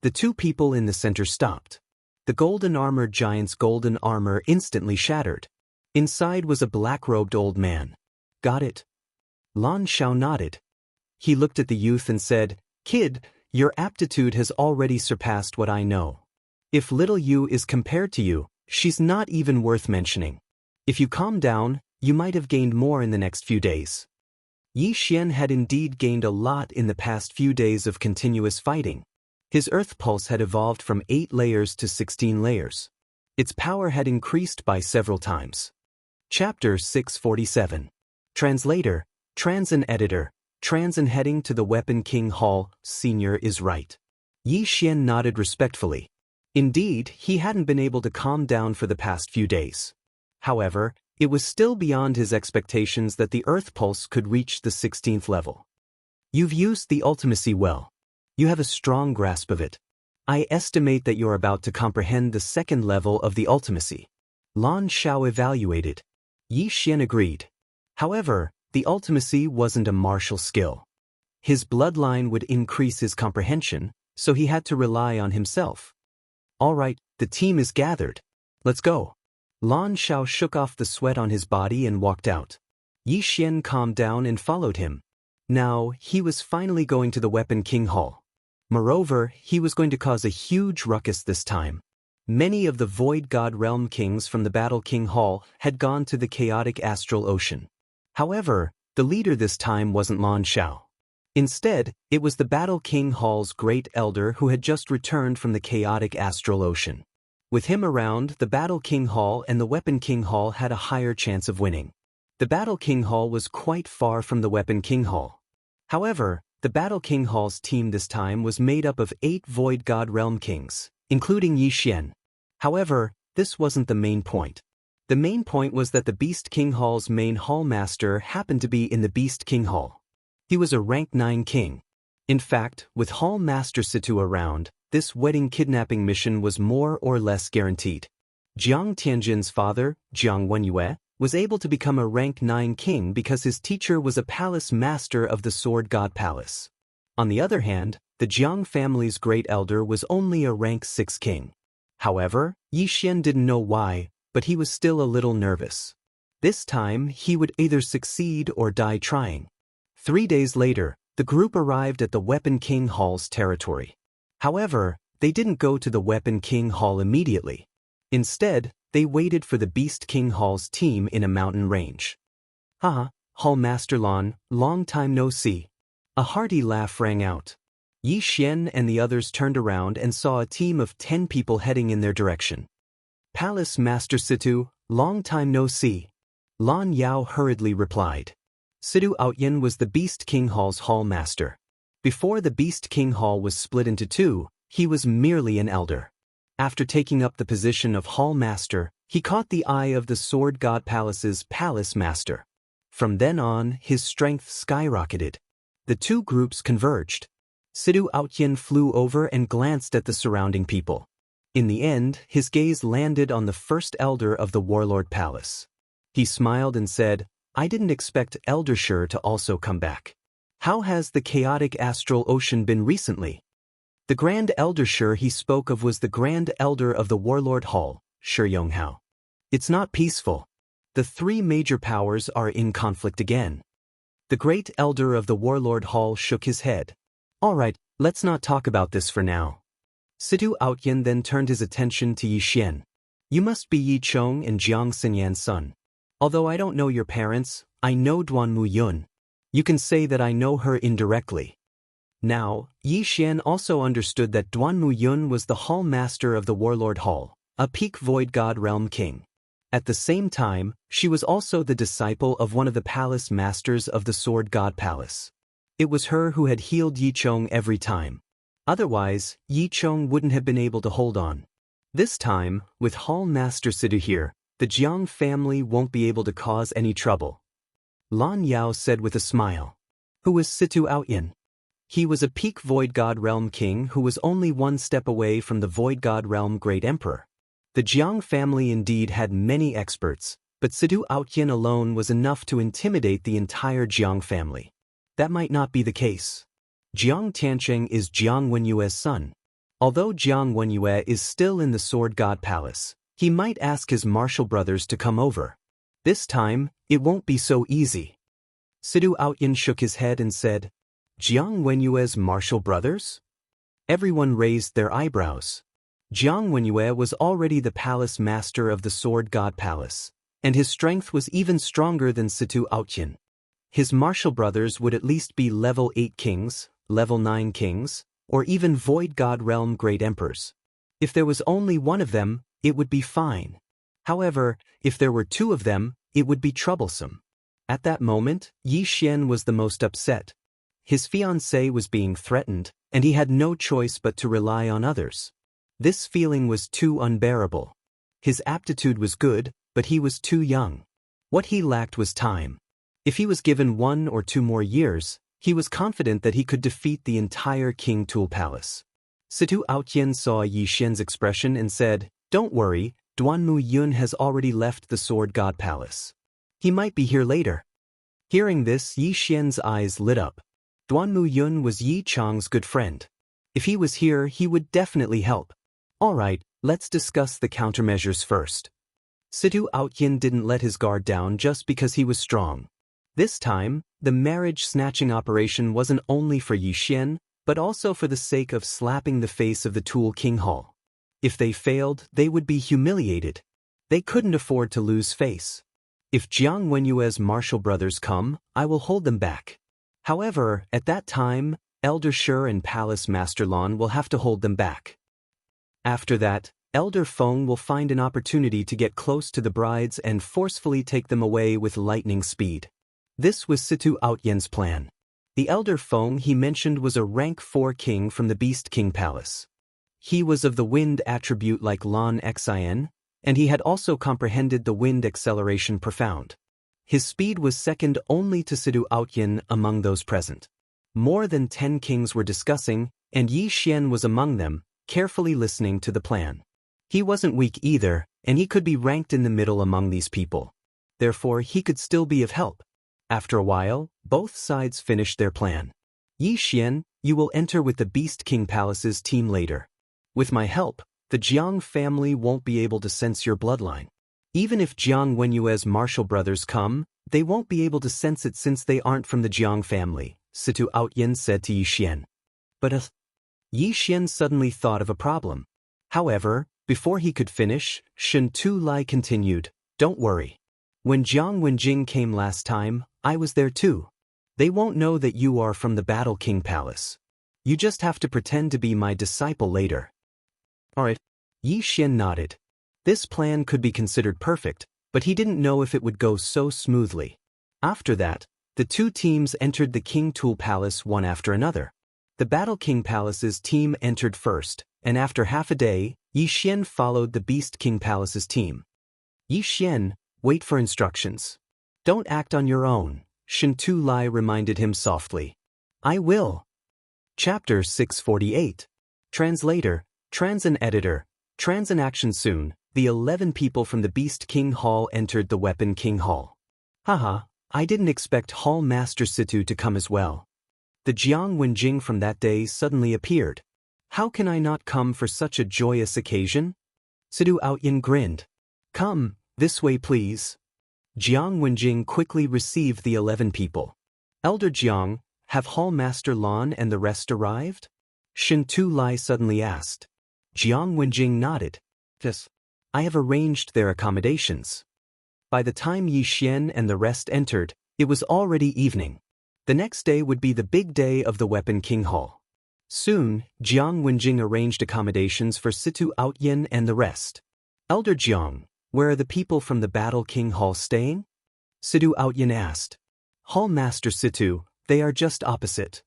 The two people in the center stopped. The golden-armored giant's golden armor instantly shattered. Inside was a black-robed old man. "Got it?" Lan Xiao nodded. He looked at the youth and said, "Kid, your aptitude has already surpassed what I know. If little Yu is compared to you, she's not even worth mentioning. If you calm down, you might have gained more in the next few days." Yi Xian had indeed gained a lot in the past few days of continuous fighting. His earth pulse had evolved from 8 layers to 16 layers. Its power had increased by several times. Chapter 647. Translator, Trans and Editor, Trans and heading to the Weapon King Hall, Senior is right. Yi Xian nodded respectfully. Indeed, he hadn't been able to calm down for the past few days. However, it was still beyond his expectations that the earth pulse could reach the 16th level. You've used the ultimacy well. You have a strong grasp of it. I estimate that you're about to comprehend the 2nd level of the ultimacy. Lan Xiao evaluated. Yi Xian agreed. However, the ultimacy wasn't a martial skill. His bloodline would increase his comprehension, so he had to rely on himself. All right, the team is gathered. Let's go. Lan Xiao shook off the sweat on his body and walked out. Yi Xian calmed down and followed him. Now, he was finally going to the Weapon King Hall. Moreover, he was going to cause a huge ruckus this time. Many of the Void God Realm Kings from the Battle King Hall had gone to the chaotic astral ocean. However, the leader this time wasn't Lan Xiao. Instead, it was the Battle King Hall's Great Elder who had just returned from the chaotic astral ocean. With him around, the Battle King Hall and the Weapon King Hall had a higher chance of winning. The Battle King Hall was quite far from the Weapon King Hall. However, the Battle King Hall's team this time was made up of 8 Void God Realm Kings, including Yi Xian. However, this wasn't the main point. The main point was that the Beast King Hall's main Hall Master happened to be in the Beast King Hall. He was a rank 9 king. In fact, with Hall Master Situ around, this wedding kidnapping mission was more or less guaranteed. Jiang Tianjin's father, Jiang Wenyue, was able to become a rank 9 king because his teacher was a palace master of the Sword God Palace. On the other hand, the Jiang family's great elder was only a rank 6 king. However, Yi Xian didn't know why, but he was still a little nervous. This time, he would either succeed or die trying. 3 days later, the group arrived at the Weapon King Hall's territory. However, they didn't go to the Weapon King Hall immediately. Instead, they waited for the Beast King Hall's team in a mountain range. Hall Master Lan, long time no see. A hearty laugh rang out. Yi Xian and the others turned around and saw a team of 10 people heading in their direction. Palace Master Situ, long time no see. Lan Yao hurriedly replied. Situ Outyin was the Beast King Hall's Hall Master. Before the Beast King Hall was split into 2, he was merely an elder. After taking up the position of Hall Master, he caught the eye of the Sword God Palace's Palace Master. From then on, his strength skyrocketed. The 2 groups converged. Situ Outyin flew over and glanced at the surrounding people. In the end, his gaze landed on the first elder of the Warlord Palace. He smiled and said, "I didn't expect Elder Shur to also come back. How has the chaotic astral ocean been recently?" The Grand Elder Shur he spoke of was the Grand Elder of the Warlord Hall, Shur Yonghao. It's not peaceful. The 3 major powers are in conflict again. The Great Elder of the Warlord Hall shook his head. All right, let's not talk about this for now. Situ Outyin then turned his attention to Yi Xian. You must be Yi Chong and Jiang Xinyan's son. Although I don't know your parents, I know Duan Mu Yun. You can say that I know her indirectly. Now, Yi Xian also understood that Duan Mu Yun was the Hall Master of the Warlord Hall, a peak Void God Realm King. At the same time, she was also the disciple of one of the Palace Masters of the Sword God Palace. It was her who had healed Yi Chong every time. Otherwise, Yi Chong wouldn't have been able to hold on. This time, with Hall Master Situ here, the Jiang family won't be able to cause any trouble. Lan Yao said with a smile. Who was Situ Outyin? He was a peak Void God Realm King who was only 1 step away from the Void God Realm Great Emperor. The Jiang family indeed had many experts, but Situ Outyin alone was enough to intimidate the entire Jiang family. That might not be the case. Jiang Tiancheng is Jiang Wenyue's son. Although Jiang Wenyue is still in the Sword God Palace, he might ask his martial brothers to come over. This time, it won't be so easy. Sidu Outyin shook his head and said, Jiang Wenyue's martial brothers? Everyone raised their eyebrows. Jiang Wenyue was already the palace master of the Sword God Palace, and his strength was even stronger than Situ Outyin. His martial brothers would at least be level 8 kings, level 9 kings, or even Void God Realm Great Emperors. If there was only one of them, it would be fine. However, if there were two of them, it would be troublesome. At that moment, Yi Xian was the most upset. His fiancée was being threatened, and he had no choice but to rely on others. This feeling was too unbearable. His aptitude was good, but he was too young. What he lacked was time. If he was given 1 or 2 more years, he was confident that he could defeat the entire King Tool Palace. Situ Outyin saw Yi Xian's expression and said, Don't worry, Duanmu Yun has already left the Sword God Palace. He might be here later. Hearing this, Yi Xian's eyes lit up. Duanmu Yun was Yi Chang's good friend. If he was here, he would definitely help. Alright, let's discuss the countermeasures first. Situ Outyin didn't let his guard down just because he was strong. This time, the marriage snatching operation wasn't only for Yi Xian, but also for the sake of slapping the face of the Tool King Hall. If they failed, they would be humiliated. They couldn't afford to lose face. If Jiang Wenyue's martial brothers come, I will hold them back. However, at that time, Elder Shi and Palace Master Lan will have to hold them back. After that, Elder Feng will find an opportunity to get close to the brides and forcefully take them away with lightning speed. This was Situ Outyen's plan. The Elder Feng he mentioned was a rank 4 king from the Beast King Palace. He was of the wind attribute like Lan Xin, and he had also comprehended the wind acceleration profound. His speed was second only to Situ Outyen among those present. More than 10 kings were discussing, and Yi Xian was among them, carefully listening to the plan. He wasn't weak either, and he could be ranked in the middle among these people. Therefore, he could still be of help. After a while, both sides finished their plan. Yi Xian, you will enter with the Beast King Palace's team later. With my help, the Jiang family won't be able to sense your bloodline. Even if Jiang Wenyue's martial brothers come, they won't be able to sense it since they aren't from the Jiang family, Situ Outyen said to Yi Xian. But Yi Xian suddenly thought of a problem. However, before he could finish, Shen Tu Lai continued, Don't worry. When Jiang Wenjing came last time, I was there too. They won't know that you are from the Battle King Palace. You just have to pretend to be my disciple later. Alright. Yi Xian nodded. This plan could be considered perfect, but he didn't know if it would go so smoothly. After that, the two teams entered the King Tool Palace one after another. The Battle King Palace's team entered first, and after half a day, Yi Xian followed the Beast King Palace's team. Yi Xian, wait for instructions. Don't act on your own, Shen Tu Lai reminded him softly. I will. Chapter 648. Translator, Transan Editor, Transan Action Soon, the 11 people from the Beast King Hall entered the Weapon King Hall. Haha, I didn't expect Hall Master Situ to come as well. The Jiang Wenjing from that day suddenly appeared. How can I not come for such a joyous occasion? Situ Outyen grinned. Come, this way please. Jiang Wenjing quickly received the 11 people. Elder Jiang, have Hall Master Lan and the rest arrived? Shen Tu Lai suddenly asked. Jiang Wenjing nodded. Yes. I have arranged their accommodations. By the time Yi Xian and the rest entered, it was already evening. The next day would be the big day of the Weapon King Hall. Soon, Jiang Wenjing arranged accommodations for Situ Outyen and the rest. Elder Jiang, where are the people from the Battle King Hall staying? Situ Outyen asked. Hall Master Situ, they are just opposite.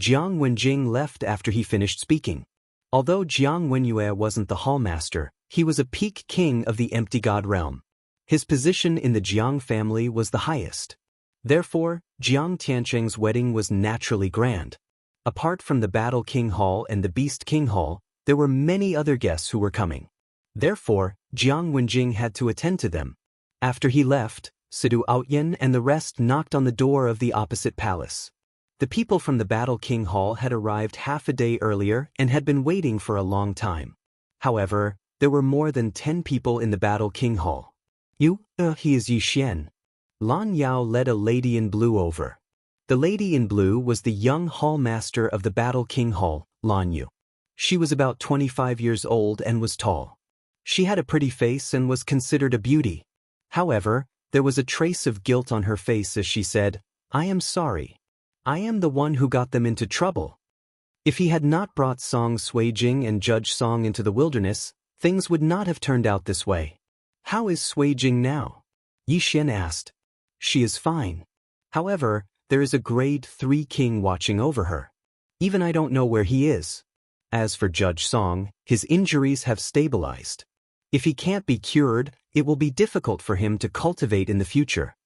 Jiang Wenjing left after he finished speaking. Although Jiang Wenyue wasn't the Hall Master, he was a peak king of the Empty God realm. His position in the Jiang family was the highest. Therefore, Jiang Tiancheng's wedding was naturally grand. Apart from the Battle King Hall and the Beast King Hall, there were many other guests who were coming. Therefore, Jiang Wenjing had to attend to them. After he left, Situ Outyen and the rest knocked on the door of the opposite palace. The people from the Battle King Hall had arrived half a day earlier and had been waiting for a long time. However, there were more than 10 people in the Battle King Hall. He is Yi Xian. Lan Yao led a lady in blue over. The lady in blue was the young hall master of the Battle King Hall, Lan Yu. She was about 25 years old and was tall. She had a pretty face and was considered a beauty. However, there was a trace of guilt on her face as she said, "I am sorry. I am the one who got them into trouble." If he had not brought Song Suijing and Judge Song into the wilderness, things would not have turned out this way. "How is Suijing now?" Yi Xian asked. "She is fine. However, there is a grade 3 king watching over her. Even I don't know where he is. As for Judge Song, his injuries have stabilized. If he can't be cured, it will be difficult for him to cultivate in the future."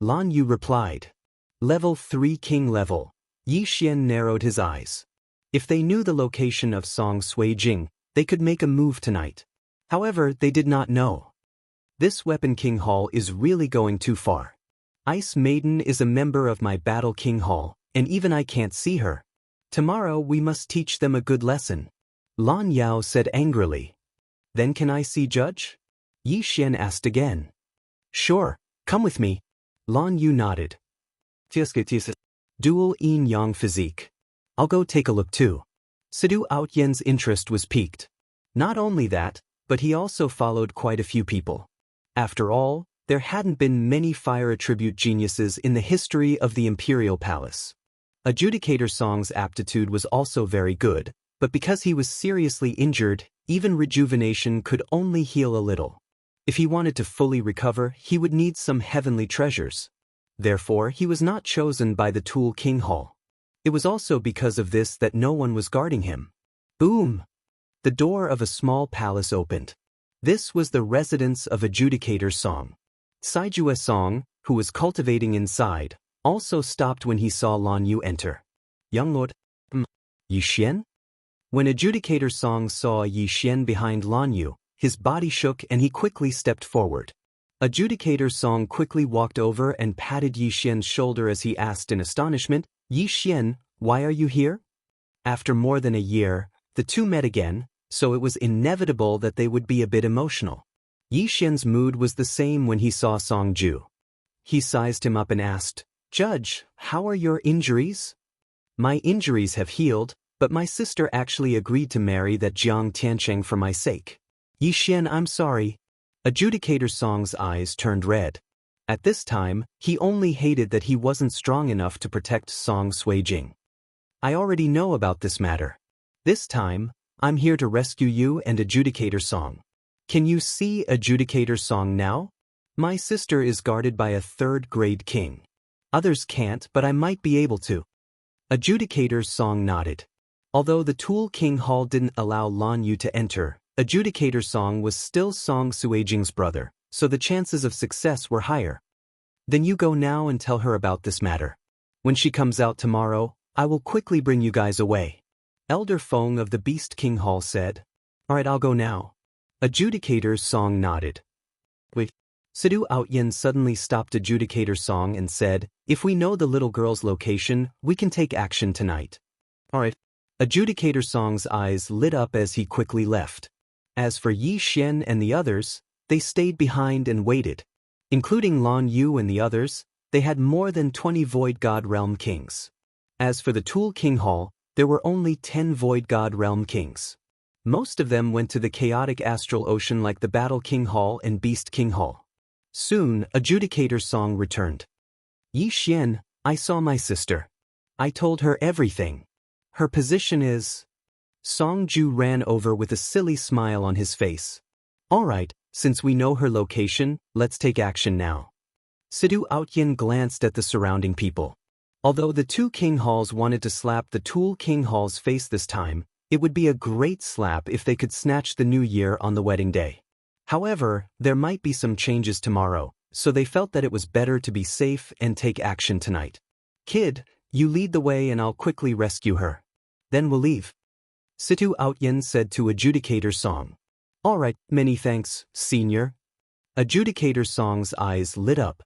Lan Yu replied. Level 3 king level. Yi Xian narrowed his eyes. If they knew the location of Song Suijing, they could make a move tonight. However, they did not know. This Weapon King Hall is really going too far. Ice Maiden is a member of my Battle King Hall, and even I can't see her. Tomorrow we must teach them a good lesson. Lan Yao said angrily. Then can I see Judge? Yi Xian asked again. Sure, come with me. Lan Yu nodded. Dual yin-yang physique. I'll go take a look too. Sidu Outyen's interest was piqued. Not only that, but he also followed quite a few people. After all, there hadn't been many fire attribute geniuses in the history of the Imperial Palace. Adjudicator Song's aptitude was also very good, but because he was seriously injured, even rejuvenation could only heal a little. If he wanted to fully recover, he would need some heavenly treasures. Therefore, he was not chosen by the Tool King Hall. It was also because of this that no one was guarding him. Boom! The door of a small palace opened. This was the residence of Adjudicator Song. Saijue Song, who was cultivating inside, also stopped when he saw Lan Yu enter. Young Lord, Yi Xian? When Adjudicator Song saw Yi Xian behind Lan Yu, his body shook and he quickly stepped forward. Adjudicator Song quickly walked over and patted Yi Xian's shoulder as he asked in astonishment, Yi Xian, why are you here? After more than a year, the two met again, so it was inevitable that they would be a bit emotional. Yi Xian's mood was the same when he saw Song Ju. He sized him up and asked, Judge, how are your injuries? My injuries have healed, but my sister actually agreed to marry that Jiang Tiancheng for my sake. Yi Xian, I'm sorry. Adjudicator Song's eyes turned red. At this time, he only hated that he wasn't strong enough to protect Song Suijing. I already know about this matter. This time, I'm here to rescue you and Adjudicator Song. Can you see Adjudicator Song now? My sister is guarded by a third-grade king. Others can't, but I might be able to. Adjudicator Song nodded. Although the Tool King Hall didn't allow Lan Yu to enter, Adjudicator Song was still Song Suijing's brother, so the chances of success were higher. Then you go now and tell her about this matter. When she comes out tomorrow, I will quickly bring you guys away. Elder Feng of the Beast King Hall said. Alright, I'll go now. Adjudicator Song nodded. Wait. Sidu Outyen suddenly stopped Adjudicator Song and said, If we know the little girl's location, we can take action tonight. Alright. Adjudicator Song's eyes lit up as he quickly left. As for Yi Xian and the others, they stayed behind and waited. Including Lan Yu and the others, they had more than 20 Void God Realm Kings. As for the Tool King Hall, there were only 10 Void God Realm Kings. Most of them went to the chaotic astral ocean like the Battle King Hall and Beast King Hall. Soon, Adjudicator Song returned. Yi Xian, I saw my sister. I told her everything. Her position is... Song Ju ran over with a silly smile on his face. Alright, since we know her location, let's take action now. Sidu Outyen glanced at the surrounding people. Although the two King Halls wanted to slap the Tool King Hall's face this time, it would be a great slap if they could snatch the new year on the wedding day. However, there might be some changes tomorrow, so they felt that it was better to be safe and take action tonight. Kid, you lead the way and I'll quickly rescue her. Then we'll leave. Situ Outyen said to Adjudicator Song. Alright, many thanks, senior. Adjudicator Song's eyes lit up.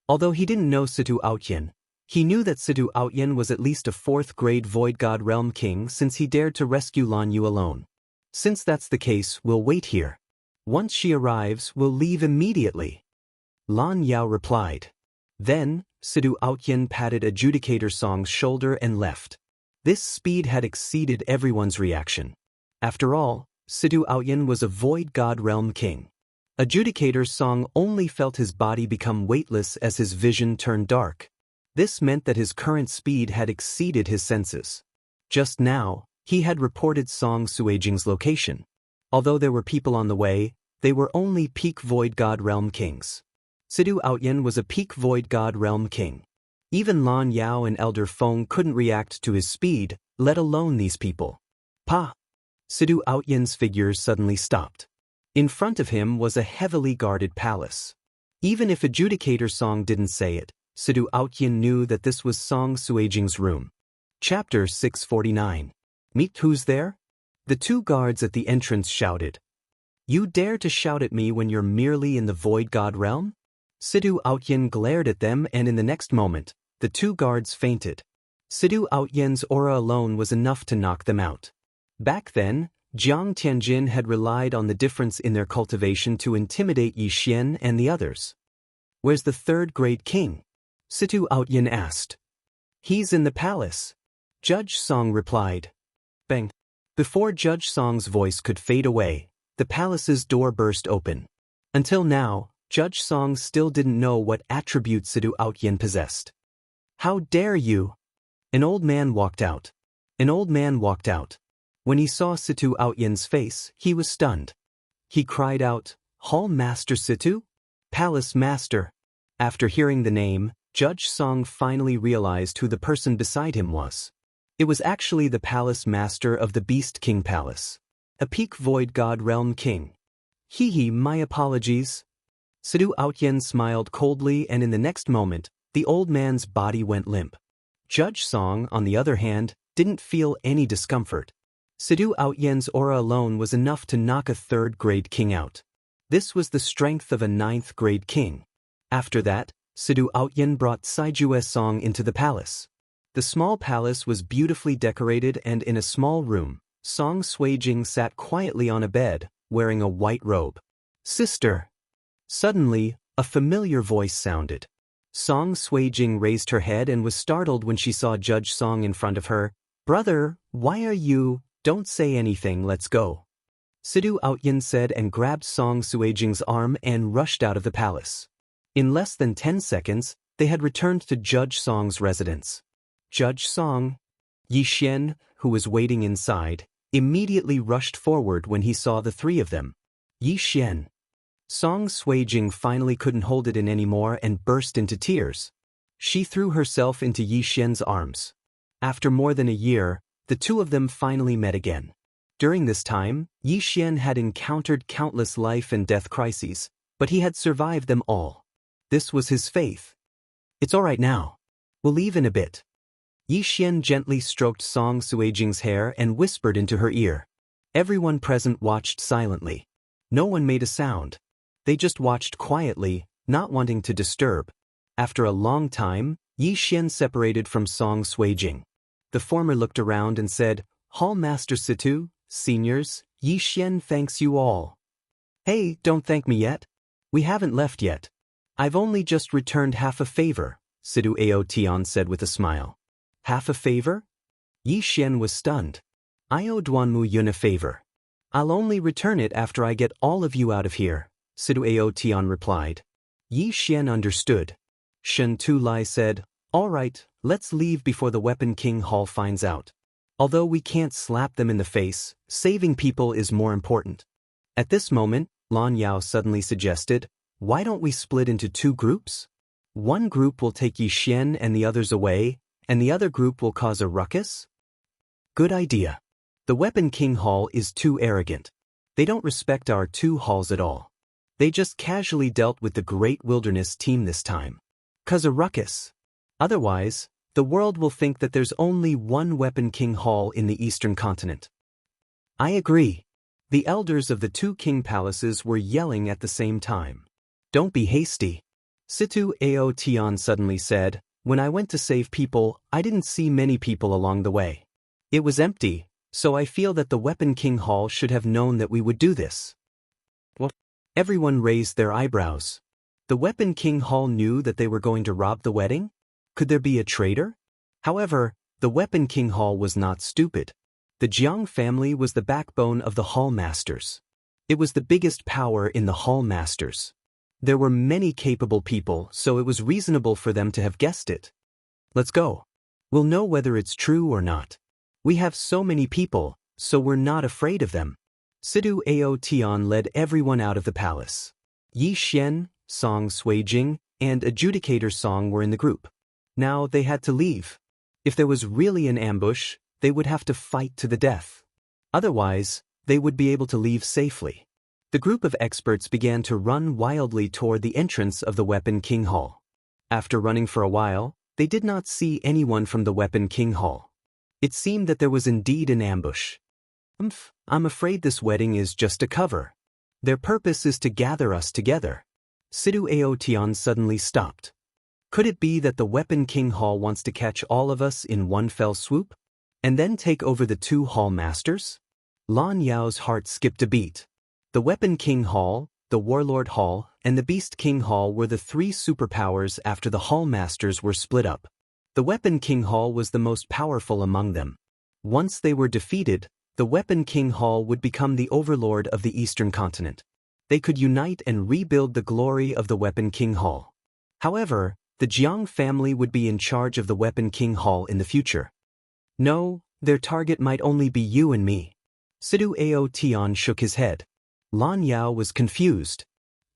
Although he didn't know Situ Outyen, he knew that Situ Outyen was at least a 4th-grade Void God Realm King since he dared to rescue Lan Yu alone. Since that's the case, we'll wait here. Once she arrives, we'll leave immediately. Lan Yao replied. Then, Sidu Aotian patted Adjudicator Song's shoulder and left. This speed had exceeded everyone's reaction. After all, Sidu Aotian was a void god realm king. Adjudicator Song only felt his body become weightless as his vision turned dark. This meant that his current speed had exceeded his senses. Just now, he had reported Song Suijing's location. Although there were people on the way, they were only peak void god realm kings. Sidu Aotian was a peak void god realm king. Even Lan Yao and Elder Feng couldn't react to his speed, let alone these people. Pa! Sidu Aotian's figure suddenly stopped. In front of him was a heavily guarded palace. Even if Adjudicator Song didn't say it, Sidu Aotian knew that this was Song Suijing's room. Chapter 649. Meet who's there? The two guards at the entrance shouted. You dare to shout at me when you're merely in the void god realm? Sidu Aotian glared at them, and in the next moment, the two guards fainted. Sidu Aotian's aura alone was enough to knock them out. Back then, Jiang Tianjin had relied on the difference in their cultivation to intimidate Yi Xian and the others. Where's the third-grade king? Sidu Aotian asked. He's in the palace. Judge Song replied. Bang. Before Judge Song's voice could fade away, the palace's door burst open. Until now, Judge Song still didn't know what attributes Sidu Aotian possessed. How dare you? An old man walked out. When he saw Situ Aotian's face, he was stunned. He cried out, Hall Master Situ? Palace Master. After hearing the name, Judge Song finally realized who the person beside him was. It was actually the Palace Master of the Beast King Palace. A peak void god realm king. My apologies. Sidu Aotian smiled coldly, and in the next moment, the old man's body went limp. Judge Song, on the other hand, didn't feel any discomfort. Sidu Aotian's aura alone was enough to knock a third-grade king out. This was the strength of a ninth-grade king. After that, Sidu Aotian brought Saijue Song into the palace. The small palace was beautifully decorated, and in a small room, Song Suijing sat quietly on a bed, wearing a white robe. Sister! Suddenly, a familiar voice sounded. Song Suijing raised her head and was startled when she saw Judge Song in front of her. Brother, why are you? Don't say anything, let's go. Sidu Aotian said and grabbed Song Suijing's arm and rushed out of the palace. In less than 10 seconds, they had returned to Judge Song's residence. Judge Song, Yi Xian, who was waiting inside, immediately rushed forward when he saw the three of them. Yi Xian. Song Suijing finally couldn't hold it in anymore and burst into tears. She threw herself into Yi Xian's arms. After more than a year, the two of them finally met again. During this time, Yi Xian had encountered countless life and death crises, but he had survived them all. This was his faith. It's all right now. We'll leave in a bit. Yi Xian gently stroked Song Suijing's hair and whispered into her ear. Everyone present watched silently. No one made a sound. They just watched quietly, not wanting to disturb. After a long time, Yi Xian separated from Song Suijing. The former looked around and said, Hall Master Situ, seniors, Yi Xian thanks you all. Hey, don't thank me yet. We haven't left yet. I've only just returned half a favor, Sidu Aotian said with a smile. Half a favor? Yi Xian was stunned. I owe Duanmu Yun a favor. I'll only return it after I get all of you out of here, Sidu Aotian replied. Yi Xian understood. Shen Tu Lai said, All right, let's leave before the Weapon King Hall finds out. Although we can't slap them in the face, saving people is more important. At this moment, Lan Yao suddenly suggested, Why don't we split into two groups? One group will take Yi Xian and the others away, and the other group will cause a ruckus? Good idea. The Weapon King Hall is too arrogant. They don't respect our two halls at all. They just casually dealt with the Great Wilderness team this time. 'Cause a ruckus. Otherwise, the world will think that there's only one Weapon King Hall in the Eastern Continent. I agree. The elders of the two king palaces were yelling at the same time. Don't be hasty. Situ Aotian suddenly said, When I went to save people, I didn't see many people along the way. It was empty, so I feel that the Weapon King Hall should have known that we would do this. What? Everyone raised their eyebrows. The Weapon King Hall knew that they were going to rob the wedding? Could there be a traitor? However, the Weapon King Hall was not stupid. The Jiang family was the backbone of the Hall Masters. It was the biggest power in the Hall Masters. There were many capable people, so it was reasonable for them to have guessed it. Let's go. We'll know whether it's true or not. We have so many people, so we're not afraid of them. Sidu Ao Tian led everyone out of the palace. Yi Xian, Song Suijing, and Adjudicator Song were in the group. Now they had to leave. If there was really an ambush, they would have to fight to the death. Otherwise, they would be able to leave safely. The group of experts began to run wildly toward the entrance of the Weapon King Hall. After running for a while, they did not see anyone from the Weapon King Hall. It seemed that there was indeed an ambush. I'm afraid this wedding is just a cover. Their purpose is to gather us together. Sidu Ao Tian suddenly stopped. Could it be that the Weapon King Hall wants to catch all of us in one fell swoop? And then take over the two Hall Masters? Lan Yao's heart skipped a beat. The Weapon King Hall, the Warlord Hall, and the Beast King Hall were the three superpowers after the Hall Masters were split up. The Weapon King Hall was the most powerful among them. Once they were defeated, the Weapon King Hall would become the overlord of the Eastern continent. They could unite and rebuild the glory of the Weapon King Hall. However, the Jiang family would be in charge of the Weapon King Hall in the future. No, their target might only be you and me. Sidu Ao Tian shook his head. Lan Yao was confused.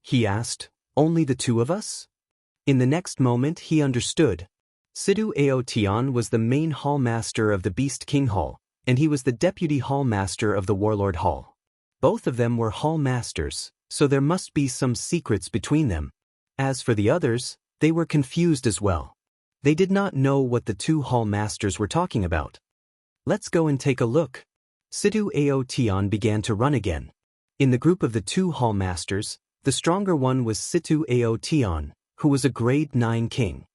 He asked, only the two of us? In the next moment he understood. Sidu Ao Tian was the main Hall Master of the Beast King Hall, and he was the Deputy Hall Master of the Warlord Hall. Both of them were Hall Masters, so there must be some secrets between them. As for the others, they were confused as well. They did not know what the two Hall Masters were talking about. Let's go and take a look. Sidu Ao Tian began to run again. In the group of the two Hall Masters, the stronger one was Situ Ao Tian, who was a grade 9 king.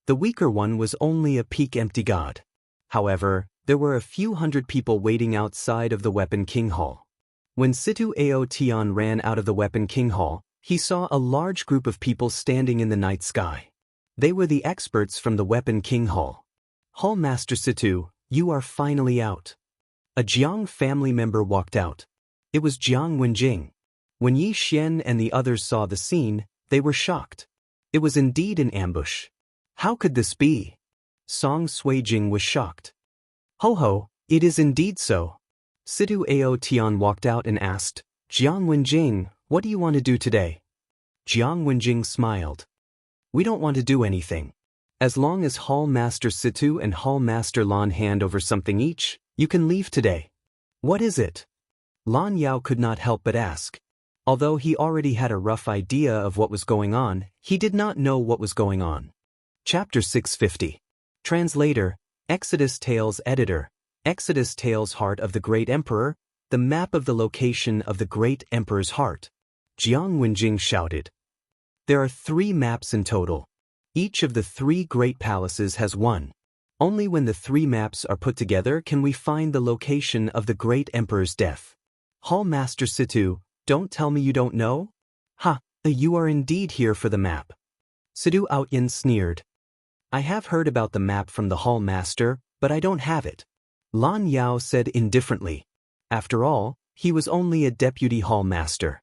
The weaker one was only a peak empty god. However, there were a few hundred people waiting outside of the Weapon King Hall. When Situ Ao Tian ran out of the Weapon King Hall, he saw a large group of people standing in the night sky. They were the experts from the Weapon King Hall. Hall Master Situ, you are finally out. A Jiang family member walked out. It was Jiang Wenjing. When Yi Xian and the others saw the scene, they were shocked. It was indeed an ambush. How could this be? Song Suijing was shocked. Ho, it is indeed so. Sidu Ao Tian walked out and asked, Jiang Wenjing, what do you want to do today? Jiang Wenjing smiled. We don't want to do anything. As long as Hall Master Situ and Hall Master Lan hand over something each, you can leave today. What is it? Lan Yao could not help but ask. Although he already had a rough idea of what was going on, he did not know what was going on. Chapter 650. Translator, Exodus Tales Editor, Exodus Tales Heart of the Great Emperor, the map of the location of the Great Emperor's heart. Jiang Wenjing shouted. There are 3 maps in total. Each of the 3 great palaces has one. Only when the 3 maps are put together can we find the location of the Great Emperor's death. Hall Master Situ, don't tell me you don't know? Ha, you are indeed here for the map. Sidu Outyan sneered. I have heard about the map from the Hall Master, but I don't have it. Lan Yao said indifferently. After all, he was only a deputy Hall Master.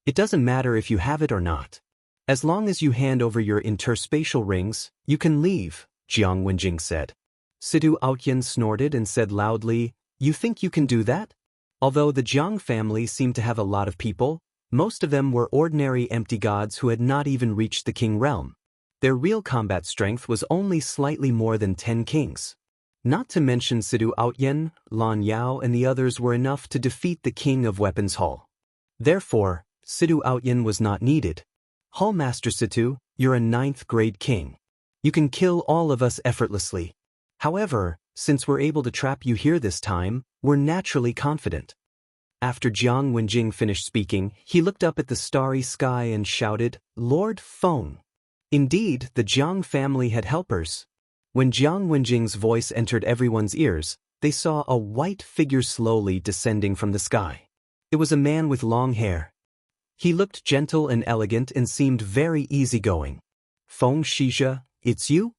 It doesn't matter if you have it or not. As long as you hand over your interspatial rings, you can leave, Jiang Wenjing said. Sidu Outyan snorted and said loudly, You think you can do that? Although the Jiang family seemed to have a lot of people, most of them were ordinary empty gods who had not even reached the king realm. Their real combat strength was only slightly more than 10 kings. Not to mention Sidu Outyan, Lan Yao and the others were enough to defeat the king of Weapons Hall. Therefore, Sidu Outyan was not needed. Hall Master Situ, you're a 9th grade king. You can kill all of us effortlessly. However, since we're able to trap you here this time, we're naturally confident. After Jiang Wenjing finished speaking, he looked up at the starry sky and shouted, Lord Feng. Indeed, the Jiang family had helpers. When Jiang Wenjing's voice entered everyone's ears, they saw a white figure slowly descending from the sky. It was a man with long hair. He looked gentle and elegant and seemed very easygoing. Feng Shizhe, it's you?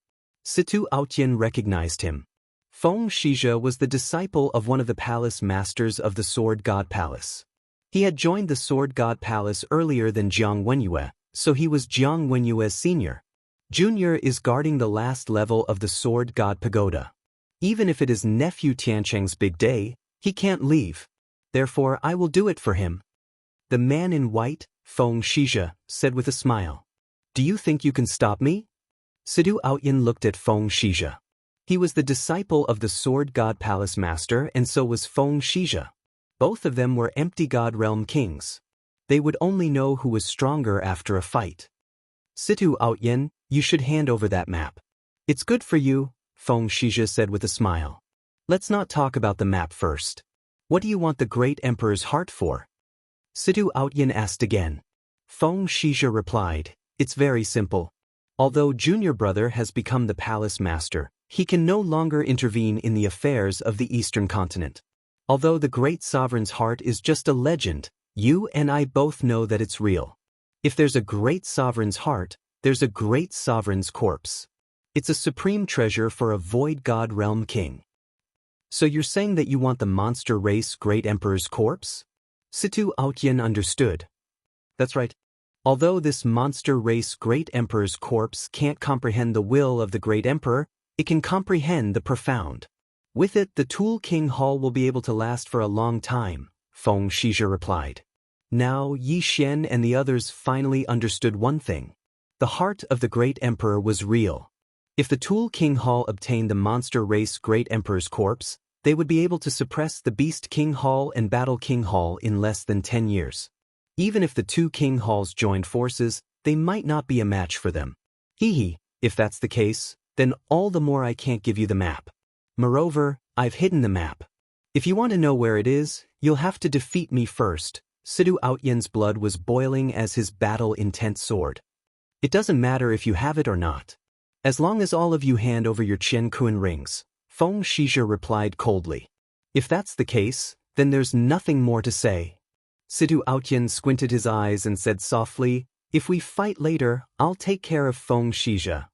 Situ Aotian recognized him. Feng Shizhe was the disciple of one of the palace masters of the Sword God Palace. He had joined the Sword God Palace earlier than Jiang Wenyue, so he was Jiang Wenyue's senior. Junior is guarding the last level of the Sword God Pagoda. Even if it is nephew Tiancheng's big day, he can't leave. Therefore I will do it for him. The man in white, Feng Shizhe, said with a smile. Do you think you can stop me? Situ Aotian looked at Feng Shizhe. He was the disciple of the Sword God Palace Master and so was Feng Shizhe. Both of them were empty God Realm kings. They would only know who was stronger after a fight. Situ Aotian, you should hand over that map. It's good for you, Feng Shizhe said with a smile. Let's not talk about the map first. What do you want the great emperor's heart for? Situ Aotian asked again. Feng Shizhe replied, it's very simple. Although junior brother has become the palace master, he can no longer intervene in the affairs of the eastern continent. Although the great sovereign's heart is just a legend, you and I both know that it's real. If there's a great sovereign's heart, there's a great sovereign's corpse. It's a supreme treasure for a void god realm king. So you're saying that you want the monster race great emperor's corpse? Situ Aotian understood. That's right. Although this monster race great emperor's corpse can't comprehend the will of the great emperor, it can comprehend the profound. With it, the Tool King Hall will be able to last for a long time, Feng Shizhe replied. Now Yi Xian and the others finally understood one thing. The heart of the great emperor was real. If the Tool King Hall obtained the monster race great emperor's corpse, they would be able to suppress the Beast King Hall and Battle King Hall in less than 10 years. Even if the two King Halls joined forces, they might not be a match for them. If that's the case, then all the more I can't give you the map. Moreover, I've hidden the map. If you want to know where it is, you'll have to defeat me first. Situ Aotian's blood was boiling as his battle-intent soared. It doesn't matter if you have it or not. As long as all of you hand over your Chen Kun rings, Feng Shizhe replied coldly. If that's the case, then there's nothing more to say. Situ Aotian squinted his eyes and said softly, if we fight later, I'll take care of Feng Shizhe.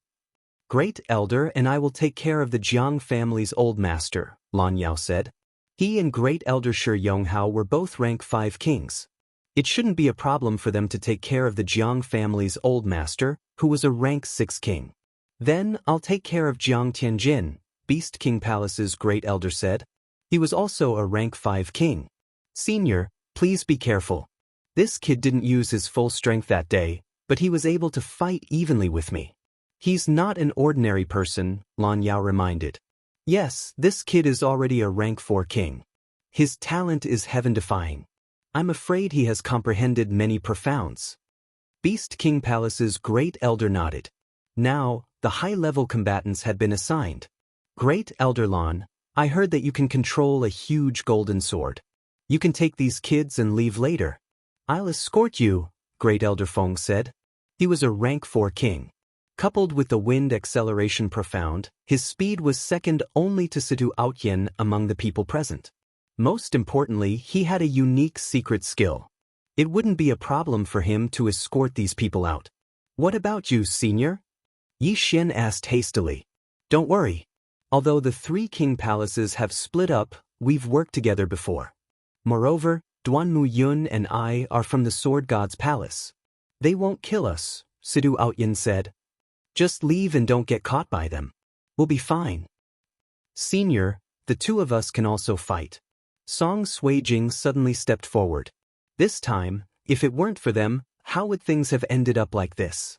Great Elder and I will take care of the Jiang family's old master, Lan Yao said. He and Great Elder Shi Yonghao were both rank 5 kings. It shouldn't be a problem for them to take care of the Jiang family's old master, who was a rank 6 king. Then I'll take care of Jiang Tianjin, Beast King Palace's Great Elder said. He was also a rank 5 king. Senior, please be careful. This kid didn't use his full strength that day, but he was able to fight evenly with me. He's not an ordinary person, Lan Yao reminded. Yes, this kid is already a rank 4 king. His talent is heaven-defying. I'm afraid he has comprehended many profounds. Beast King Palace's Great Elder nodded. Now, the high-level combatants had been assigned. Great Elder Lan, I heard that you can control a huge golden sword. You can take these kids and leave later. I'll escort you, Great Elder Feng said. He was a rank 4 king. Coupled with the wind acceleration profound, his speed was second only to Situ Aotian among the people present. Most importantly, he had a unique secret skill. It wouldn't be a problem for him to escort these people out. What about you, senior? Yi Xian asked hastily. Don't worry. Although the 3 king palaces have split up, we've worked together before. Moreover, Duanmu Yun and I are from the Sword God's palace. They won't kill us, Situ Aotian said. Just leave and don't get caught by them. We'll be fine. Senior, the 2 of us can also fight. Song Suijing suddenly stepped forward. This time, if it weren't for them, how would things have ended up like this?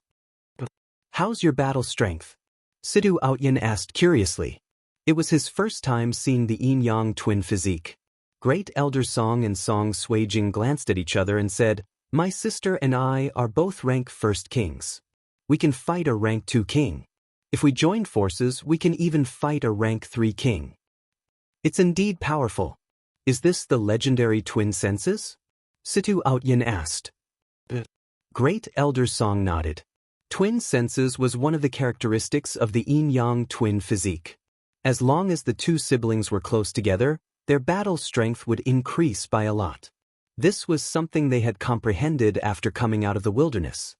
How's your battle strength? Situ Aotian asked curiously. It was his first time seeing the yin-yang twin physique. Great Elder Song and Song Suijing glanced at each other and said, My sister and I are both rank 1st kings. We can fight a rank 2 king. If we join forces, we can even fight a rank 3 king. It's indeed powerful. Is this the legendary twin senses? Situ Aotian asked. Great Elder Song nodded. Twin senses was one of the characteristics of the yin-yang twin physique. As long as the 2 siblings were close together, their battle strength would increase by a lot. This was something they had comprehended after coming out of the wilderness.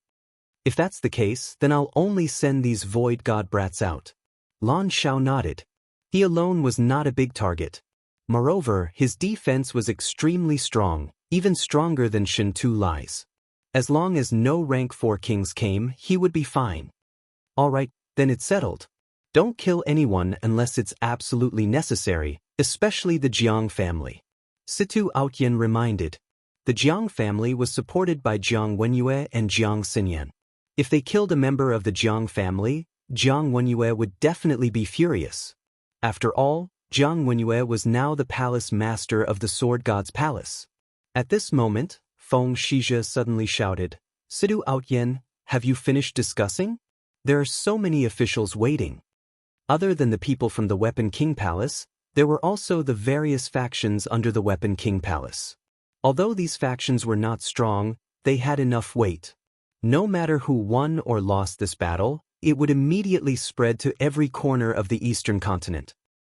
If that's the case, then I'll only send these void god brats out. Lan Xiao nodded. He alone was not a big target. Moreover, his defense was extremely strong, even stronger than Shen Tu Lai's. As long as no rank 4 kings came, he would be fine. Alright, then it's settled. Don't kill anyone unless it's absolutely necessary, especially the Jiang family. Situ Aotian reminded. The Jiang family was supported by Jiang Wenyue and Jiang Xinyan. If they killed a member of the Jiang family, Jiang Wenyue would definitely be furious. After all, Jiang Wenyue was now the palace master of the sword god's palace. At this moment, Feng Shizhe suddenly shouted, Situ Aotian, have you finished discussing? There are so many officials waiting. Other than the people from the Weapon King Palace, there were also the various factions under the Weapon King Palace. Although these factions were not strong, they had enough weight. No matter who won or lost this battle, it would immediately spread to every corner of the eastern continent.